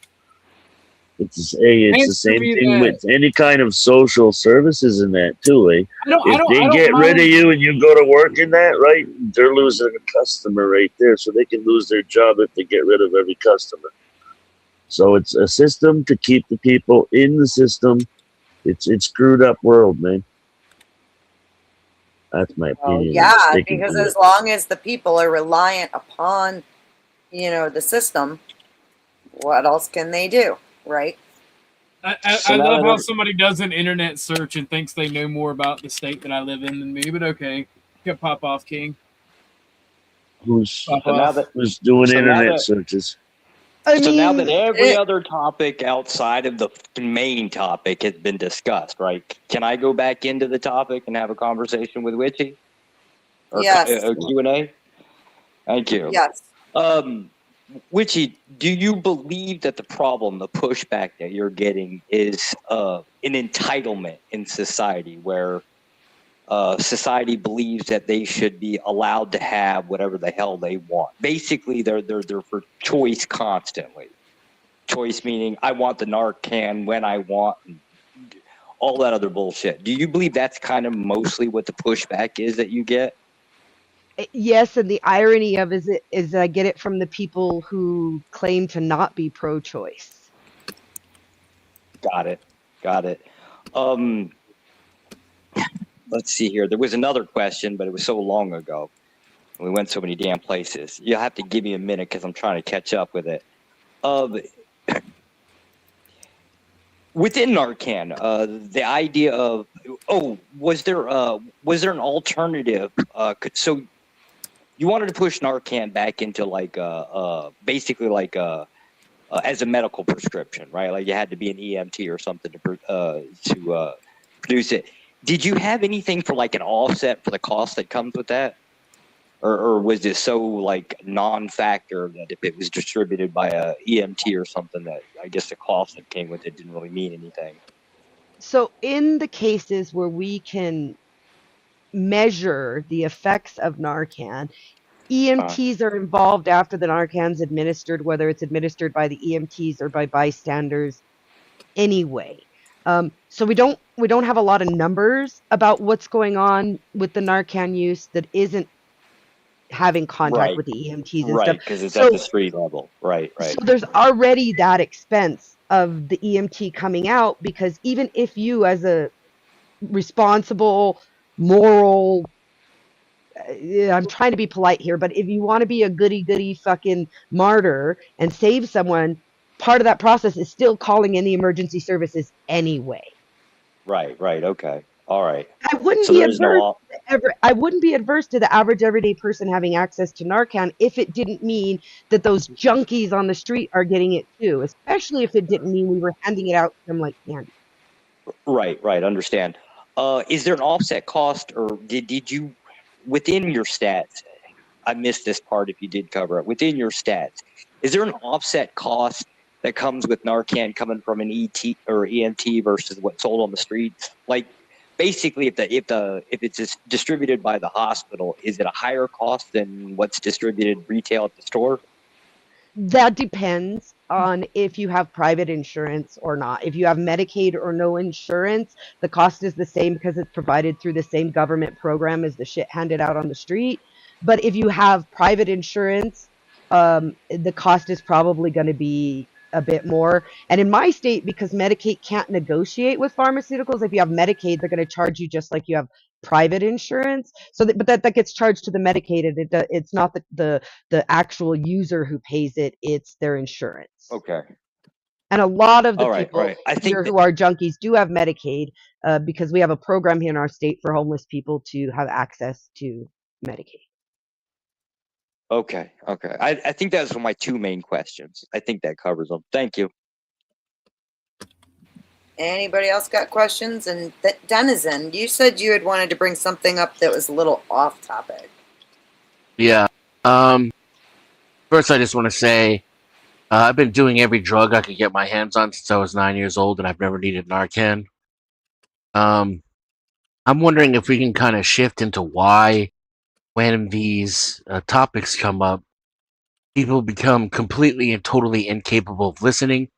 It's the Answer same me thing that. with any kind of social services in that too. I If they don't get rid of mind. you and you go to work in that, right, they're losing a customer right there. So they can lose their job if they get rid of every customer. So it's a system to keep the people in the system. It's screwed up world, man. That's my opinion. I'm Yeah, sticking because to as long as the people are reliant upon, the system, what else can they do, right? I love how somebody does an internet search and thinks they know more about the state that I live in than me, but okay. Get pop off, King. Who's Pop off. who's doing So now internet that- searches? now that every other topic outside of the main topic has been discussed, right? Can I go back into the topic and have a conversation with Witchy? Or Yes. a Q&A? Thank you. Yes. Witchy, do you believe that the problem, the pushback that you're getting is an entitlement in society where society believes that they should be allowed to have whatever the hell they want? Basically, they're for choice constantly. Choice meaning I want the Narcan when I want, and all that other bullshit. Do you believe that's kind of mostly what the pushback is that you get? Yes, and the irony of is I get it from the people who claim to not be pro-choice. Got it. Let's see here. There was another question, but it was so long ago. We went so many damn places. You'll have to give me a minute because I'm trying to catch up with it. Within Narcan, the idea of was there an alternative? So you wanted to push Narcan back into basically as a medical prescription, right? Like you had to be an EMT or something to produce it. Did you have anything for like an offset for the cost that comes with that? Or was this so like non-factor that if it was distributed by a EMT or something that I guess the cost that came with it didn't really mean anything? So in the cases where we can measure the effects of Narcan, EMTs are involved after the Narcan's administered, whether it's administered by the EMTs or by bystanders anyway. So we don't have a lot of numbers about what's going on with the Narcan use that isn't having contact with the EMTs and right, stuff. because it's So, at the street level. Right. so there's already that expense of the EMT coming out, because even if you, as a responsible, moral, I'm trying to be polite here, but if you want to be a goody fucking martyr and save someone, part of that process is still calling in the emergency services anyway. Right. Okay. All right. I wouldn't So be there's adverse no. I wouldn't be adverse to the average everyday person having access to Narcan if it didn't mean that those junkies on the street are getting it too, especially if it didn't mean we were handing it out to them like candy. Right. Understand. Is there an offset cost, or did you within your stats? I missed this part if you did cover it. Within your stats, is there an offset cost that comes with Narcan coming from an ET or EMT versus what's sold on the streets? Like basically, if it's distributed by the hospital, is it a higher cost than what's distributed retail at the store? That depends on if you have private insurance or not. If you have Medicaid or no insurance, the cost is the same because it's provided through the same government program as the shit handed out on the street. But if you have private insurance, the cost is probably going to be a bit more. And in my state, because Medicaid can't negotiate with pharmaceuticals, if you have Medicaid, they're going to charge you just like you have private insurance. So that gets charged to the Medicaid, and it's not the actual user who pays it, it's their insurance. Okay. And a lot of the people right. I think here who are junkies do have Medicaid, because we have a program here in our state for homeless people to have access to Medicaid. Okay. I think that's my two main questions. I think that covers them. Thank you. Anybody else got questions? And Denizen, you said you had wanted to bring something up that was a little off topic. Yeah. First, I just want to say I've been doing every drug I could get my hands on since I was 9 years old, and I've never needed Narcan. I'm wondering if we can kind of shift into why, when these topics come up, people become completely and totally incapable of listening.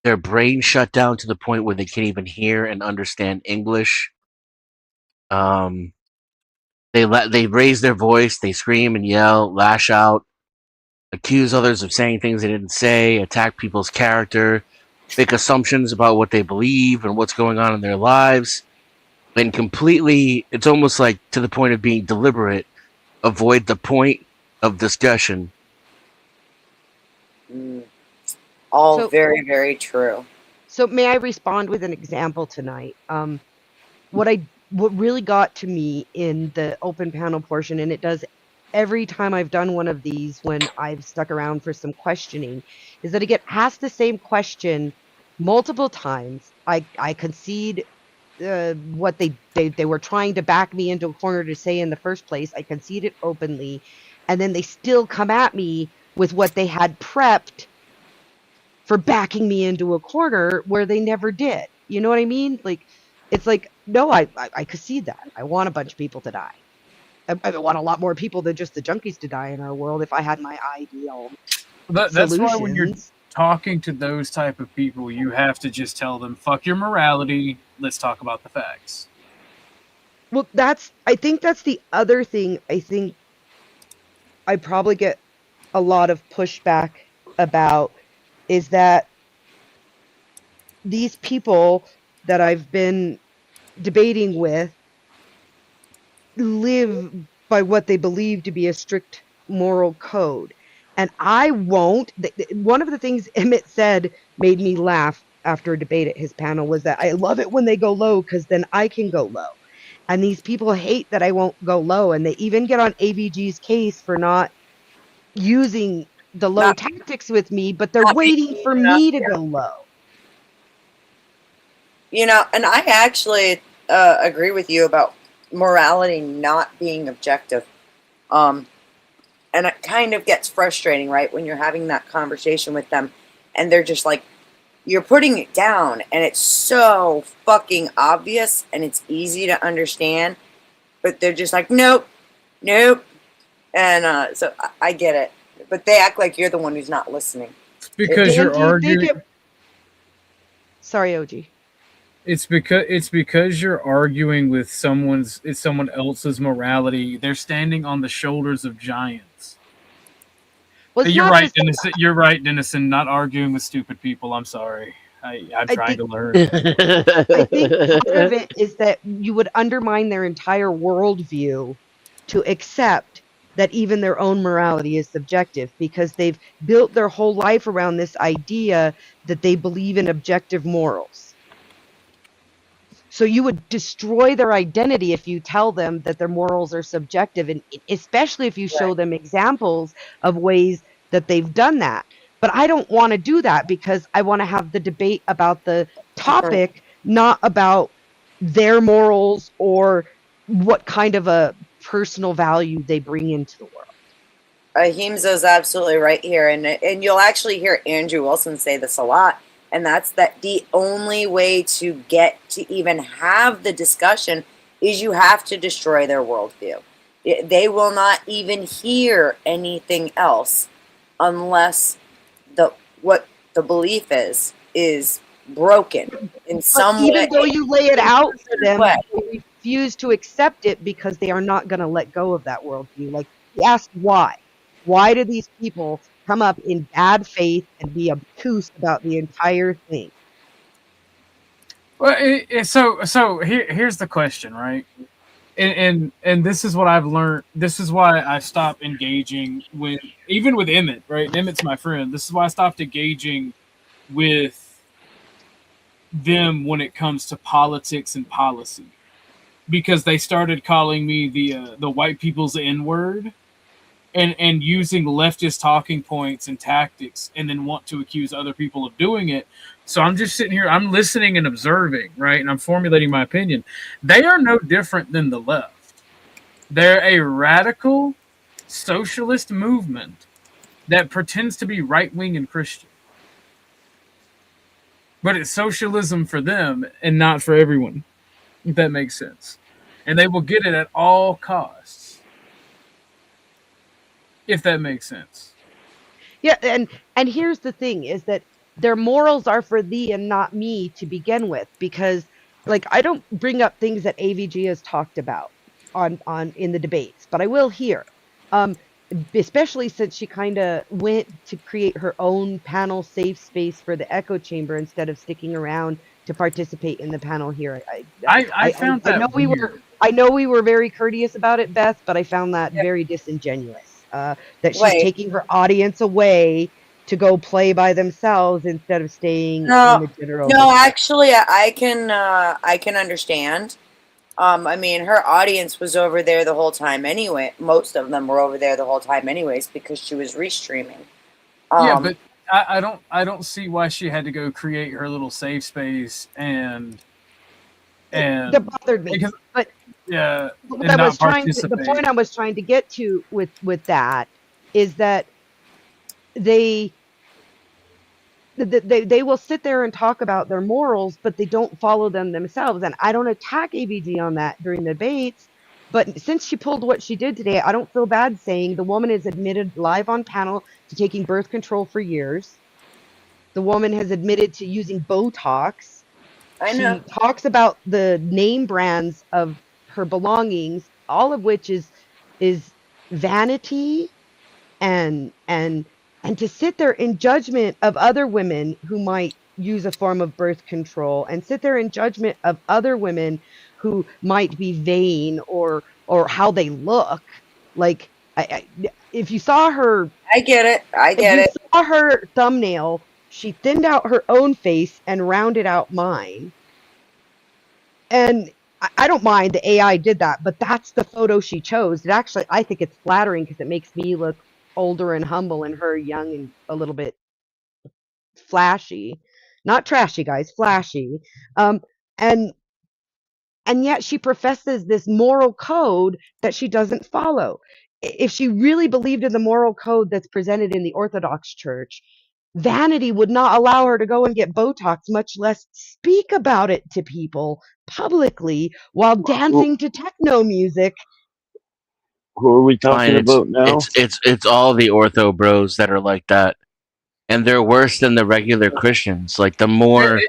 their brain shut down to the point where they can't even hear and understand English. They raise their voice, they scream and yell, lash out, accuse others of saying things they didn't say, attack people's character, make assumptions about what they believe and what's going on in their lives, and completely, it's almost like to the point of being deliberate, avoid the point of discussion. All So- very, very true. So may I respond with an example tonight? What really got to me in the open panel portion, and it does every time I've done one of these when I've stuck around for some questioning, is that I get asked the same question multiple times. I concede what they were trying to back me into a corner to say in the first place. I concede it openly, and then they still come at me with what they had prepped for backing me into a corner where they never did. You know what I mean? Like, it's like, no, I concede that. I want a bunch of people to die. I want a lot more people than just the junkies to die in our world if I had my ideal That's why when you're solutions. talking to those type of people, you have to just tell them, fuck your morality, let's talk about the facts. Well, I think that's the other thing. I think I probably get a lot of pushback about is that these people that I've been debating with live by what they believe to be a strict moral code. And I won't. One of the things Emmett said made me laugh after a debate at his panel was that I love it when they go low because then I can go low. And these people hate that I won't go low. And they even get on AVG's case for not using the low tactics with me, but they're waiting for me to go low. You know, and I actually agree with you about morality not being objective. And it kind of gets frustrating, right, when you're having that conversation with them and they're just like, you're putting it down and it's so fucking obvious and it's easy to understand, but they're just like, nope. And so I get it. But they act like you're the one who's not listening. Because you're arguing. Sorry, OG. It's because you're arguing with someone else's morality. They're standing on the shoulders of giants. Well, you're right, Denison. You're right, Denison. Not arguing with stupid people. I'm sorry. I'm trying to learn. I think part of it is that you would undermine their entire worldview to accept that even their own morality is subjective because they've built their whole life around this idea that they believe in objective morals. So you would destroy their identity if you tell them that their morals are subjective, and especially if you show them examples of ways that they've done that. But I don't want to do that because I want to have the debate about the topic, not about their morals or what kind of a personal value they bring into the world. Ahimsa's absolutely right here. And you'll actually hear Andrew Wilson say this a lot. And that's that the only way to get to even have the discussion is you have to destroy their worldview. They will not even hear anything else unless what the belief is broken in some way. Even though you lay it out for them, they refuse to accept it because they are not going to let go of that worldview. Like, he asked why. Why do these people come up in bad faith and be obtuse about the entire thing? Well, so here's the question, right? And this is what I've learned. This is why I stopped engaging with, even with Emmett, right? And Emmett's my friend. This is why I stopped engaging with them when it comes to politics and policy, because they started calling me the white people's N-word. And using leftist talking points and tactics and then want to accuse other people of doing it. So I'm just sitting here, I'm listening and observing, right? And I'm formulating my opinion. They are no different than the left. They're a radical socialist movement that pretends to be right-wing and Christian. But it's socialism for them and not for everyone, if that makes sense. And they will get it at all costs. If that makes sense. Yeah, and here's the thing is that their morals are for thee and not me to begin with, because like I don't bring up things that AVG has talked about on in the debates, but I will here. Especially since she kind of went to create her own panel safe space for the echo chamber instead of sticking around to participate in the panel here. I found I that know weird. I know we were very courteous about it, Beth, but I found that very disingenuous. That she's Wait. taking her audience away to go play by themselves instead of staying in No, the general. no, actually, I can understand. I mean, her audience was over there the whole time anyway. Most of them were over there the whole time anyways because she was restreaming. Yeah, but I don't see why she had to go create her little safe space and that bothered me. because But yeah, what and I not was trying to, the participate. point I was trying to get to with that is that they will sit there and talk about their morals, but they don't follow them themselves. And I don't attack ABG on that during the debates, but since she pulled what she did today, I don't feel bad saying the woman is admitted live on panel to taking birth control for years. The woman has admitted to using Botox. I know. She talks about the name brands of her belongings, all of which is vanity and to sit there in judgment of other women who might use a form of birth control and sit there in judgment of other women who might be vain or how they look. Like if you saw her, I get it. I get if it. you saw her thumbnail, she thinned out her own face and rounded out mine. And I don't mind the AI did that, but that's the photo she chose. It actually, I think it's flattering because it makes me look older and humble and her young and a little bit flashy. Not trashy, guys, flashy. And yet she professes this moral code that she doesn't follow. If she really believed in the moral code that's presented in the Orthodox Church, vanity would not allow her to go and get Botox, much less speak about it to people publicly while dancing to techno music. Who are we talking Fine, about now? it's all the ortho bros that are like that, and they're worse than the regular Christians. Like the more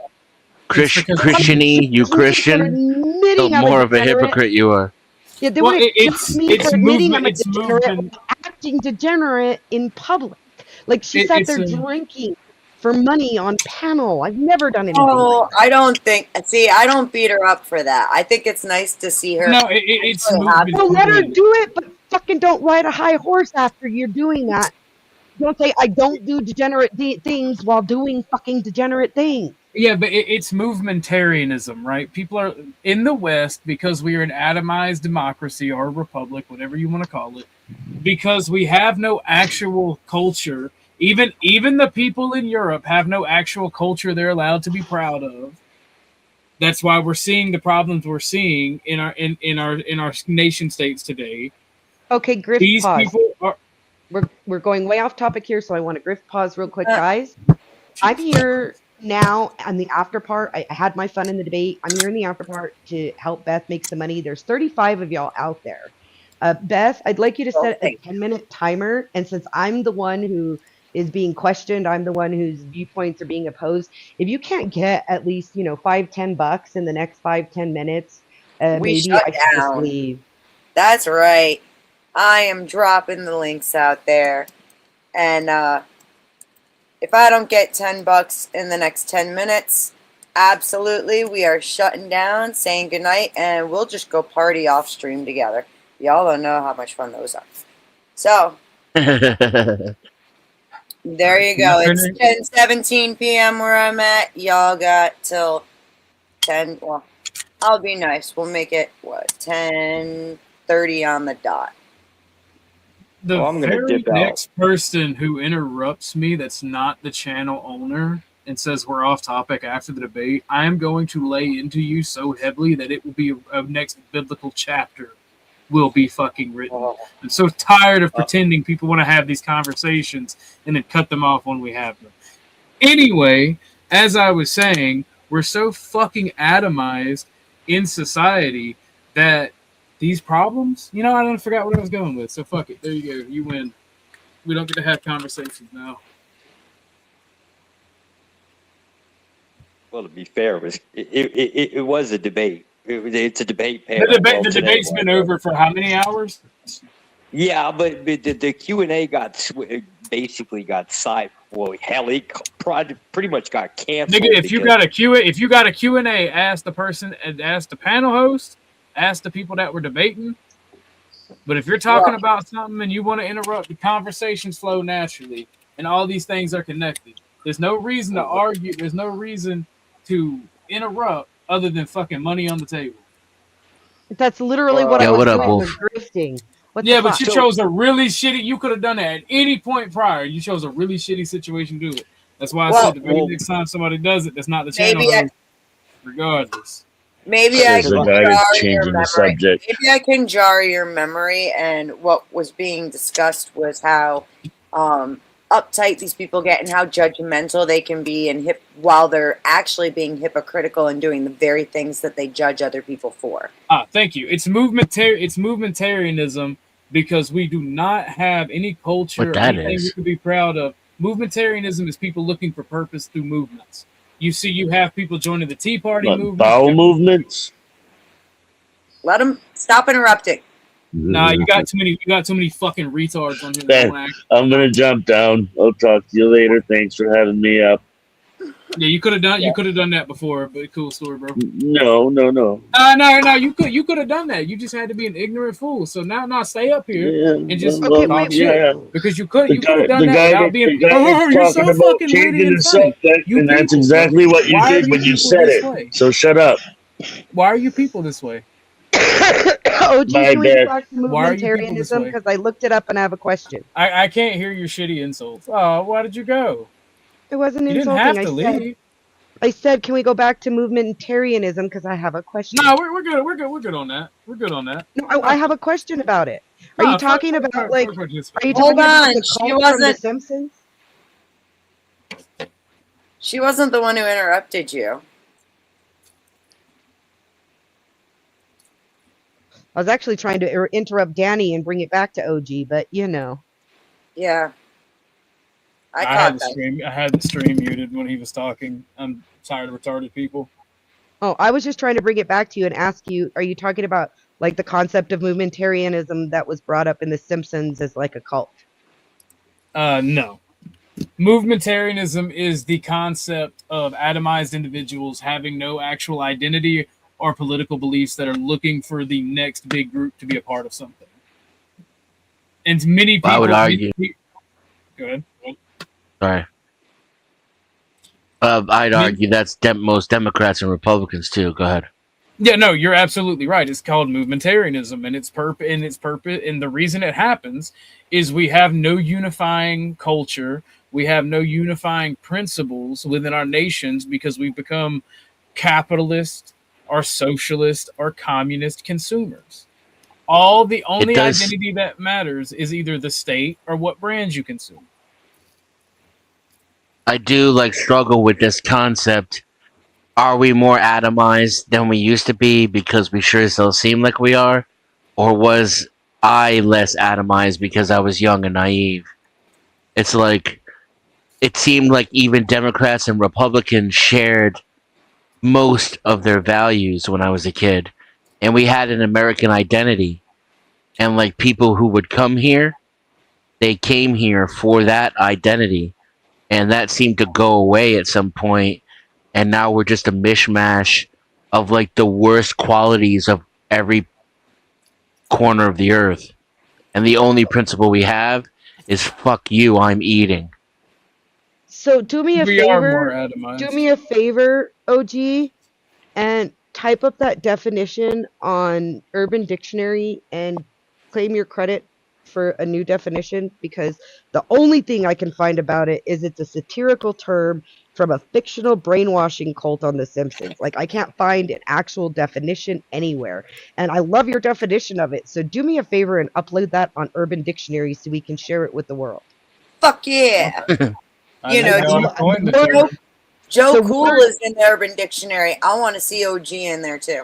Christiany you Christian, the more of a hypocrite you are. Yeah, they Well, would accuse me for admitting I'm a it's degenerate movement. while acting degenerate in public. Like she sat It's there drinking for money on panel. I've never done anything Oh, like that. I don't think. See, I don't beat her up for that. I think it's nice to see her. No, it's actually have- Well, let her do it, but fucking don't ride a high horse after you're doing that. Don't say I don't do degenerate things while doing fucking degenerate things. Yeah, but it's movementarianism, right? People are in the West because we are an atomized democracy or republic, whatever you want to call it, because we have no actual culture. Even the people in Europe have no actual culture they're allowed to be proud of. That's why we're seeing the problems we're seeing in our nation states today. Okay, Griff, These pause. people are. We're going way off topic here, so I want to Griff pause real quick, guys. I'm here now on the after part. I had my fun in the debate. I'm here in the after part to help Beth make some money. There's 35 of y'all out there. Beth, I'd like you to set a 10-minute timer. And since I'm the one who is being questioned, I'm the one whose viewpoints are being opposed. If you can't get at least, $5-10 in the next 5-10 minutes, we maybe shut I can just down. leave. That's right. I am dropping the links out there, and if I don't get $10 in the next 10 minutes, absolutely, we are shutting down, saying goodnight, and we'll just go party off stream together. Y'all don't know how much fun those are. So, there you go. It's 10:17 p.m. where I'm at. Y'all got till 10. Well, I'll be nice. We'll make it, 10:30 on the dot. The I'm gonna very dip out. next person who interrupts me that's not the channel owner and says we're off topic after the debate, I am going to lay into you so heavily that it will be a next biblical chapter will be fucking written. I'm so tired of pretending people want to have these conversations and then cut them off when we have them. Anyway, as I was saying, we're so fucking atomized in society that these problems, I don't forgot what I was going with. So fuck it. There you go. You win. We don't get to have conversations now. Well, to be fair, it was a debate. It's a debate panel. The debate's been over for how many hours? Yeah, but the Q&A basically got side. Well, hell, it pretty much got canceled. Nigga, if you got a Q&A, ask the person, ask the panel host, ask the people that were debating. But if you're talking about something and you want to interrupt, the conversations flow naturally, and all these things are connected. There's no reason to argue. There's no reason to interrupt other than fucking money on the table. That's literally what I was doing. Was grifting. Yeah, but you chose a really shitty. You could have done that at any point prior. You chose a really shitty situation to do it. That's why I said the very next time somebody does it, that's not the channel host, regardless. Maybe I can jar your memory. subject. Maybe I can jar your memory. And what was being discussed was how uptight these people get and how judgmental they can be, and while they're actually being hypocritical and doing the very things that they judge other people for. Thank you. It's movementarianism because we do not have any culture or anything we could be proud of. Movementarianism is people looking for purpose through movements. You have people joining the Tea Party movement. Bowel movements. Let them stop interrupting. Nah, you got too many fucking retards on here. I'm gonna jump down. I'll talk to you later. Thanks for having me up. Yeah, you could have done that before, but cool story, bro. No. No, you could have done that. You just had to be an ignorant fool. So now stay up here and just talk shit. Because you could have done that without being you're so fucking witty and funny. And that's exactly what you did when you said it. So shut up. Why are you people this way? OG, can we bad. talk to Why are you people this movementarianism? way? Because I looked it up and I have a question. I can't hear your shitty insults. Oh, why did you go? It wasn't You insulting. didn't have to leave. I said, can we go back to movementarianism? Because I have a question. No, we're good. We're good on that. We're good on that. No, I have a question about it. Are you talking about like? Are you Hold talking about on, the she cult from The wasn't. Simpsons? She wasn't the one who interrupted you. I was actually trying to interrupt Danny and bring it back to OG, but you know. Yeah. I had caught that. I had the stream muted when he was talking. I'm tired of retarded people. Oh, I was just trying to bring it back to you and ask you, are you talking about like the concept of movementarianism that was brought up in The Simpsons as like a cult? No. Movementarianism is the concept of atomized individuals having no actual identity or political beliefs that are looking for the next big group to be a part of something. And many people... I would argue. Go ahead. Sorry. I'd argue that's most Democrats and Republicans too. Go ahead. Yeah, no, you're absolutely right. It's called movementarianism, and its purpose, and the reason it happens is we have no unifying culture, we have no unifying principles within our nations because we've become capitalist or socialist or communist consumers. The only identity that matters is either the state or what brands you consume. I do struggle with this concept. Are we more atomized than we used to be because we sure as hell seem like we are? Or was I less atomized because I was young and naive? It's like, it seemed like even Democrats and Republicans shared most of their values when I was a kid. And we had an American identity. And people who would come here, they came here for that identity. And that seemed to go away at some point. And now we're just a mishmash of the worst qualities of every corner of the earth. And the only principle we have is fuck you, I'm eating. So do me a We are more favor. atomized. Do me a favor, OG, and type up that definition on Urban Dictionary and claim your credit for a new definition, because the only thing I can find about it is it's a satirical term from a fictional brainwashing cult on The Simpsons. I can't find an actual definition anywhere. And I love your definition of it. So do me a favor and upload that on Urban Dictionary so we can share it with the world. Fuck yeah. I know I coined the term. Joe Cool is in the Urban Dictionary. I want to see OG in there too.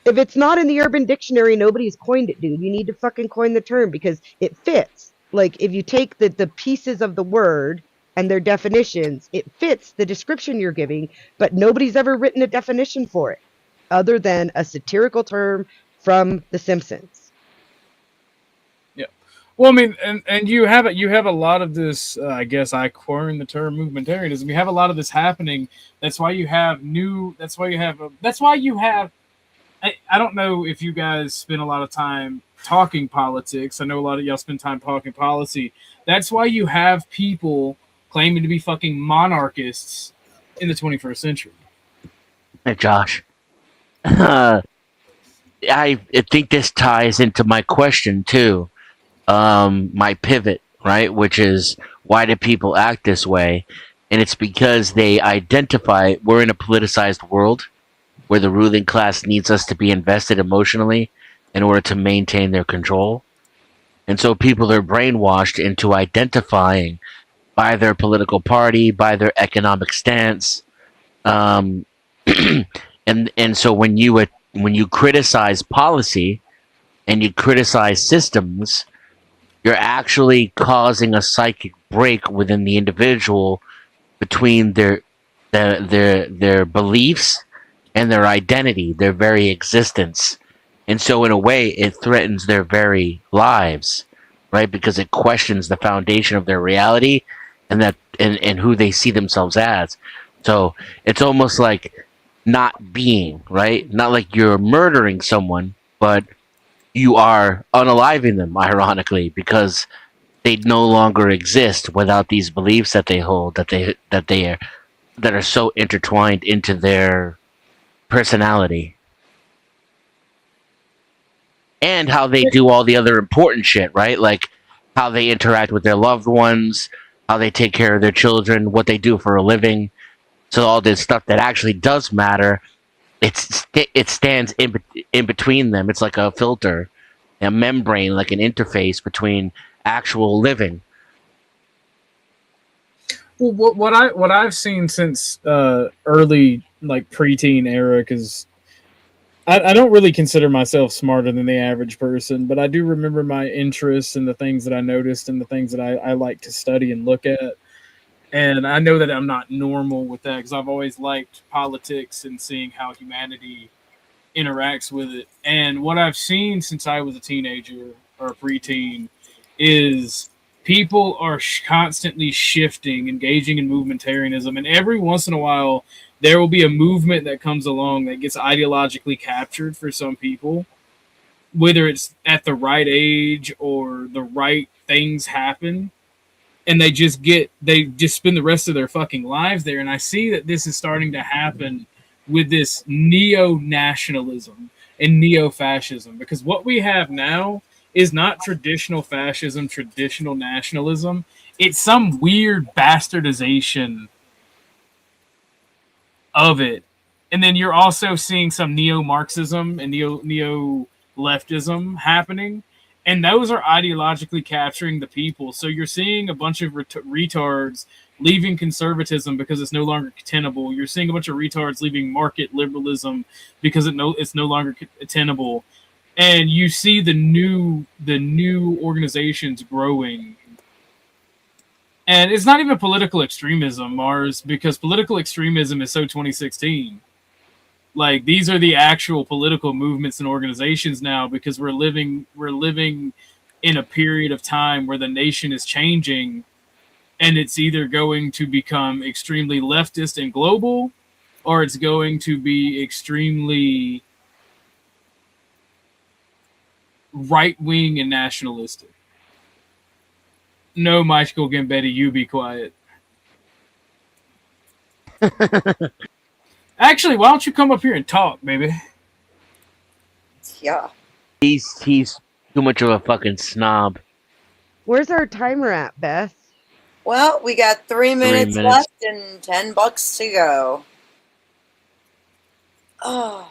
If it's not in the Urban Dictionary, nobody's coined it, dude. You need to fucking coin the term because it fits. If you take the pieces of the word and their definitions, it fits the description you're giving, but nobody's ever written a definition for it other than a satirical term from The Simpsons. Yeah. Well, I mean, and you have a lot of this. I guess I coin the term movementarianism. You have a lot of this happening. That's why you have new. That's why you have. That's why you have. I don't know if you guys spend a lot of time talking politics. I know a lot of y'all spend time talking policy. That's why you have people claiming to be fucking monarchists in the 21st century. Hey, Josh. I think this ties into my question too. My pivot, right? Which is, why do people act this way? And it's because they identify, we're in a politicized world where the ruling class needs us to be invested emotionally in order to maintain their control. And so people are brainwashed into identifying by their political party, by their economic stance. And so when you criticize policy and you criticize systems, you're actually causing a psychic break within the individual between their beliefs and their identity, their very existence. And so in a way, it threatens their very lives, right? Because it questions the foundation of their reality and who they see themselves as. So it's almost like not being, right? Not like you're murdering someone, but you are unaliving them, ironically, because they no longer exist without these beliefs that they hold, that are so intertwined into their personality. And how they do all the other important shit, right? Like how they interact with their loved ones, how they take care of their children, what they do for a living. So all this stuff that actually does matter, it stands in between them. It's like a filter, a membrane, like an interface between actual living. Well, what I've seen since early like preteen era, because I don't really consider myself smarter than the average person, but I do remember my interests and the things that I noticed and the things that I like to study and look at. And I know that I'm not normal with that because I've always liked politics and seeing how humanity interacts with it. And what I've seen since I was a teenager or a preteen is people are constantly shifting, engaging in movementarianism. And every once in a while, there will be a movement that comes along that gets ideologically captured for some people, whether it's at the right age or the right things happen. And they just spend the rest of their fucking lives there. And I see that this is starting to happen with this neo-nationalism and neo-fascism, because what we have now is not traditional fascism, traditional nationalism. It's some weird bastardization of it. And then you're also seeing some neo-Marxism and neo-leftism happening. And those are ideologically capturing the people. So you're seeing a bunch of retards leaving conservatism because it's no longer tenable. You're seeing a bunch of retards leaving market liberalism because it's no longer tenable. And you see the new organizations growing. And it's not even political extremism, Mars, because political extremism is so 2016. Like, these are the actual political movements and organizations now, because we're living in a period of time where the nation is changing, and it's either going to become extremely leftist and global, or it's going to be extremely right-wing and nationalistic. No, Michael Gambetta, you be quiet. Actually, why don't you come up here and talk, baby? Yeah. He's too much of a fucking snob. Where's our timer at, Beth? Well, we got 3 minutes left and $10 to go. Oh.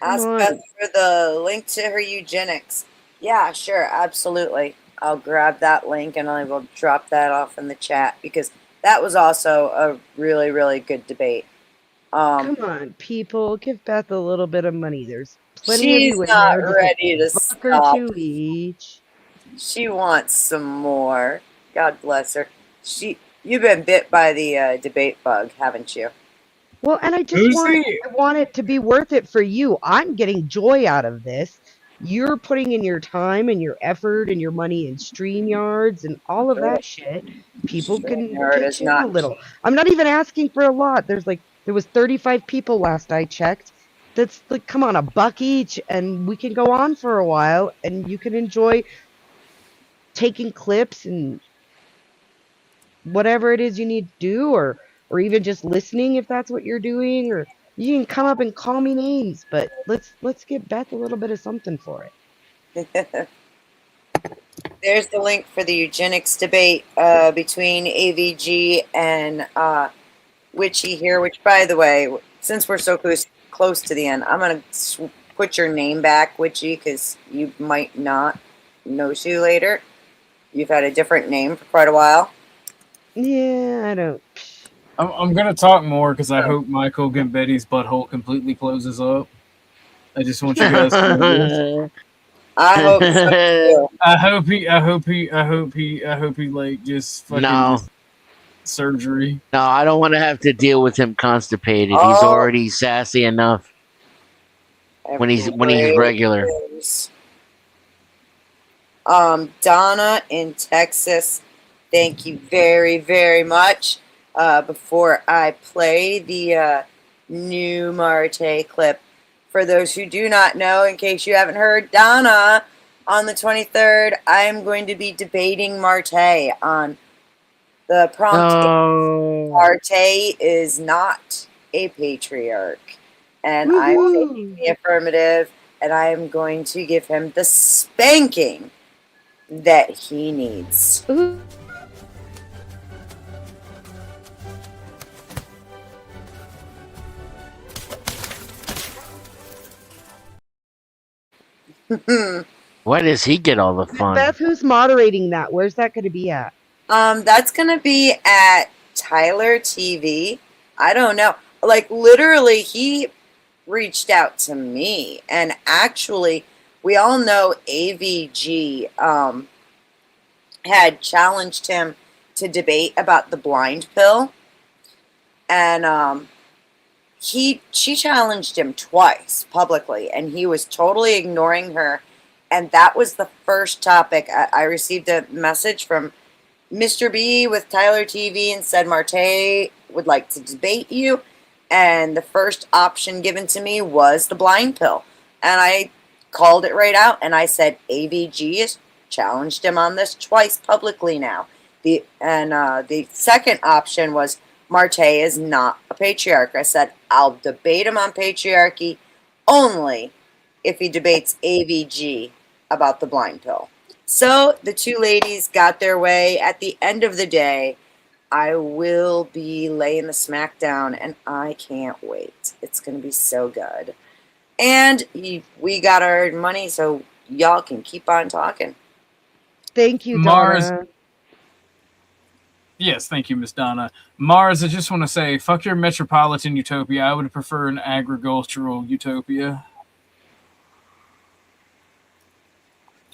Ask Beth for the link to her eugenics. Yeah, sure, absolutely. I'll grab that link and I will drop that off in the chat, because that was also a really, really good debate. Come on, people, give Beth a little bit of money. There's plenty She's of you in not there. ready to $1 or stop. $2 each. She wants some more. God bless her. You've been bit by the debate bug, haven't you? Well, and I just Who's want the? I want it to be worth it for you. I'm getting joy out of this. You're putting in your time and your effort and your money in StreamYards and all of that shit. People can StreamYard is pitch in a not. little. I'm not even asking for a lot. There was 35 people last I checked. That's like, come on, $1 each, and we can go on for a while, and you can enjoy taking clips and whatever it is you need to do, or even just listening if that's what you're doing, or you can come up and call me names, but let's give Beth a little bit of something for it. There's the link for the eugenics debate between AVG and Witchy here, which, by the way, since we're so close to the end, I'm going to put your name back, Witchy, because you might not know you later. You've had a different name for quite a while. Yeah, I don't. I'm gonna talk more because I hope Michael Gambetti's butthole completely closes up. I just want you guys to know this. I hope so too. I hope he like just fucking just surgery. No, I don't want to have to deal with him constipated. He's Oh. already sassy enough when he's regular. Donna in Texas, thank you very, very much. Before I play the new Marte clip, for those who do not know, in case you haven't heard, Donna, on the 23rd, I am going to be debating Marte on the prompt. Marte is not a patriarch, and I'm taking the affirmative, and I am going to give him the spanking that he needs. Why does he get all the fun? Beth, who's moderating that? Where's that going to be at? That's gonna be at Tyler TV. I don't know. Like, literally, he reached out to me, and actually, we all know AVG had challenged him to debate about the blind pill, and she challenged him twice publicly, and he was totally ignoring her. And that was the first topic. I received a message from Mr. B with Tyler TV and said Marte would like to debate you, and the first option given to me was the blind pill, and I called it right out, and I said AVG has challenged him on this twice publicly now. The second option was Marte is not a patriarch. I said I'll debate him on patriarchy only if he debates AVG about the blind pill. So the two ladies got their way. At the end of the day, I will be laying the smack down, and I can't wait. It's going to be so good. And we got our money, so y'all can keep on talking. Thank you, Mars. Donna. Yes, thank you, Miss Donna. Mars, I just want to say, fuck your metropolitan utopia. I would prefer an agricultural utopia.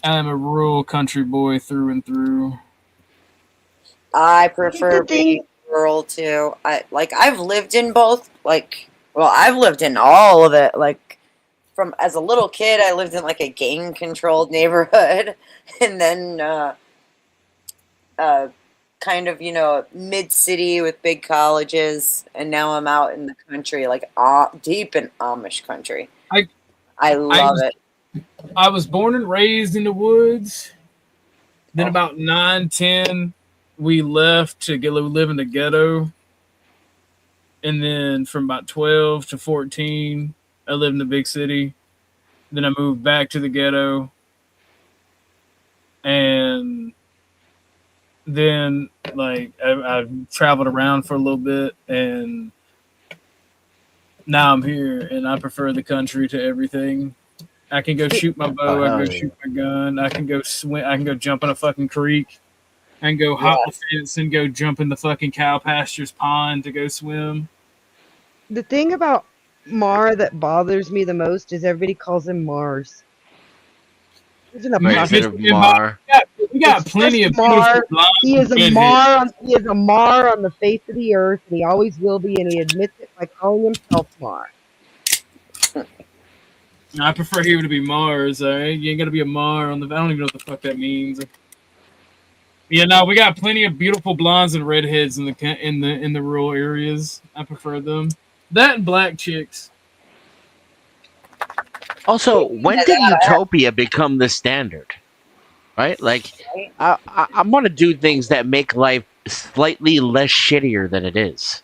I'm a rural country boy through and through. I prefer being rural too. I've lived in both. I've lived in all of it. Like, from as a little kid, I lived in like a gang-controlled neighborhood, and then kind of, mid-city with big colleges, and now I'm out in the country, like deep in Amish country. I love it. I was born and raised in the woods. Then about 9, 10, we left to live in the ghetto. And then from about 12 to 14, I lived in the big city. Then I moved back to the ghetto. And then, I traveled around for a little bit. And now I'm here. And I prefer the country to everything. I can go shoot my bow. I can go shoot my gun. I can go swim. I can go jump in a fucking creek. I can go hop the fence and go jump in the fucking cow pasture's pond to go swim. The thing about Mar that bothers me the most is everybody calls him Mars. Isn't a Mar. We got plenty of beautiful Mar. blonde He is a redheads. mar. He is a mar on the face of the earth, and he always will be. And he admits it by calling himself Mar. I prefer him to be Mars. All right, you ain't gotta be a Mar on the. I don't even know what the fuck that means. Yeah, no, we got plenty of beautiful blondes and redheads in the rural areas. I prefer them. That and black chicks. Also, when did utopia become the standard? Right? Like, I want to do things that make life slightly less shittier than it is.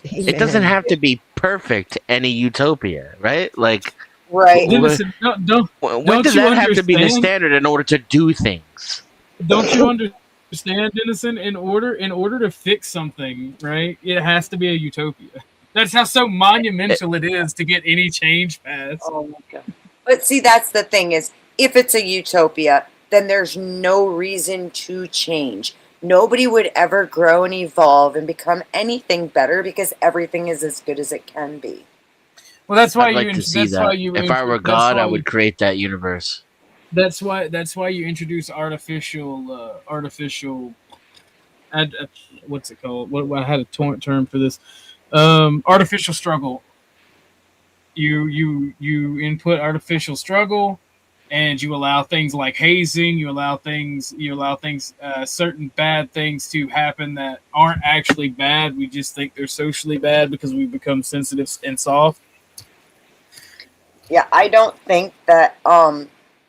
It doesn't have to be perfect any utopia, right? Like, right. when Listen, does you that have to be the understand? standard in order to do things? Don't you understand, Dennison? In order to fix something, right, it has to be a utopia. That's how so monumental it is to get any change passed. Oh my god! But see, that's the thing is, if it's a utopia, then there's no reason to change. Nobody would ever grow and evolve and become anything better because everything is as good as it can be. Well, that's why I'd like to see that. If I were God, I would create that universe. That's why you introduce artificial. What's it called? What I had a term for this. Artificial struggle. You input artificial struggle, and you allow things like hazing. You allow things. Certain bad things to happen that aren't actually bad. We just think they're socially bad because we become sensitive and soft. Yeah, I don't think that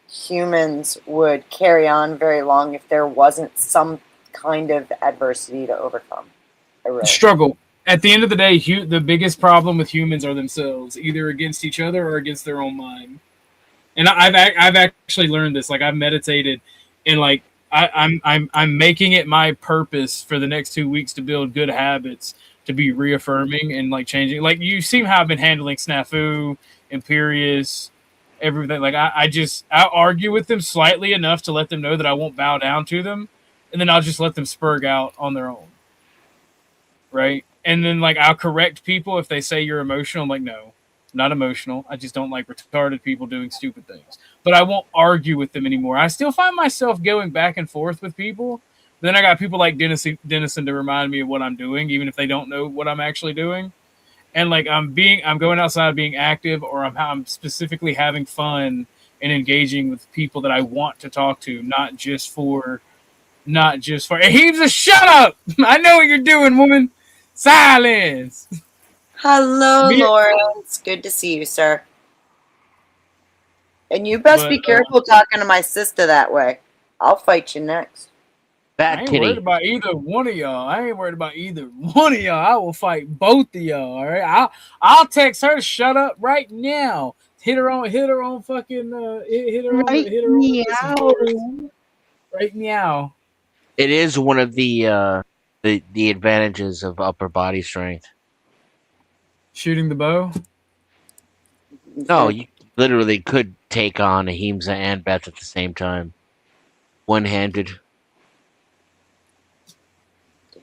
humans would carry on very long if there wasn't some kind of adversity to overcome. Struggle. At the end of the day, the biggest problem with humans are themselves, either against each other or against their own mind. And I've actually learned this. Like, I've meditated, and like I'm making it my purpose for the next 2 weeks to build good habits, to be reaffirming and like changing. Like, you see how I've been handling Snafu, Imperious, everything. Like, I argue with them slightly enough to let them know that I won't bow down to them, and then I'll just let them spurg out on their own. Right? And then, like, I'll correct people if they say you're emotional. I'm like, no, not emotional. I just don't like retarded people doing stupid things. But I won't argue with them anymore. I still find myself going back and forth with people. Then I got people like Dennison to remind me of what I'm doing, even if they don't know what I'm actually doing. And like, I'm going outside, being active, or I'm specifically having fun and engaging with people that I want to talk to, not just for. Hey, Heaves, shut up! I know what you're doing, woman. Silence. Hello, Lawrence. Good to see you, sir. And you best be careful talking to my sister that way. I'll fight you next. I ain't worried about either one of y'all. I will fight both of y'all. All right. I'll text her to shut up right now. Hit her on fucking hit her on right now. It is one of the advantages of upper body strength. Shooting the bow? No, you literally could take on Ahimsa and Beth at the same time. One-handed.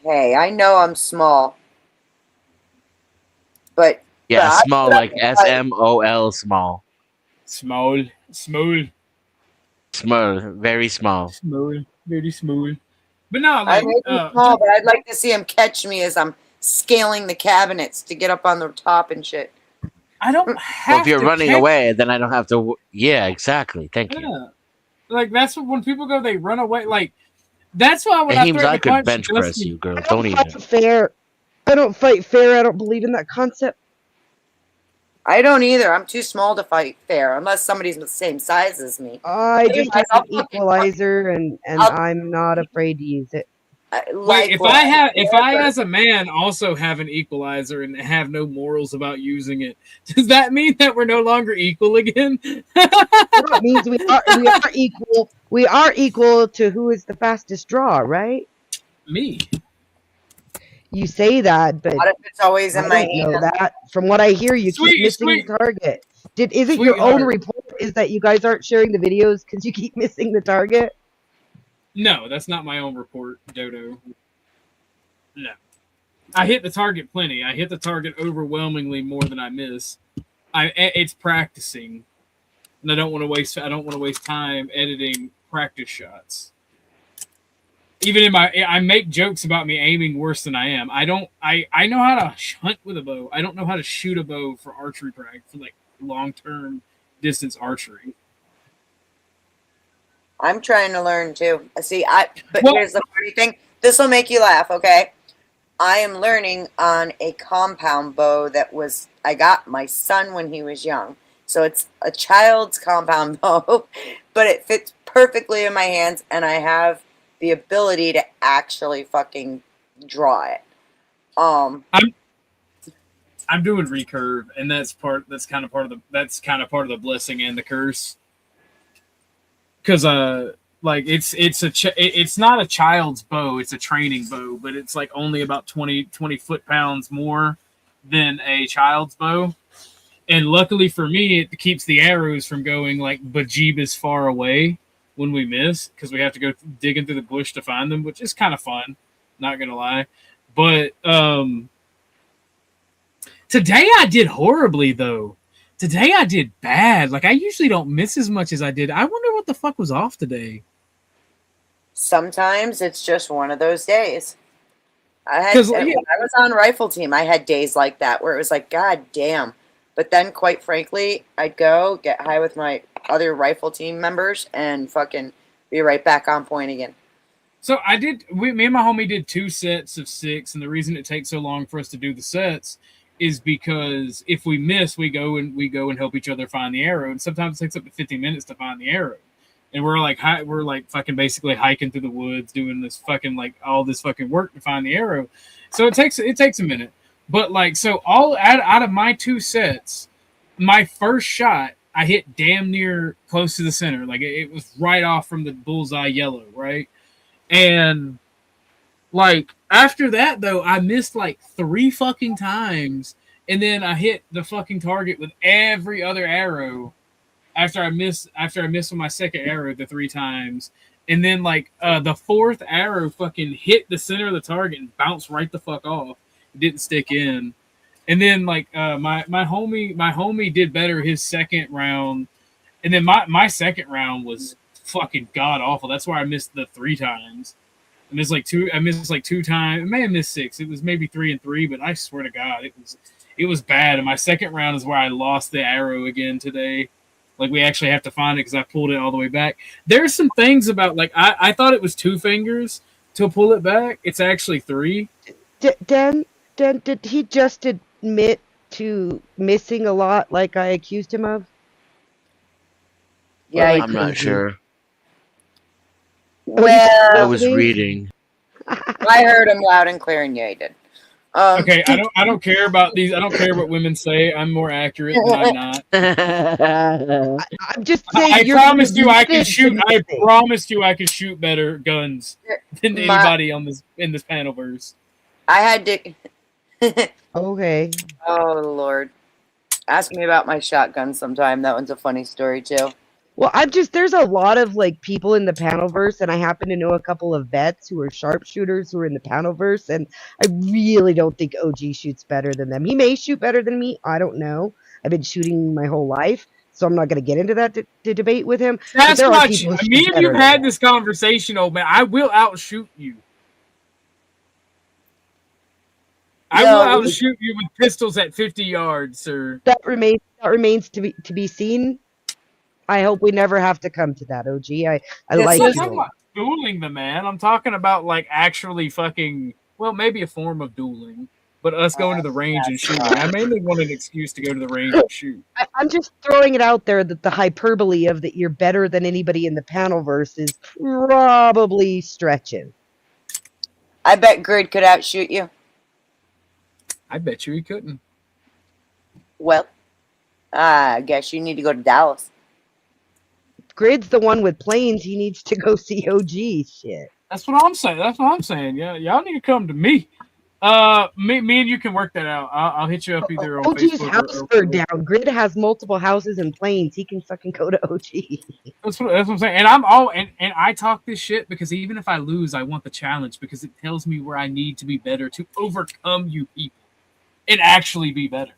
Hey, I know I'm small. But yeah, small, like SMOL, small. Small. Small, very small. Small, very small. But no, I may be small, but I'd like to see him catch me as I'm scaling the cabinets to get up on the top and shit. I don't have well, if you're running away, then I don't have to. Yeah, exactly. Thank you. Like, that's what, when people go, they run away. Like, that's why when I could bench press you, girl. Don't even. Fair. I don't fight fair. I don't believe in that concept. I don't either. I'm too small to fight fair unless somebody's the same size as me. I just have an equalizer, and I'm not afraid to use it. Wait, if I as a man also have an equalizer and have no morals about using it, does that mean that we're no longer equal again? It means we are equal. We are equal to who is the fastest draw, right? Me. You say that, but what if it's always in my hand? That from what I hear, you keep missing the target. Is it your own report? Is that you guys aren't sharing the videos because you keep missing the target? No, that's not my own report, Dodo. No. I hit the target plenty. I hit the target overwhelmingly more than I miss. It's practicing. And I don't want to waste time editing practice shots. even in my, I make jokes about me aiming worse than I am. I don't. I know how to hunt with a bow. I don't know how to shoot a bow for archery practice, for like long term distance archery. I'm trying to learn too. See, but Well- here's the funny thing. This will make you laugh, okay? I am learning on a compound bow that I got my son when he was young. So it's a child's compound bow, but it fits perfectly in my hands, and I have the ability to actually fucking draw it. I'm doing recurve, and that's kind of part of the blessing and the curse. Because like it's not a child's bow, it's a training bow, but it's like only about 20 foot-pounds more than a child's bow. And luckily for me, it keeps the arrows from going like bejeebus far away when we miss, because we have to go digging through the bush to find them, which is kind of fun, not gonna lie. But today I did horribly though. Today I did bad. Like I usually don't miss as much as I did. I wonder what the fuck was off today. Sometimes it's just one of those days. When I was on rifle team, I had days like that where it was like, God damn. But then, quite frankly, I'd go get high with my other rifle team members and fucking be right back on point again. So me and my homie did 2 sets of 6, and the reason it takes so long for us to do the sets is because if we miss, we go and help each other find the arrow, and sometimes it takes up to 50 minutes to find the arrow. And we're like fucking basically hiking through the woods, doing this fucking like all this fucking work to find the arrow. So it takes a minute. But like, so all out of my 2 sets, my first shot I hit damn near close to the center. Like it was right off from the bullseye yellow, right? And like after that though, I missed like 3 fucking times, and then I hit the fucking target with every other arrow after I missed with my second arrow the 3 times. And then like the 4th arrow fucking hit the center of the target and bounced right the fuck off. It didn't stick in. And then like my homie did better his second round. And then my second round was fucking god awful. That's why I missed the 3 times. I missed like 2 times. I may have missed 6. It was maybe 3 and 3, but I swear to God, it was bad. And my second round is where I lost the arrow again today. Like we actually have to find it because I pulled it all the way back. There's some things about like I thought it was 2 fingers to pull it back. It's actually 3. Dan, did he just admit to missing a lot like I accused him of? Yeah, I'm not sure. Well, I was reading. I heard him loud and clear, and yeah, he did. Okay, I don't care about these. I don't care what women say. I'm more accurate than I'm not. I'm just saying. I promised you I could shoot. I promised you I could shoot better guns than anybody in this panelverse. I had to. Okay. Oh Lord, ask me about my shotgun sometime. That one's a funny story too. Well, there's a lot of like people in the panelverse, and I happen to know a couple of vets who are sharpshooters who are in the panelverse, and I really don't think OG shoots better than them. He may shoot better than me. I don't know. I've been shooting my whole life, so I'm not going to get into that to debate with him. That's not me and you've had this conversation, old man. I will outshoot you. I will outshoot you with pistols at 50 yards, sir. That remains to be seen. I hope we never have to come to that, OG. I like I'm talking about dueling the man. I'm talking about like actually fucking, well, maybe a form of dueling, but us going to the range and shooting. I mainly want an excuse to go to the range and shoot. I'm just throwing it out there that the hyperbole of that you're better than anybody in the panelverse is probably stretching. I bet Grid could outshoot you. I bet you he couldn't. Well, I guess you need to go to Dallas. Grid's the one with planes. He needs to go see OG. Shit. That's what I'm saying. Yeah, y'all need to come to me. Me and you can work that out. I'll hit you up either on OG's Facebook house burned down. Grid has multiple houses and planes. He can fucking go to OG. That's what I'm saying. And and I talk this shit because even if I lose, I want the challenge because it tells me where I need to be better to overcome you people and actually be better.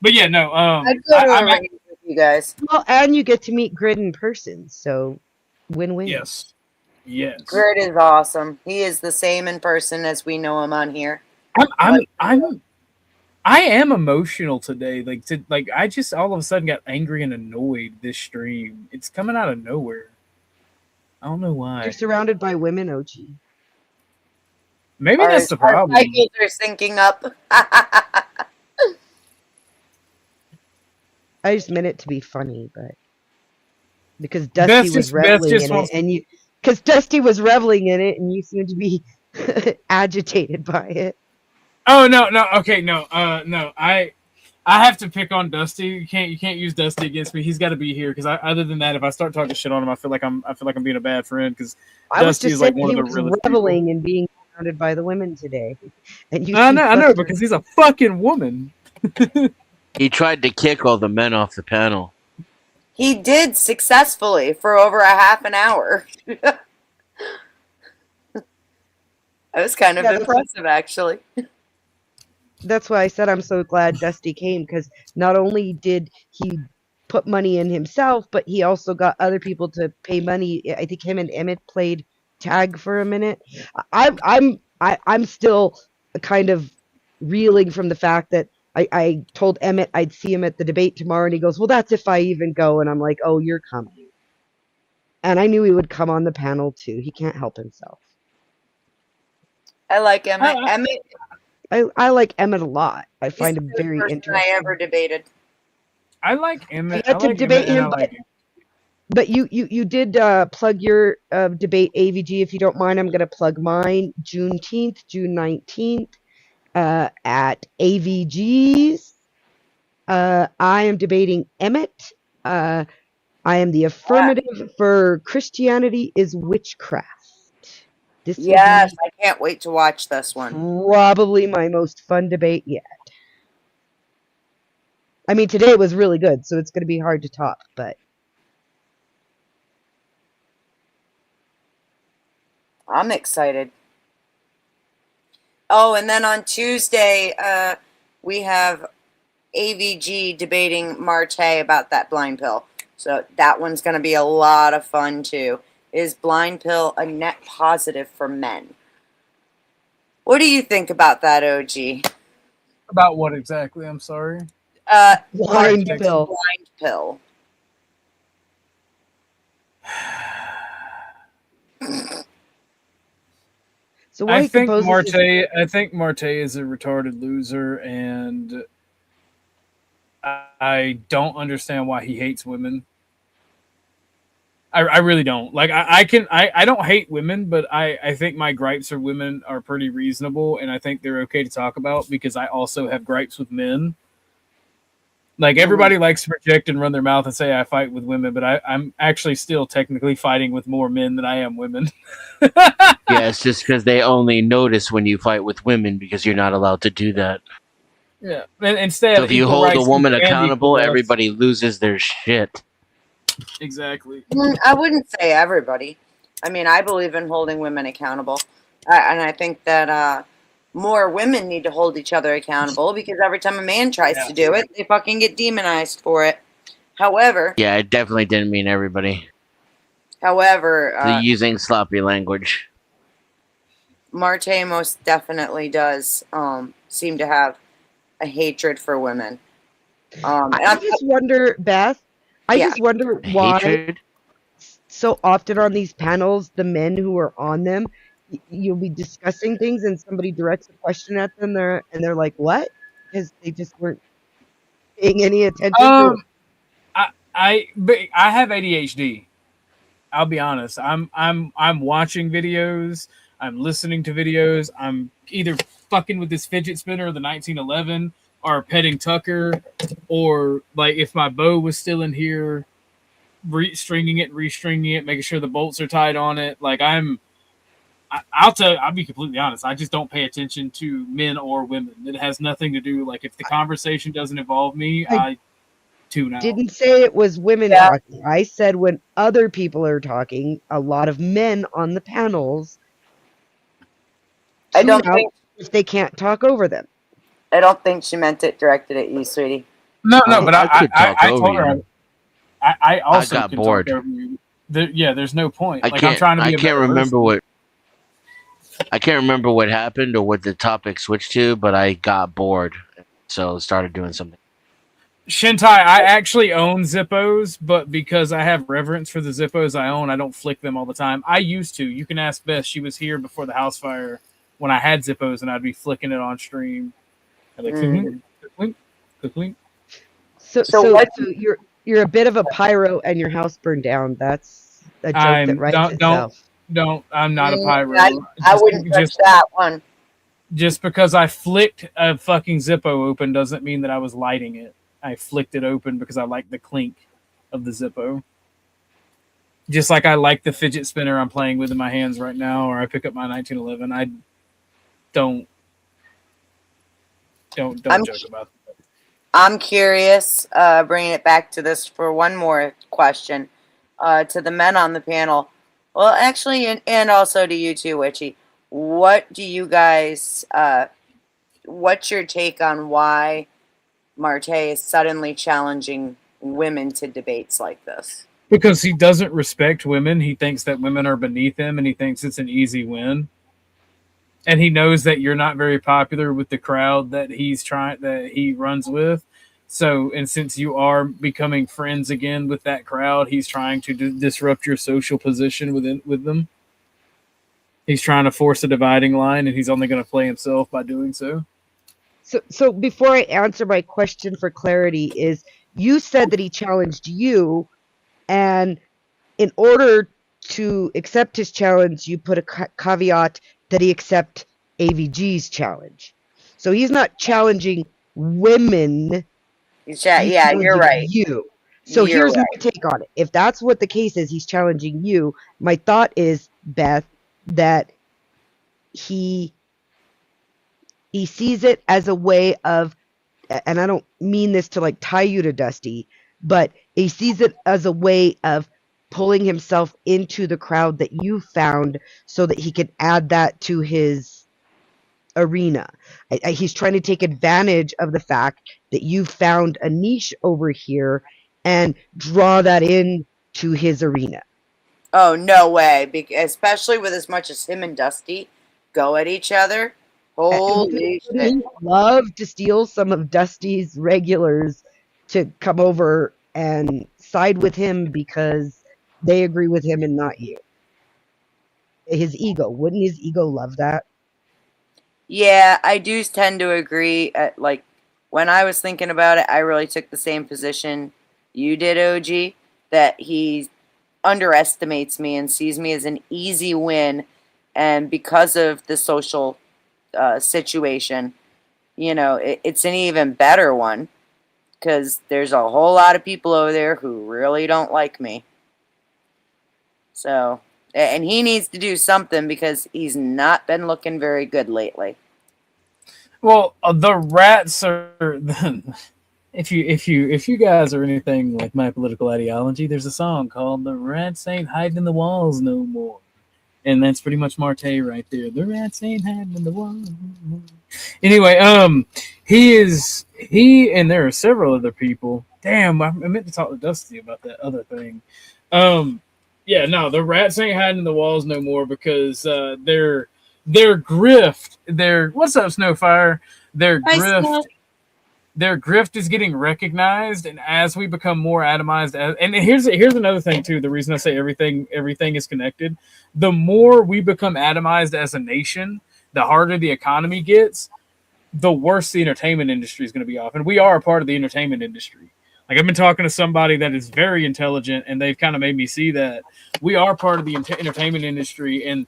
But yeah, no. I'd go to a range with you guys. Well, and you get to meet Grid in person, so win-win. Yes. Yes. Gert is awesome. He is the same in person as we know him on here. I am emotional today. Like I just all of a sudden got angry and annoyed this stream. It's coming out of nowhere. I don't know why. You're surrounded by women, OG. Maybe that's the problem. Our cycles are syncing up. I just meant it to be funny, but because Dusty was reveling in it, and because Dusty was reveling in it, and you seem to be agitated by it. Oh no, okay, no. I have to pick on Dusty. You can't use Dusty against me. He's got to be here because other than that, if I start talking shit on him, I feel like I'm being a bad friend because Dusty is like one of the realest reveling people. and being surrounded by the women today. And you I know because he's a fucking woman. He tried to kick all the men off the panel. He did successfully for over a half an hour. That was kind of impressive, actually. That's why I said I'm so glad Dusty came, because not only did he put money in himself, but he also got other people to pay money. I think him and Emmett played tag for a minute. I'm still kind of reeling from the fact that I told Emmett I'd see him at the debate tomorrow, and he goes, well, that's if I even go. And I'm like, oh, you're coming. And I knew he would come on the panel, too. He can't help himself. I like Emmett. I like Emmett a lot. I find him very interesting. interesting. I ever debated. I like Emmett. I had to debate him, but you did plug your debate AVG. If you don't mind, I'm going to plug mine. June 19th. At AVG's. I am debating Emmett. I am the affirmative for Christianity is Witchcraft. Yes, I can't wait to watch this one. Probably my most fun debate yet. I mean, today was really good, so it's going to be hard to top, but I'm excited. Oh, and then on Tuesday, we have AVG debating Marte about that blind pill. So that one's going to be a lot of fun, too. Is blind pill a net positive for men? What do you think about that, OG? About what exactly? I'm sorry. Blind pill. Blind pill. So I think Marte is a retarded loser, and I don't understand why he hates women. I really don't. Like I don't hate women, but I think my gripes for women are pretty reasonable, and I think they're okay to talk about because I also have gripes with men. Like everybody likes to project and run their mouth and say I fight with women, but I'm actually still technically fighting with more men than I am women. Yeah, it's just because they only notice when you fight with women because you're not allowed to do that. Yeah, and instead, so if you hold a woman accountable, everybody loses their shit. Exactly. I wouldn't say everybody. I mean, I believe in holding women accountable, and I think that more women need to hold each other accountable because every time a man tries to do it, they fucking get demonized for it. However, Yeah, it definitely didn't mean everybody. However, Using sloppy language. Marte most definitely does seem to have a hatred for women. I just wonder, Beth. I just wonder why Hatred? so often on these panels, the men who are on them, you'll be discussing things and somebody directs a question at them and they're like, what? Because they just weren't paying any attention to it. I have ADHD. I'll be honest. I'm watching videos, I'm listening to videos, I'm either fucking with this fidget spinner of the 1911 or petting Tucker, or like if my bow was still in here, restringing it, making sure the bolts are tied on it. Like I'll be completely honest. I just don't pay attention to men or women. It has nothing to do. Like if the conversation doesn't involve me, I tune out. Didn't say it was women talking. I said when other people are talking, a lot of men on the panels. I don't think if they can't talk over them. I don't think she meant it directed at you, sweetie. No, but I could talk I over told her. you. I also got can bored. talk over you. there's no point. I Like I'm can't. trying to be I a can't better remember person. what. I can't remember what happened or what the topic switched to, but I got bored, so started doing something. Shintai, I actually own Zippos, but because I have reverence for the Zippos I own, I don't flick them all the time. I used to. You can ask Beth. She was here before the house fire when I had Zippos, and I'd be flicking it on stream. I'd like, quick. So you're a bit of a pyro, and your house burned down. That's a joke that writes itself. I'm not a pyro. I wouldn't touch that one. Just because I flicked a fucking Zippo open doesn't mean that I was lighting it. I flicked it open because I like the clink of the Zippo. Just like I like the fidget spinner I'm playing with in my hands right now, or I pick up my 1911. I don't joke about that. I'm curious, bringing it back to this for one more question, to the men on the panel. Well, actually, and also to you too, Witchy. What do you guys, what's your take on why Marte is suddenly challenging women to debates like this? Because he doesn't respect women. He thinks that women are beneath him, and he thinks it's an easy win. And he knows that you're not very popular with the crowd that he runs with. So, and since you are becoming friends again with that crowd, he's trying to disrupt your social position with them. He's trying to force a dividing line, and he's only going to play himself by doing so. So before I answer, my question for clarity is, you said that he challenged you, and in order to accept his challenge, you put a caveat that he accept AVG's challenge. So he's not challenging women. Yeah, you're right. You. So here's my take on it. If that's what the case is, he's challenging you. My thought is, Beth, that he sees it as a way of, and I don't mean this to like tie you to Dusty, but he sees it as a way of pulling himself into the crowd that you found so that he could add that to his arena. He's trying to take advantage of the fact that you found a niche over here and draw that in to his arena. Oh, no way. Especially with as much as him and Dusty go at each other. Holy shit. He'd love to steal some of Dusty's regulars to come over and side with him because they agree with him and not you. His ego. Wouldn't his ego love that? Yeah, I do tend to agree. Like, when I was thinking about it, I really took the same position you did, OG, that he underestimates me and sees me as an easy win. And because of the social situation, you know, it's an even better one because there's a whole lot of people over there who really don't like me. So, and he needs to do something because he's not been looking very good lately. Well, the rats are. If you guys are anything like my political ideology, there's a song called "The Rats Ain't Hiding in the Walls No More," and that's pretty much Marte right there. The rats ain't hiding in the walls. Anyway, he and there are several other people. Damn, I meant to talk to Dusty about that other thing. Yeah, no, the rats ain't hiding in the walls no more because their grift. What's up, Snowfire? Their grift is getting recognized, and as we become more atomized, and here's another thing too. The reason I say everything is connected. The more we become atomized as a nation, the harder the economy gets, the worse the entertainment industry is going to be off. And we are a part of the entertainment industry. Like, I've been talking to somebody that is very intelligent, and they've kind of made me see that we are part of the entertainment industry, and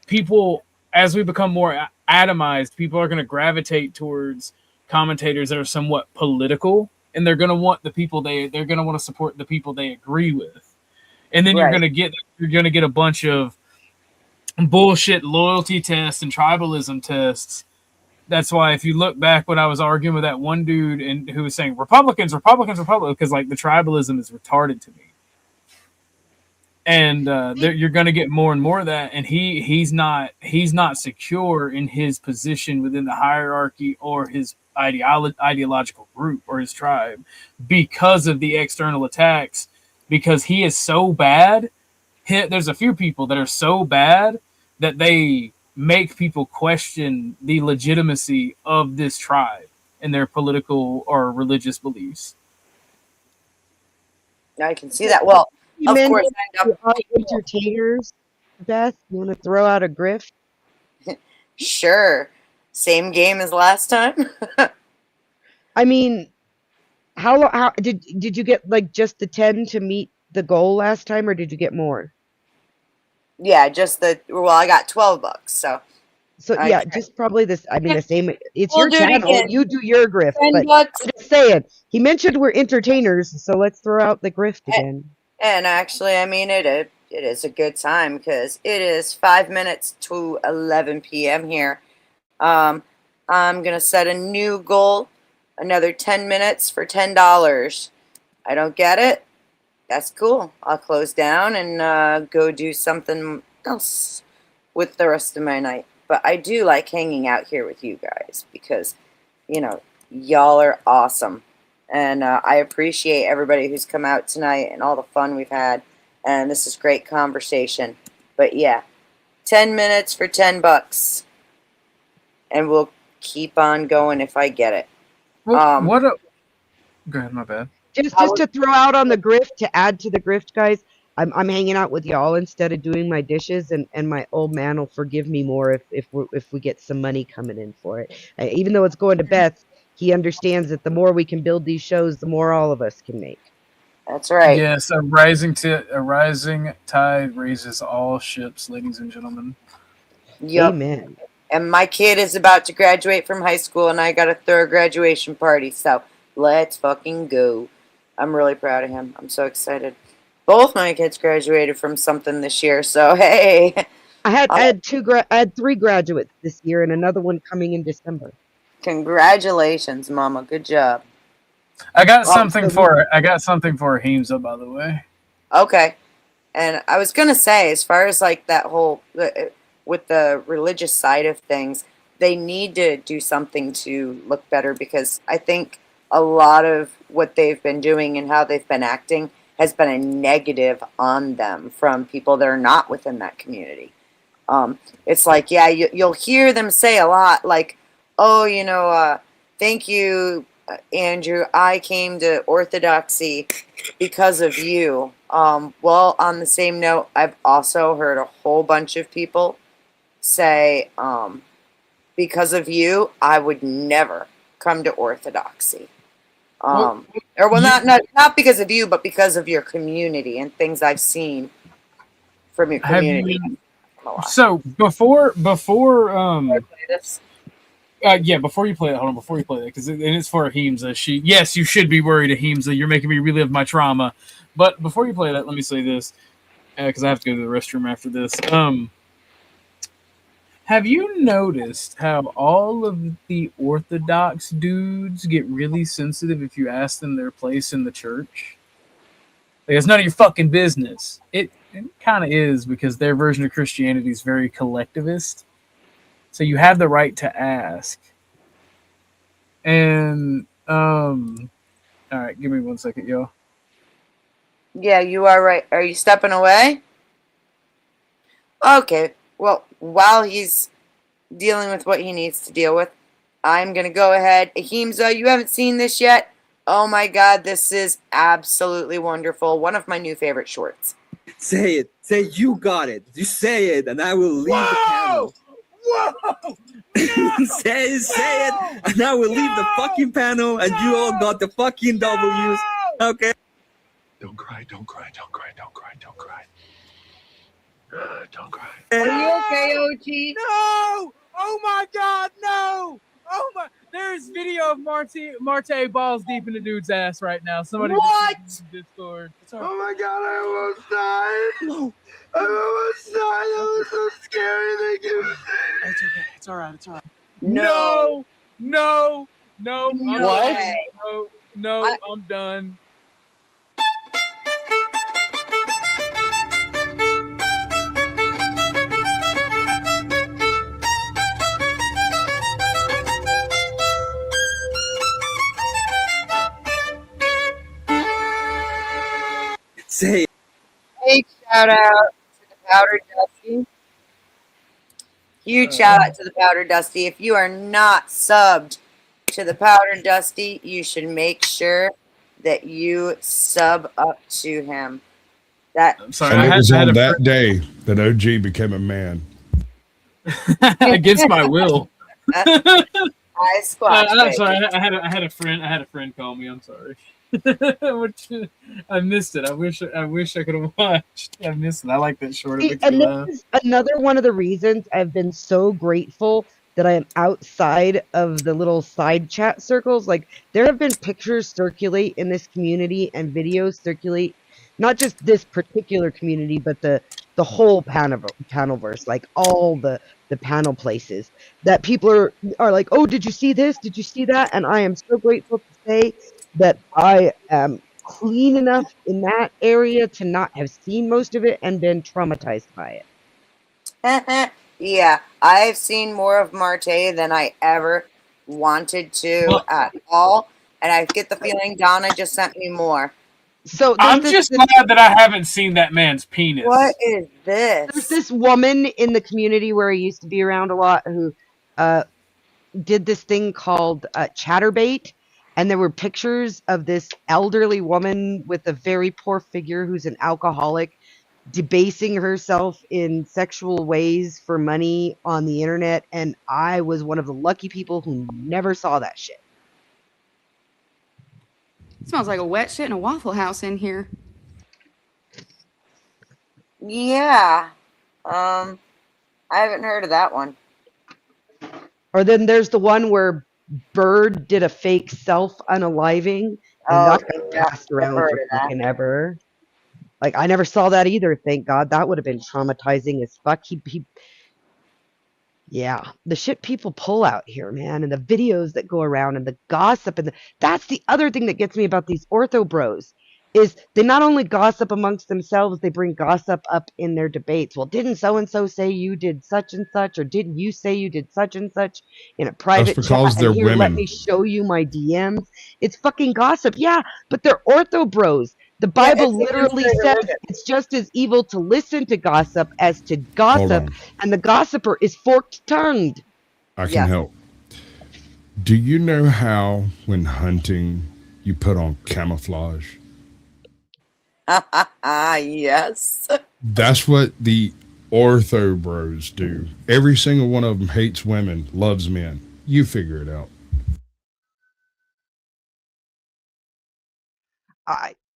people, as we become more atomized, people are going to gravitate towards commentators that are somewhat political, and they're going to want the people they're going to want to support the people they agree with. And then you're going to get a bunch of bullshit loyalty tests and tribalism tests. That's why if you look back when I was arguing with that one dude and who was saying Republicans, because like the tribalism is retarded to me. And you're going to get more and more of that. And he's not secure in his position within the hierarchy or his ideological group or his tribe because of the external attacks, because he is so bad there's a few people that are so bad that they make people question the legitimacy of this tribe and their political or religious beliefs. I can see that. Well, You of mentioned course, I you are entertainers, Beth. You want to throw out a grift? Sure. Same game as last time. I mean, how did you get like just the 10 to meet the goal last time, or did you get more? Yeah, just I got $12, so. So yeah, just probably this. I mean, the same. It's We'll your do it channel. again. You do your grift, $10. but I'm just saying. He mentioned we're entertainers, so let's throw out the grift again. And actually, I mean, it is a good time because it is 5 minutes to 11 p.m. here. I'm gonna set a new goal, another 10 minutes for $10. I don't get it. That's cool. I'll close down and go do something else with the rest of my night. But I do like hanging out here with you guys because, you know, y'all are awesome. And I appreciate everybody who's come out tonight and all the fun we've had. And this is great conversation. But yeah, 10 minutes for $10. And we'll keep on going if I get it. Well, go ahead, my bad. Just to throw out on the grift, to add to the grift, guys. I'm hanging out with y'all instead of doing my dishes, and my old man will forgive me more if we get some money coming in for it. Even though it's going to Beth, he understands that the more we can build these shows, the more all of us can make. That's right. Yes, a rising tide raises all ships, ladies and gentlemen. Yep. Amen. And my kid is about to graduate from high school, and I got to throw a graduation party. So let's fucking go. I'm really proud of him. I'm so excited. Both my kids graduated from something this year, so hey. I had 3 graduates this year, and another one coming in December. Congratulations, Mama. Good job. I got something for Heemza, by the way. Okay. And I was going to say, as far as like that whole, with the religious side of things, they need to do something to look better because I think a lot of what they've been doing and how they've been acting has been a negative on them from people that are not within that community. It's like, yeah, you'll hear them say a lot like, oh, you know, thank you, Andrew. I came to Orthodoxy because of you. Well, on the same note, I've also heard a whole bunch of people say, because of you, I would never come to Orthodoxy. Not because of you, but because of your community and things I've seen from your community. So before before you play that, because it's for Heemza. Yes, you should be worried, Heemza. You're making me relive my trauma. But before you play that, let me say this, because I have to go to the restroom after this. Have you noticed how all of the Orthodox dudes get really sensitive if you ask them their place in the church? Like, it's none of your fucking business. It kind of is, because their version of Christianity is very collectivist. So you have the right to ask. And, all right, give me 1 second, yo. Yeah, you are right. Are you stepping away? Okay. Well, while he's dealing with what he needs to deal with, I'm going to go ahead. Ahimsa, you haven't seen this yet? Oh my God, this is absolutely wonderful. One of my new favorite shorts. Say it. Say you got it. You say it, and I will leave the panel. Whoa! say it, and I will leave the fucking panel, and you all got the fucking W's. Okay? Don't cry, don't cry, don't cry, don't cry, don't cry. Don't cry. Are you okay, OG? No! Oh my God, no! Oh my! There's video of Marte balls deep in the dude's ass right now. Somebody what? Discord. Oh my God, I almost died. No. I almost died. That was so scary. Thank you. It's okay. It's all right. It's all right. No. No. What? No, I'm done. Say it. Hey, shout out. Powder Dusty. Huge shout out to the Powder Dusty. If you are not subbed to the Powder Dusty, you should make sure that you sub up to him. That I'm sorry, And I it had, was I had on a that day that OG became a man. against my will. I squash. I'm sorry. baby. I had a friend call me. I'm sorry. I missed it. I wish I could have watched. I missed it. I like that short. It See, makes me and this laugh. is another one of the reasons I've been so grateful that I am outside of the little side chat circles. Like, there have been pictures circulate in this community and videos circulate, not just this particular community, but the whole panelverse, like all the panel places that people are like, oh, did you see this? Did you see that? And I am so grateful to say that I am clean enough in that area to not have seen most of it and been traumatized by it. Yeah, I've seen more of Marte than I ever wanted to Well, at all, and I get the feeling Donna just sent me more. So I'm just glad that I haven't seen that man's penis. What is There's this? this woman in the community where I used to be around a lot who did this thing called Chatterbait, and there were pictures of this elderly woman with a very poor figure who's an alcoholic debasing herself in sexual ways for money on the internet, and I was one of the lucky people who never saw that shit. Smells like a wet shit in a Waffle House in here. Yeah, I haven't heard of that one. Or then there's the one where Bird did a fake self-unaliving, and Oh, that got yeah, passed I've around heard for of that. fucking ever. Like, I never saw that either, thank God. That would have been traumatizing as fuck. Yeah, the shit people pull out here, man, and the videos that go around and the gossip that's the other thing that gets me about these ortho bros is they not only gossip amongst themselves, they bring gossip up in their debates. Well, didn't so and so say you did such and such, or didn't you say you did such and such in a That's private chat? because they're And here, let women. me show you my DMs. It's fucking gossip, yeah, but they're ortho bros. The Yeah, Bible it's against literally their says religion. it's just as evil to listen to gossip as to Hold gossip, on. and the gossiper is forked-tongued. I can Yeah. help. Do you know how, when hunting, you put on camouflage? Yes. That's what the ortho bros do. Every single one of them hates women, loves men. You figure it out.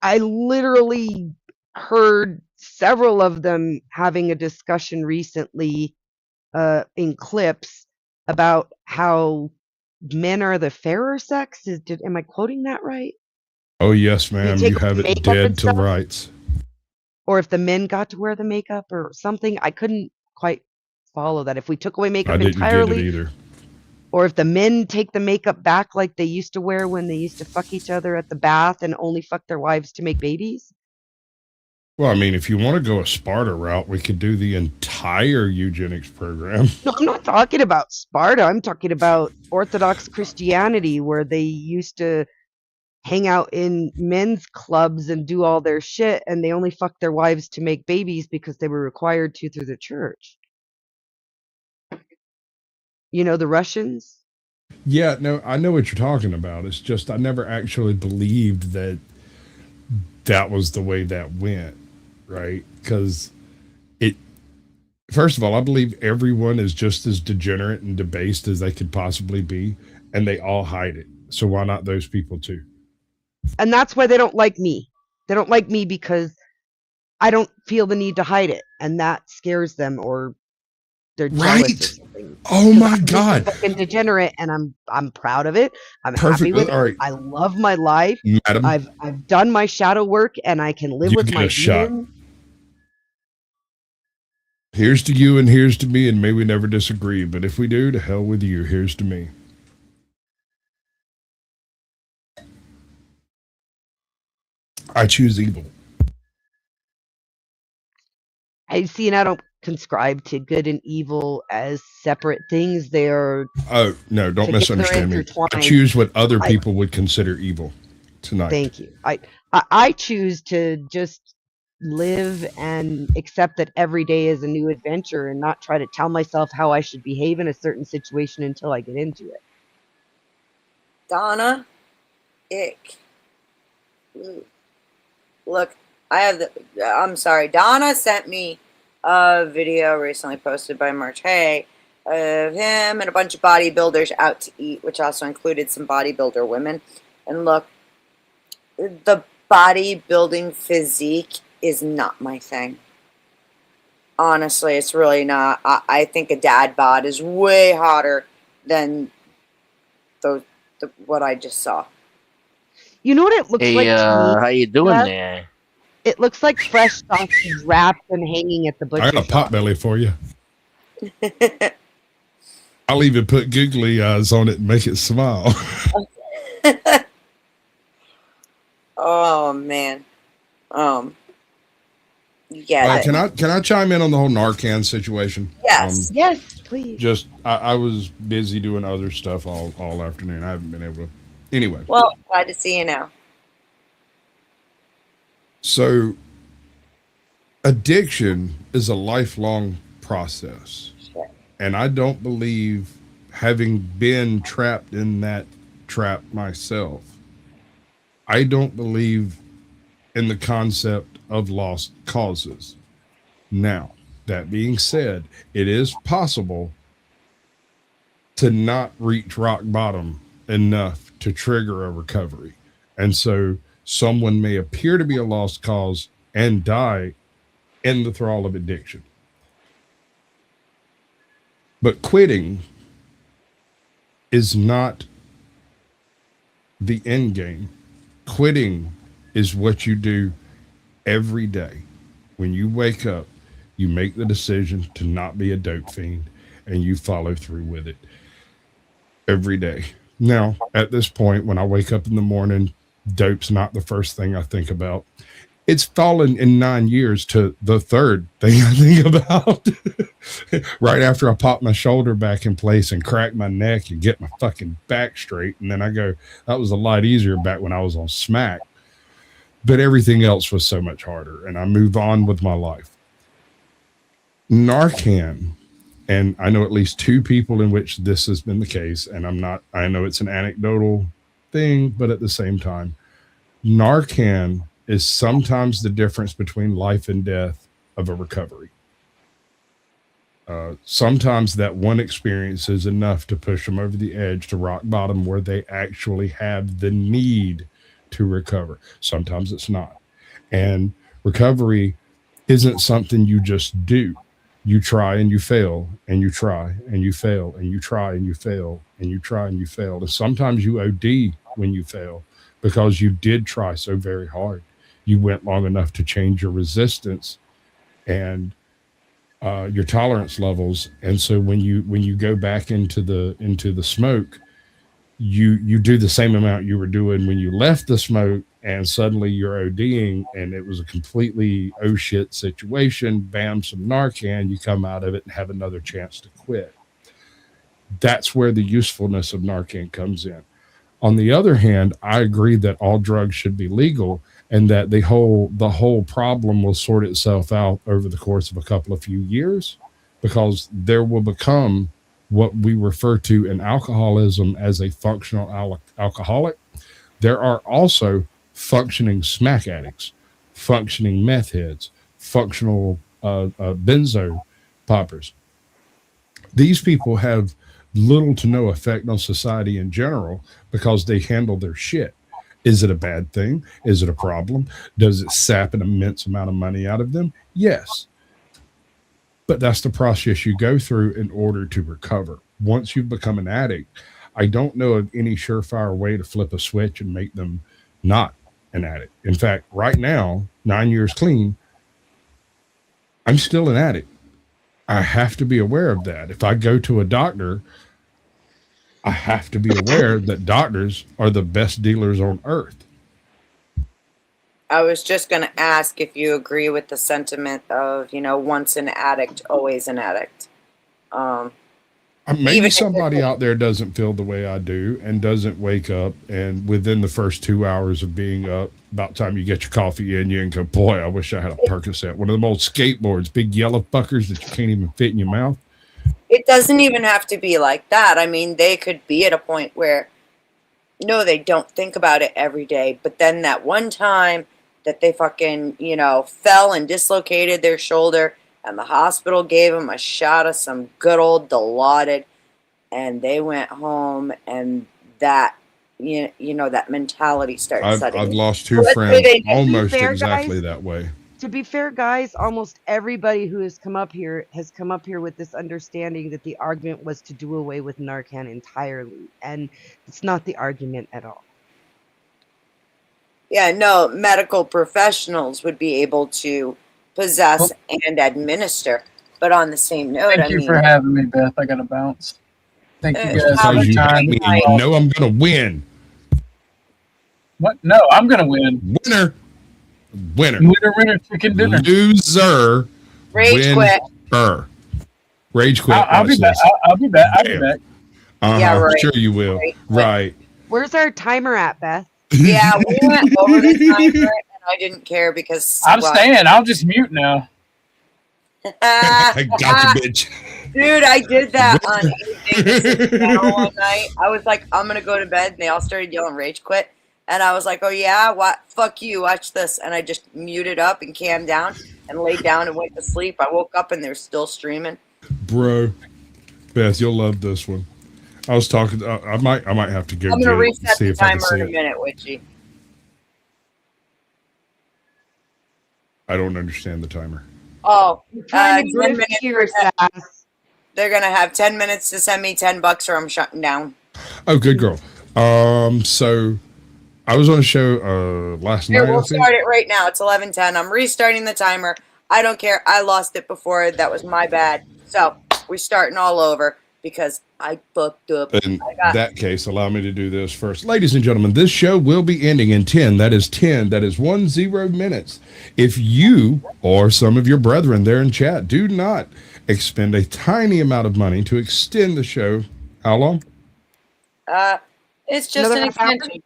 I literally heard several of them having a discussion recently in clips about how men are the fairer sex. Am I quoting that right? Oh, yes, You ma'am. take You off have the it makeup dead and to stuff, rights. or if the men got to wear the makeup or something. I couldn't quite follow that. If we took away I makeup didn't get it entirely, either. or if the men take the makeup back like they used to wear when they used to fuck each other at the bath and only fuck their wives to make babies. Well, I mean, if you want to go a Sparta route, we could do the entire eugenics program. No, I'm not talking about Sparta. I'm talking about Orthodox Christianity, where they used to hang out in men's clubs and do all their shit, and they only fucked their wives to make babies because they were required to through the church. You know, the Russians? Yeah, no, I know what you're talking about. It's just I never actually believed that that was the way that went, right? Because first of all, I believe everyone is just as degenerate and debased as they could possibly be, and they all hide it. So why not those people too? And that's why they don't like me. They don't like me because I don't feel the need to hide it, and that scares them, or they're jealous or Right? something. Oh 'Cause my I'm just a God. fucking degenerate, and I'm proud of it. I'm happy Perfect. with it. All right, I love my life. madam, I've done my shadow work, and I can live you with get my a shot. demons. Here's to you and here's to me, and may we never disagree. But if we do, to hell with you. Here's to me. I choose evil. I see, and I don't conscribe to good and evil as separate things. They are Oh, no, don't together misunderstand me. I intertwined. choose what other I people would consider evil tonight. thank you. I choose to just live and accept that every day is a new adventure and not try to tell myself how I should behave in a certain situation until I get into it. Donna, ick. Ooh. Look, I'm sorry. Donna sent me a video recently posted by March Hay of him and a bunch of bodybuilders out to eat, which also included some bodybuilder women. And look, the bodybuilding physique is not my thing. Honestly, it's really not. I think a dad bod is way hotter than what I just saw. You know what it looks Hey, like to me? how you doing Jeff? there? It looks like fresh sausage wrapped and hanging at the butcher I got a shop. pot belly for you. I'll even put googly eyes on it and make it smile. Oh man. Yeah. Can I chime in on the whole Narcan situation? Yes. Yes, please. Just I was busy doing other stuff all afternoon. I haven't been able to. Anyway. Well, glad to see you now. So addiction is a lifelong process. Sure. And I don't believe, having been trapped in that trap myself, I don't believe in the concept of lost causes. Now, that being said, it is possible to not reach rock bottom enough to trigger a recovery. And so someone may appear to be a lost cause and die in the thrall of addiction. But quitting is not the end game. Quitting is what you do every day. When you wake up, you make the decision to not be a dope fiend and you follow through with it every day. Now, at this point, when I wake up in the morning, dope's not the first thing I think about. It's fallen in 9 years to the third thing I think about. Right after I pop my shoulder back in place and crack my neck and get my fucking back straight. And then I go, that was a lot easier back when I was on smack. But everything else was so much harder. And I move on with my life. Narcan, and I know at least 2 people in which this has been the case. And I know it's an anecdotal thing, but at the same time, Narcan is sometimes the difference between life and death of a recovery. Sometimes that one experience is enough to push them over the edge to rock bottom where they actually have the need to recover. Sometimes it's not. And recovery isn't something you just do. You try and you fail, and you try and you fail, and you try and you fail, and you try and you fail. And sometimes you OD when you fail because you did try so very hard. You went long enough to change your resistance and your tolerance levels. And so when you go back into the smoke, you do the same amount you were doing when you left the smoke, and suddenly you're ODing, and it was a completely oh shit situation. Bam, some Narcan, you come out of it and have another chance to quit. That's where the usefulness of Narcan comes in. On the other hand, I agree that all drugs should be legal, and that the whole problem will sort itself out over the course of a couple of few years, because there will become what we refer to in alcoholism as a functional alcoholic. There are also functioning smack addicts, functioning meth heads, functional benzo poppers. These people have little to no effect on society in general because they handle their shit. Is it a bad thing? Is it a problem? Does it sap an immense amount of money out of them? Yes. But that's the process you go through in order to recover. Once you've become an addict, I don't know of any surefire way to flip a switch and make them not an addict. In fact, right now, 9 years clean, I'm still an addict. I have to be aware of that. If I go to a doctor, I have to be aware that doctors are the best dealers on earth. I was just going to ask if you agree with the sentiment of, once an addict, always an addict. I Maybe Even if somebody out there doesn't feel the way I do and doesn't wake up, and within the first 2 hours of being up, about time you get your coffee in you and go, boy, I wish I had a Percocet. One of them old skateboards, big yellow fuckers that you can't even fit in your mouth. it doesn't even have to be like that. I mean, they could be at a point where, no, they don't think about it every day. But then that one time that they fucking, fell and dislocated their shoulder, and the hospital gave them a shot of some good old Dilaudid, and they went home, and that, that mentality starts setting I've in. lost two Let's say friends they- almost fair, exactly guys. that way. To be fair, guys, almost everybody who has come up here with this understanding that the argument was to do away with Narcan entirely, and it's not the argument at all. Yeah, no, medical professionals would be able to possess and administer. But on the same note, Thank you for having me, Beth. I gotta bounce. Thank you guys for Because your you time. hate me and you know I'm going to win. What? No, I'm gonna win. Winner. Winner, chicken dinner. Loser. Rage quit. Rage quit. I'll be back. I'll be back. I'll be Damn. back. Yeah, right. Sure you will. Right. Where's our timer at, Beth? Yeah, we went over the timer, and I didn't care because I'm staying. I'll just mute now. I got you, bitch. Dude, I did that on anything channel one night. I was like, I'm gonna go to bed, and they all started yelling "rage quit," and I was like, "Oh yeah, what? Fuck you! Watch this!" And I just muted up and calmed down and laid down and went to sleep. I woke up and they're still streaming. Bro, Beth, you'll love this one. I was talking. I might have to go. I'm gonna reset see the if I can timer see in a it. minute, Witchy. I don't understand the timer. Oh, trying to 10 grift minutes. here, Sass. They're gonna have 10 minutes to send me $10 or I'm shutting down. Oh, good girl. So I was on a show last Here, night. we'll I think. start it right now. It's 11:10. I'm restarting the timer. I don't care. I lost it before. That was my bad. So we're starting all over because I fucked up. In that case, allow me to do this first. Ladies and gentlemen, this show will be ending in 10. That is 10 minutes. If you or some of your brethren there in chat do not expend a tiny amount of money to extend the show, how long? It's just Another an half hour? extension.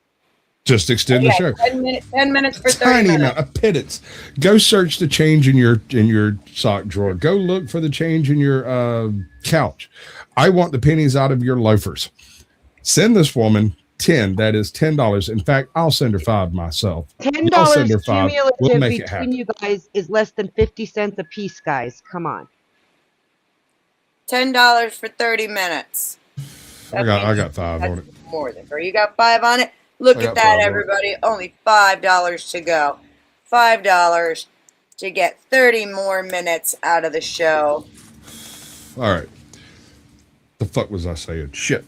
Just extend the show. 10 minutes for 30 Tiny minutes. amount of pittance. Go search the change in your sock drawer. Go look for the change in your couch. I want the pennies out of your loafers. Send this woman 10. That is $10. In fact, I'll send her 5 myself. I'll send her $10 5. cumulative We'll make it between happen. you guys is less than 50 cents a piece, guys. Come on. $10 for 30 minutes. I got 5 on it. More than fair. You got 5 on it? Look I at got that, 5 on it. everybody. Only $5 to go. $5 to get 30 more minutes out of the show. All right. The fuck was I saying? Shit.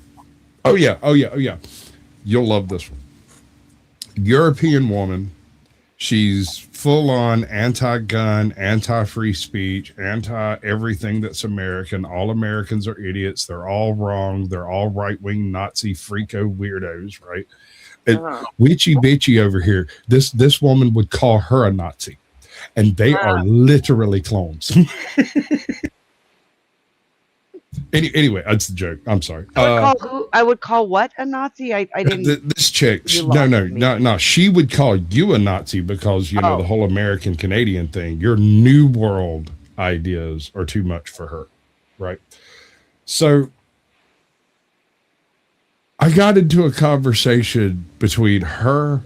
Oh yeah. You'll love this one. European woman. She's full on anti-gun, anti-free speech, anti-everything that's American. All Americans are idiots. They're all wrong. They're all right-wing Nazi freako weirdos, right? And witchy bitchy over here. This woman would call her a Nazi, and they are literally clones. Anyway, that's the joke. I'm sorry. I would call what a Nazi? I didn't. This chick, You no, lost me. no. She would call you a Nazi because you know Oh. the whole American Canadian thing. Your New World ideas are too much for her, right? So I got into a conversation between her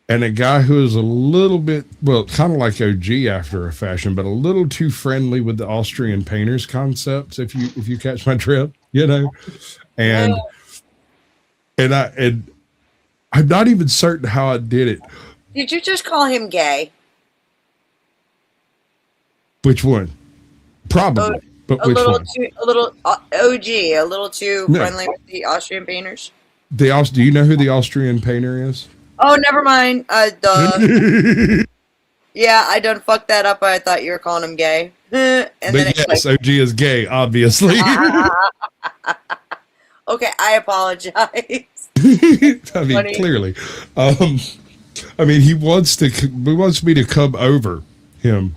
and a guy who is a little bit, well, kind of like OG after a fashion, but a little too friendly with the Austrian painters concepts. If you catch my drift, you know, and I'm not even certain how I did it. Did you just call him gay? Which one? Probably, but which one? A little OG, a little too No. friendly with the Austrian painters. Do you know who the Austrian painter is? Oh, never mind. Duh. Yeah, I done fucked that up. I thought you were calling him gay. And then But it's yes, like, OG is gay, obviously. okay, I apologize. I mean, Funny. clearly. I mean, he wants me to come over him.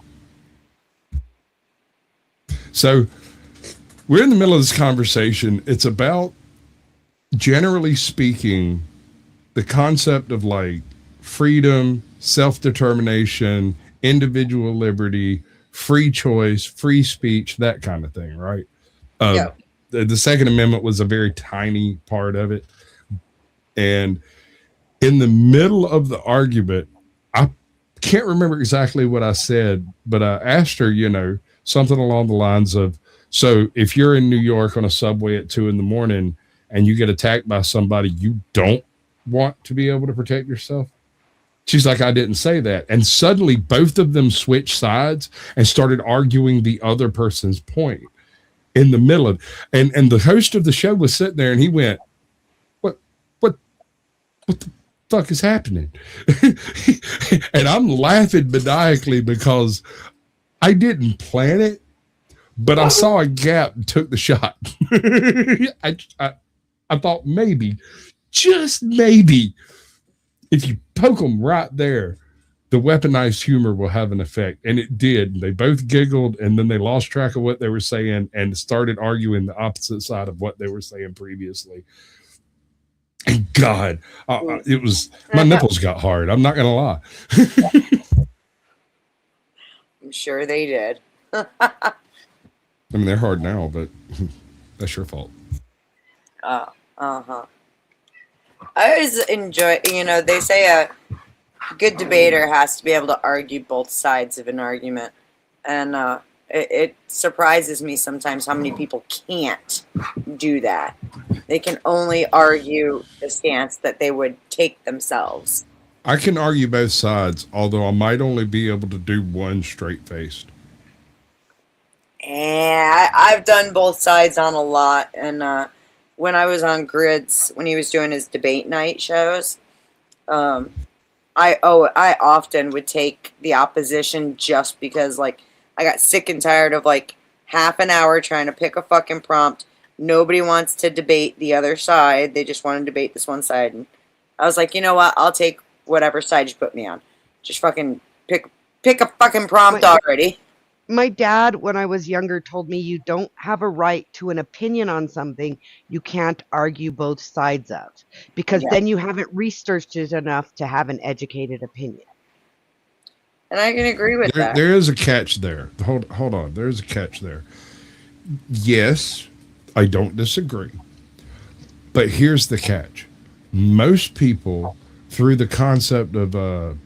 So we're in the middle of this conversation. It's about, generally speaking, the concept of like freedom, self-determination, individual liberty, free choice, free speech, that kind of thing, right? Yeah. The Second Amendment was a very tiny part of it. And in the middle of the argument, I can't remember exactly what I said, but I asked her, you know, something along the lines of, so if you're in New York on a subway at 2 a.m. and you get attacked by somebody, you don't want to be able to protect yourself? She's like, I didn't say that. And suddenly both of them switched sides and started arguing the other person's point in the middle of, and the host of the show was sitting there and he went, what the fuck is happening? And I'm laughing maniacally because I didn't plan it, but I saw a gap and took the shot. I thought maybe, just maybe, if you poke them right there, the weaponized humor will have an effect. And it did. They both giggled, and then they lost track of what they were saying and started arguing the opposite side of what they were saying previously. And God, it was, my nipples got hard. I'm not going to lie. I'm sure they did. I mean, they're hard now, but that's your fault. I always enjoy, you know, they say a good debater has to be able to argue both sides of an argument. And it surprises me sometimes how many people can't do that. They can only argue the stance that they would take themselves. I can argue both sides, although I might only be able to do one straight-faced. And I've done both sides on a lot. And when I was on Grids, when he was doing his debate night shows, I often would take the opposition just because, like, I got sick and tired of, like, half an hour trying to pick a fucking prompt. Nobody wants to debate the other side. They just want to debate this one side. And I was like, you know what? I'll take whatever side you put me on. Just fucking pick a fucking prompt already. My dad, when I was younger, told me you don't have a right to an opinion on something you can't argue both sides of, because then you haven't researched it enough to have an educated opinion. And I can agree with that. There is a catch there. Hold on. There's a catch there. Yes, I don't disagree. But here's the catch. Most people, through the concept of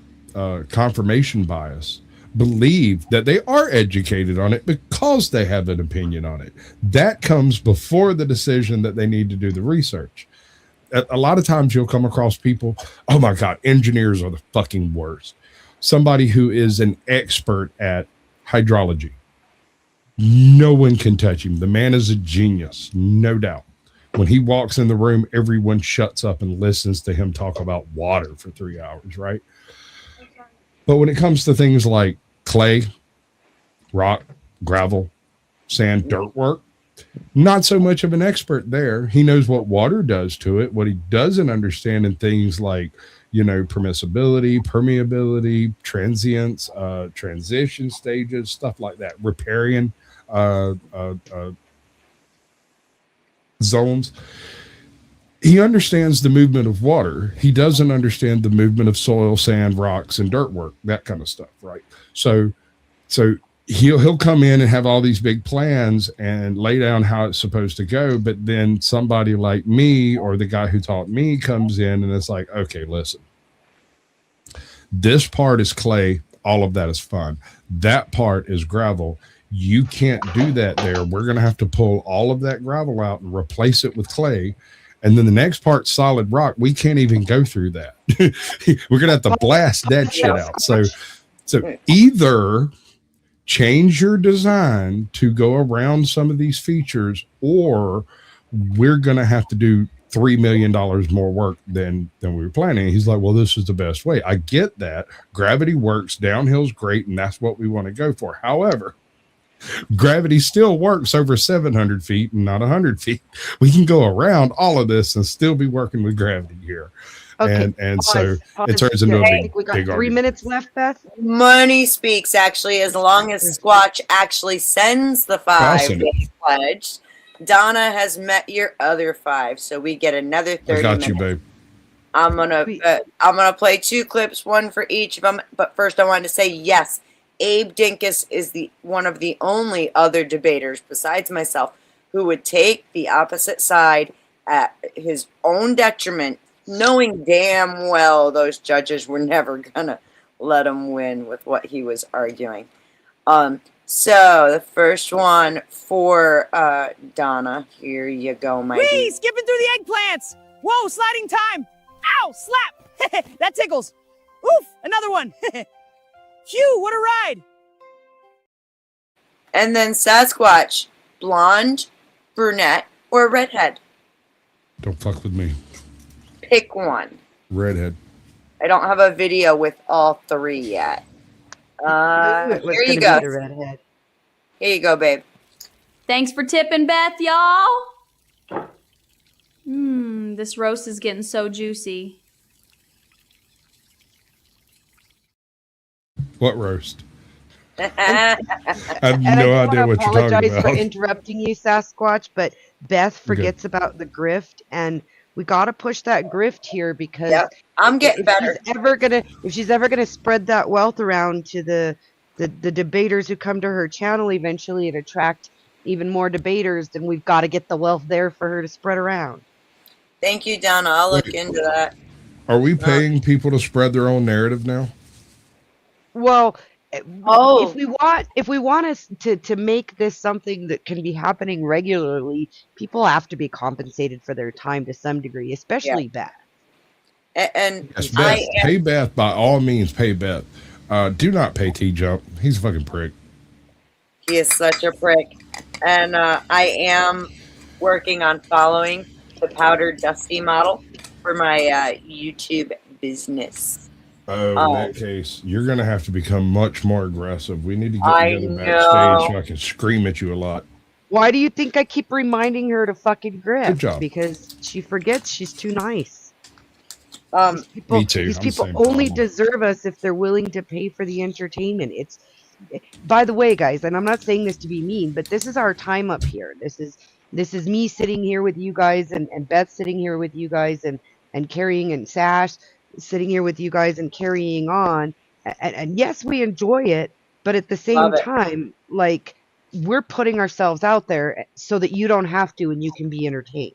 confirmation bias, believe that they are educated on it because they have an opinion on it. That comes before the decision that they need to do the research. A lot of times you'll come across people, oh my God, engineers are the fucking worst. Somebody who is an expert at hydrology. No one can touch him. The man is a genius, no doubt. When he walks in the room, everyone shuts up and listens to him talk about water for 3 hours, right? But when it comes to things like clay, rock, gravel, sand, dirt work, not so much of an expert there. He knows what water does to it. What he doesn't understand in things like, you know, permissibility, permeability, transients, transition stages, stuff like that, riparian zones. He understands the movement of water. He doesn't understand the movement of soil, sand, rocks, and dirt work, that kind of stuff, right? So he'll come in and have all these big plans and lay down how it's supposed to go, but then somebody like me or the guy who taught me comes in and it's like, okay, listen, this part is clay, all of that is fine. That part is gravel. You can't do that there. We're going to have to pull all of that gravel out and replace it with clay. And then the next part, solid rock, we can't even go through that. We're going to have to blast that shit out. So either change your design to go around some of these features, or we're going to have to do $3 million more work than we were planning. He's like, well, this is the best way. I get that. Gravity works. Downhill's great, and that's what we want to go for. However, gravity still works over 700 feet and not 100 feet. We can go around all of this and still be working with gravity here. Okay, And so it turns into a big, we got big 3 argument. minutes left, Beth. Money speaks, actually, as long as Squatch actually sends the I'll send it. $5 pledge. Donna has met your other 5, so we get another 30 I got minutes. you, babe. I'm gonna play 2 clips, one for each of them. But first, I wanted to say yes, Abe Dinkus is one of the only other debaters besides myself who would take the opposite side at his own detriment, knowing damn well those judges were never gonna let him win with what he was arguing. So the first one for Donna. Here you go, my Whee! dear. Skipping through the eggplants! Whoa, sliding time! Ow! Slap! That tickles! Oof! Another one! Phew! What a ride! And then Sasquatch, blonde, brunette, or redhead? Don't fuck with me. Pick one. Redhead. I don't have a video with all 3 yet. Here you go. The redhead. Here you go, babe. Thanks for tipping, Beth, y'all. This roast is getting so juicy. What roast? I have And no I idea what you're talking apologize for about. interrupting you, Sasquatch, but Beth forgets about the grift, and we got to push that grift here because I'm getting better. If she's ever gonna spread that wealth around to the debaters who come to her channel eventually and attract even more debaters, then we've got to get the wealth there for her to spread around. Thank you, Donna. I'll look into that. Are we paying people to spread their own narrative now? Well, if we want us to make this something that can be happening regularly, people have to be compensated for their time to some degree, especially Beth. And Yes, Beth. Pay Beth by all means. Pay Beth. Do not pay T-Jump. He's a fucking prick. He is such a prick. And I am working on following the Powdered Dusty model for my YouTube business. Oh, in that case, you're going to have to become much more aggressive. We need to get I together know. backstage so I can scream at you a lot. Why do you think I keep reminding her to fucking grift? Good job. Because she forgets she's too nice. Me too. These I'm people the same only problem. deserve us if they're willing to pay for the entertainment. By the way, guys, and I'm not saying this to be mean, but this is our time up here. This is me sitting here with you guys, and Beth sitting here with you guys, and carrying, and Sash sitting here with you guys and carrying on. And yes, we enjoy it, but at the same Love it. time, like, we're putting ourselves out there so that you don't have to and you can be entertained.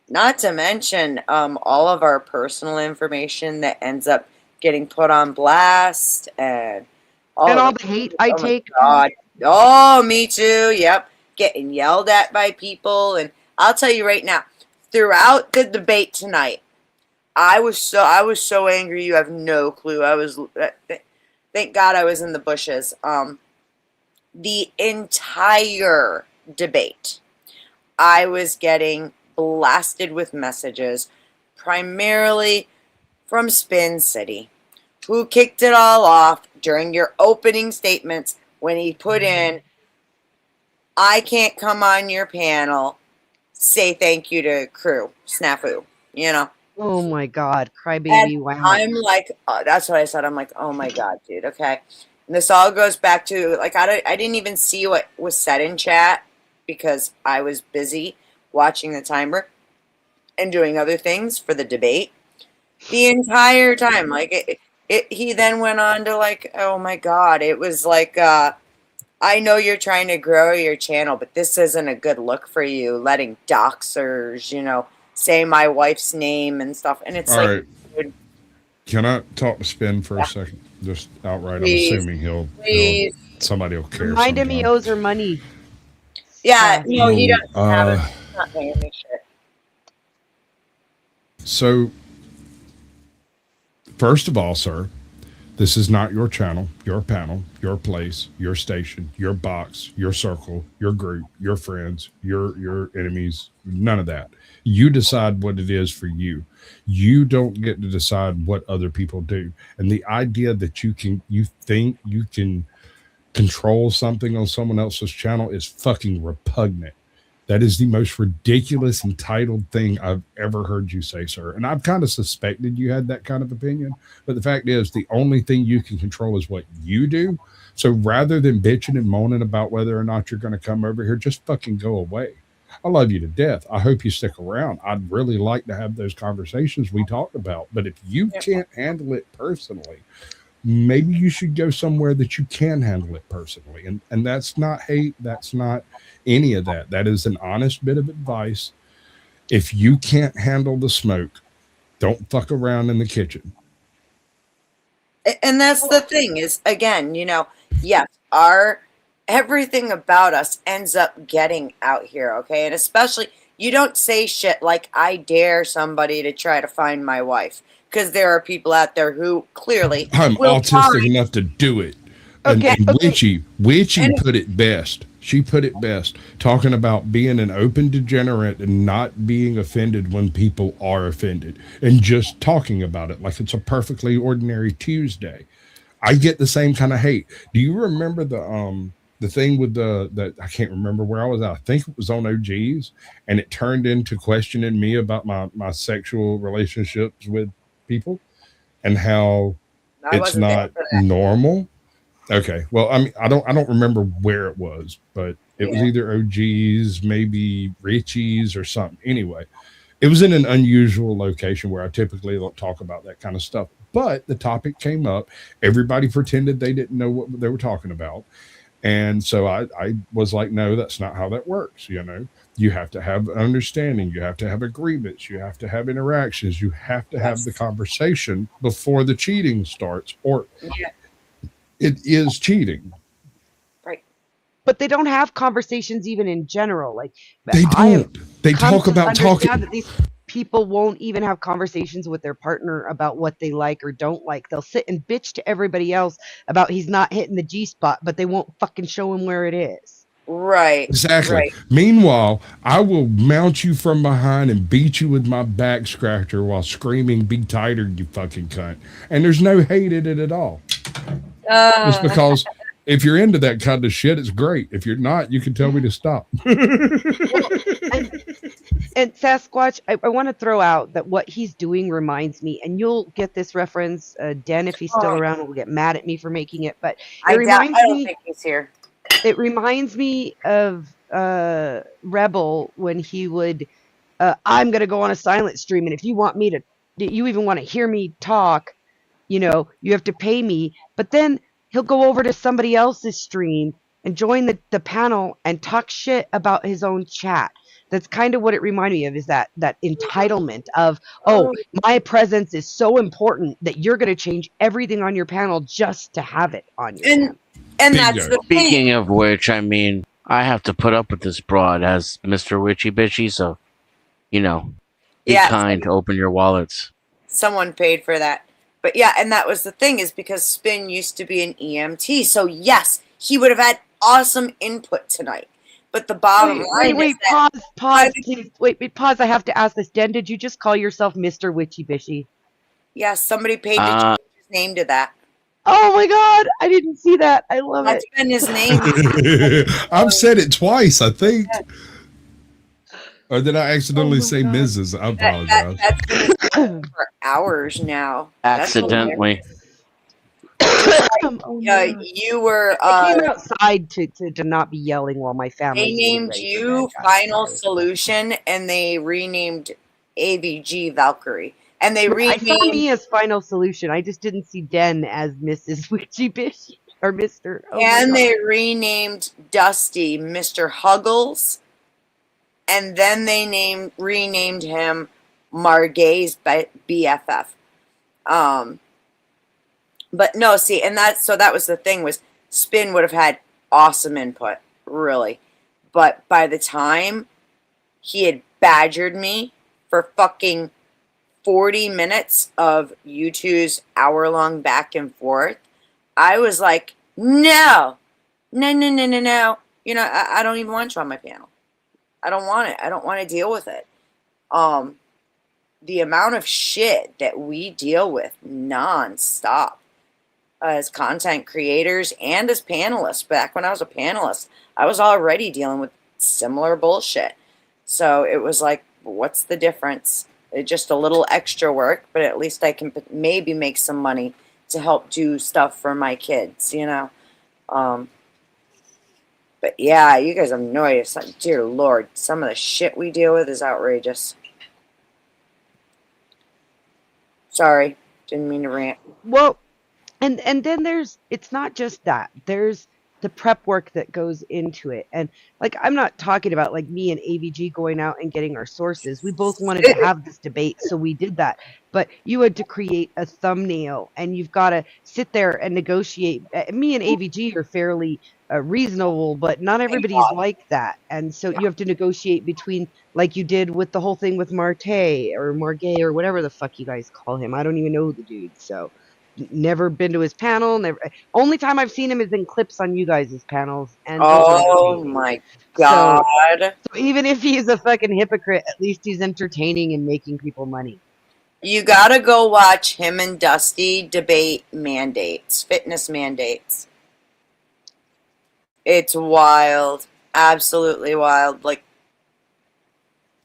Not to mention all of our personal information that ends up getting put on blast and all the hate I take. God. Oh, me too. Yep. Getting yelled at by people. And I'll tell you right now, throughout the debate tonight, I was so angry. You have no clue. Thank God I was in the bushes. The entire debate, I was getting blasted with messages, primarily from Spin City, who kicked it all off during your opening statements when he put in, I can't come on your panel, say thank you to crew, snafu, you know. Oh my God, crybaby! And Wow. I'm like, that's what I said. I'm like, oh my God, dude. Okay. And this all goes back to, like, I didn't even see what was said in chat because I was busy watching the timer and doing other things for the debate the entire time. Like, he then went on to, like, oh my God, it was like, I know you're trying to grow your channel, but this isn't a good look for you, letting doxers, you know, say my wife's name and stuff. And it's All like, right. dude, Can I talk to Spin for a second? Just outright. Please. I'm assuming somebody will care. Remind him he sometime. owes her money. yeah, no, he No, doesn't have it. He's not paying me shit. So, first of all, sir, this is not your channel, your panel, your place, your station, your box, your circle, your group, your friends, your enemies, none of that. You decide what it is for you. You don't get to decide what other people do. And the idea that you think you can control something on someone else's channel is fucking repugnant. That is the most ridiculous, entitled thing I've ever heard you say, sir. And I've kind of suspected you had that kind of opinion. But the fact is, the only thing you can control is what you do. So rather than bitching and moaning about whether or not you're going to come over here, just fucking go away. I love you to death. I hope you stick around. I'd really like to have those conversations we talked about. But if you can't handle it personally, maybe you should go somewhere that you can handle it personally. And that's not hate. That's not any of that. That is an honest bit of advice. If you can't handle the smoke, don't fuck around in the kitchen. And that's the thing is, again, yes, everything about us ends up getting out here, okay? And especially, you don't say shit like, I dare somebody to try to find my wife, because there are people out there who clearly I'm autistic enough to do it. And Witchy put it best. She put it best, talking about being an open degenerate and not being offended when people are offended, and just talking about it like it's a perfectly ordinary Tuesday. I get the same kind of hate. Do you remember the thing with that I can't remember where I was at. I think it was on OGs, and it turned into questioning me about my sexual relationships with people and how it's not normal. Okay. Well, I mean, I don't remember where it was, but it was either OGs, maybe Richie's or something. Anyway, it was in an unusual location where I typically don't talk about that kind of stuff. But the topic came up. Everybody pretended they didn't know what they were talking about. And so I was like, no, that's not how that works. You have to have understanding. You have to have agreements. You have to have interactions. You have to have the conversation before the cheating starts, or it is cheating. Right. But they don't have conversations even in general. Like they don't. They talk about talking. That these people won't even have conversations with their partner about what they like or don't like. They'll sit and bitch to everybody else about he's not hitting the G spot, but they won't fucking show him where it is. Right. Exactly. Right. Meanwhile, I will mount you from behind and beat you with my back scratcher while screaming, "Be tighter, you fucking cunt." And there's no hate in it at all. It's because if you're into that kind of shit, it's great. If you're not, you can tell me to stop. And Sasquatch, I want to throw out that what he's doing reminds me, and you'll get this reference, Den, if he's still around, will get mad at me for making it, but I don't think he's here. It reminds me of Rebel when he would, I'm going to go on a silent stream, and if you want me to, you even want to hear me talk, you have to pay me. But then he'll go over to somebody else's stream and join the panel and talk shit about his own chat. That's kind of what it reminded me of, is that entitlement of, my presence is so important that you're going to change everything on your panel just to have it on your panel. And that's the thing. Speaking of which, I mean, I have to put up with this broad as Mr. Witchy Bitchy, so, be kind to open your wallets. Someone paid for that. But yeah, and that was the thing, is because Spin used to be an EMT. So yes, he would have had awesome input tonight. But the bottom line is that... Pause, please. Wait, pause. I have to ask this. Den, did you just call yourself Mr. Witchy Bishy? Yeah, somebody paid to change his name to that. Oh my God, I didn't see that. I love That's been his name. I've said it twice, I think. Or did I accidentally say Mrs.? I apologize. That's been his name for hours now. Accidentally. You were... I came outside to not be yelling while my family... They named you Final Solution, and they renamed AVG Valkyrie. And they renamed... I saw me as Final Solution. I just didn't see Den as Mrs. Witchy Bishy or Mr. And they renamed Dusty Mr. Huggles. And then they renamed him Margay's BFF. But no, see, and that was the thing, was Spin would have had awesome input, really. But by the time he had badgered me for fucking 40 minutes of U2's hour-long back and forth, I was like, no. I don't even want you on my panel. I don't want it. I don't want to deal with it. The amount of shit that we deal with nonstop as content creators and as panelists. Back when I was a panelist, I was already dealing with similar bullshit. So it was like, what's the difference? It's just a little extra work, but at least I can maybe make some money to help do stuff for my kids, But But yeah, you guys have no idea. Dear Lord, some of the shit we deal with is outrageous. Sorry, didn't mean to rant. Well, and then it's not just that. There's the prep work that goes into it. And like, I'm not talking about like me and AVG going out and getting our sources. We both wanted to have this debate, so we did that. But you had to create a thumbnail, and you've got to sit there and negotiate. Me and AVG are fairly reasonable, but not everybody's like that. And so you have to negotiate between, like you did with the whole thing with Marte or Margay or whatever the fuck you guys call him. I don't even know the dude. So never been to his panel. Never. Only time I've seen him is in clips on you guys' panels. And oh my God. So even if he's a fucking hypocrite, at least he's entertaining and making people money. You gotta go watch him and Dusty debate mandates, fitness mandates. It's wild. Absolutely wild. Like,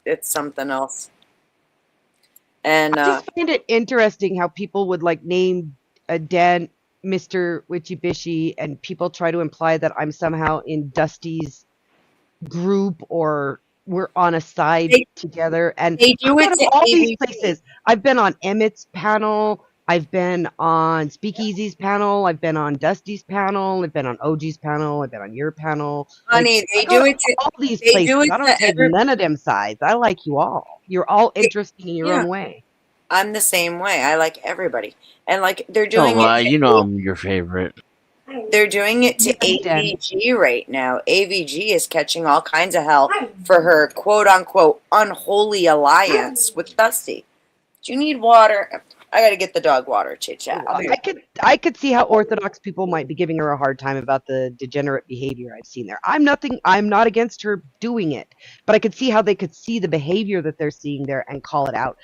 it's something else. And I just find it interesting how people would like name a Dan Mr. Witchy Bishy, and people try to imply that I'm somehow in Dusty's group or we're on a side together. And they do I've it been to all these AVG. places. I've been on Emmett's panel. I've been on Speakeasy's panel. I've been on Dusty's panel. I've been on OG's panel. I've been on your panel. Honey, they do it to all these they places. do it I don't to take none of them sides. I like you all. You're all interesting in your Yeah. own way. I'm the same way. I like everybody. And like they're Don't doing lie, it to you know I'm your favorite. They're doing it to AVG right now. AVG is catching all kinds of hell for her quote unquote unholy alliance with Dusty. Do you need water? I gotta get the dog water, chit chat. I could see how Orthodox people might be giving her a hard time about the degenerate behavior I've seen there. I'm not against her doing it, but I could see how they could see the behavior that they're seeing there and call it out.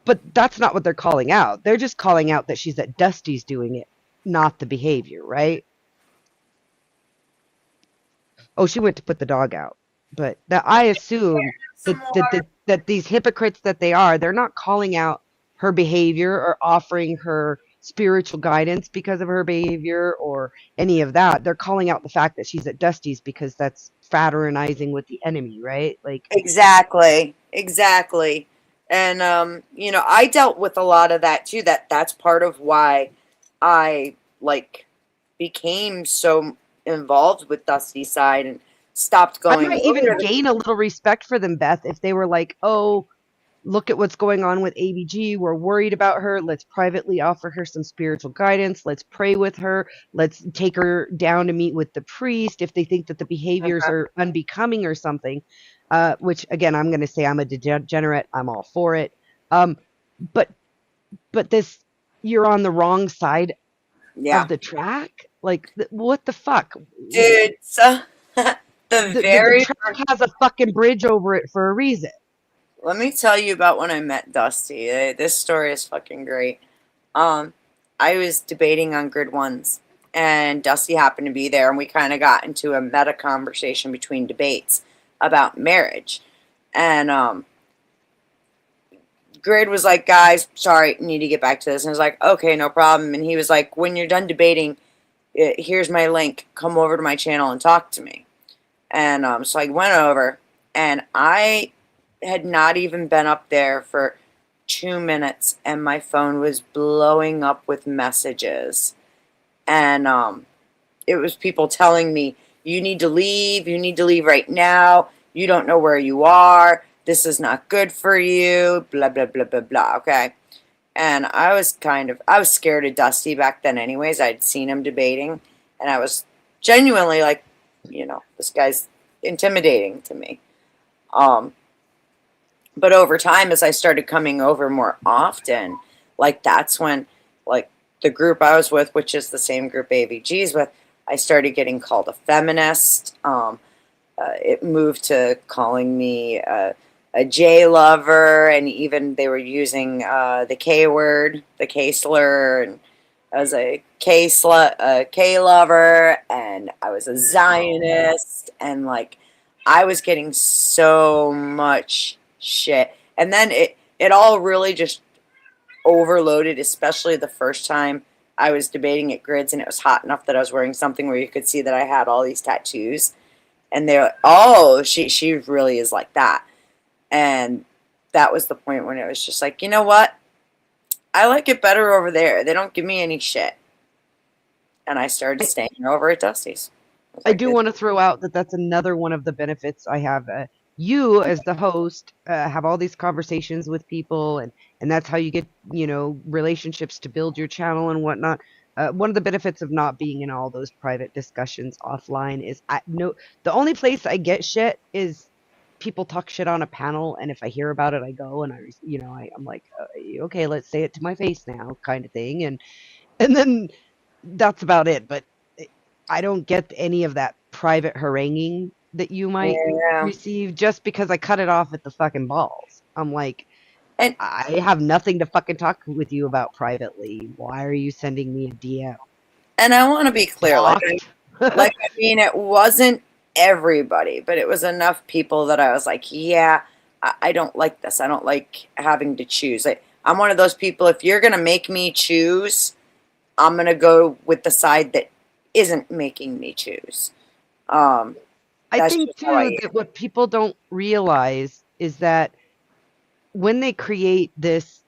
But that's not what they're calling out. They're just calling out that she's at Dusty's doing it, not the behavior, right? Oh, she went to put the dog out. But that I assume that these hypocrites that they are, they're not calling out her behavior or offering her spiritual guidance because of her behavior or any of that. They're calling out the fact that she's at Dusty's because that's fraternizing with the enemy, right? Like Exactly. And I dealt with a lot of that too. That's part of why I like became so involved with Dusty's side and stopped I going might over even to gain a little respect for them, Beth, if they were like, oh, look at what's going on with ABG. We're worried about her. Let's privately offer her some spiritual guidance. Let's pray with her. Let's take her down to meet with the priest if they think that the behaviors are unbecoming or something. Which, again, I'm going to say I'm a degenerate. I'm all for it. But this, you're on the wrong side of the track. Like, what the fuck? Dude, so the track has a fucking bridge over it for a reason. Let me tell you about when I met Dusty. This story is fucking great. I was debating on grid ones, and Dusty happened to be there, and we kind of got into a meta conversation between debates about marriage. And Grid was like, guys, sorry, need to get back to this. And I was like, okay, no problem. And he was like, when you're done debating, here's my link. Come over to my channel and talk to me. And so I went over, and I had not even been up there for 2 minutes, and my phone was blowing up with messages. And it was people telling me, you need to leave right now, you don't know where you are, this is not good for you, blah, blah, blah, blah, blah, okay? And I was scared of Dusty back then anyways. I'd seen him debating, and I was genuinely like, this guy's intimidating to me. But over time, as I started coming over more often, like that's when, like the group I was with, which is the same group AVG's with, I started getting called a feminist. It moved to calling me a J lover, and even they were using the K word, the K slur, and I was a K lover, and I was a Zionist, and like I was getting so much shit. And then it all really just overloaded, especially the first time I was debating at Grids, and it was hot enough that I was wearing something where you could see that I had all these tattoos. And they're like, oh, she really is like that. And that was the point when it was just like, you know what? I like it better over there. They don't give me any shit. And I started staying over at Dusty's. I do want to throw out that that's another one of the benefits I have. You, as the host, have all these conversations with people, and that's how you get, relationships to build your channel and whatnot. One of the benefits of not being in all those private discussions offline is the only place I get shit is people talk shit on a panel, and if I hear about it, I go and I'm like, okay, let's say it to my face now, kind of thing, and then that's about it. But I don't get any of that private haranguing that you might receive just because I cut it off at the fucking balls. I'm like, and I have nothing to fucking talk with you about privately. Why are you sending me a DM? And I want to be clear, it wasn't everybody, but it was enough people that I was like, yeah, I don't like this. I don't like having to choose. I'm one of those people, if you're going to make me choose, I'm going to go with the side that isn't making me choose. I think too that what people don't realize is that when they create this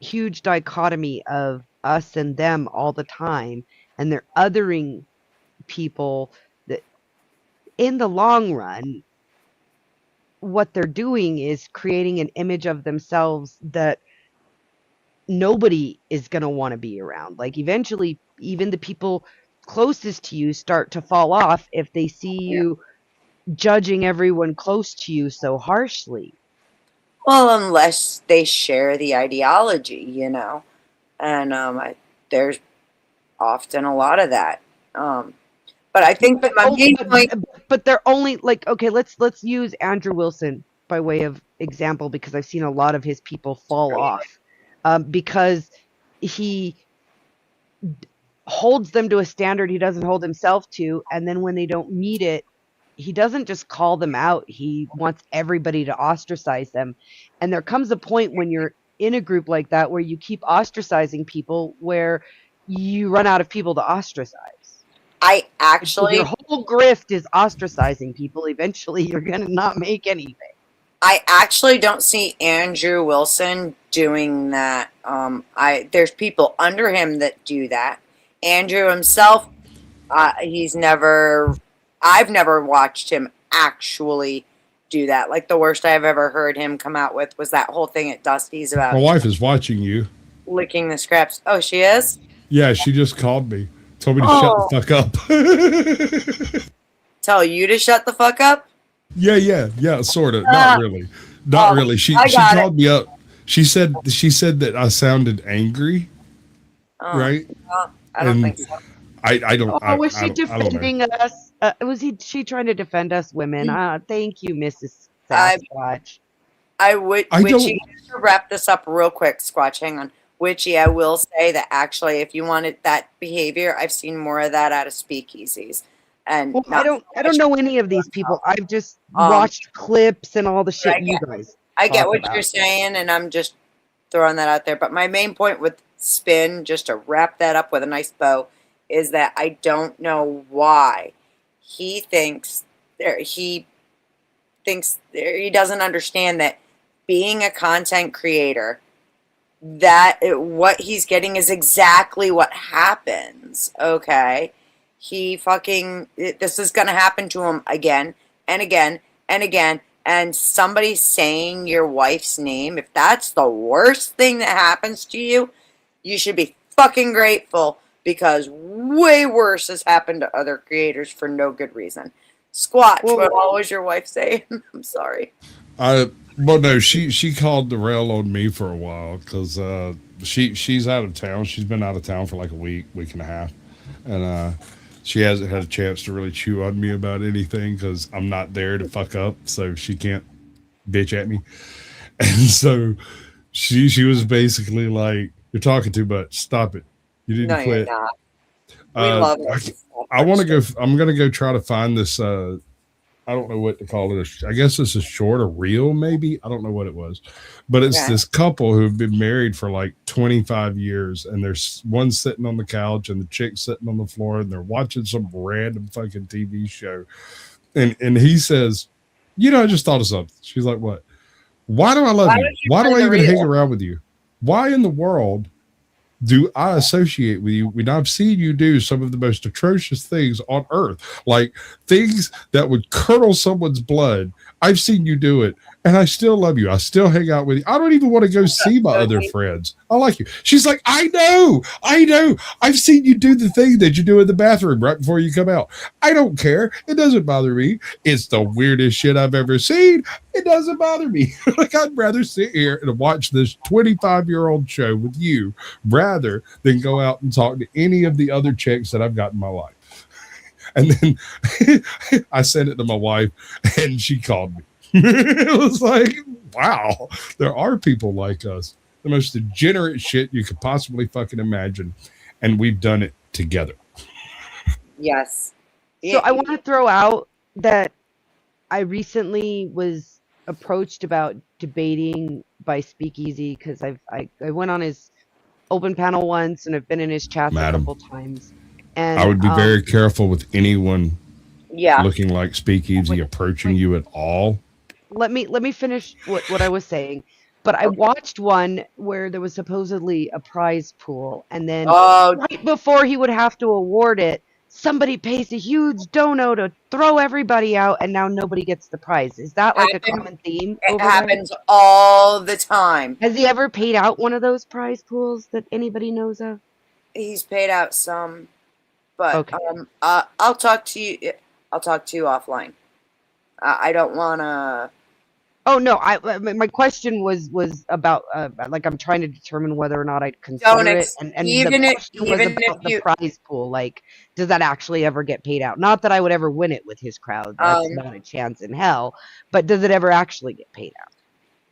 huge dichotomy of us and them all the time, and they're othering people, that in the long run, what they're doing is creating an image of themselves that nobody is going to want to be around. Like eventually, even the people closest to you start to fall off if they see you judging everyone close to you so harshly. Well, unless they share the ideology, and there's often a lot of that. But I think that my main point, but they're only like, okay, let's use Andrew Wilson by way of example, because I've seen a lot of his people fall off because he holds them to a standard he doesn't hold himself to, and then when they don't meet it, he doesn't just call them out. He wants everybody to ostracize them. And there comes a point when you're in a group like that where you keep ostracizing people where you run out of people to ostracize. Your whole grift is ostracizing people. Eventually, you're going to not make anything. I actually don't see Andrew Wilson doing that. There's people under him that do that. Andrew himself, I've never watched him actually do that. Like the worst I've ever heard him come out with was that whole thing at Dusty's about My wife is watching you. licking the scraps. Oh, she is? Yeah, she just called me. Told me to shut the fuck up. Tell you to shut the fuck up? Yeah, sort of. Not really. Not really. She called me up. She said that I sounded angry. Right? I don't think so. I don't. Was she defending us? She trying to defend us women? Thank you, Mrs. Sasquatch. Witchy, just to wrap this up real quick, Squatch, hang on. Witchy, I will say that actually, if you wanted that behavior, I've seen more of that out of speakeasies. And I don't know any of these people. I've just watched clips and all the shit you guys. I get what you're saying, and I'm just throwing that out there. But my main point with Spin, just to wrap that up with a nice bow, is that I don't know why he doesn't understand that being a content creator, that what he's getting is exactly what happens. Okay, this is gonna happen to him again and again and again. And somebody saying your wife's name, if that's the worst thing that happens to you, you should be fucking grateful, because way worse has happened to other creators for no good reason. Squatch, what was your wife saying? I'm sorry. Well, no, she called the rail on me for a while because she's out of town. She's been out of town for like a week and a half, and she hasn't had a chance to really chew on me about anything because I'm not there to fuck up, so she can't bitch at me. And so she was basically like, "You're talking too much. Stop it. You need to quit." You're not. We love it. I want to go. I'm gonna go try to find this. I don't know what to call it. I guess it's a short, a reel, maybe. I don't know what it was, but it's this couple who've been married for like 25 years, and there's one sitting on the couch and the chick sitting on the floor, and they're watching some random fucking TV show, And he says, I just thought of something. She's like, what? Why do I love you? Why do I even hang around with you? Why in the world do I associate with you when I've seen you do some of the most atrocious things on earth, like things that would curdle someone's blood? I've seen you do it, and I still love you. I still hang out with you. I don't even want to go see my other friends. I like you. She's like, I know. I've seen you do the thing that you do in the bathroom right before you come out. I don't care. It doesn't bother me. It's the weirdest shit I've ever seen. It doesn't bother me. Like, I'd rather sit here and watch this 25-year-old show with you rather than go out and talk to any of the other chicks that I've got in my life. And then I sent it to my wife, and she called me. It was like, wow, there are people like us. The most degenerate shit you could possibly fucking imagine. And we've done it together. Yes. So I want to throw out that I recently was approached about debating by Speakeasy because I went on his open panel once, and I've been in his chats a couple times. And I would be very careful with anyone Yeah. looking like Speakeasy approaching you at all. Let me finish what I was saying. But I watched one where there was supposedly a prize pool, and then right before he would have to award it, somebody pays a huge dono to throw everybody out, and now nobody gets the prize. Is that like a common theme? It happens all the time. Has he ever paid out one of those prize pools that anybody knows of? He's paid out some, but I'll talk to you. I'll talk to you offline. I don't want to. Oh no! My question was about like I'm trying to determine whether or not I'd consider it, and even the if question was about the prize pool. Like, does that actually ever get paid out? Not that I would ever win it with his crowd. That's not a chance in hell. But does it ever actually get paid out?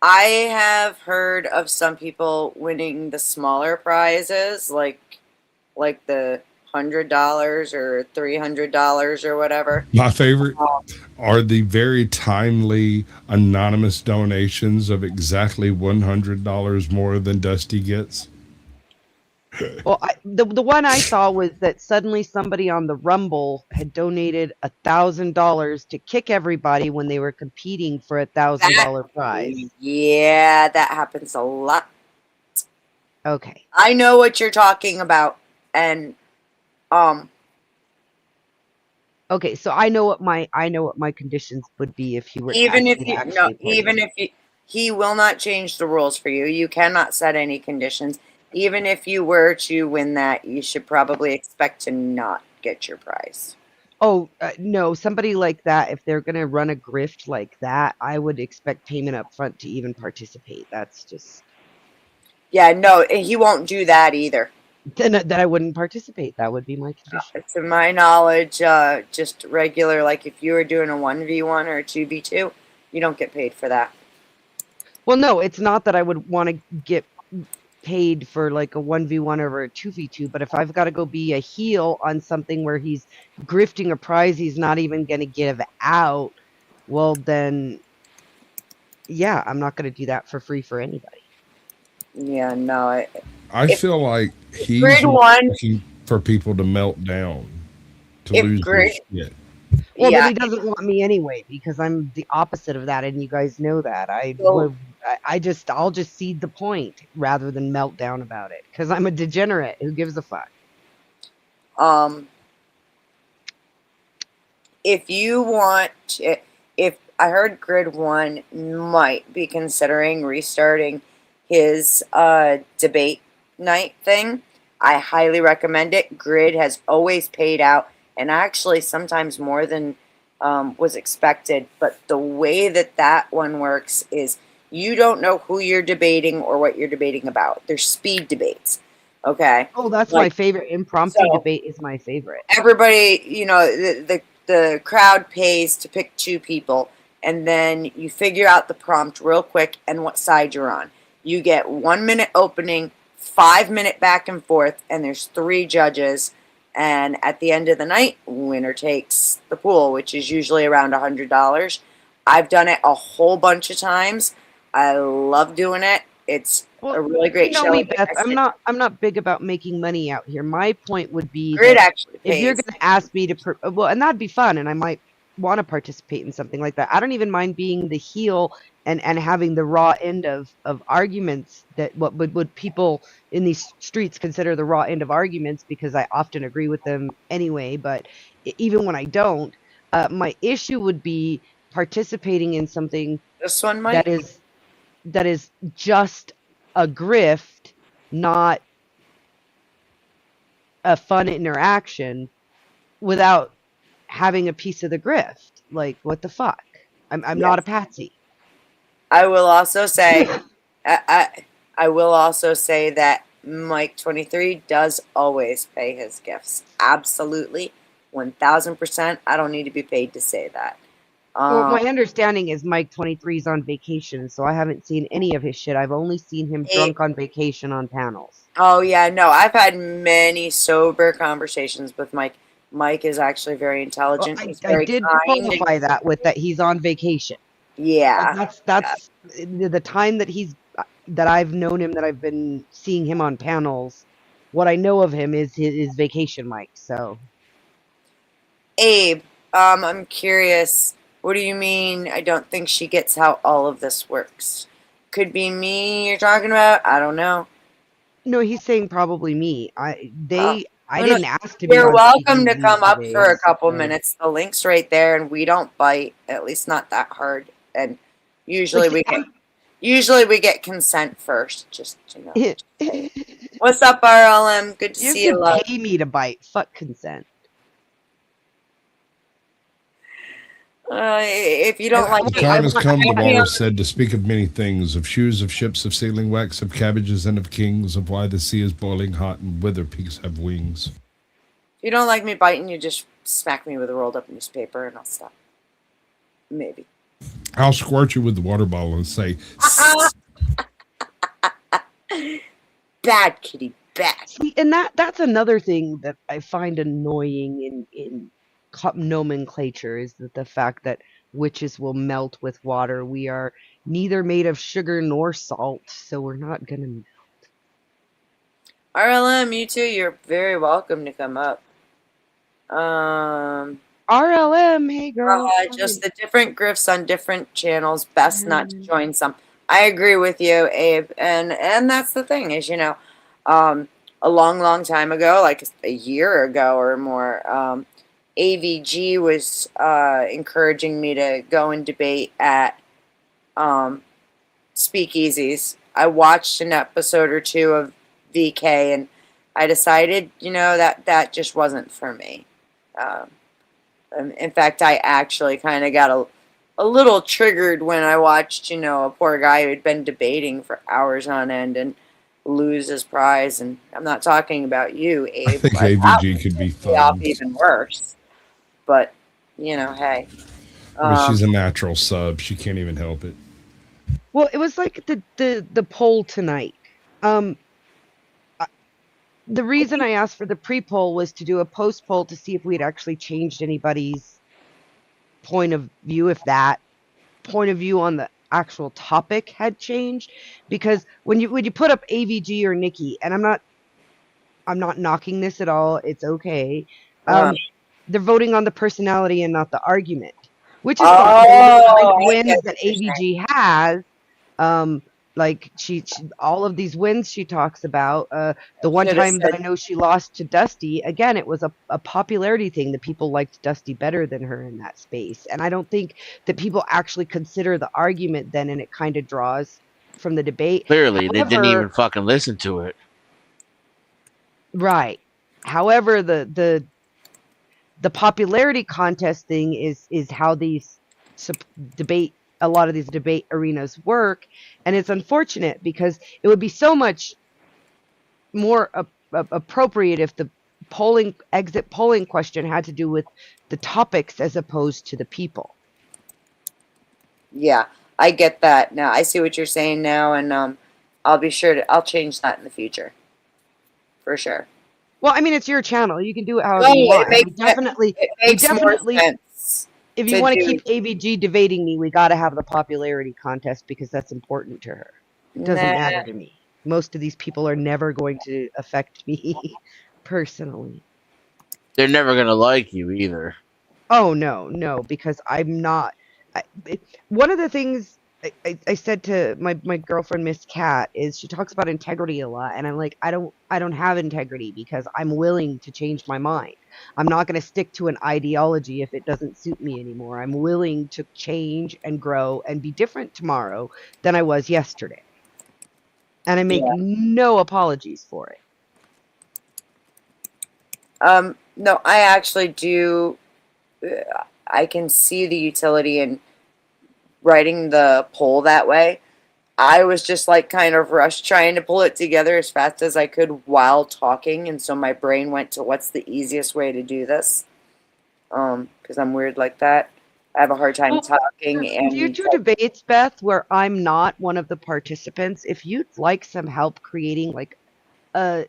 I have heard of some people winning the smaller prizes, like the $100 or $300 or whatever. My favorite are the very timely anonymous donations of exactly $100 more than Dusty gets. Well, the one I saw was that suddenly somebody on the Rumble had donated $1,000 to kick everybody when they were competing for $1,000 prize. Yeah, that happens a lot. Okay. I know what you're talking about, and okay, so I know what my conditions would be if he were even if he will not change the rules for you. You cannot set any conditions. Even if you were to win that, you should probably expect to not get your prize. Oh, no, somebody like that, if they're going to run a grift like that, I would expect payment up front to even participate. That's just... Yeah, no, he won't do that either. Then I wouldn't participate. That would be my condition. To my knowledge, just regular, like if you were doing a 1v1 or a 2v2, you don't get paid for that. Well, no, it's not that I would want to get paid for like a 1v1 or a 2v2, but if I've got to go be a heel on something where he's grifting a prize he's not even going to give out, well then, yeah, I'm not going to do that for free for anybody. Yeah, no. I feel like he's looking for people to melt down, to lose their shit. Well, then he doesn't want me anyway, because I'm the opposite of that, and you guys know that. I'll just cede the point rather than melt down about it, because I'm a degenerate. Who gives a fuck? If you want, if I heard Grid 1 might be considering restarting his debate night thing, I highly recommend it. Grid has always paid out, and actually sometimes more than was expected. But the way that one works is you don't know who you're debating or what you're debating about. They're speed debates. Okay. Oh, that's my favorite. Impromptu debate is my favorite. Everybody, the crowd pays to pick two people, and then you figure out the prompt real quick and what side you're on. You get 1 minute opening, 5 minute back and forth, and there's 3 judges. And at the end of the night, winner takes the pool, which is usually around $100. I've done it a whole bunch of times. I love doing it. It's a really great show. Me, Beth, I'm not big about making money out here. My point would be Grid actually if you're going to ask me to, and that'd be fun, and I might want to participate in something like that. I don't even mind being the heel and having the raw end of arguments that what would people in these streets consider the raw end of arguments, because I often agree with them anyway. But even when I don't, my issue would be participating in something This one, Mike? that is just a grift, not a fun interaction, without having a piece of the grift. Like, what the fuck? I'm not a patsy. I will also say, I will also say that Mike 23 does always pay his gifts. Absolutely, 1000%. I don't need to be paid to say that. Well, my understanding is Mike 23 is on vacation, so I haven't seen any of his shit. I've only seen him drunk on vacation on panels. Oh yeah, no, I've had many sober conversations with Mike. Mike is actually very intelligent. Well, He's I very did kind. qualify that with that he's on vacation. Yeah, Like, that's the time that I've known him, that I've been seeing him on panels. What I know of him is his vacation, Mike. So, Abe, I'm curious. What do you mean? I don't think she gets how all of this works. Could be me you're talking about. I don't know. no, he's saying probably me. I No, didn't ask to be You're on welcome TV to come these up for a days, couple so. minutes. The link's right there, and we don't bite. At least not that hard. And usually we get consent first. Just you know. What's up, RLM? Good to You see have you. to Love. pay me to bite. Fuck consent. If you don't like The time has come, the water said, to speak of many things, of shoes, of ships, of sailing wax, of cabbages, and of kings, of why the sea is boiling hot, and whither peaks have wings. If you don't like me biting, you just smack me with a rolled up newspaper, and I'll stop. Maybe. I'll squirt you with the water bottle and say, "Bad kitty, bad." See, and that's another thing that I find annoying in nomenclature, is that the fact that witches will melt with water. We are neither made of sugar nor salt, so we're not gonna melt. RLM, you too. You're very welcome to come up. RLM, hey girl. Just the different grifts on different channels. Best not to join some. I agree with you, Abe, and that's the thing is, you know, a long time ago, like a year ago or more, AVG was encouraging me to go and debate at speakeasies. I watched an episode or two of VK, and I decided, you know, that just wasn't for me. In fact, I actually kind of got a little triggered when I watched, you know, a poor guy who had been debating for hours on end and lose his prize. And I'm not talking about you, Abe. I think but AVG could be fun. even worse. But, you know, hey. I mean, she's a natural sub. She can't even help it. Well, it was like the poll tonight. The reason I asked for the pre-poll was to do a post-poll to see if we'd actually changed anybody's point of view, if that point of view on the actual topic had changed. Because when you put up AVG or Nikki, and I'm not knocking this at all, it's okay. They're voting on the personality and not the argument, which is fine. The wins that AVG has, like she all of these wins she talks about. The one time that I know she lost to Dusty, again, it was a popularity thing that people liked Dusty better than her in that space. And I don't think that people actually consider the argument then, and it kind of draws from the debate. Clearly, they didn't even fucking listen to it. Right. However, the popularity contest thing is how these a lot of these debate arenas work, and it's unfortunate because it would be so much more appropriate if the exit polling question had to do with the topics as opposed to the people. Yeah, I get that now. I see what you're saying now, and I'll change that in the future, for sure. Well, I mean, it's your channel. You can do it however you want. It makes more sense. If you want to keep AVG debating me, we got to have the popularity contest because that's important to her. It doesn't matter to me. Most of these people are never going to affect me personally. They're never going to like you either. Oh no, because I'm not. One of the things I said to my girlfriend Miss Cat is she talks about integrity a lot, and I'm like, I don't have integrity because I'm willing to change my mind. I'm not going to stick to an ideology if it doesn't suit me anymore. I'm willing to change and grow and be different tomorrow than I was yesterday, and I make Yeah. no apologies for it. No, I actually do. I can see the utility in writing the poll that way. I was just like kind of rushed trying to pull it together as fast as I could while talking, and so my brain went to what's the easiest way to do this. Because I'm weird like that. I have a hard time talking and Future debates, Beth, where I'm not one of the participants, if you'd like some help creating like a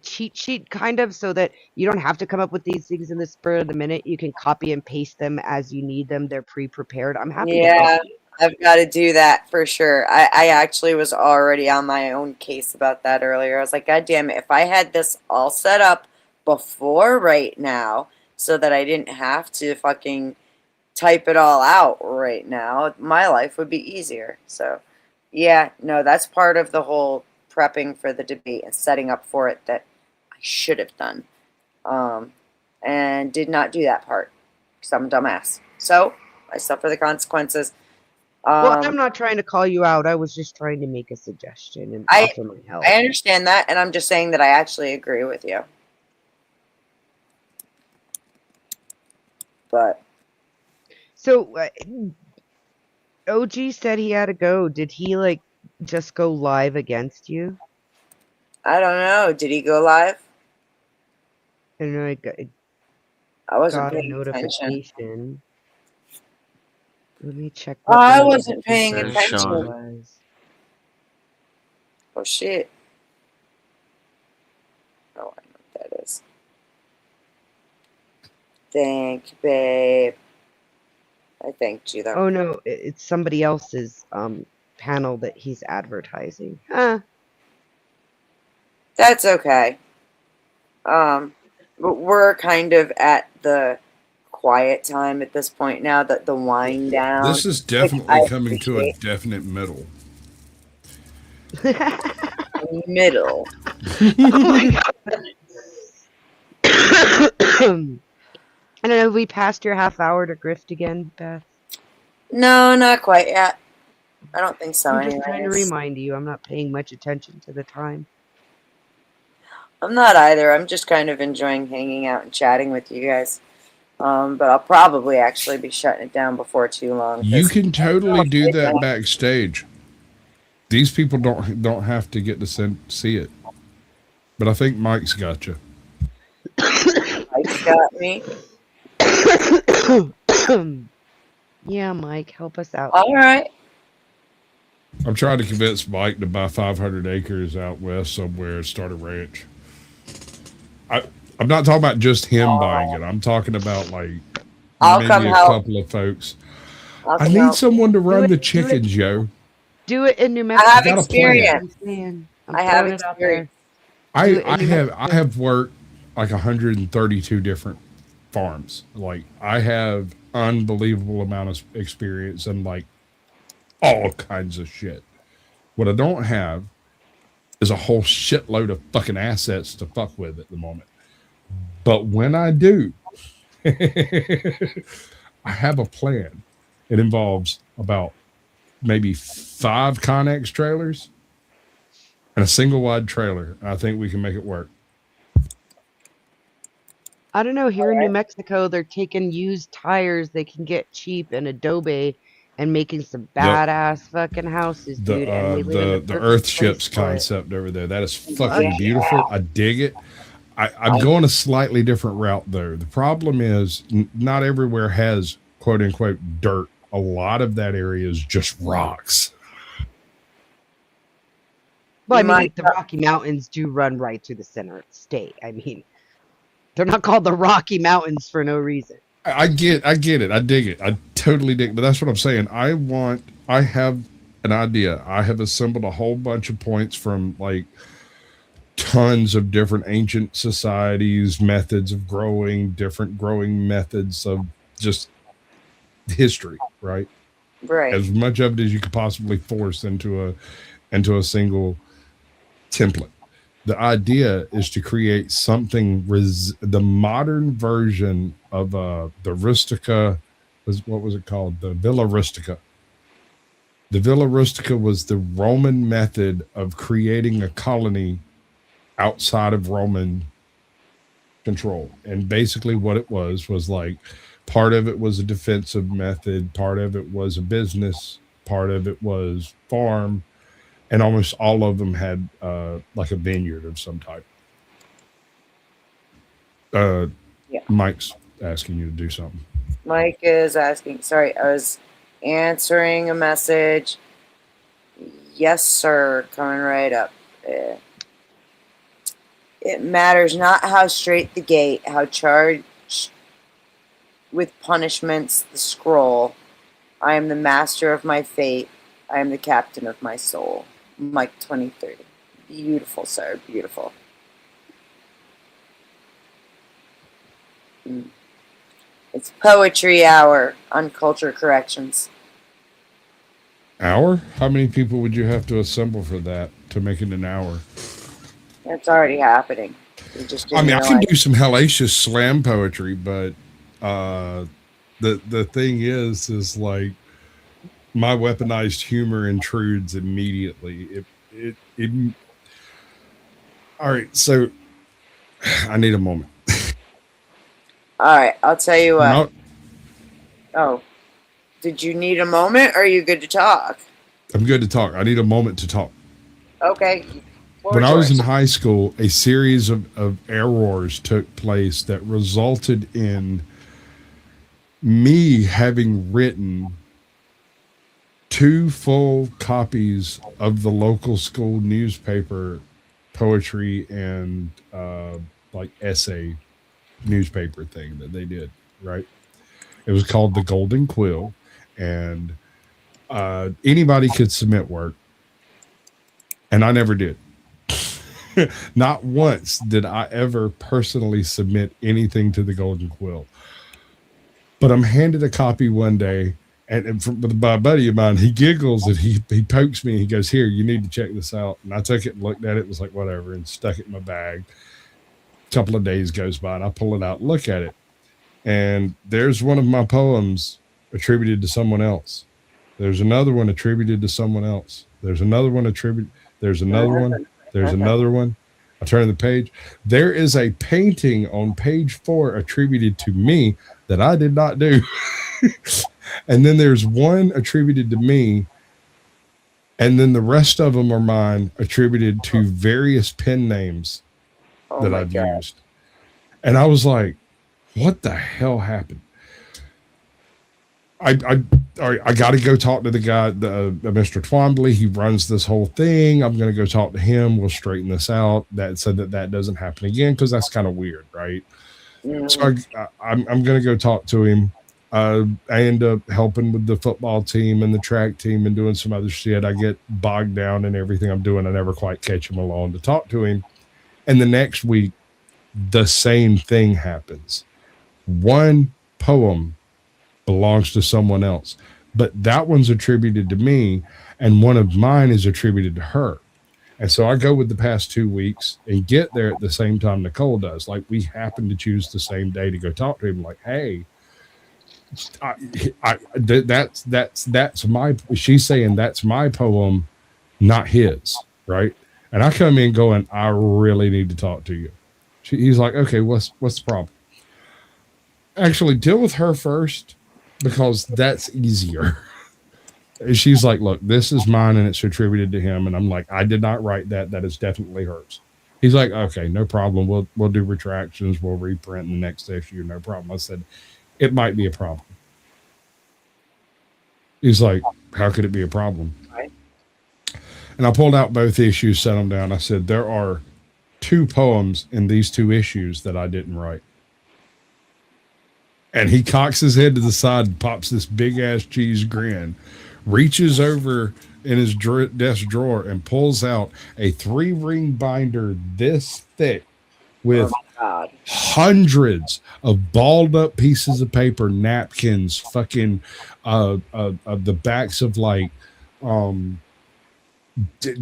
cheat sheet kind of so that you don't have to come up with these things in the spur of the minute, you can copy and paste them as you need them. They're pre-prepared. I'm happy to yeah, help you. I've got to do that for sure. I actually was already on my own case about that earlier. I was like, God damn it, if I had this all set up before right now so that I didn't have to fucking type it all out right now, my life would be easier. So, yeah, no, that's part of the whole prepping for the debate and setting up for it that I should have done. And did not do that part because I'm a dumbass. So, I suffer the consequences. Well, I'm not trying to call you out. I was just trying to make a suggestion and I offer my help. I understand that, and I'm just saying that I actually agree with you. But So, OG said he had to go. Did he like just go live against you? I don't know. Did he go live? I don't know. I wasn't got a paying attention. notification. Let me check. Oh, what I the wasn't paying notification attention. was. Oh shit. Oh, I know what that is. Thank you, babe. I thanked you though. Oh no, it's somebody else's panel that he's advertising. Huh. That's okay. But we're kind of at the quiet time at this point now, that the wind down. This is definitely coming to a definite middle. Middle. Oh my god. I don't know, have we passed your half hour to grift again, Beth? No, not quite yet. I don't think so. I'm just trying to anyways. remind you, I'm not paying much attention to the time. I'm not either. I'm just kind of enjoying hanging out and chatting with you guys. But I'll probably actually be shutting it down before too long. You can totally do that backstage. These people don't have to get to see it. But I think Mike's got you. Mike's got me. Yeah, Mike, help us out. All right. I'm trying to convince Mike to buy 500 acres out west somewhere and start a ranch. I'm not talking about just him buying it. I'm talking about like I'll maybe come a help. couple of folks. I'll I come need help. someone to run it, the do it. chickens, yo. Do it in New Mexico. I have got a plan. experience. I'm I have throwing it out there. experience. I have worked like 132 different farms. Like I have unbelievable amount of experience in like all kinds of shit. What I don't have is a whole shitload of fucking assets to fuck with at the moment. But when I do, I have a plan. It involves about maybe 5 Connex trailers and a single wide trailer. I think we can make it work. I don't know. Here in New Mexico, they're taking used tires they can get cheap and Adobe and making some badass fucking houses, dude. And we live in The a Earth perfect ships place for it. concept over there. That is fucking beautiful. I dig it. I'm going a slightly different route though. The problem is not everywhere has quote unquote dirt. A lot of that area is just rocks. Well, I mean, like, the Rocky Mountains do run right through the center of the state. I mean, they're not called the Rocky Mountains for no reason. I get it. I dig it. I totally dig it. But that's what I'm saying. I have an idea. I have assembled a whole bunch of points from like tons of different ancient societies, methods of growing, different growing methods of just history, right? Right. As much of it as you could possibly force into a single template. The idea is to create something the modern version of the rustica. What was it called? The Villa Rustica. The Villa Rustica was the Roman method of creating a colony outside of Roman control. And basically what it was like part of it was a defensive method, part of it was a business, part of it was farm, and almost all of them had like a vineyard of some type. Yeah. Mike's asking you to do something. Mike is asking, sorry, I was answering a message. Yes, sir, coming right up. It matters not how straight the gate, how charged with punishments the scroll. I am the master of my fate. I am the captain of my soul. Mike 2030. Beautiful, sir, beautiful. It's poetry hour on Culture Corrections. Hour? How many people would you have to assemble for that to make it an hour? It's already happening. You just I didn't mean, I can realize. do some hellacious slam poetry, but the thing is like my weaponized humor intrudes immediately. It all right, so I need a moment. All right, I'll tell you what. No, Oh, did you need a moment or are you good to talk? I'm good to talk. I need a moment to talk. Okay. When I was in high school, a series of errors took place that resulted in me having written 2 full copies of the local school newspaper poetry and like essay newspaper thing that they did, right? It was called the Golden Quill, and anybody could submit work, and I never did. Not once did I ever personally submit anything to the Golden Quill. But I'm handed a copy one day, and by a buddy of mine, he giggles and he pokes me and he goes, "Here, you need to check this out." And I took it and looked at it, was like, whatever, and stuck it in my bag. A couple of days goes by and I pull it out, look at it. And there's one of my poems attributed to someone else. There's another one attributed to someone else. There's another one attributed. There's another one. There's another one. I turn the page. There is a painting on page 4 attributed to me that I did not do. And then there's one attributed to me. And then the rest of them are mine, attributed to various pen names that I've used. And I was like, what the hell happened? I got to go talk to the guy, Mr. Twombly. He runs this whole thing. I'm going to go talk to him. We'll straighten this out. That said that doesn't happen again, because that's kind of weird, right? So I'm going to go talk to him. I end up helping with the football team and the track team and doing some other shit. I get bogged down in everything I'm doing. I never quite catch him alone to talk to him. And the next week, the same thing happens. One poem belongs to someone else, but that one's attributed to me, and one of mine is attributed to her. And so I go with the past 2 weeks and get there at the same time Nicole does. Like, we happen to choose the same day to go talk to him. Like, hey, that's my, she's saying that's my poem, not his, right? And I come in going, I really need to talk to you. He's like, okay, what's the problem? Actually, deal with her first, because that's easier. She's like, look, this is mine and it's attributed to him. And I'm like, I did not write that. That is definitely hers. He's like, okay, no problem. We'll do retractions. We'll reprint the next issue. No problem. I said, it might be a problem. He's like, how could it be a problem? Right. And I pulled out both issues, set them down. I said, there are 2 poems in these 2 issues that I didn't write. And he cocks his head to the side and pops this big ass cheese grin, reaches over in his desk drawer and pulls out a 3-ring binder this thick with hundreds of balled up pieces of paper, napkins, fucking the backs of like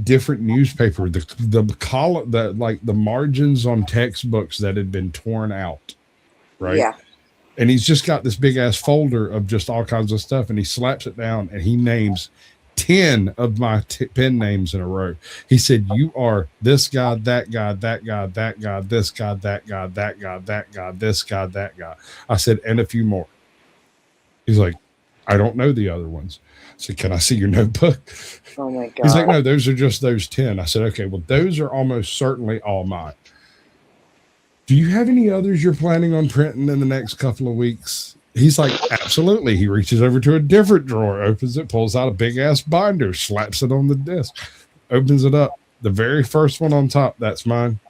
different newspaper, the column, the margins on textbooks that had been torn out, right? Yeah. And he's just got this big ass folder of just all kinds of stuff, and he slaps it down and he names 10 of my pen names in a row. He said, "You are this guy, that guy, that guy, that guy, this guy, that guy, that guy, that guy, this guy, that guy." I said, "And a few more." He's like, "I don't know the other ones." I said, "Can I see your notebook?" Oh my God. He's like, "No, those are just those 10. I said, "Okay, well, those are almost certainly all mine. Do you have any others you're planning on printing in the next couple of weeks?" He's like, "Absolutely." He reaches over to a different drawer, opens it, pulls out a big ass binder, slaps it on the desk, opens it up. The very first one on top, "That's mine.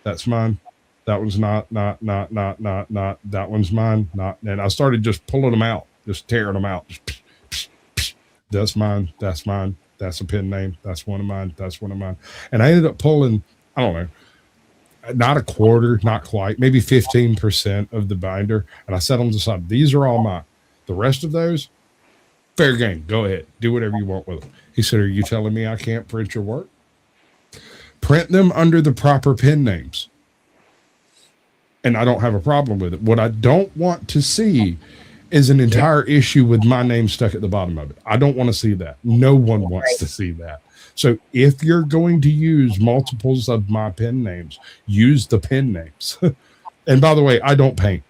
That's mine. That one's not. That one's mine. Not." And I started just pulling them out, just tearing them out. Just, "That's mine. That's mine. That's a pen name. That's one of mine. That's one of mine." And I ended up pulling, I don't know, not a quarter, not quite, maybe 15% of the binder. And I set them to the side. "These are all mine. The rest of those, fair game. Go ahead. Do whatever you want with them." He said, "Are you telling me I can't print your work?" "Print them under the proper pen names. And I don't have a problem with it. What I don't want to see is an entire issue with my name stuck at the bottom of it. I don't want to see that. No one wants to see that. So if you're going to use multiples of my pen names, use the pen names." And by the way, I don't paint.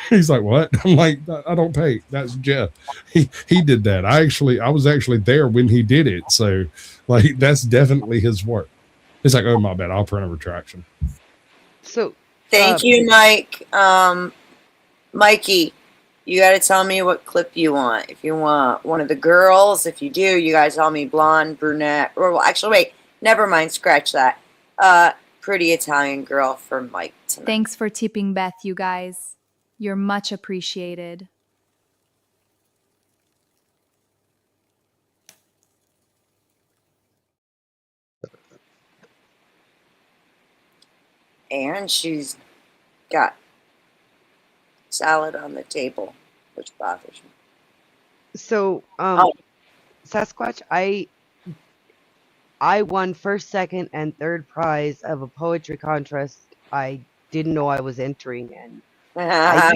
He's like, "What?" I'm like, "I don't paint. That's Jeff. He did that. I was actually there when he did it. So like, that's definitely his work." He's like, "Oh, my bad. I'll print a retraction." So Thank you, Mike. Mikey, you got to tell me what clip you want. If you want one of the girls, if you do, you guys tell me blonde, brunette, or well, actually, wait, never mind, scratch that. Pretty Italian girl for Mike tonight. Thanks for tipping Beth, you guys. You're much appreciated. And she's got salad on the table, which bothers me. So, Sasquatch, I won first, second, and third prize of a poetry contest I didn't know I was entering in. I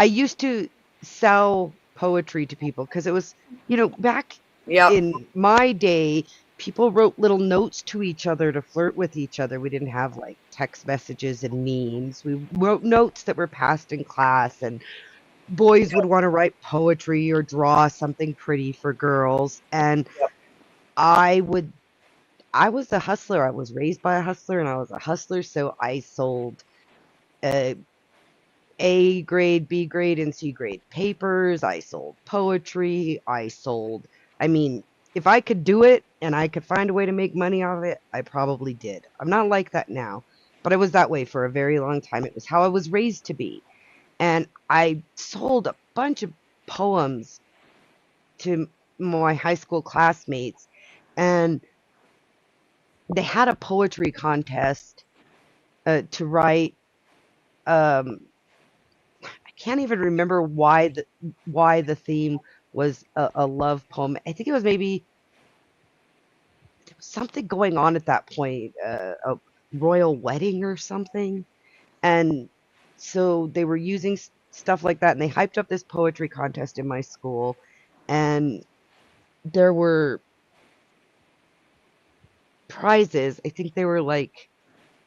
used to sell poetry to people because it was, back in my day, people wrote little notes to each other to flirt with each other. We didn't have like text messages and memes. We wrote notes that were passed in class, and boys would want to write poetry or draw something pretty for girls. And I was a hustler. I was raised by a hustler, and I was a hustler. So I sold A grade, B grade, and C grade papers. I sold poetry. If I could do it and I could find a way to make money out of it, I probably did. I'm not like that now, but I was that way for a very long time. It was how I was raised to be. And I sold a bunch of poems to my high school classmates, and they had a poetry contest to write. I can't even remember why the theme was a love poem. I think it was maybe there was something going on at that point, a royal wedding or something. And so they were using stuff like that, and they hyped up this poetry contest in my school, and there were prizes. I think they were like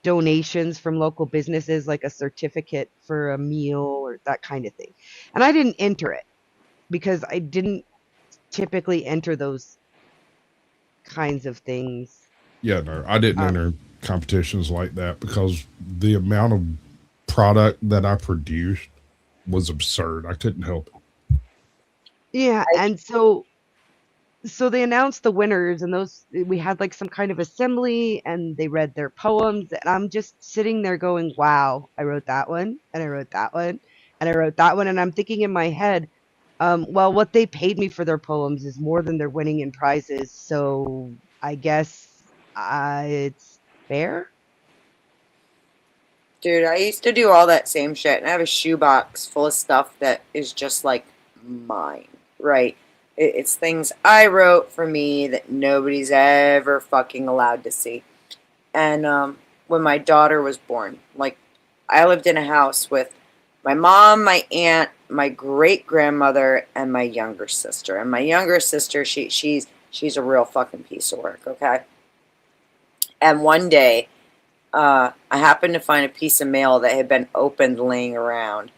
donations from local businesses, like a certificate for a meal or that kind of thing. And I didn't enter it because I didn't typically enter those kinds of things. Yeah, no, I didn't enter competitions like that because the amount of product that I produced was absurd. I couldn't help it. Yeah, and so they announced the winners, and we had like some kind of assembly, and they read their poems, and I'm just sitting there going, "Wow, I wrote that one, and I wrote that one, and I wrote that one," and I'm thinking in my head, Well, what they paid me for their poems is more than they're winning in prizes, so I guess it's fair. Dude, I used to do all that same shit, and I have a shoebox full of stuff that is just like mine, right? It's things I wrote for me that nobody's ever fucking allowed to see. And when my daughter was born, like, I lived in a house with my mom, my aunt, my great grandmother, and my younger sister. And my younger sister, she's a real fucking piece of work, okay? And one day, I happened to find a piece of mail that had been opened laying around.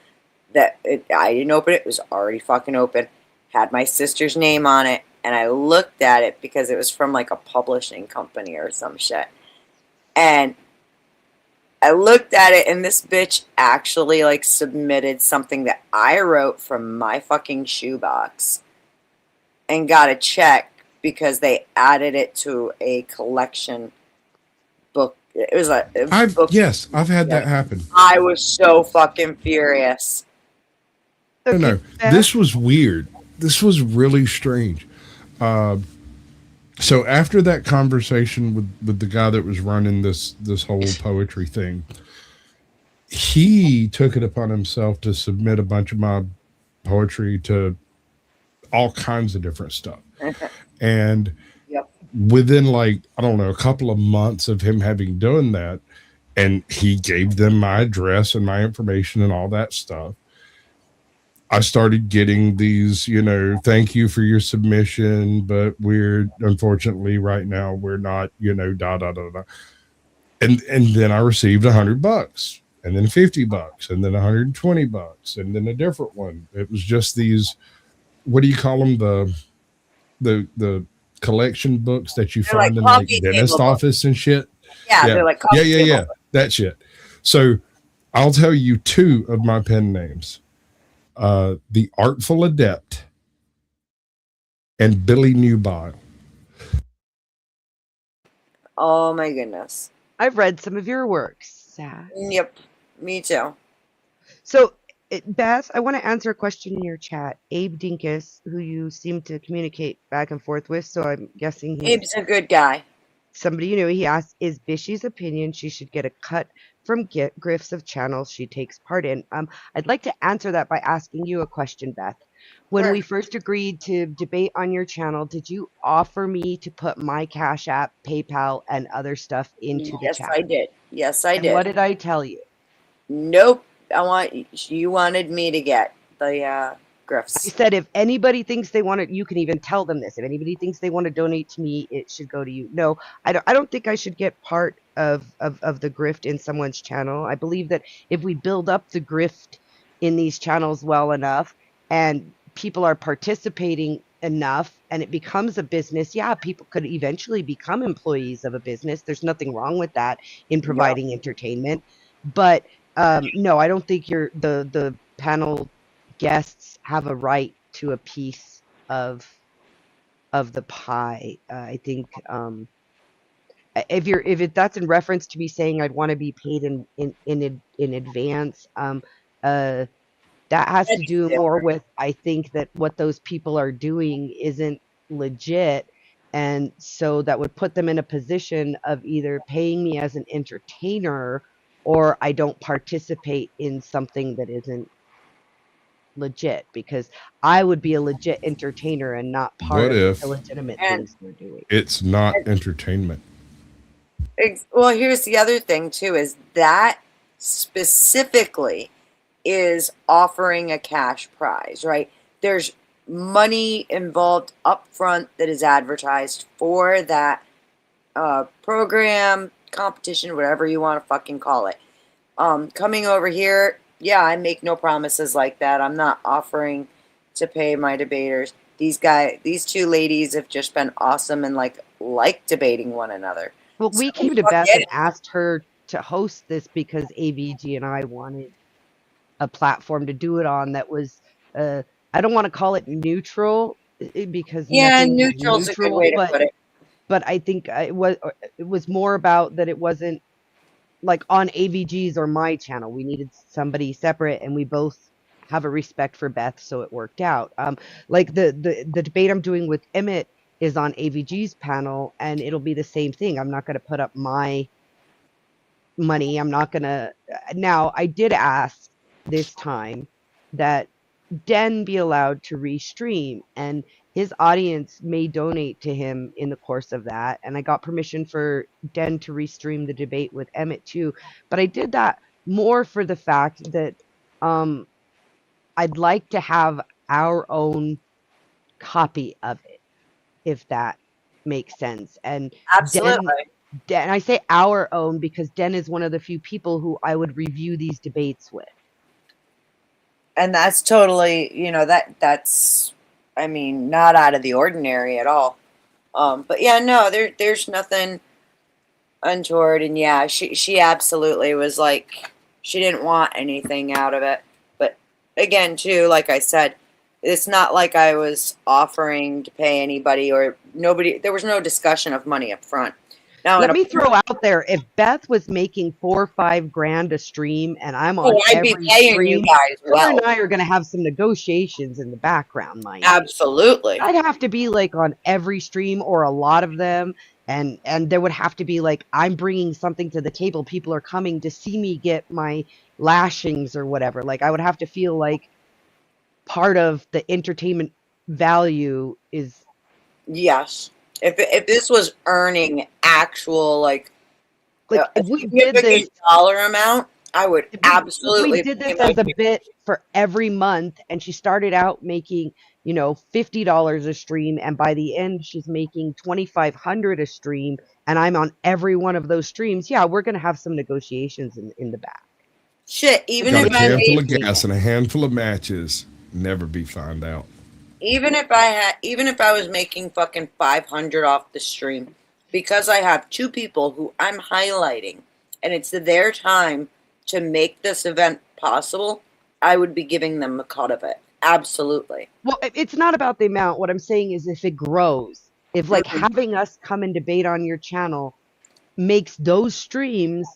I didn't open it; it was already fucking open. Had my sister's name on it, and I looked at it because it was from like a publishing company or some shit. And I looked at it, and this bitch actually like submitted something that I wrote from my fucking shoebox and got a check because they added it to a collection book. It was a book. Yes, I've had that happen. I was so fucking furious. No, this was weird. This was really strange. So after that conversation with the guy that was running this whole poetry thing, he took it upon himself to submit a bunch of my poetry to all kinds of different stuff. And within, like, I don't know, a couple of months of him having done that, and he gave them my address and my information and all that stuff, I started getting these, thank you for your submission, but unfortunately right now we're not, da da da da. And then I received $100, and then $50, and then $120, and then a different one. It was just these, what do you call them? The collection books that you find in like dentist office and shit. Yeah, they're like coffee table books. That shit. So I'll tell you two of my pen names. The Artful Adept and Billy Newbile. Oh my goodness. I've read some of your works, Zach. Yep, me too. So, Beth, I want to answer a question in your chat. Abe Dinkus, who you seem to communicate back and forth with, so I'm guessing Abe's a good guy. Somebody you know. He asked, is Bishy's opinion she should get a cut from grifts of channels she takes part in? I'd like to answer that by asking you a question, Beth. When we first agreed to debate on your channel, did you offer me to put my Cash App, PayPal, and other stuff into the chat? Yes, I did. Yes, I did. What did I tell you? Nope. You wanted me to get the grifts. You said if anybody thinks they want to, you can even tell them this. If anybody thinks they want to donate to me, it should go to you. No, I don't think I should get part of the grift in someone's channel. I believe that if we build up the grift in these channels well enough and people are participating enough and it becomes a business, yeah, people could eventually become employees of a business. There's nothing wrong with that in providing entertainment. But no, I don't think the panel guests have a right to a piece of the pie. I think if that's in reference to me saying I'd want to be paid in advance, that has to do more with, I think, that what those people are doing isn't legit, and so that would put them in a position of either paying me as an entertainer or I don't participate in something that isn't legit, because I would be a legit entertainer and not part What of if the illegitimate things they're doing. It's not entertainment. Well, here's the other thing too, is that specifically is offering a cash prize, right? There's money involved up front that is advertised for that program, competition, whatever you want to fucking call it. Coming over here, yeah, I make no promises like that. I'm not offering to pay my debaters. These two ladies have just been awesome and like debating one another. Well, we came to Beth and asked her to host this because AVG and I wanted a platform to do it on that was, I don't want to call it neutral because neutral is a good way to put it. But I think it was more about that it wasn't like on AVG's or my channel. We needed somebody separate, and we both have a respect for Beth, so it worked out. Like the debate I'm doing with Emmett is on AVG's panel, and it'll be the same thing. I'm not going to put up my money. I'm not going to. Now, I did ask this time that Den be allowed to restream, and his audience may donate to him in the course of that. And I got permission for Den to restream the debate with Emmett too. But I did that more for the fact that I'd like to have our own copy of it, if that makes sense. And Absolutely. Den, I say our own because Den is one of the few people who I would review these debates with. And that's totally, that's, I mean, not out of the ordinary at all. But yeah, no, there's nothing untoward. And yeah, she absolutely was like, she didn't want anything out of it. But again, too, like I said, it's not like I was offering to pay anybody or nobody. There was no discussion of money up front. Now, let me throw out there, if Beth was making $4 or $5 grand a stream and I'm on I'd be every paying stream, you guys her well. and I are going to have some negotiations in the background, mind you. Absolutely. I'd have to be like on every stream or a lot of them, and there would have to be like, I'm bringing something to the table. People are coming to see me get my lashings or whatever. Like, I would have to feel like part of the entertainment value is. Yes. If this was earning actual like if we did this dollar amount, I would absolutely. If we did this as a bit for every month, and she started out making $50 a stream, and by the end she's making $2,500 a stream, and I'm on every one of those streams. Yeah, we're gonna have some negotiations in the back. Shit, even Got if a I handful made, of gas and a handful of matches, never be found out. even if I was making fucking 500 off the stream, because I have two people who I'm highlighting, and it's their time to make this event possible, I would be giving them a cut of it. Absolutely. Well, it's not about the amount. What I'm saying is if it grows, if like having us come and debate on your channel makes those streams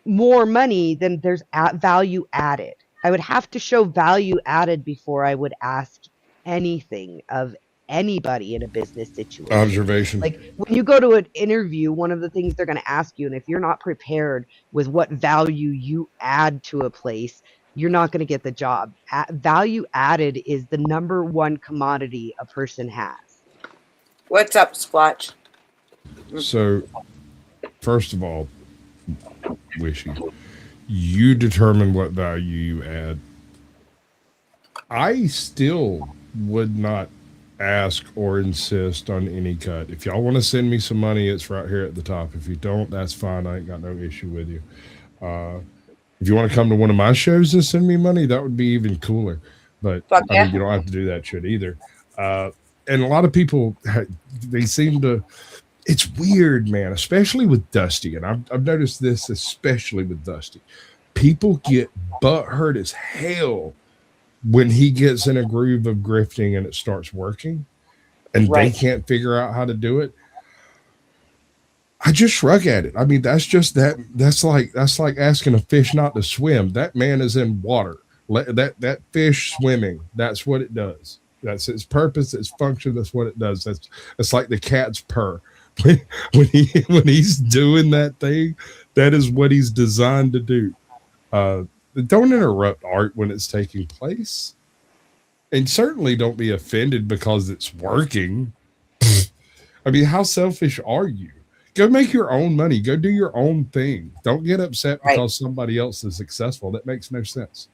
more money, then there's value added. I would have to show value added before I would ask anything of anybody in a business situation. Observation. Like when you go to an interview, one of the things they're going to ask you, and if you're not prepared with what value you add to a place, you're not going to get the job. Value added is the number one commodity a person has. What's up, Squatch? So, first of all, Wishy, you determine what value you add. I still would not ask or insist on any cut. If y'all want to send me some money, it's right here at the top. If you don't, that's fine. I ain't got no issue with you. If you want to come to one of my shows and send me money, that would be even cooler. But I mean, you don't have to do that shit either. And a lot of people, they seem to. It's weird, man, especially with Dusty. And I've noticed this, especially with Dusty. People get butthurt as hell when he gets in a groove of grifting and it starts working and they can't figure out how to do it. I just shrug at it. I mean, that's like asking a fish not to swim. That man is in water. That fish swimming, that's what it does. That's its purpose, its function. That's what it does. That's like the cat's purr. When he's doing that thing, that is what he's designed to do. Don't interrupt art when it's taking place, and certainly don't be offended because it's working. I mean, how selfish are you? Go make your own money. Go do your own thing. Don't get upset because somebody else is successful. That makes no sense.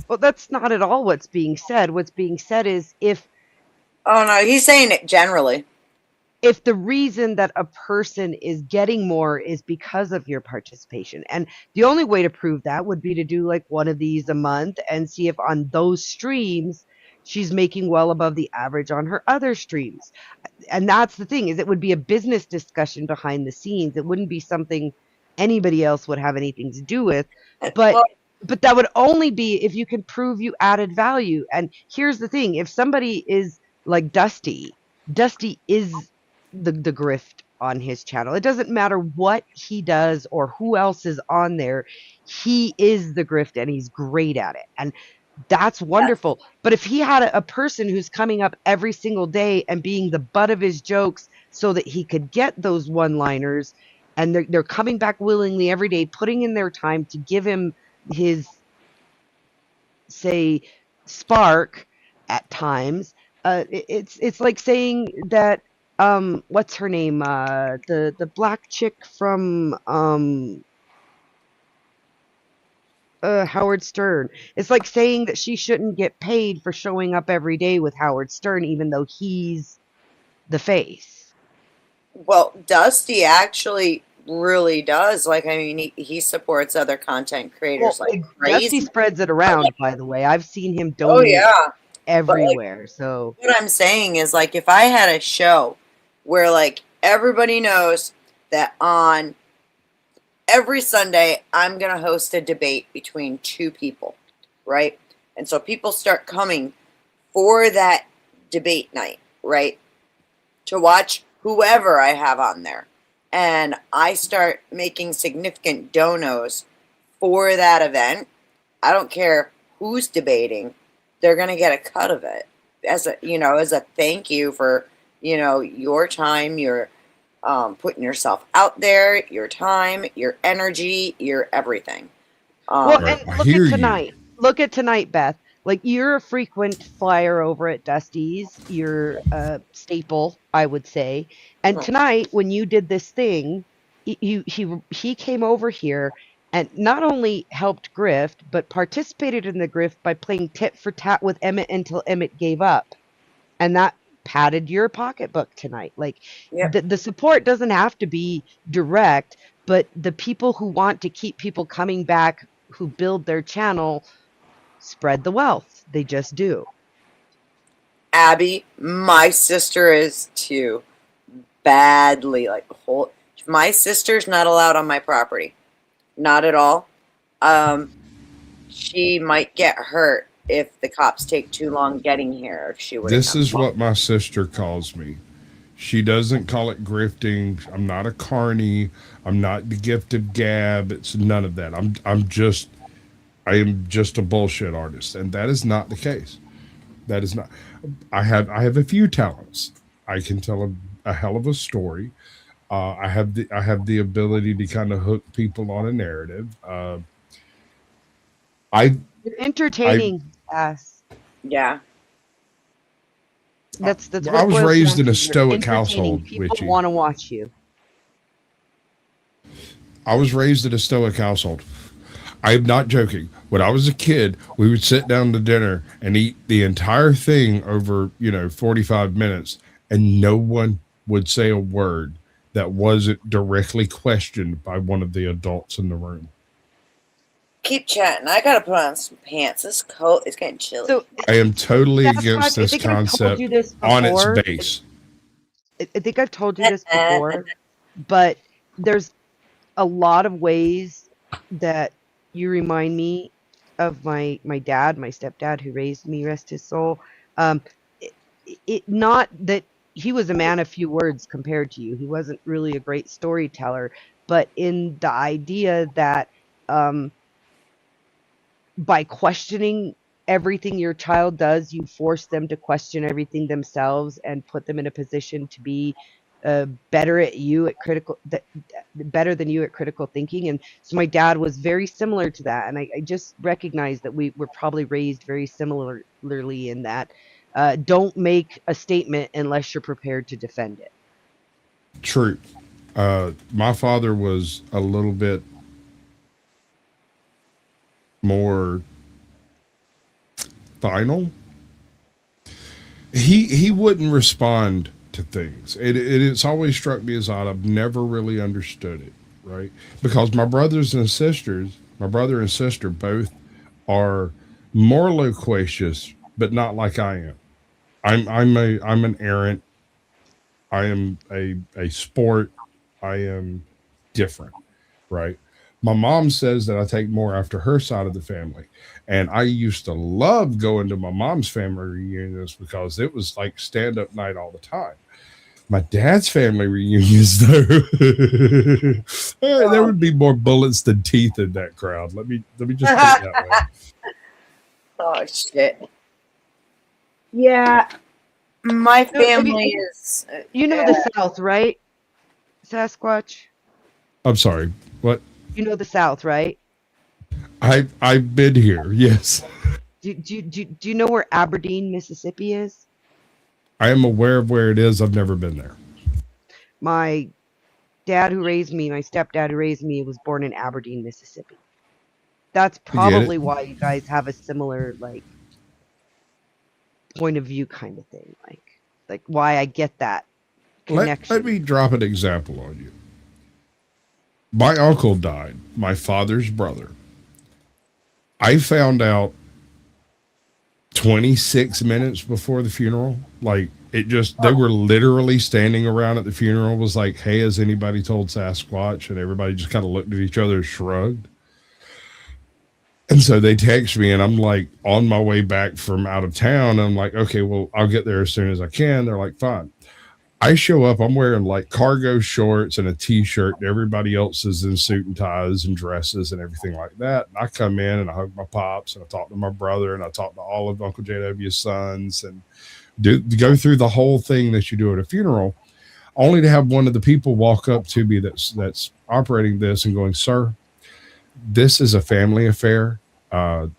Well, that's not at all what's being said. What's being said is if... Oh, no, he's saying it generally. If the reason that a person is getting more is because of your participation. And the only way to prove that would be to do like one of these a month and see if on those streams she's making well above the average on her other streams. And that's the thing, is it would be a business discussion behind the scenes. It wouldn't be something anybody else would have anything to do with. But that would only be if you can prove you added value. And here's the thing, if somebody is like Dusty is the grift on his channel. It doesn't matter what he does or who else is on there. He is the grift and he's great at it. And That's wonderful. But if he had a person who's coming up every single day and being the butt of his jokes so that he could get those one-liners, and they're coming back willingly every day, putting in their time to give him his, say, spark at times, it's like saying that what's her name, the black chick from Howard Stern. It's like saying that she shouldn't get paid for showing up every day with Howard Stern, even though he's the face. Well, Dusty actually really does. Like, I mean, he supports other content creators like crazy. Dusty spreads it around, by the way. I've seen him donate Oh yeah, everywhere. So what I'm saying is, like, if I had a show where, like, everybody knows that on every Sunday I'm going to host a debate between two people, right? And so people start coming for that debate night, right? To watch whoever I have on there. And I start making significant donos for that event. I don't care who's debating. They're going to get a cut of it as a thank you for, your time, your putting yourself out there, your time, your energy, your everything. Well, and look at tonight, Beth. Like, you're a frequent flyer over at Dusty's. You're a staple, I would say. And tonight, when you did this thing, he came over here and not only helped grift, but participated in the grift by playing tit for tat with Emmett until Emmett gave up. And that padded your pocketbook tonight. Like, the support doesn't have to be direct, but the people who want to keep people coming back, who build their channel, spread the wealth. They just do. Abby, my sister is too. Badly. Like, my sister's not allowed on my property. Not at all. She might get hurt if the cops take too long getting here. If she were This is what my sister calls me. She doesn't call it grifting. I'm not a carny. I'm not the gift of gab. It's none of that. I am just a bullshit artist, and that is not the case. That is not. I have a few talents. I can tell a hell of a story. I have the ability to kind of hook people on a narrative. You're entertaining us. Yeah. That's I was raised in a You're stoic entertaining. household, People Witchy. want to watch you. I was raised in a stoic household. I'm not joking. When I was a kid, we would sit down to dinner and eat the entire thing over, 45 minutes, and no one would say a word that wasn't directly questioned by one of the adults in the room. Keep chatting. I gotta put on some pants. This coat is getting chilly. So, I am totally That's against why I this think I've told concept you this on its before. base. I think I've told you this before, but there's a lot of ways that you remind me of my dad, my stepdad, who raised me, rest his soul. Not that he was a man of few words compared to you. He wasn't really a great storyteller, but in the idea that by questioning everything your child does, you force them to question everything themselves and put them in a position to be better than you at critical thinking. And so my dad was very similar to that, and I just recognized that we were probably raised very similarly in that don't make a statement unless you're prepared to defend it. True. My father was a little bit more final. He wouldn't respond to things. It's always struck me as odd. I've never really understood it, right? Because my brother and sister both are more loquacious, but not like I am. I'm an errant. I am a sport. I am different, right? My mom says that I take more after her side of the family. And I used to love going to my mom's family reunions because it was like stand-up night all the time. My dad's family reunions, though, there would be more bullets than teeth in that crowd. Let me just put it that way. Oh shit. Yeah, my family is. You know the South, right? Sasquatch. I'm sorry. What? You know the South, right? I've been here. Yes, Do you know where Aberdeen, Mississippi is? I am aware of where it is. I've never been there. My dad who raised me, my stepdad who raised me, was born in Aberdeen, Mississippi. That's probably why you guys have a similar like point of view kind of thing. Like why I get that connection. Let me drop an example on you. My uncle died, my father's brother. I found out 26 minutes before the funeral. Like, it just, they were literally standing around at the funeral, was like, hey, has anybody told Sasquatch? And everybody just kind of looked at each other and shrugged. And so they text me, and I'm like on my way back from out of town. And I'm like, okay, well, I'll get there as soon as I can. They're like, fine. I show up, I'm wearing like cargo shorts and a t-shirt, and everybody else is in suit and ties and dresses and everything like that. And I come in and I hug my pops, and I talk to my brother, and I talk to all of Uncle JW's sons, and go through the whole thing that you do at a funeral, only to have one of the people walk up to me that's operating this and going, sir, this is a family affair. You're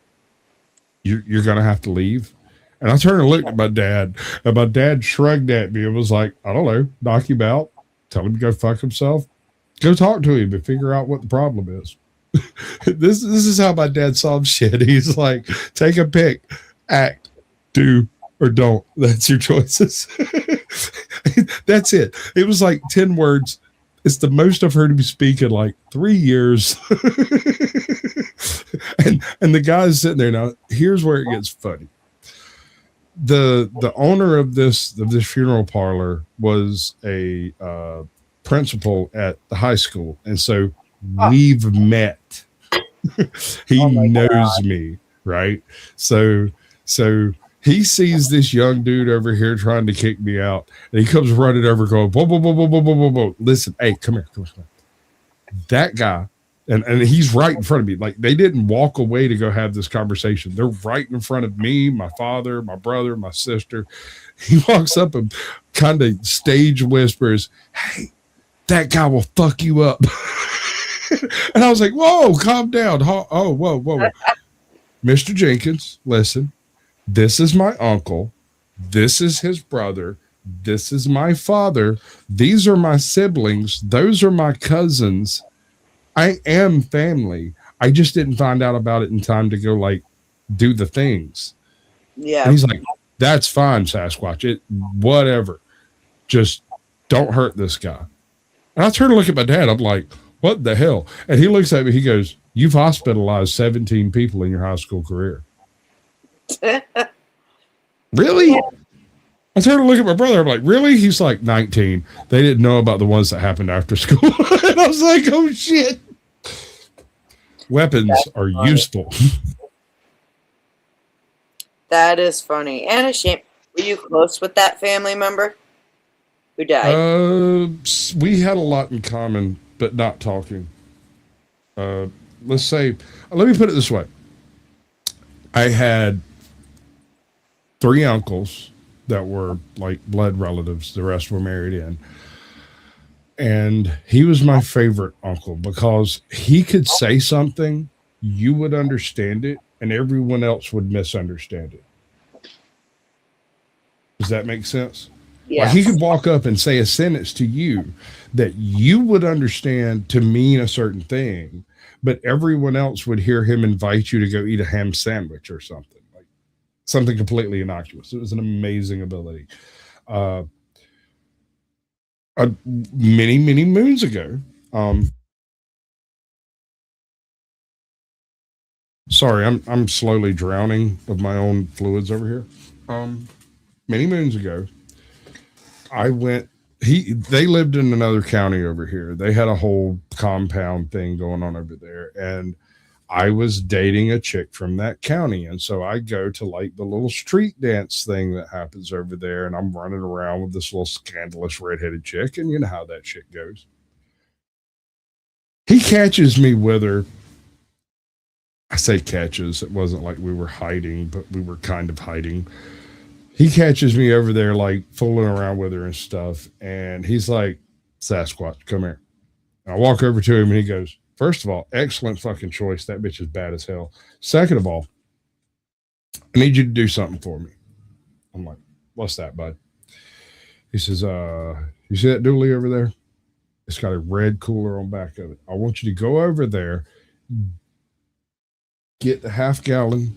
going to have to leave. And I turned and looked at my dad, and my dad shrugged at me and was like, I don't know, knock him out, tell him to go fuck himself, go talk to him and figure out what the problem is. This is how my dad solves shit. He's like, take a pick, act, do, or don't. That's your choices. That's it. It was like 10 words. It's the most I've heard him speak in like 3 years. and the guy's sitting there. Now, here's where it gets funny. The owner of this funeral parlor was a principal at the high school, and so we've met. He knows me, right? So he sees this young dude over here trying to kick me out, and he comes running over, going, whoa, whoa, whoa, whoa, whoa, whoa, whoa, whoa. Listen, hey, come here. That guy. And he's right in front of me. Like, they didn't walk away to go have this conversation. They're right in front of me, my father, my brother, my sister. He walks up and kind of stage whispers, hey, that guy will fuck you up. And I was like, whoa, calm down. Oh, whoa. Mr. Jenkins, listen, this is my uncle. This is his brother. This is my father. These are my siblings. Those are my cousins. I am family. I just didn't find out about it in time to go like do the things. Yeah. And he's like, that's fine, Sasquatch. It whatever. Just don't hurt this guy. And I turn to look at my dad. I'm like, what the hell? And he looks at me. He goes, you've hospitalized 17 people in your high school career. Really? I turn to look at my brother. I'm like, really? He's like 19. They didn't know about the ones that happened after school. And I was like, oh shit. Weapons are useful. That is funny and a shame. Were you close with that family member who died? We had a lot in common, but not talking. Let's say, let me put it this way. I had 3 uncles that were like blood relatives. The rest were married in. And he was my favorite uncle because he could say something, you would understand it, and everyone else would misunderstand it. Does that make sense? Yeah. Like, he could walk up and say a sentence to you that you would understand to mean a certain thing, but everyone else would hear him invite you to go eat a ham sandwich or something, like something completely innocuous. It was an amazing ability. Many moons ago, sorry, I'm slowly drowning of my own fluids over here. Many moons ago, I went. They lived in another county over here. They had a whole compound thing going on over there, and I was dating a chick from that county. And so I go to like the little street dance thing that happens over there. And I'm running around with this little scandalous redheaded chick. And you know how that shit goes. He catches me with her. I say catches. It wasn't like we were hiding, but we were kind of hiding. He catches me over there, like fooling around with her and stuff. And he's like, Sasquatch, come here. And I walk over to him and he goes, first of all, excellent fucking choice. That bitch is bad as hell. Second of all, I need you to do something for me. I'm like, what's that, bud? He says, you see that dually over there? It's got a red cooler on back of it. I want you to go over there, get the half gallon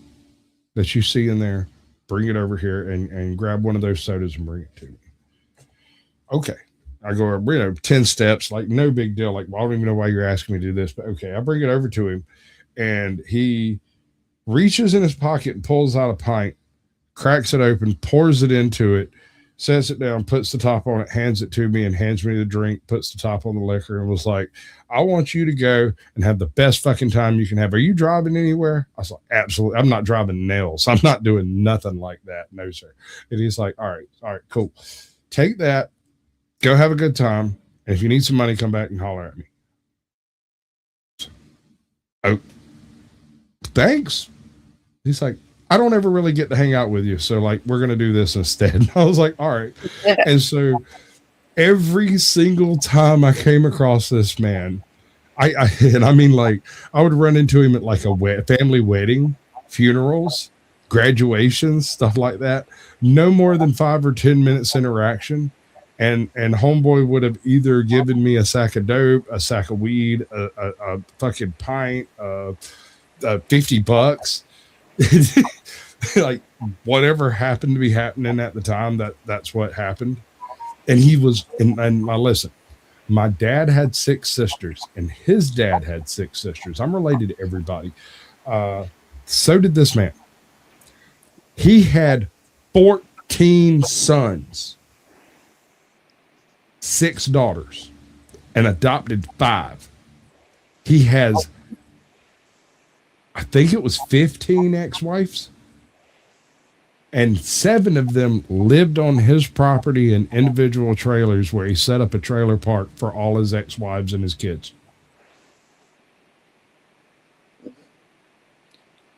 that you see in there, bring it over here and grab one of those sodas and bring it to me. Okay. I go, 10 steps, like no big deal. Like, well, I don't even know why you're asking me to do this, but okay. I bring it over to him and he reaches in his pocket and pulls out a pint, cracks it open, pours it into it, sets it down, puts the top on it, hands it to me and hands me the drink, puts the top on the liquor and was like, I want you to go and have the best fucking time you can have. Are you driving anywhere? I was like, absolutely. I'm not driving nails. I'm not doing nothing like that. No, sir. And he's like, all right, cool. Take that, go have a good time. And if you need some money, come back and holler at me. Oh, thanks. He's like, I don't ever really get to hang out with you. So like, we're going to do this instead. And I was like, all right. And so every single time I came across this man, I would run into him at like a family wedding, funerals, graduations, stuff like that. No more than 5 or 10 minutes interaction. And homeboy would have either given me a sack of dope, a sack of weed, a fucking pint, $50. Like whatever happened to be happening at the time, that's what happened. And he was, and now listen, my dad had 6 sisters and his dad had 6 sisters. I'm related to everybody. So did this man. He had 14 sons, 6 daughters, and adopted 5. He has, I think it was 15 ex-wives, and 7 of them lived on his property in individual trailers where he set up a trailer park for all his ex-wives and his kids.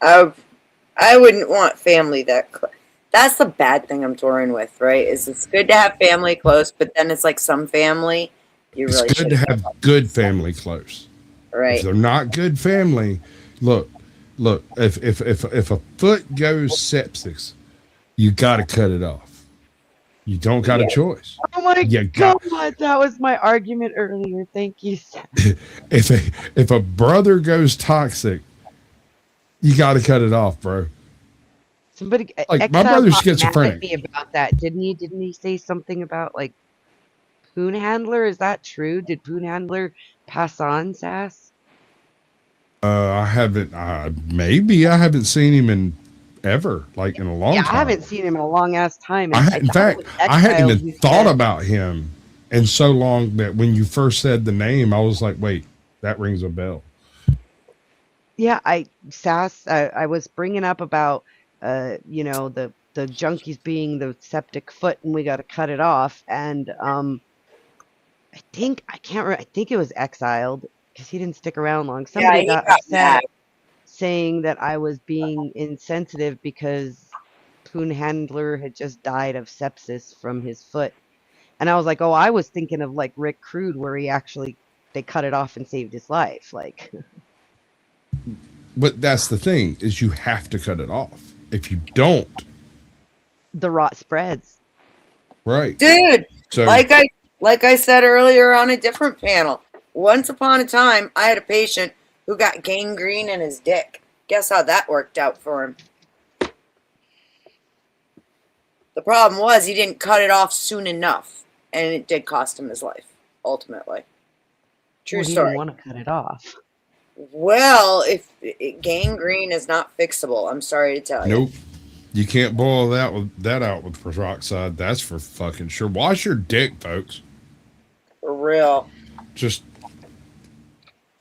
I wouldn't want family that close. That's the bad thing I'm touring with, right? Is it's good to have family close, but then it's like some family you really It's good to have good family close. Right. If they're not good family, look, if a foot goes sepsis, you got to cut it off. You don't got a choice. Oh my You God, got- that was my argument earlier. Thank you. if a brother goes toxic, you got to cut it off, bro. Somebody, Like, my Exile brother's got mad at schizophrenic. me about that, didn't he? Didn't he say something about like Poon Handler? Is that true? Did Poon Handler pass on, Sass? I haven't. Maybe I haven't seen him in a long Yeah, time. I haven't seen him in a long ass time. In thought it fact, was I hadn't Exile even who thought said- about him in so long that when you first said the name, I was like, wait, that rings a bell. Yeah, Sass. I was bringing up about the junkies being the septic foot, and we got to cut it off. And I think it was Exiled because he didn't stick around long. Somebody he got got upset mad. saying that I was being insensitive because Poon Handler had just died of sepsis from his foot. And I was like, oh, I was thinking of like Rick Crude, where they cut it off and saved his life. Like, But that's the thing, is you have to cut it off. If you don't, the rot spreads. right. Dude, So like I said earlier on a different panel, once upon a time, I had a patient who got gangrene in his dick. Guess how that worked out for him? The problem was he didn't cut it off soon enough, and it did cost him his life, ultimately. True Well, he story. didn't want to cut it off. Well, if gangrene is not fixable, I'm sorry to tell you. nope. You can't boil that out with peroxide. That's for fucking sure. Wash your dick, folks. For real. Just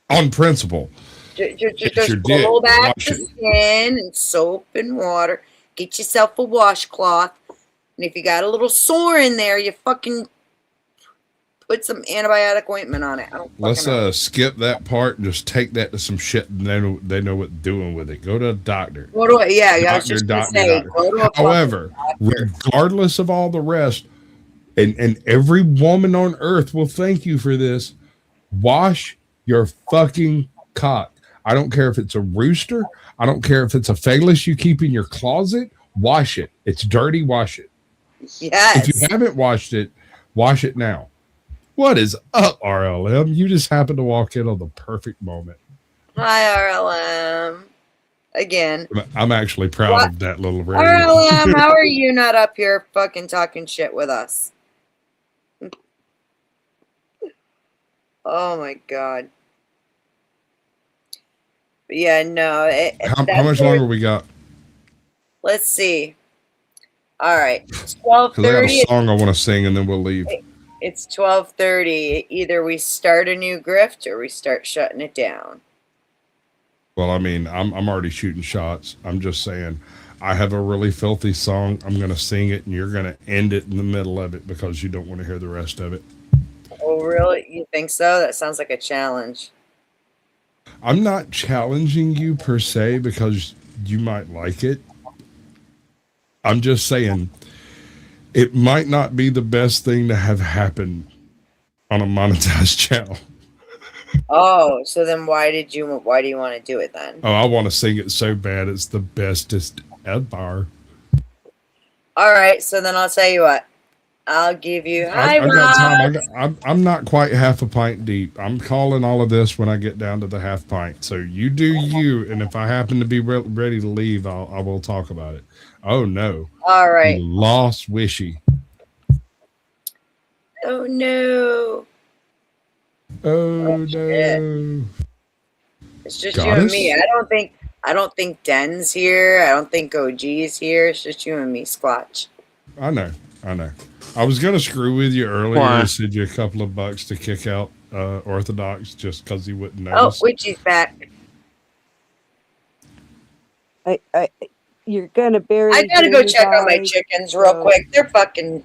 on principle. Just your dick, pull back wash the it. skin and soap and water. Get yourself a washcloth. And if you got a little sore in there, you fucking Put some antibiotic ointment on it. I don't Let's fucking know. skip that part and just take that to some shit, and they know what doing with it. Go to a doctor. Go to I was just gonna say, go to a fucking However, doctor. regardless of all the rest, and every woman on earth will thank you for this, wash your fucking cock. I don't care if it's a rooster. I don't care if it's a phallus you keep in your closet. Wash it. It's dirty. Wash it. Yes. If you haven't washed it, wash it now. What is up, RLM? You just happened to walk in on the perfect moment. Hi, RLM. Again. I'm actually proud of that little radio. RLM, how are you not up here fucking talking shit with us? Oh my god. But yeah, no. How much longer we got? Let's see. All right. Because I got 12:30. a song I want to sing, and then we'll leave. It's 12:30. Either we start a new grift or we start shutting it down. Well, I mean, I'm already shooting shots. I'm just saying, I have a really filthy song. I'm going to sing it, and you're going to end it in the middle of it because you don't want to hear the rest of it. Oh, really? You think so? That sounds like a challenge. I'm not challenging you per se because you might like it. I'm just saying it might not be the best thing to have happen on a monetized channel. Oh, so then why do you want to do it then? Oh, I want to sing it so bad. It's the bestest ever. All right, so then I'll tell you what. I'll give you. Hi, I got Rob. time. I'm not quite half a pint deep. I'm calling all of this when I get down to the half pint. So you do you, and if I happen to be ready to leave, I will talk about it. Oh no! All right. We lost Wishy. Oh no! Oh no! It's just you and me. I don't think Den's here. I don't think OG's here. It's just you and me, Squatch. I know. I was gonna screw with you earlier. Why? I send you a couple of bucks to kick out Orthodox just because he wouldn't Oh, notice. Witchy's back. You're gonna bury. I gotta go check on my chickens real quick. They're fucking.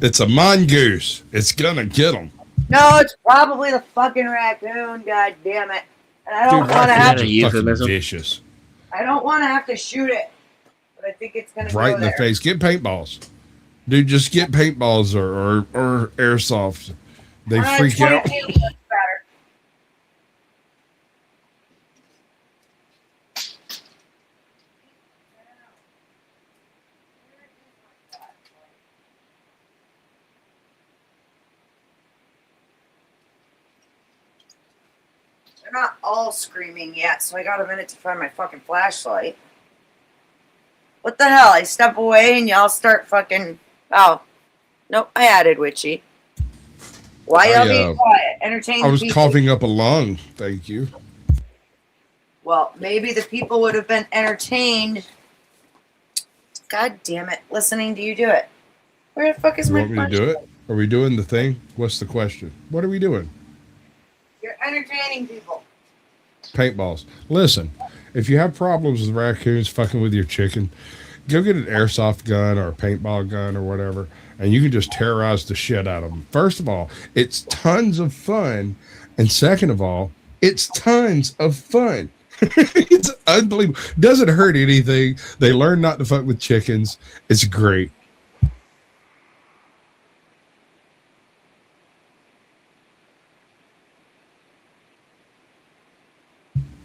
It's a mongoose. It's gonna get them. No, it's probably the fucking raccoon. God damn it! And I don't want to have to. Fucking vicious. I don't want to have to shoot it, but I think it's gonna Right go in the there. face. Get paintballs. Dude, just get paintballs or airsoft. They freak out. They're not all screaming yet, so I got a minute to find my fucking flashlight. What the hell? I step away and y'all start fucking. Oh, nope. I added Witchy. Why y'all being quiet? Entertain I the was people. coughing up a lung. Thank you. Well, maybe the people would have been entertained. God damn it! Listening to you do it. Where the fuck is You my want me to do flashlight? it? Are we doing the thing? What's the question? What are we doing? You're entertaining people. Paintballs. Listen, if you have problems with raccoons fucking with your chicken, go get an airsoft gun or a paintball gun or whatever, and you can just terrorize the shit out of them. First of all, it's tons of fun. And second of all, it's tons of fun. It's unbelievable. Doesn't hurt anything. They learn not to fuck with chickens. It's great.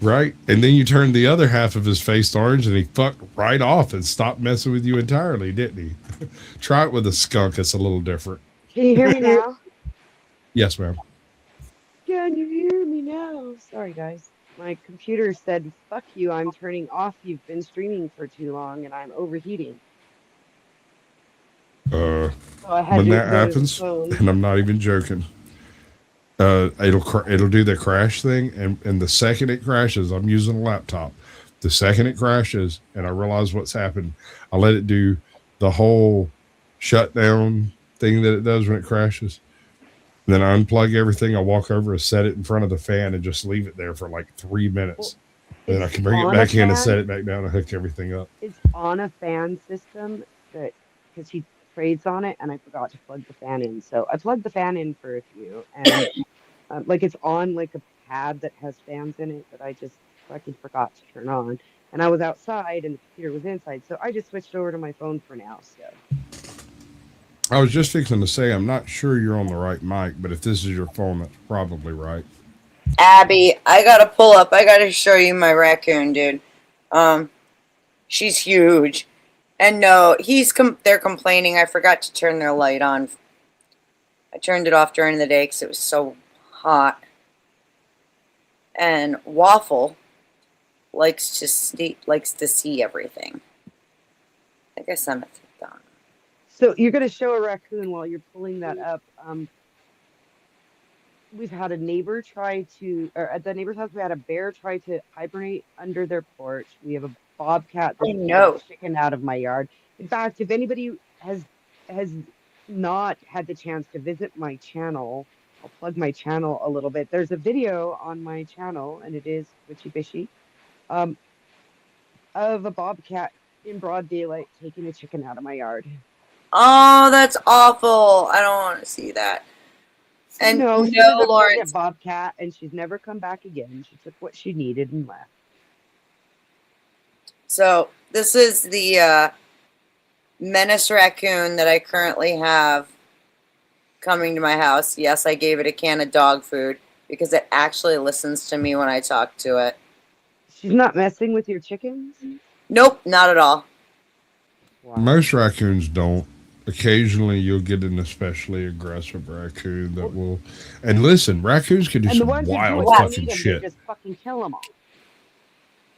Right? And then you turned the other half of his face orange and he fucked right off and stopped messing with you entirely, didn't he? Try it with a skunk. It's a little different. Can you hear me now? Yes, ma'am. Can you hear me now? Sorry, guys. My computer said, fuck you, I'm turning off. You've been streaming for too long and I'm overheating. So I had When to that go to the happens, phone. and I'm not even joking, it'll do the crash thing, and the second it crashes, I'm using a laptop. The second it crashes, and I realize what's happened, I let it do the whole shutdown thing that it does when it crashes. And then I unplug everything. I walk over and set it in front of the fan and just leave it there for like 3 minutes. Then I can bring it on a back in and fan? set it back down and hook everything up. It's on a fan system that because he trades on it, and I forgot to plug the fan in. So I plugged the fan in for a few, and like it's on like a pad that has fans in it that I just fucking forgot to turn on. And I was outside, and the computer was inside, so I just switched over to my phone for now. So I was just fixing to say, I'm not sure you're on the right mic, but if this is your phone, that's probably right. Abby, I gotta pull up. I gotta show you my raccoon, dude. She's huge. And no, they're complaining. I forgot to turn their light on. I turned it off during the day because it was so hot. And Waffle likes to see everything. I guess I'm done. So you're going to show a raccoon while you're pulling that up. We've had a neighbor or at the neighbor's house, we had a bear try to hibernate under their porch. We have a bobcat that's pulled chicken out of my yard. In fact, if anybody has not had the chance to visit my channel, I'll plug my channel a little bit. There's a video on my channel, and it is Witchy Bishy, of a bobcat in broad daylight taking a chicken out of my yard. Oh, that's awful. I don't want to see that. And no, she no, was a Lawrence. pregnant bobcat, and she's never come back again. She took what she needed and left. So this is the menace raccoon that I currently have coming to my house. Yes, I gave it a can of dog food because it actually listens to me when I talk to it. She's not messing with your chickens? Nope, not at all. Wow. Most raccoons don't. Occasionally, you'll get an especially aggressive raccoon that will. And listen, raccoons can do some wild fucking shit. Just fucking kill them all.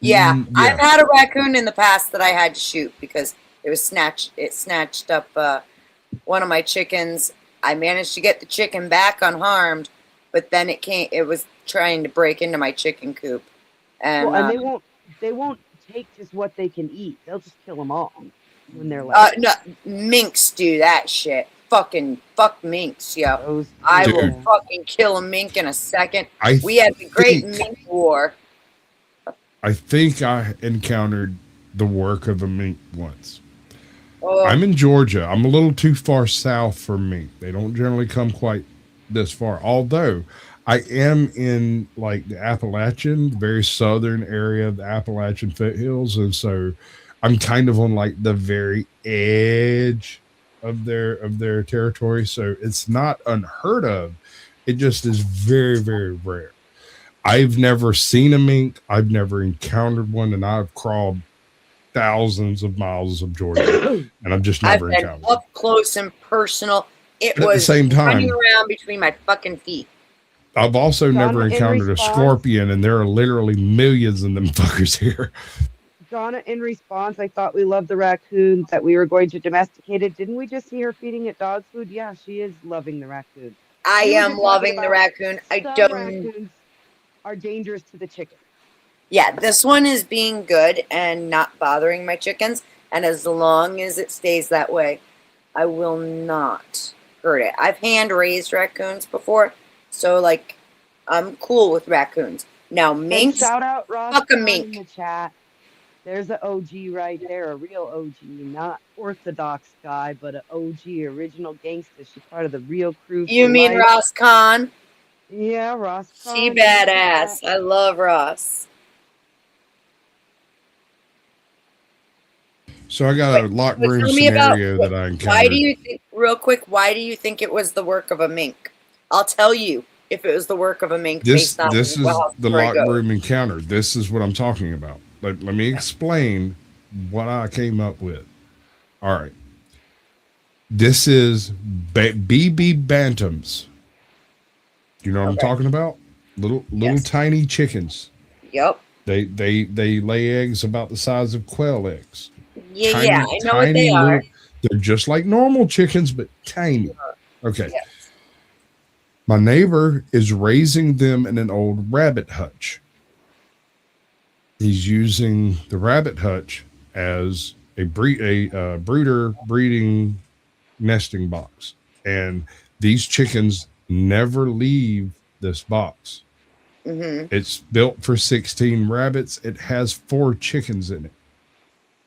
Yeah, yeah, I've had a raccoon in the past that I had to shoot because it snatched up one of my chickens. I managed to get the chicken back unharmed, but then it was trying to break into my chicken coop. And, they won't take just what they can eat. They'll just kill them all when they're like. No, minks do that shit. Fuck minks, yo. I will fucking kill a mink in a second. We had the great mink war. I think I encountered the work of a mink once. Oh. I'm in Georgia. I'm a little too far south for mink. They don't generally come quite this far. Although I am in like the Appalachian, very southern area of the Appalachian foothills, and so I'm kind of on like the very edge of their territory. So it's not unheard of. It just is very, very rare. I've never seen a mink. I've never encountered one, and I've crawled thousands of miles of Georgia, and I've just never encountered I've been up close and personal. It was at the same time running around between my fucking feet. I've also never encountered a scorpion, and there are literally millions of them fuckers here. Donna, in response, I thought we loved the raccoon, that we were going to domesticate it. Didn't we just see her feeding it dog food? Yeah, she is loving the raccoon. I am loving the raccoon. Raccoons are dangerous to the chicken. Yeah, this one is being good and not bothering my chickens. And as long as it stays that way, I will not hurt it. I've hand-raised raccoons before, so, like, I'm cool with raccoons. Now, minks, shout out Ross fuck a mink. in the chat. There's an OG right there, a real OG, not orthodox guy, but an OG, original gangster. She's part of the real crew. You mean Ross Khan? Yeah, Ross Khan. She badass. I love Ross. So I got a locked room scenario that I encountered. Why do you think, real quick, why do you think it was the work of a mink? I'll tell you if it was the work of a mink. This is the locked room encounter. This is what I'm talking about. Let me explain what I came up with. All right. This is BB Bantams. Do you know what I'm talking about? Little tiny chickens. Yep. They lay eggs about the size of quail eggs. Yeah, I know what they are. They're just like normal chickens, but tiny. Okay. Yes. My neighbor is raising them in an old rabbit hutch. He's using the rabbit hutch as a brooder breeding nesting box. And these chickens never leave this box. Mm-hmm. It's built for 16 rabbits. It has 4 chickens in it.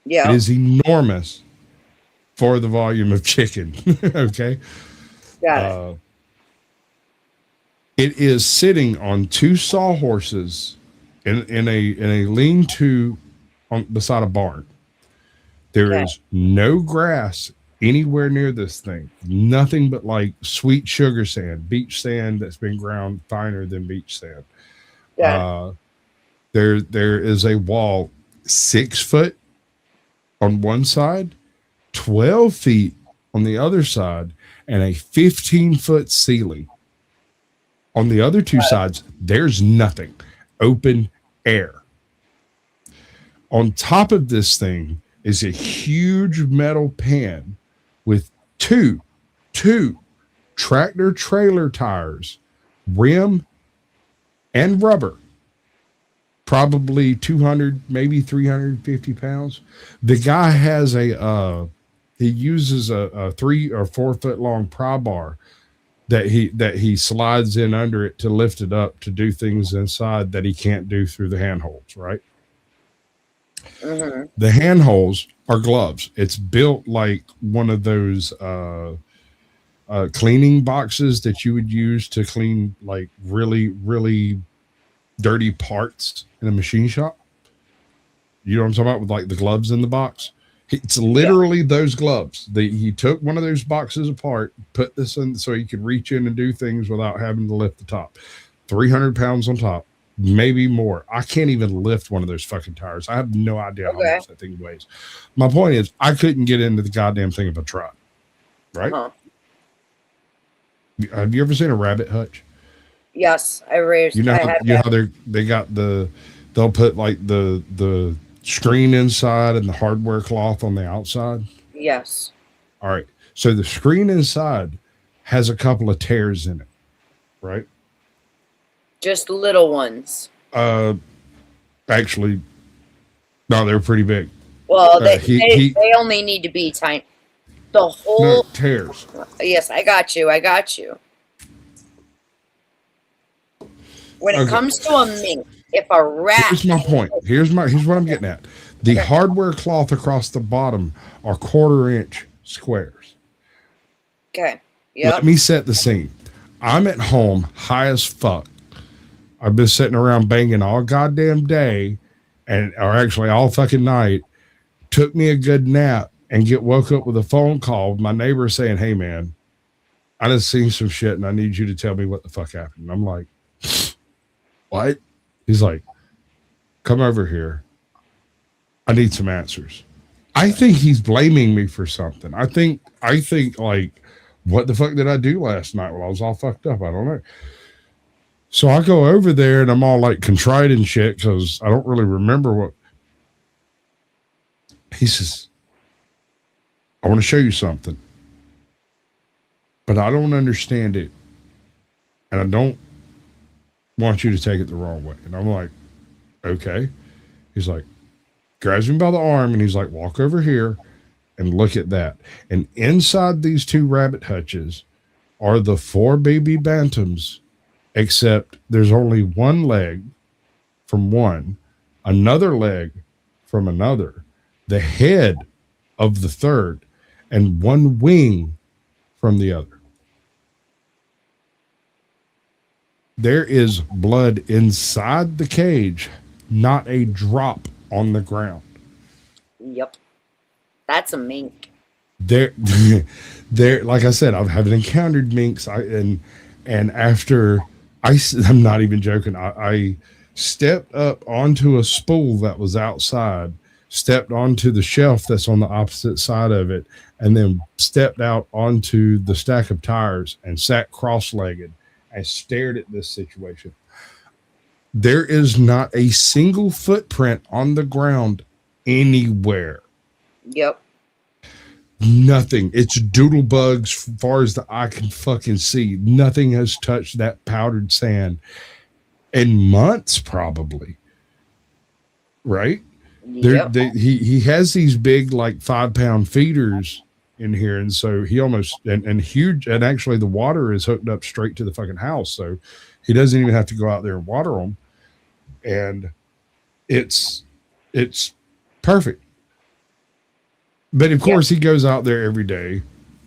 Yeah. It is enormous. for the volume of chicken. Okay. Got it. It is sitting on two sawhorses in a lean-to beside a barn. There is no grass anywhere near this thing. Nothing but like sweet sugar sand, beach sand that's been ground finer than beach sand. There is a wall 6 foot on one side, 12 feet on the other side, and a 15-foot ceiling. On the other two sides, there's nothing. Open air. On top of this thing is a huge metal pan with two tractor trailer tires, rim and rubber, probably 200, maybe 350 pounds. The guy has he uses a 3 or 4 foot long pry bar that he slides in under it to lift it up to do things inside that he can't do through the handholds, right? Mm-hmm. The handholds are gloves. It's built like one of those cleaning boxes that you would use to clean like really, really dirty parts in a machine shop. You know what I'm talking about, with like the gloves in the box? It's literally those gloves. He took one of those boxes apart, put this in so he could reach in and do things without having to lift the top. 300 pounds on top, maybe more. I can't even lift one of those fucking tires. I have no idea how much that thing weighs. My point is, I couldn't get into the goddamn thing if I tried. Right? Uh-huh. Have you ever seen a rabbit hutch? Yes, I raised. You know how they got they'll put like the screen inside and the hardware cloth on the outside. Yes. All right. So the screen inside has a couple of tears in it, right? Just little ones. Actually, no, they're pretty big. Well, they only need to be tiny. The whole tears. Yes, I got you. When it comes to a mink, if a rat. Here's my point. Here's what I'm getting at. The hardware cloth across the bottom are 1/4 inch squares. Okay. Yeah. Let me set the scene. I'm at home, high as fuck. I've been sitting around banging all goddamn day, or actually all fucking night. Took me a good nap and woke up with a phone call with my neighbor saying, "Hey man, I just seen some shit and I need you to tell me what the fuck happened." And I'm like, "What?" He's like, "Come over here. I need some answers." I think he's blaming me for something. I think like, what the fuck did I do last night while I was all fucked up? I don't know. So I go over there and I'm all like contrite and shit because I don't really remember what. He says, "I want to show you something, but I don't understand it. And I don't want you to take it the wrong way." And I'm like, "Okay." He's like, grabs me by the arm and he's like, "Walk over here and look at that." And inside these 2 rabbit hutches are the 4 baby bantams, except there's only one leg from one, another leg from another, the head of the third, and one wing from the other. There is blood inside the cage, not a drop on the ground. Yep. That's a mink. There, like I said, I haven't encountered minks. And after I'm not even joking. I stepped up onto a spool that was outside, stepped onto the shelf that's on the opposite side of it, and then stepped out onto the stack of tires and sat cross-legged and stared at this situation. There is not a single footprint on the ground anywhere. Yep. Nothing. It's doodle bugs as far as the eye can fucking see. Nothing has touched that powdered sand in months, probably. Right? Yep. He has these big, like 5-pound feeders in here, and so he almost and huge, and actually the water is hooked up straight to the fucking house, so he doesn't even have to go out there and water them. And it's perfect. But of course, he goes out there every day,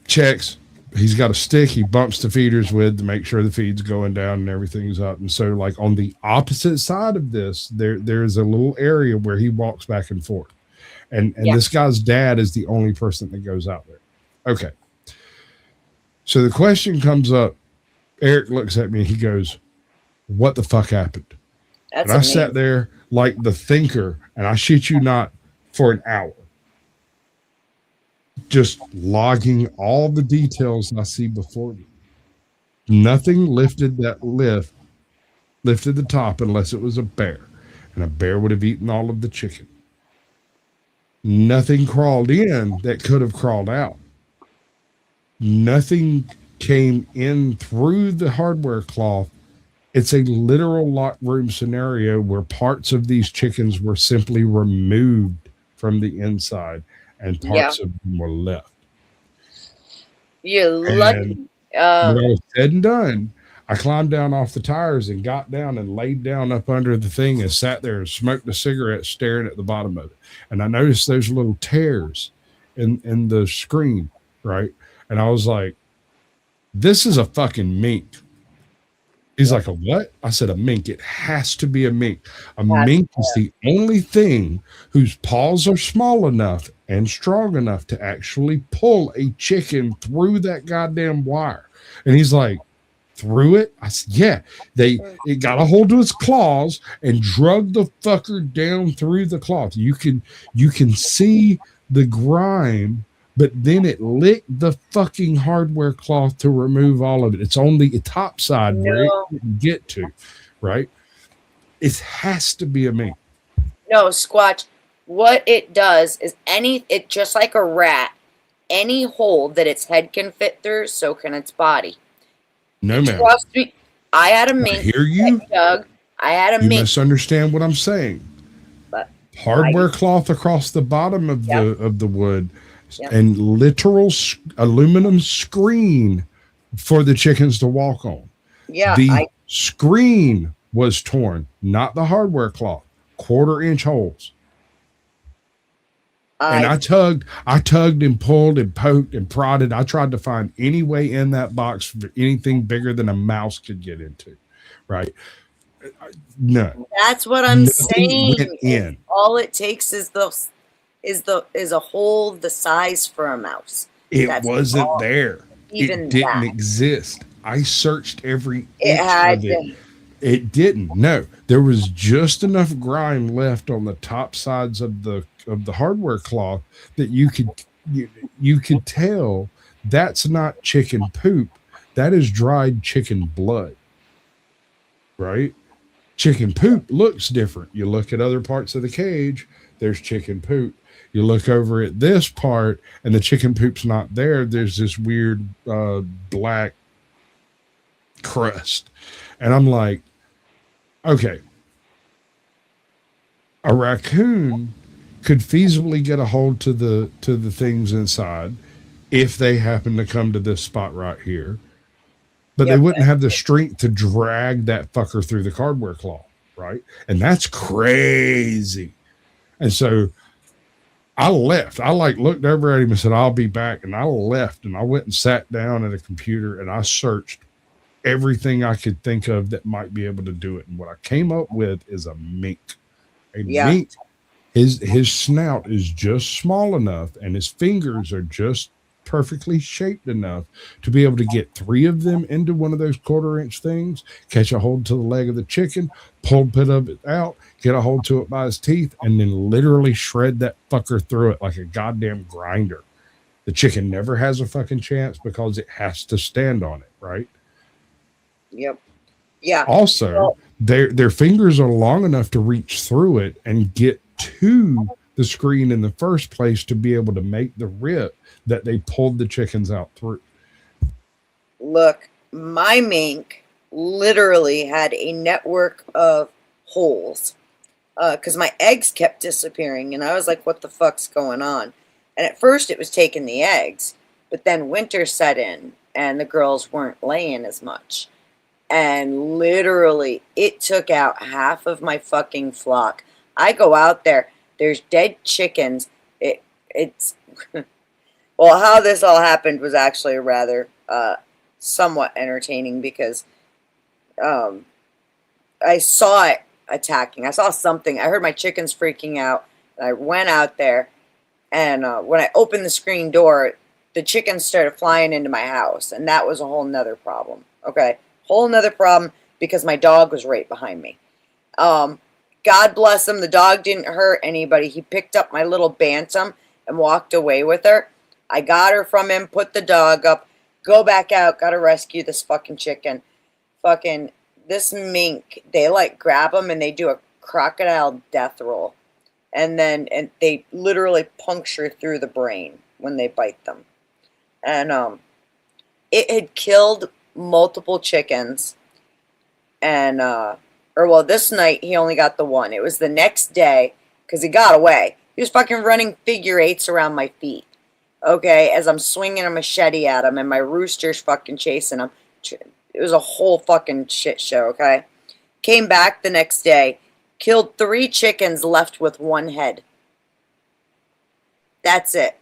checks. He's got a stick he bumps the feeders with to make sure the feed's going down and everything's up. And so, like, on the opposite side of this, there's a little area where he walks back and forth. And this guy's dad is the only person that goes out there. Okay. So the question comes up. Eric looks at me. He goes, "What the fuck happened?" That's and I sat there like the thinker, and I shit you not, for an hour, just logging all the details I see before me. Nothing lifted the top unless it was a bear, and a bear would have eaten all of the chicken. Nothing crawled in that could have crawled out. Nothing came in through the hardware cloth. It's a literal locked room scenario where parts of these chickens were simply removed from the inside and parts of them were left. You're lucky. When all was said and done, I climbed down off the tires and got down and laid down up under the thing and sat there and smoked a cigarette staring at the bottom of it. And I noticed those little tears in the screen, right? And I was like, this is a fucking mink. He's like, a what? I said, a mink. It has to be a mink. A mink is the only thing whose paws are small enough and strong enough to actually pull a chicken through that goddamn wire. And he's like, through it? I said, yeah. It got a hold of its claws and drug the fucker down through the cloth. You can see the grime, but then it licked the fucking hardware cloth to remove all of it. It's on the top side where it didn't get to, right? It has to be a mink. No, Squatch. What it does is it just like a rat, any hole that its head can fit through, so can its body. No, man. Trust me, I had a mink. I hear you. Doug, I had a You mink. misunderstand what I'm saying. But hardware cloth across the bottom of the wood and literal aluminum screen for the chickens to walk on. Yeah, the screen was torn, not the hardware cloth. 1/4-inch holes. And I tugged and pulled and poked and prodded. I tried to find any way in that box for anything bigger than a mouse could get into, right? No. That's what I'm saying. Went in. All it takes is a hole the size for a mouse. It wasn't there. Even it didn't that. exist. I searched every It inch had of it. It didn't. No, there was just enough grime left on the top sides of the hardware cloth that you could tell that's not chicken poop. That is dried chicken blood. Right? Chicken poop looks different. You look at other parts of the cage, there's chicken poop. You look over at this part and the chicken poop's not there. There's this weird black crust. And I'm like, okay, a raccoon could feasibly get a hold to the things inside if they happen to come to this spot right here. But they wouldn't have the strength to drag that fucker through the hardware cloth, right? And that's crazy. And so I left. I looked over at him and said, I'll be back. And I left and I went and sat down at a computer and I searched everything I could think of that might be able to do it. And what I came up with is a mink. Mink. His snout is just small enough and his fingers are just perfectly shaped enough to be able to get 3 of them into one of those 1/4-inch things, catch a hold to the leg of the chicken, pull a bit of it out, get a hold to it by his teeth, and then literally shred that fucker through it like a goddamn grinder. The chicken never has a fucking chance because it has to stand on it, right? Yep. Yeah. Also, their fingers are long enough to reach through it and get to the screen in the first place to be able to make the rip that they pulled the chickens out through. Look, my mink literally had a network of holes because my eggs kept disappearing. And I was like, what the fuck's going on? And at first it was taking the eggs, but then winter set in and the girls weren't laying as much. And literally it took out half of my fucking flock. I go out there, there's dead chickens. it's well, how this all happened was actually rather somewhat entertaining because I saw it attacking. I saw something. I heard my chickens freaking out. And I went out there, and when I opened the screen door, the chickens started flying into my house, and that was a whole nother problem. Okay, whole nother problem because my dog was right behind me. God bless him. The dog didn't hurt anybody. He picked up my little bantam and walked away with her. I got her from him, put the dog up, go back out, gotta rescue this fucking chicken. Fucking, this mink, they like grab them and they do a crocodile death roll. And they literally puncture through the brain when they bite them. And it had killed multiple chickens. And, this night he only got the one. It was the next day, because he got away. He was fucking running figure eights around my feet. Okay, as I'm swinging a machete at him, and my rooster's fucking chasing him. It was a whole fucking shit show, okay? Came back the next day, killed 3 chickens, left with 1 head. That's it.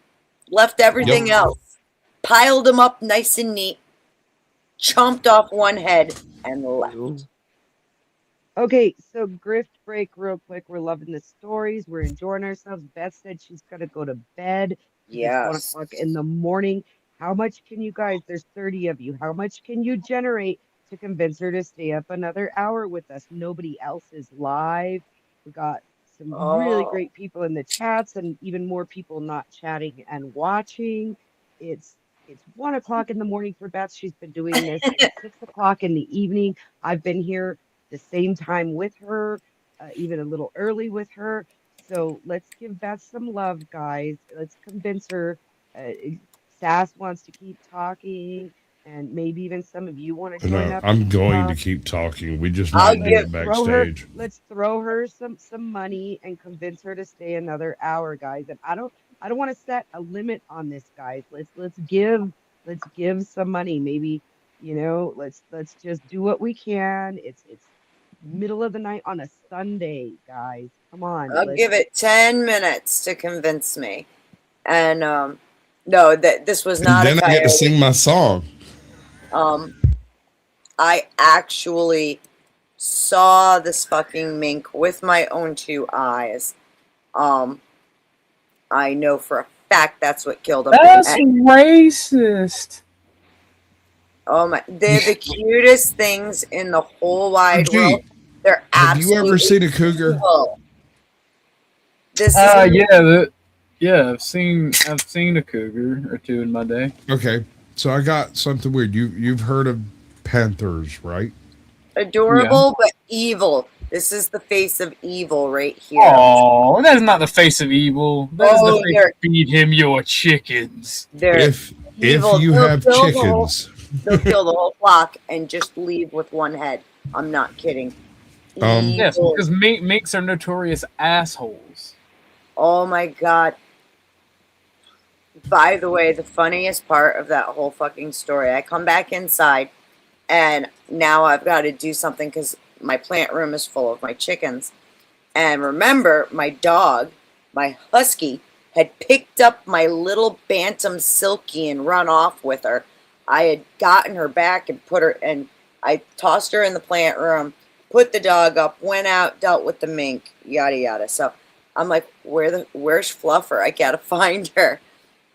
Left everything else. Piled them up nice and neat. Chomped off 1 head and left. Okay, so grift break real quick. We're loving the stories. We're enjoying ourselves. Beth said she's going to go to bed. Yes. It's 1 o'clock in the morning. How much can you guys, there's 30 of you, how much can you generate to convince her to stay up another hour with us? Nobody else is live. We got some really great people in the chats and even more people not chatting and watching. It's 1 o'clock in the morning for Beth. She's been doing this at 6 o'clock in the evening. I've been here the same time with her, even a little early with her. So let's give Beth some love, guys. Let's convince her. Sass wants to keep talking, and maybe even some of you want to join No, up. I'm going to keep talking. We just might do it backstage. Let's throw her some money and convince her to stay another hour, guys. And I don't want to set a limit on this, guys. Let's give some money. Maybe, let's just do what we can. It's middle of the night on a Sunday, guys. Come on. I'll give it 10 minutes to convince me. And no, this was not. And then I get to sing my song. I actually saw this fucking mink with my own 2 eyes. I know for a fact that's what killed him. That's racist. Oh my! They're the cutest things in the whole wide world. They're Have absolutely you ever seen a cougar? evil. This is I've seen a cougar or 2 in my day. Okay, so I got something weird. You've heard of panthers, right? adorable but evil. This is the face of evil right here. Oh, that's not the face of evil. That is the face of feed him your chickens. If evil. you They'll have kill chickens, they'll kill the whole flock and just leave with 1 head. I'm not kidding. Yes, because minks are notorious assholes. Oh my god. By the way, the funniest part of that whole fucking story, I come back inside and now I've got to do something because my plant room is full of my chickens. And remember, my dog, my husky, had picked up my little bantam Silky and run off with her. I had gotten her back and put her, and I tossed her in the plant room, put the dog up, went out, dealt with the mink, yada yada. So I'm like, where's Fluffer? I gotta find her.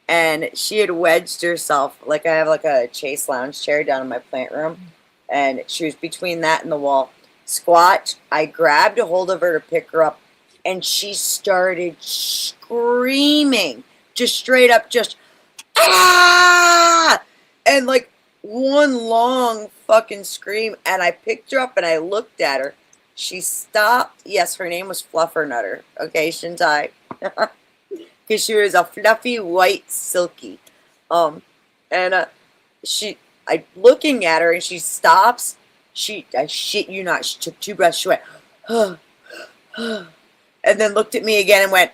And she had wedged herself, like I have like a Chase lounge chair down in my plant room, and she was between that and the wall. Squat, I grabbed a hold of her to pick her up, and she started screaming, just straight up, just ah, and like one long fucking scream. And I picked her up and I looked at her. She stopped. Yes, her name was Fluffernutter. Okay, Shintai. Because she was a fluffy white Silky. I'm looking at her and she stops. I shit you not, she took 2 breaths. She went, and then looked at me again and went,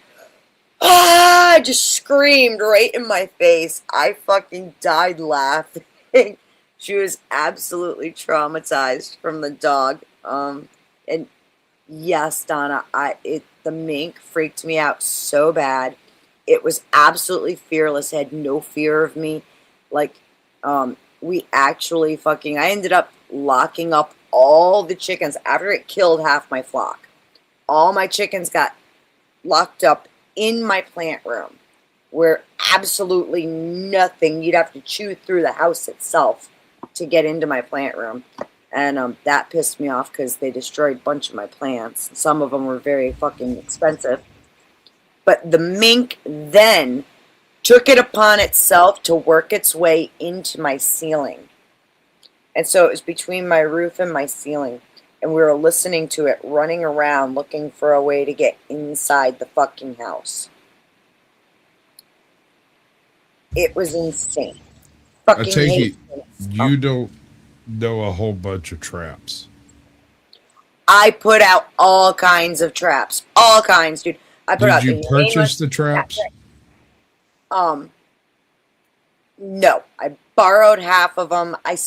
ah, just screamed right in my face. I fucking died laughing. She was absolutely traumatized from the dog. And yes, Donna, the mink freaked me out so bad. it was absolutely fearless. It had no fear of me. Like, we actually I ended up locking up all the chickens after it killed half my flock. All my chickens got locked up in my plant room where absolutely nothing, you'd have to chew through the house itself to get into my plant room. And that pissed me off because they destroyed a bunch of my plants. Some of them were very fucking expensive. But the mink then took it upon itself to work its way into my ceiling. And so it was between my roof and my ceiling. And we were listening to it running around looking for a way to get inside the fucking house. It was insane. I take it you don't know a whole bunch of traps. I put out all kinds of traps. All kinds, dude. I put out. Did you purchase the traps? No. I borrowed half of them. I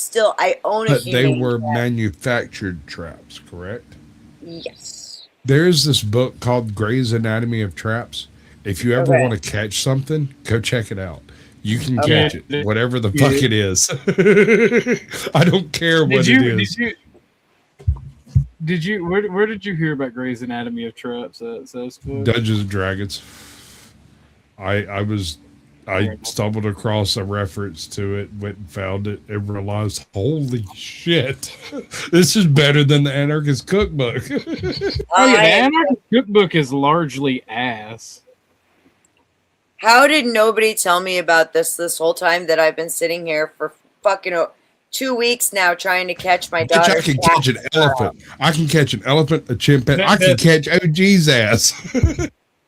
own a But they humane were trap. manufactured traps, correct? Yes. There is this book called Gray's Anatomy of Traps. If you ever Okay. want to catch something, go check it out. You can Okay. catch it, whatever the fuck it is. I don't care what it is. Did you? Where did you hear about Gray's Anatomy of Traps? Dungeons and Dragons. I stumbled across a reference to it, went and found it, and realized, holy shit, this is better than the Anarchist Cookbook. Oh yeah, the Anarchist Cookbook is largely ass. How did nobody tell me about this whole time that I've been sitting here for fucking 2 weeks now trying to catch my daughter? I can catch an elephant. I can catch an elephant, a chimpanzee. I can catch OG's ass.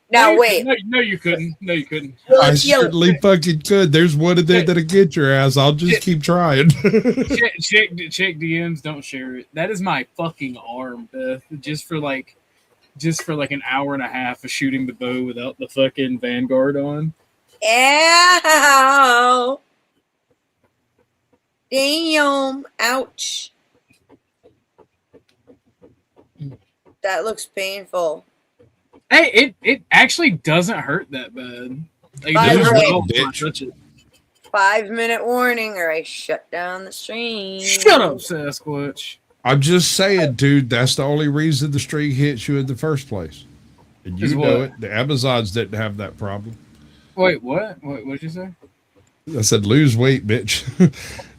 Now wait. No, you couldn't. No, you couldn't. I certainly fucking could. There's one of them that'll get your ass. I'll just keep trying. check DMs. Don't share it. That is my fucking arm, Beth. Just for like an hour and a half of shooting the bow without the fucking Vanguard on. Ow! Damn! Ouch! That looks painful. Hey, it actually doesn't hurt that bad. Like, By it the doesn't way, hurt when I touch it. 5-minute warning, or I shut down the stream. Shut up, Sasquatch. I'm just saying, dude, that's the only reason the string hits you in the first place. And you Is know what? it. The Amazons didn't have that problem. Wait, what? What'd you say? I said, lose weight, bitch.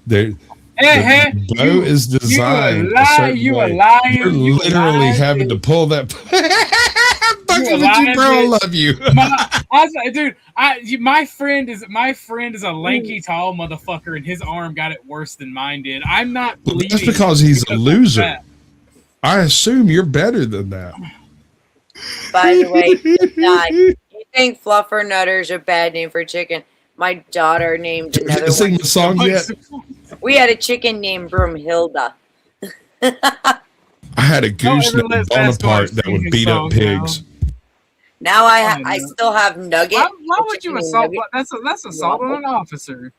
the Hey, bow is designed you a a certain you way. a lion. You're You a literally lion, having to pull that. Fucking with you, bro. I love you. Dude, my friend is a lanky, tall motherfucker, and his arm got it worse than mine did. I'm not bleeding. That's because he's a of loser. that. I assume you're better than that. By the way, you think fluffer nutter's a bad name for chicken? My daughter named another Sing one. the song yet? We had a chicken named Broomhilda. I had a goose ever named let Sasquatch Bonaparte that sing would his beat up song pigs. Now I still have Nugget. Why a would you chicken assault? Nugget. That's assault on an officer.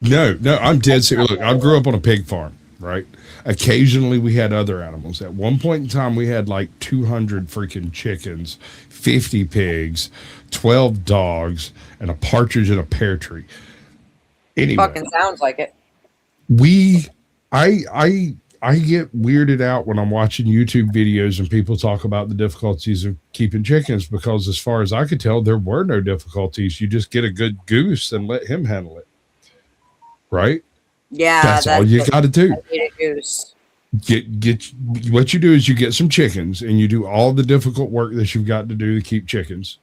No, I'm dead serious. Look, I grew up on a pig farm, right? Occasionally we had other animals. At one point in time, we had like 200 freaking chickens, 50 pigs, 12 dogs, and a partridge in a pear tree. Anyway, Fucking sounds like it. I get weirded out when I'm watching YouTube videos and people talk about the difficulties of keeping chickens, because as far as I could tell, there were no difficulties. You just get a good goose and let him handle it. Right? Yeah, That's all you got to do. I need a goose. Get what you do is you get some chickens and you do all the difficult work that you've got to do to keep chickens,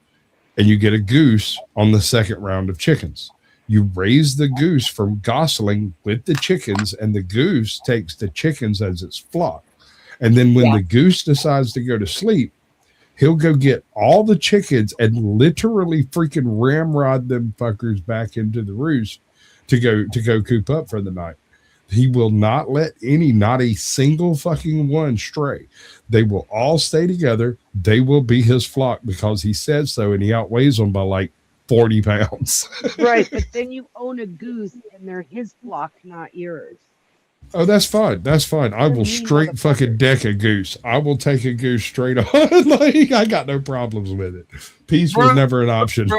and you get a goose on the second round of chickens. You raise the goose from gosling with the chickens, and the goose takes the chickens as its flock. And then when the goose decides to go to sleep, he'll go get all the chickens and literally freaking ramrod them fuckers back into the roost to go coop up for the night. He will not let not a single fucking one stray. They will all stay together. They will be his flock because he said so, and he outweighs them by like 40 pounds. Right, but then you own a goose and they're his flock, not yours. Oh, that's fine. That's fine. I will straight fucking deck a goose. I will take a goose straight on. Like, I got no problems with it. Peace was never an option. Bro,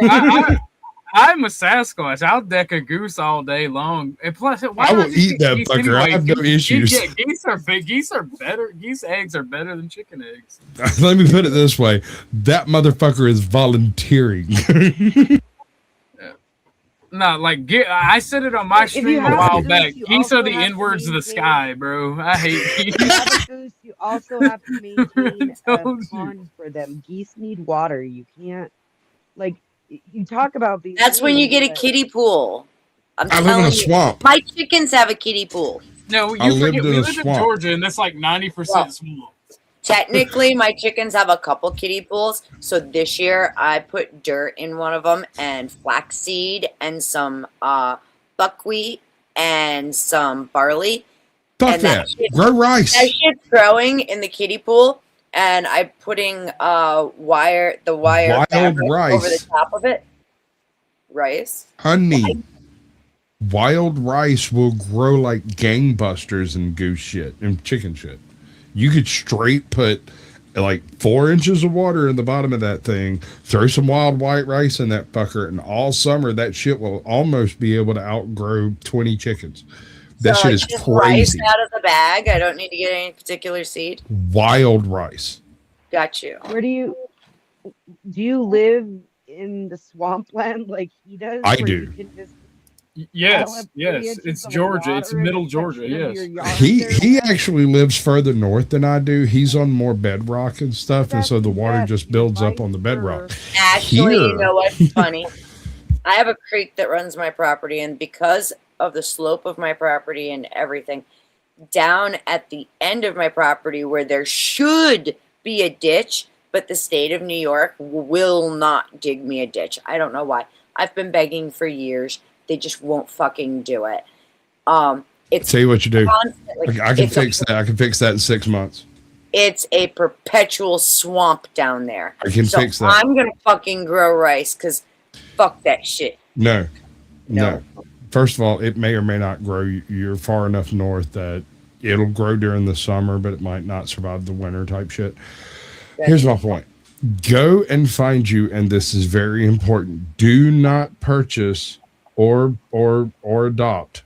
I'm a Sasquatch. I'll deck a goose all day long. And plus, why I will not just eat get that geese fucker. I anyway? have no issues. Yeah, geese are better. Geese eggs are better than chicken eggs. Let me put it this way. That motherfucker is volunteering. No, like I said it on my stream a while back. Geese are the inwards of the sky, bro. I hate geese. You also have to maintain a pond for them. Geese need water. You can't, like, you talk about these. That's when you get a kiddie pool. I live in a swamp. My chickens have a kiddie pool. No, I you forget lived in we a live in swamp. Georgia, and that's like 90% swamp. Technically, my chickens have a couple kiddie pools. So this year, I put dirt in one of them and flaxseed and some buckwheat and some barley. Fuck and that. shit- Grow rice. That shit's growing in the kiddie pool, and I'm putting wire Wild fabric rice. over the top of it. Rice. Honey, wild rice will grow like gangbusters and goose shit and chicken shit. You could straight put like 4 inches of water in the bottom of that thing, throw some wild white rice in that fucker, and all summer that shit will almost be able to outgrow 20 chickens. That So shit it's is just crazy. rice out of the bag. I don't need to get any particular seed. Wild rice. Got you. Where do you live in the swampland like he does? I where do. you can just Yes, yes. It's Georgia. It's middle Georgia. Yes. He actually lives further north than I do. He's on more bedrock and stuff, and so the water just builds up on the bedrock. Actually, you Here- know what's funny? I have a creek that runs my property, and because of the slope of my property and everything, down at the end of my property where there should be a ditch, but the state of New York will not dig me a ditch. I don't know why. I've been begging for years. They just won't fucking do it. It's Tell you what you do. constantly- I can it's a- fix that. I can fix that in 6 months. It's a perpetual swamp down there. I can so fix that. I'm gonna fucking grow rice because fuck that shit. No. First of all, it may or may not grow. You're far enough north that it'll grow during the summer, but it might not survive the winter type shit. Here's my point. Go and find you, and this is very important. Do not purchase or adopt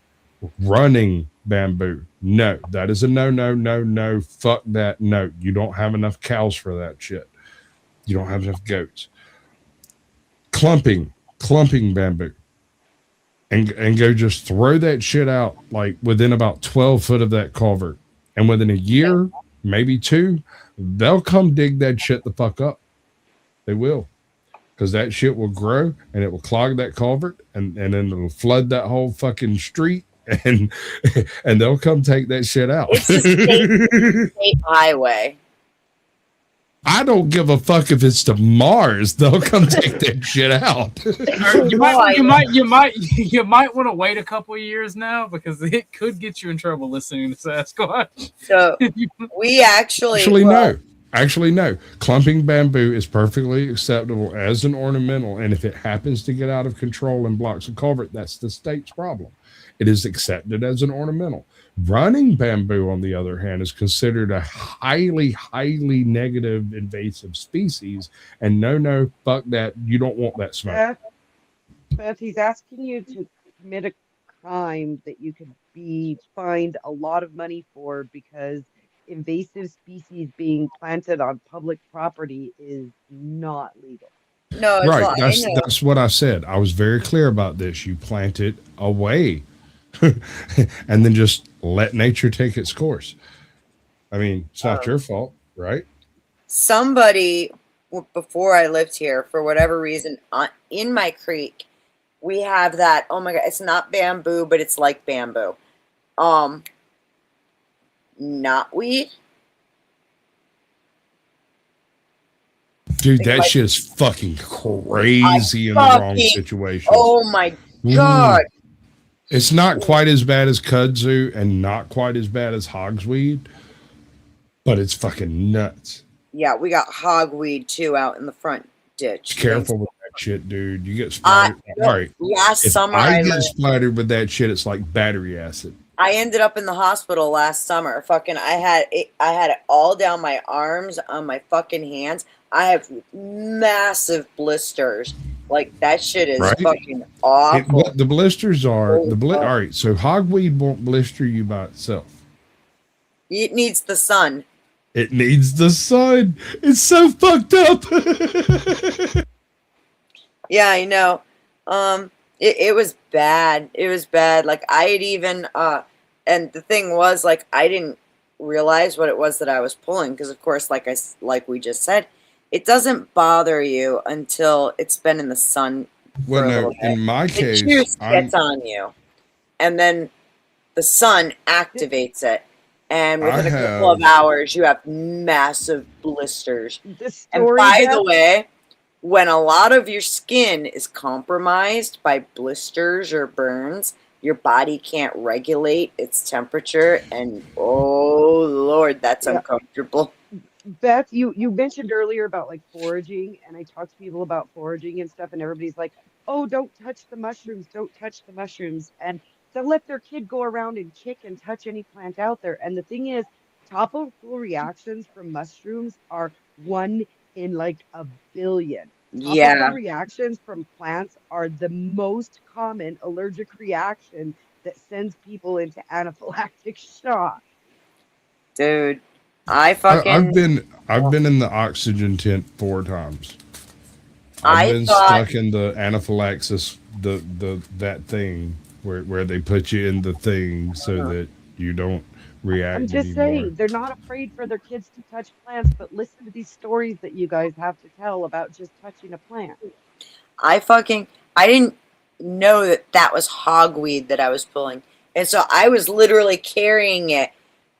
running bamboo. No, that is a no. Fuck that. No, you don't have enough cows for that shit. You don't have enough goats. Clumping bamboo. And go just throw that shit out like within about 12 foot of that culvert. And within a year, maybe 2, they'll come dig that shit the fuck up. They will. Because that shit will grow and it will clog that culvert and then it'll flood that whole fucking street and they'll come take that shit out. It's a state highway. I don't give a fuck if it's to Mars. They'll come take that shit out. You might want to wait a couple of years now because it could get you in trouble listening to Sasquatch. So we Actually, no. Clumping bamboo is perfectly acceptable as an ornamental, and if it happens to get out of control and blocks a culvert, that's the state's problem. It is accepted as an ornamental. Running bamboo, on the other hand, is considered a highly, highly negative invasive species, and no, fuck that. You don't want that smoke. Beth, he's asking you to commit a crime that you could be fined a lot of money for because invasive species being planted on public property is not legal. No, it's Right. not. That's what I said. I was very clear about this. You plant it away and then just let nature take its course. I mean, it's not your fault, right? Somebody before I lived here, for whatever reason, in my creek, we have that. Oh my god, it's not bamboo, but it's like bamboo. Knotweed. Dude, that shit is fucking crazy in the wrong situation. Oh my god. It's not quite as bad as kudzu and not quite as bad as hogsweed, but it's fucking nuts. Yeah, we got hogweed too out in the front ditch. Careful with that shit, dude. You get splattered. All right. Last If summer I I get learned- splattered with that shit, it's like battery acid. I ended up in the hospital last summer. Fucking, I had it all down my arms, on my fucking hands. I have massive blisters. Like that shit is Right? fucking awful. What the blisters are, all right, so hogweed won't blister you by itself. It needs the sun. It needs the sun. It's so fucked up. Yeah, I know. It was bad. It was bad. Like I had even and the thing was, like, I didn't realize what it was that I was pulling because, of course, like we just said, it doesn't bother you until it's been in the sun. Well, no, in my case, the juice gets on you, and then the sun activates it, and within a couple of hours, you have massive blisters. And by the way, when a lot of your skin is compromised by blisters or burns, your body can't regulate its temperature, and oh Lord, that's uncomfortable. Beth, you mentioned earlier about like foraging, and I talk to people about foraging and stuff, and everybody's like, "Oh, don't touch the mushrooms! Don't touch the mushrooms!" And they'll let their kid go around and kick and touch any plant out there. And the thing is, topical reactions from mushrooms are 1 in like a billion. Yeah. Topical reactions from plants are the most common allergic reaction that sends people into anaphylactic shock. Dude, I've been in the oxygen tent 4 times. I've been stuck in the anaphylaxis, that thing where they put you in the thing so that you don't react. I'm just saying, they're not afraid for their kids to touch plants, but listen to these stories that you guys have to tell about just touching a plant. I didn't know that was hogweed that I was pulling. And so I was literally carrying it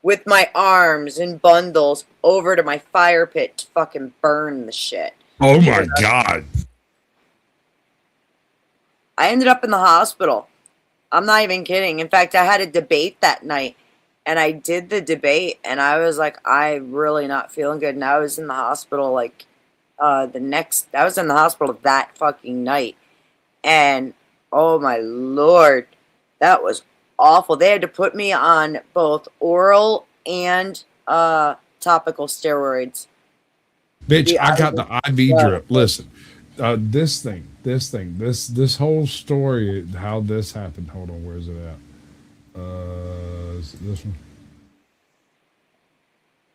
with my arms in bundles over to my fire pit to fucking burn the shit. Oh my God. I ended up in the hospital. I'm not even kidding. In fact, I had a debate that night, and I did the debate, and I was like, I'm really not feeling good. And I was in the hospital I was in the hospital that fucking night. And oh my Lord, that was awful. They had to put me on both oral and topical steroids. Bitch, I got the IV drip. Listen, this whole story, how this happened. Hold on, where's it at? Is it this one?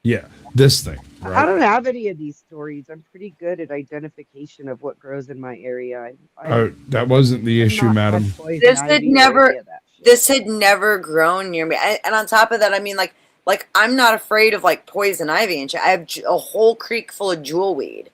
Yeah, this thing. Right? I don't have any of these stories. I'm pretty good at identification of what grows in my area. That wasn't the issue, madam. This had never grown near me. And on top of that, I mean, like I'm not afraid of like poison ivy and shit. I have a whole creek full of jewelweed.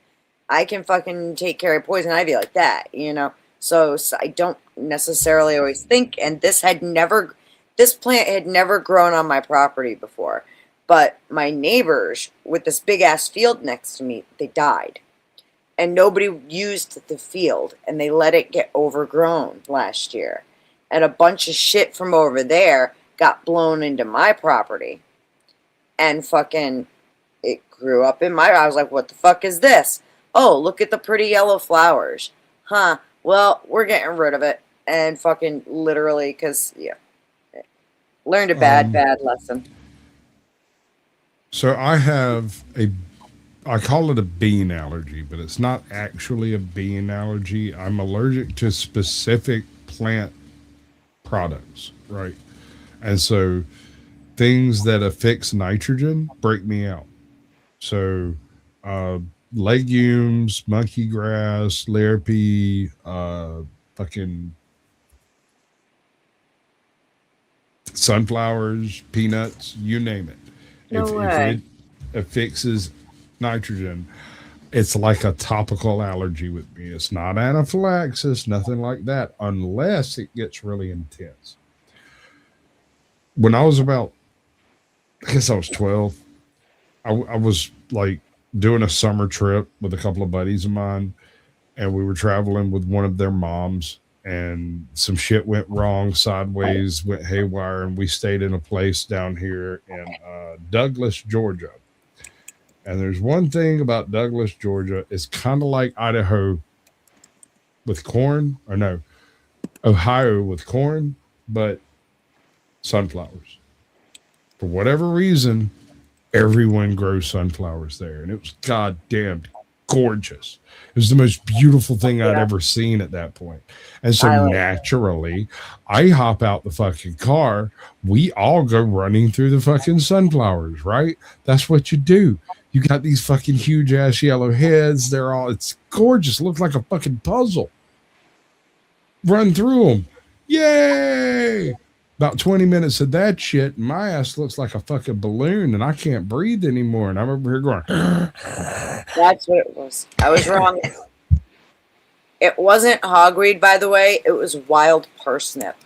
I can fucking take care of poison ivy like that, you know. So I don't necessarily always think. And this plant had never grown on my property before. But my neighbors with this big ass field next to me, they died. And nobody used the field, and they let it get overgrown last year. And a bunch of shit from over there got blown into my property. And fucking, it grew up in I was like, what the fuck is this? Oh, look at the pretty yellow flowers. Huh, well, we're getting rid of it. And fucking literally, because, yeah, learned a bad lesson. So I call it a bean allergy, but it's not actually a bean allergy. I'm allergic to specific plant products, right? And so things that affix nitrogen break me out. So legumes, monkey grass, lirpy, fucking sunflowers, peanuts, you name it. No way. If it affixes nitrogen, it's like a topical allergy with me. It's not anaphylaxis, nothing like that, unless it gets really intense. When I was I guess I was 12, I was like doing a summer trip with a couple of buddies of mine, and we were traveling with one of their moms, and some shit went wrong, sideways, went haywire, and we stayed in a place down here in Douglas, Georgia. And there's one thing about Douglas, Georgia, it's kind of like Idaho with corn, or no, Ohio with corn, but sunflowers. For whatever reason, everyone grows sunflowers there, and it was goddamn gorgeous. It was the most beautiful thing I'd ever seen at that point. And so naturally, I hop out the fucking car. We all go running through the fucking sunflowers, right? That's what you do. You got these fucking huge ass yellow heads. It's gorgeous. It looks like a fucking puzzle. Run through them. Yay! About 20 minutes of that shit, and my ass looks like a fucking balloon, and I can't breathe anymore. And I'm over here going. That's what it was. I was wrong. It wasn't hogweed, by the way. It was wild parsnip.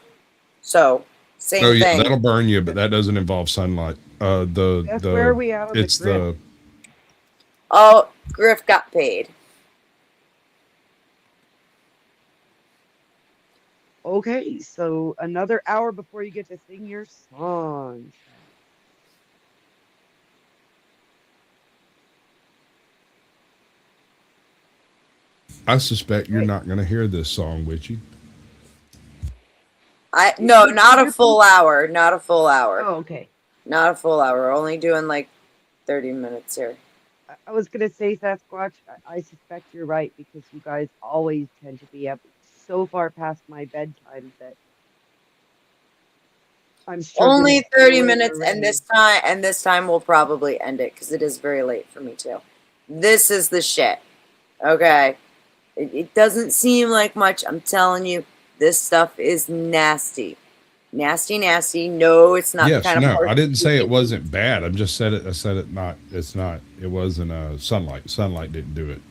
So same thing. That'll burn you, but that doesn't involve sunlight. That's where we out of it's the grip. Oh, Griff got paid. Okay, so another hour before you get to sing your song. I suspect you're not going to hear this song, Witchy. No, not a full hour. Not a full hour. Oh, okay. Not a full hour. We're only doing like 30 minutes here. I was going to say, Sasquatch, I suspect you're right because you guys always tend to be up so far past my bedtime that I'm Only struggling 30 to minutes, already. and this time we'll probably end it because it is very late for me too. This is the shit. Okay. It doesn't seem like much. I'm telling you, this stuff is nasty. Nasty, nasty. No, it's not the kind of I didn't say it wasn't bad. I just said it. I said it not. It's not. It wasn't sunlight. Sunlight didn't do it.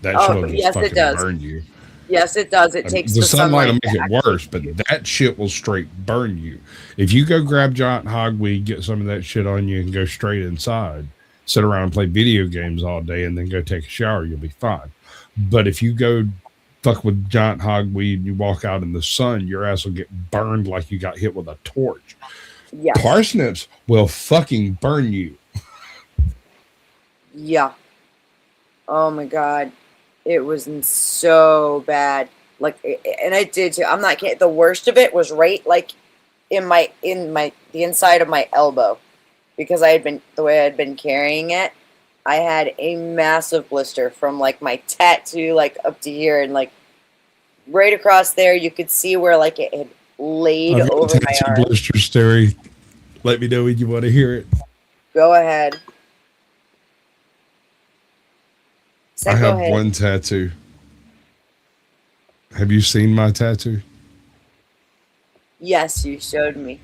That should have yes, fucking it does. burned you. Yes, it does. It takes The sunlight will make to it worse, but that shit will straight burn you. If you go grab giant hogweed, get some of that shit on you, and go straight inside, sit around and play video games all day, and then go take a shower, you'll be fine. But if you go fuck with giant hogweed and you walk out in the sun, your ass will get burned like you got hit with a torch. Yeah. Parsnips will fucking burn you. Yeah. Oh my god. It was so bad. Like, and I did too. I'm not kidding. The worst of it was right like in the inside of my elbow, because the way I had been carrying it, I had a massive blister from like my tattoo like up to here, and like right across there you could see where like it had laid over my arm. Blister story. Let me know when you want to hear it. Go ahead. I have one tattoo. Have you seen my tattoo? Yes, you showed me.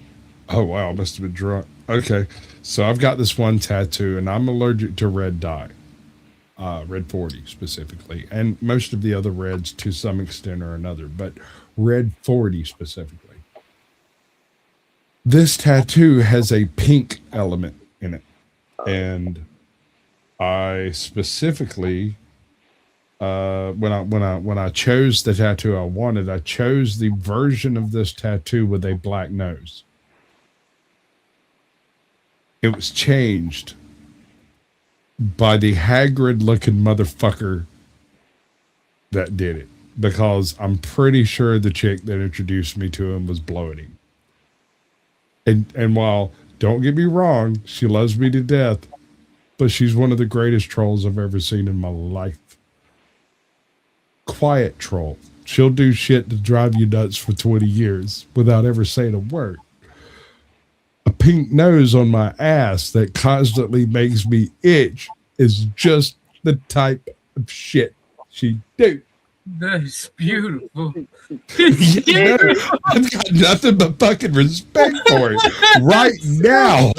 Oh, wow. I must have been drunk. Okay. So I've got this one tattoo, and I'm allergic to red dye. Red 40 specifically. And most of the other reds to some extent or another. But red 40 specifically. This tattoo has a pink element in it. And I specifically... when I chose the tattoo I wanted, I chose the version of this tattoo with a black nose. It was changed by the Hagrid looking motherfucker that did it, because I'm pretty sure the chick that introduced me to him was blowing him. And while, don't get me wrong, she loves me to death, but she's one of the greatest trolls I've ever seen in my life. Quiet troll. She'll do shit to drive you nuts for 20 years without ever saying a word. A pink nose on my ass that constantly makes me itch is just the type of shit she do. That's beautiful. No, I've got nothing but fucking respect for it right now.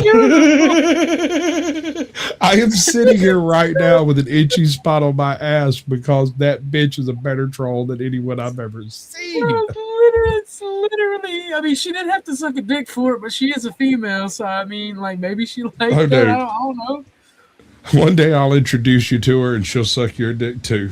I am sitting here right now with an itchy spot on my ass because that bitch is a better troll than anyone I've ever seen. It's literally, I mean, she didn't have to suck a dick for it, but she is a female, so I mean, like, maybe she liked that. Dude. I don't know. One day I'll introduce you to her and she'll suck your dick too.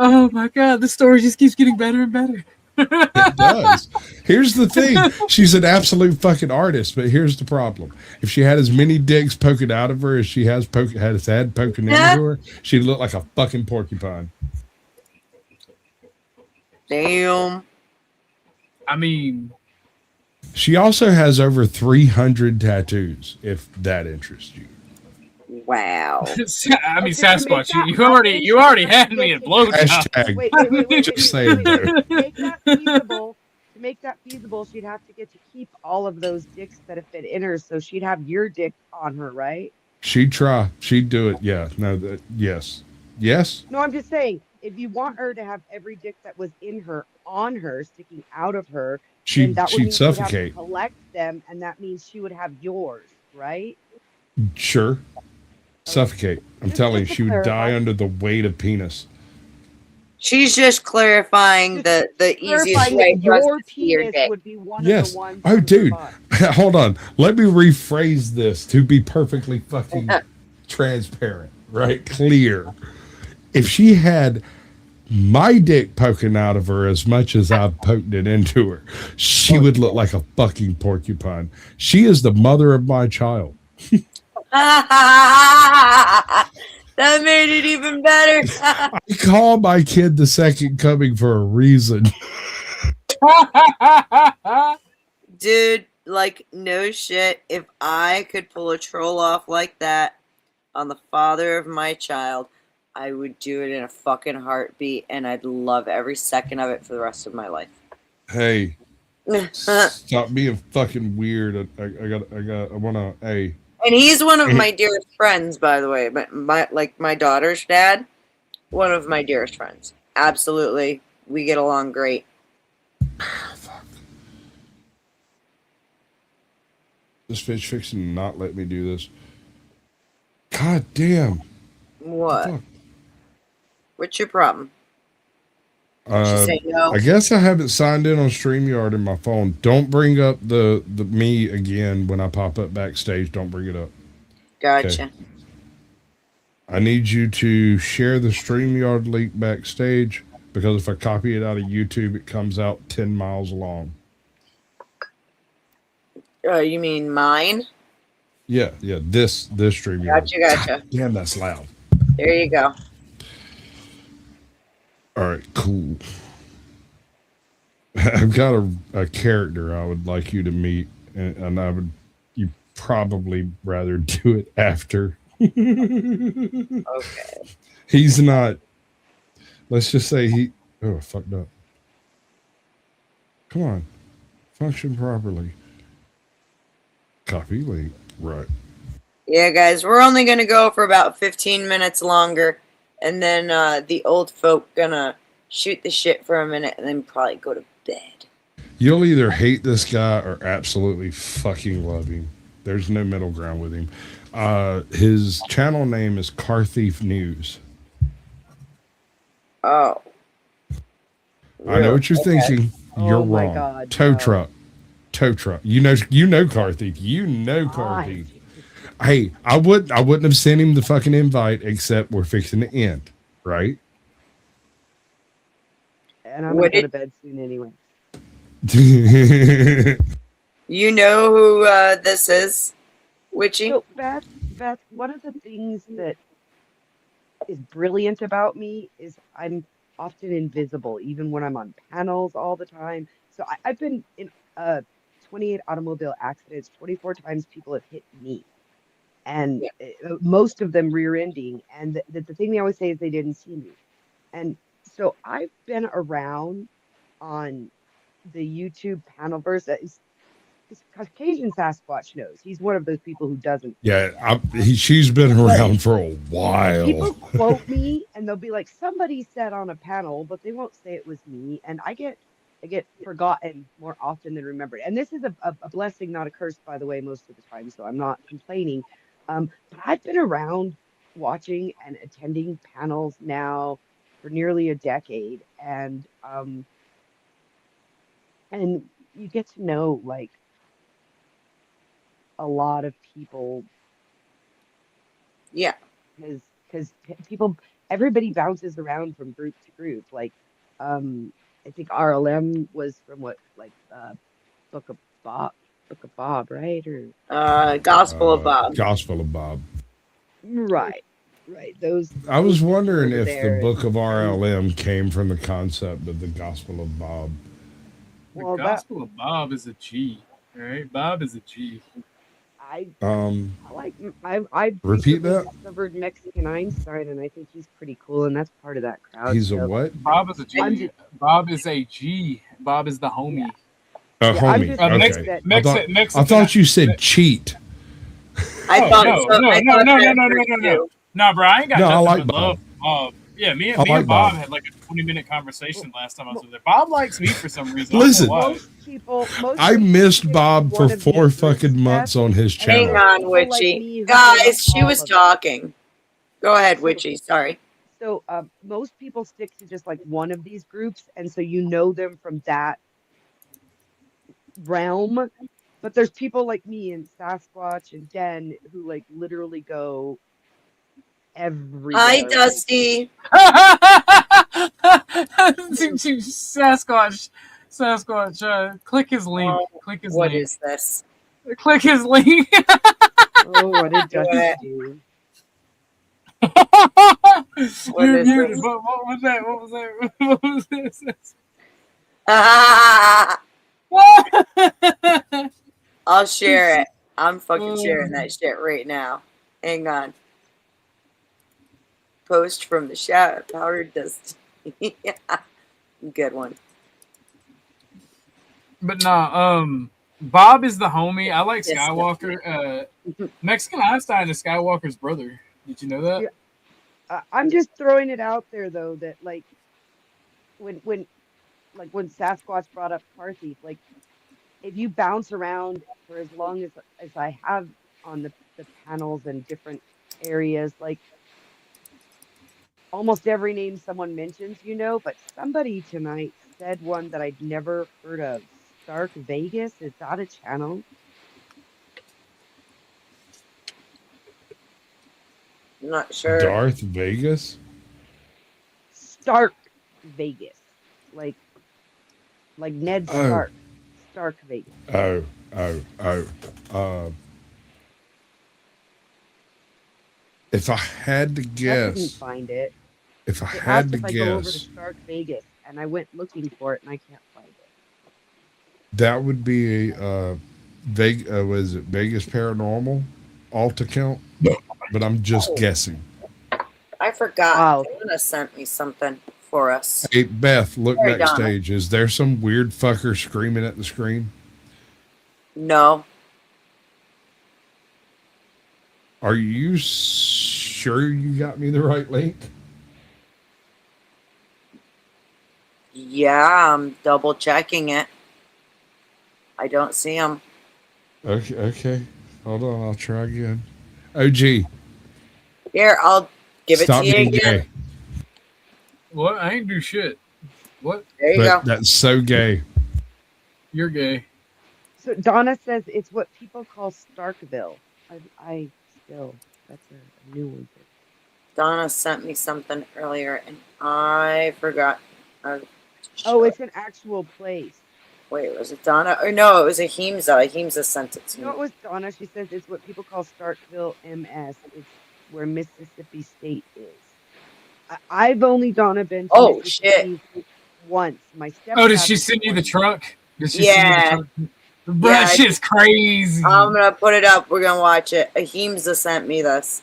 Oh my god, the story just keeps getting better and better. It does. Here's the thing. She's an absolute fucking artist, but here's the problem. If she had as many dicks poking out of her as she has had poking into her, she'd look like a fucking porcupine. Damn. I mean, She also has over 300 tattoos, if that interests you. Wow. I mean, To make Sasquatch, that you already had me at blowjob. Hashtag. Wait. Just saying, though. To make that feasible, she'd have to get to keep all of those dicks that have been in her. So she'd have your dick on her, right? She'd try. She'd do it. Yeah. No, yes. Yes. No, I'm just saying, if you want her to have every dick that was in her on her, sticking out of her, then that would She'd mean she'd have to suffocate. collect them, and that means she would have yours, right? Sure. Suffocate. I'm telling you, she would die under the weight of penis. She's just clarifying the easiest Clarifying way that for us your to see your penis dick. would be one Yes. of the ones. Oh, dude. Hold on. Let me rephrase this to be perfectly fucking transparent, right? Clear. If she had my dick poking out of her as much as I poked it into her, she would look like a fucking porcupine. She is the mother of my child. That made it even better. I call my kid the second coming for a reason. Dude, like, no shit. If I could pull a troll off like that on the father of my child, I would do it in a fucking heartbeat, and I'd love every second of it for the rest of my life. Hey, stop being fucking weird. I wanna, hey. And he's one of my dearest friends, by the way. But my daughter's dad, one of my dearest friends. Absolutely, we get along great. Fuck. This fish fixing to not let me do this. God damn. What? Fuck. What's your problem? Say no. I guess I haven't signed in on StreamYard in my phone. Don't bring up the me again when I pop up backstage. Don't bring it up. Gotcha. Okay. I need you to share the StreamYard link backstage, because if I copy it out of YouTube, it comes out 10 miles long. You mean mine? Yeah, this StreamYard. Gotcha. God damn, that's loud. There you go. All right, cool. I've got a character I would like you to meet, and you probably rather do it after. Okay. He's not. Let's just say I fucked up. Come on, function properly. Copy link. Right. Yeah, guys, we're only gonna go for about 15 minutes longer, and then the old folk gonna shoot the shit for a minute, and then probably go to bed. You'll either hate this guy or absolutely fucking love him. There's no middle ground with him. His channel name is Car Thief News. Oh. I know what you're thinking. You're Oh my wrong. God, Tow no. truck. You know Car Thief. You know Car Thief. Hey, I wouldn't have sent him the fucking invite, except we're fixing to end, right? And I'm gonna go to bed soon anyway. You know who this is, Witchy? So, Beth, one of the things that is brilliant about me is I'm often invisible, even when I'm on panels all the time. So I've been in 28 automobile accidents. 24 times people have hit me, and most of them rear-ending. And the thing they always say is they didn't see me. And so I've been around on the YouTube panelverse. This Caucasian Sasquatch knows. He's one of those people who doesn't. Yeah, she's been around for a while. People quote me, and they'll be like, "Somebody said on a panel," but they won't say it was me. And I get forgotten more often than remembered. And this is a blessing, not a curse, by the way, most of the time. So I'm not complaining. But I've been around watching and attending panels now for nearly a decade, and you get to know like a lot of people. Yeah. Because everybody bounces around from group to group. Like, I think RLM was from Book of Bob, right? Or Gospel of Bob. Gospel of Bob. Right. Those. I was wondering if there. the Book of RLM came from the concept of the Gospel of Bob. The Gospel of Bob is a G. All right, Bob is a G. I like I Repeat recently that. discovered Mexican Einstein, and I think he's pretty cool, and that's part of that crowd. He's a So what? Bob is a G. I'm just, Bob is a G. Bob is the homie. A yeah, I'm homie. just Mex- saying Okay. that I thought you said cheat. I Oh, thought no, so. no, I no, thought no, no, that no, no, first no, no. too. No, bro, I ain't got No, I nothing like but love Bob. for Bob. Yeah, me I like and Bob Bob. had like a 20-minute conversation last time I was over there. Bob likes me for some reason. I don't Listen, know why. most I people missed stick Bob to for one of these 4 groups, fucking months on his and then Hang channel. there's on, people like Witchy. me who go Guys, to she all was of it. talking. Go ahead, So, Witchy. Sorry. so most people stick to just like one of these groups, and so you know them from that realm. But there's people like me and Sasquatch and Den who like literally go everywhere. Hi, Like, Dusty. Sasquatch, click his link. Click his What link. is this? Click his link. oh, what did Dusty What? do? What You're is muted. this? What was that? What was that? What was this? I'll share it. I'm fucking sharing that shit right now. Hang on. Post from the shower power Dusty. Yeah. Good one. But nah, Bob is the homie. I like Yes, Skywalker. Mexican Einstein is Skywalker's brother. Did you know that? Yeah, I'm just throwing it out there though that like when Sasquatch brought up car thief, like if you bounce around for as long as I have on the panels and different areas, like almost every name someone mentions, you know, but somebody tonight said one that I'd never heard of. Stark Vegas, is that a channel? I'm not sure. Darth Vegas? Stark Vegas. Like Ned Oh. Stark. Stark Vegas. If I had to I couldn't guess, find it. if I It had asked to if I go over to guess, Stark Vegas, and I went looking for it, and I can't find it. that would be a was it Vegas Paranormal alt account? But I'm just guessing. I forgot. Wow. Donna sent me something for us. Hey Beth, look Sorry, Donna. backstage. Is there some weird fucker screaming at the screen? No. Are you sure you got me the right link? Yeah, I'm double checking it. I don't see him. Okay. Hold on, I'll try again. OG. Here, I'll give Stop it to you being again. gay. What? I ain't do shit. What? There you go. That's so gay. You're gay. So Donna says it's what people call Starkville. I still, that's a new one. Donna sent me something earlier, and I forgot. Oh, it's an actual place. Wait, was it Donna? Or no, it was Ahimsa. Ahimsa sent it to No, me. it was Donna. She says it's what people call Starkville, MS. It's where Mississippi State is. I've only, Donna, been to Oh, Mississippi once. My stepdad. Oh, did she send you the truck? Did she send you the Yeah. truck? Bro, that shit's crazy. I'm gonna put it up. We're gonna watch it. Ahimsa sent me this.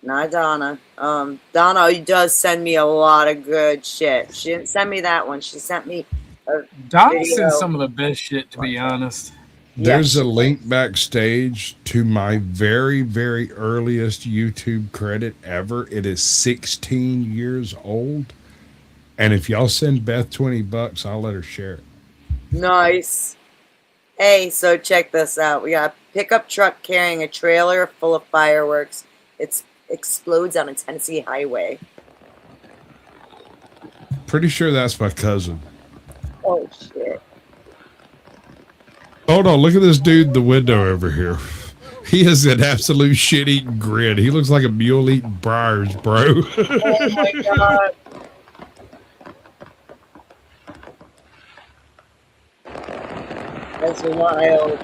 Not Donna. Donna does send me a lot of good shit. She didn't send me that one. She sent me a Donna video. sends some of the best shit, to be honest. There's a link backstage to my very, very earliest YouTube credit ever. It is 16 years old. And if y'all send Beth $20, I'll let her share it. Nice. Hey, so check this out. We got a pickup truck carrying a trailer full of fireworks. It explodes on a Tennessee highway. Pretty sure that's my cousin. Oh, shit. Hold on, look at this dude in the window over here. He has an absolute shit-eating grin. He looks like a mule eating briars, bro. Oh, my God. That's wild.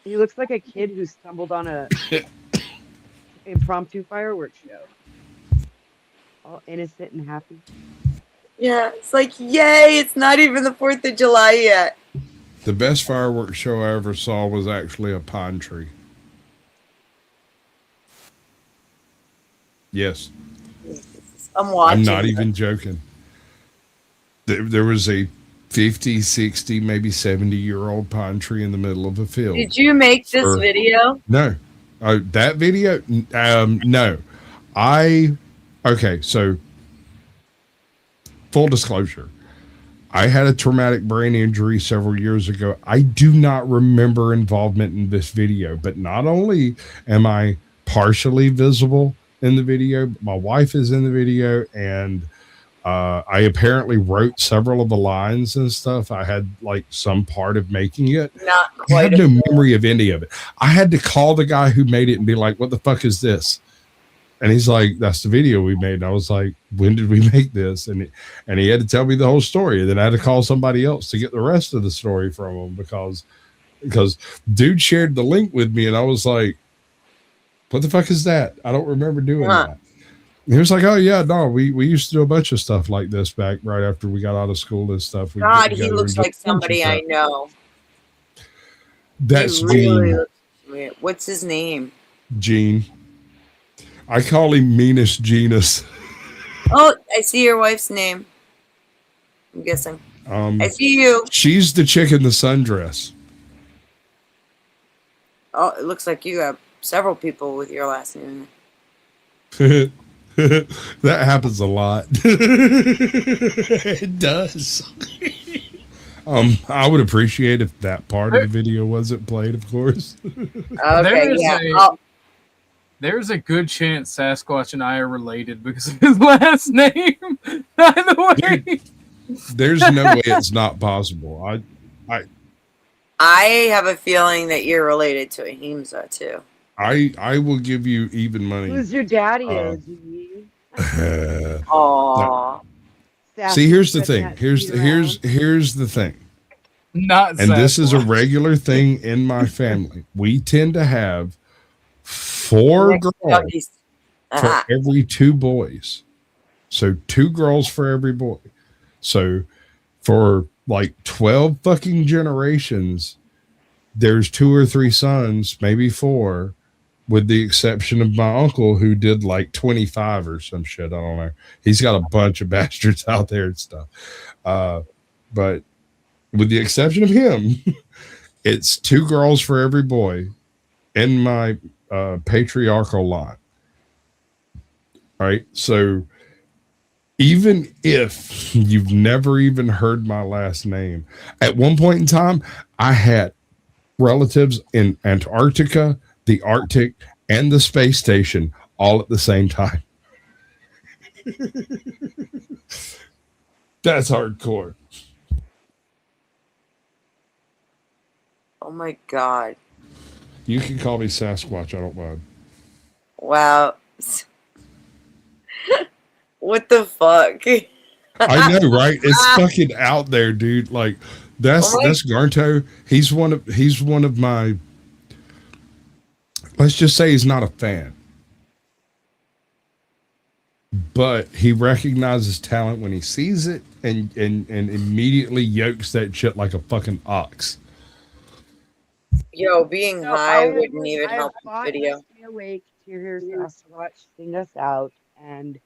He looks like a kid who stumbled on a impromptu fireworks show. All innocent and happy. Yeah, it's like, yay, it's not even the 4th of July yet. The best fireworks show I ever saw was actually a pine tree. Yes. I'm watching. I'm not even joking. There was a 50, 60, maybe 70-year-old pine tree in the middle of a field. Did you make this video? No. That video? No. Okay, so full disclosure. I had a traumatic brain injury several years ago. I do not remember involvement in this video, but not only am I partially visible in the video, but my wife is in the video, and I apparently wrote several of the lines and stuff. I had like some part of making it. Not I quite. had no memory of any of it. I had to call the guy who made it and be like, "What the fuck is this?" And he's like, "That's the video we made." And I was like, "When did we make this?" And he had to tell me the whole story. And then I had to call somebody else to get the rest of the story from him because dude shared the link with me, and I was like, "What the fuck is that? I don't remember doing that." And he was like, "Oh yeah, no, we used to do a bunch of stuff like this back right after we got out of school and stuff." We'd God, get he together looks and do like somebody I know. That's He really Gene. looks weird. What's his name? Gene. I call him Meanest Genus. Oh, I see your wife's name. I'm guessing. I see you. She's the chick in the sundress. Oh, it looks like you have several people with your last name. That happens a lot. It does. I would appreciate if that part of the video wasn't played, of course. Okay, yeah. There's a good chance Sasquatch and I are related because of his last name. By the way, There's no way it's not possible. I have a feeling that you're related to Ahimsa too. I will give you even money. Who's your daddy, OG? Aww. See, here's the thing. Here's the thing. Not and this is a Sasquatch. regular thing in my family. We tend to have 4 girls for every 2 boys. So 2 girls for every boy. So for like 12 fucking generations, there's 2 or 3 sons, maybe 4, with the exception of my uncle who did like 25 or some shit. I don't know. He's got a bunch of bastards out there and stuff. But with the exception of him, it's 2 girls for every boy in my patriarchal line. All right. So even if you've never even heard my last name, at one point in time, I had relatives in Antarctica, the Arctic, and the space station all at the same time. That's hardcore. Oh my God. You can call me Sasquatch. I don't mind. Wow. What the fuck? I know, right? It's fucking out there, dude. Like that's Garnto. He's one of my. Let's just say he's not a fan, but he recognizes talent when he sees it, and immediately yokes that shit like a fucking ox. Yo, being high wouldn't even help the video. Stay awake to hear Sasquatch sing us out. And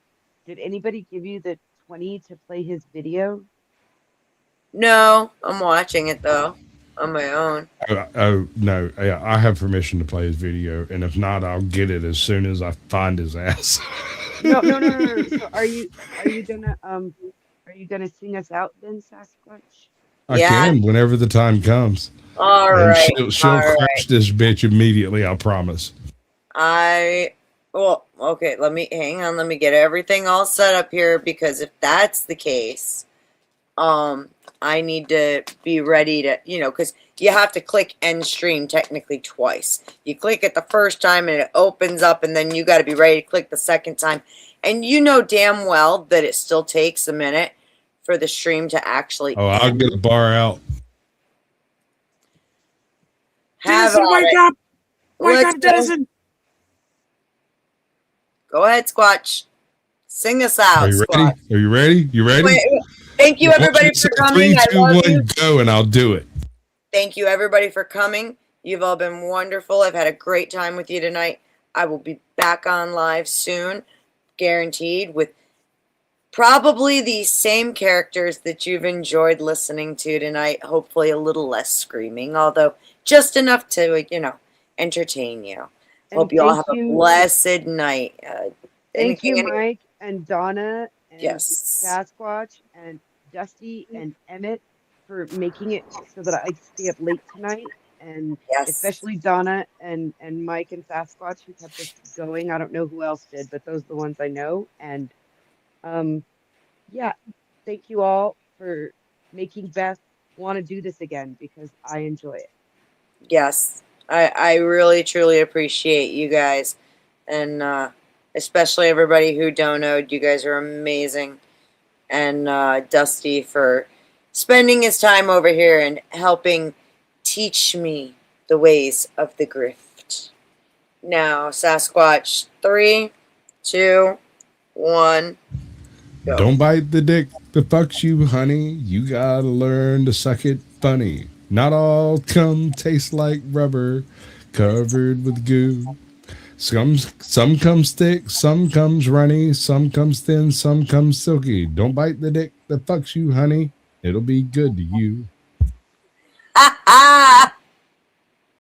did anybody give you the 20 to play his video? No, I'm watching it though on my own. Oh no, yeah, I have permission to play his video, and if not, I'll get it as soon as I find his ass. No. So are you gonna sing us out then, Sasquatch? I can whenever the time comes. All and right. She'll crash this bitch immediately. I promise. Well, okay, let me get everything all set up here, because if that's the case, I need to be ready to, because you have to click end stream technically twice. You click it the first time and it opens up, and then you got to be ready to click the second time. And you know damn well that it still takes a minute for the stream to actually end. I'll get a bar out. Denison, wake up! Wake up, Denison! Go ahead, Squatch. Sing us out. Are you ready? Squatch. Are you ready? You ready? Wait. Thank you, everybody, for coming. 3, 2, 1, go, and I'll do it. Thank you, everybody, for coming. You've all been wonderful. I've had a great time with you tonight. I will be back on live soon, guaranteed, with probably the same characters that you've enjoyed listening to tonight. Hopefully, a little less screaming, although just enough to, entertain you. Hope you all have a blessed night. Thank you, Mike and Donna and Yes. Sasquatch and Dusty and Emmett for making it so that I stay up late tonight, and especially Donna and Mike and Sasquatch who kept us going. I don't know who else did, but those are the ones I know. And yeah, thank you all for making Beth want to do this again, because I enjoy it. Yes, I really, truly appreciate you guys. And especially everybody who donoed. You guys are amazing. And Dusty for spending his time over here and helping teach me the ways of the grift. Now, Sasquatch, 3, 2, 1, go. Don't bite the dick that fucks you, honey. You gotta learn to suck it funny. Not all cum tastes like rubber covered with goo. Some comes thick, some comes runny, some comes thin, some comes silky. Don't bite the dick that fucks you, honey. It'll be good to you. Ha ha!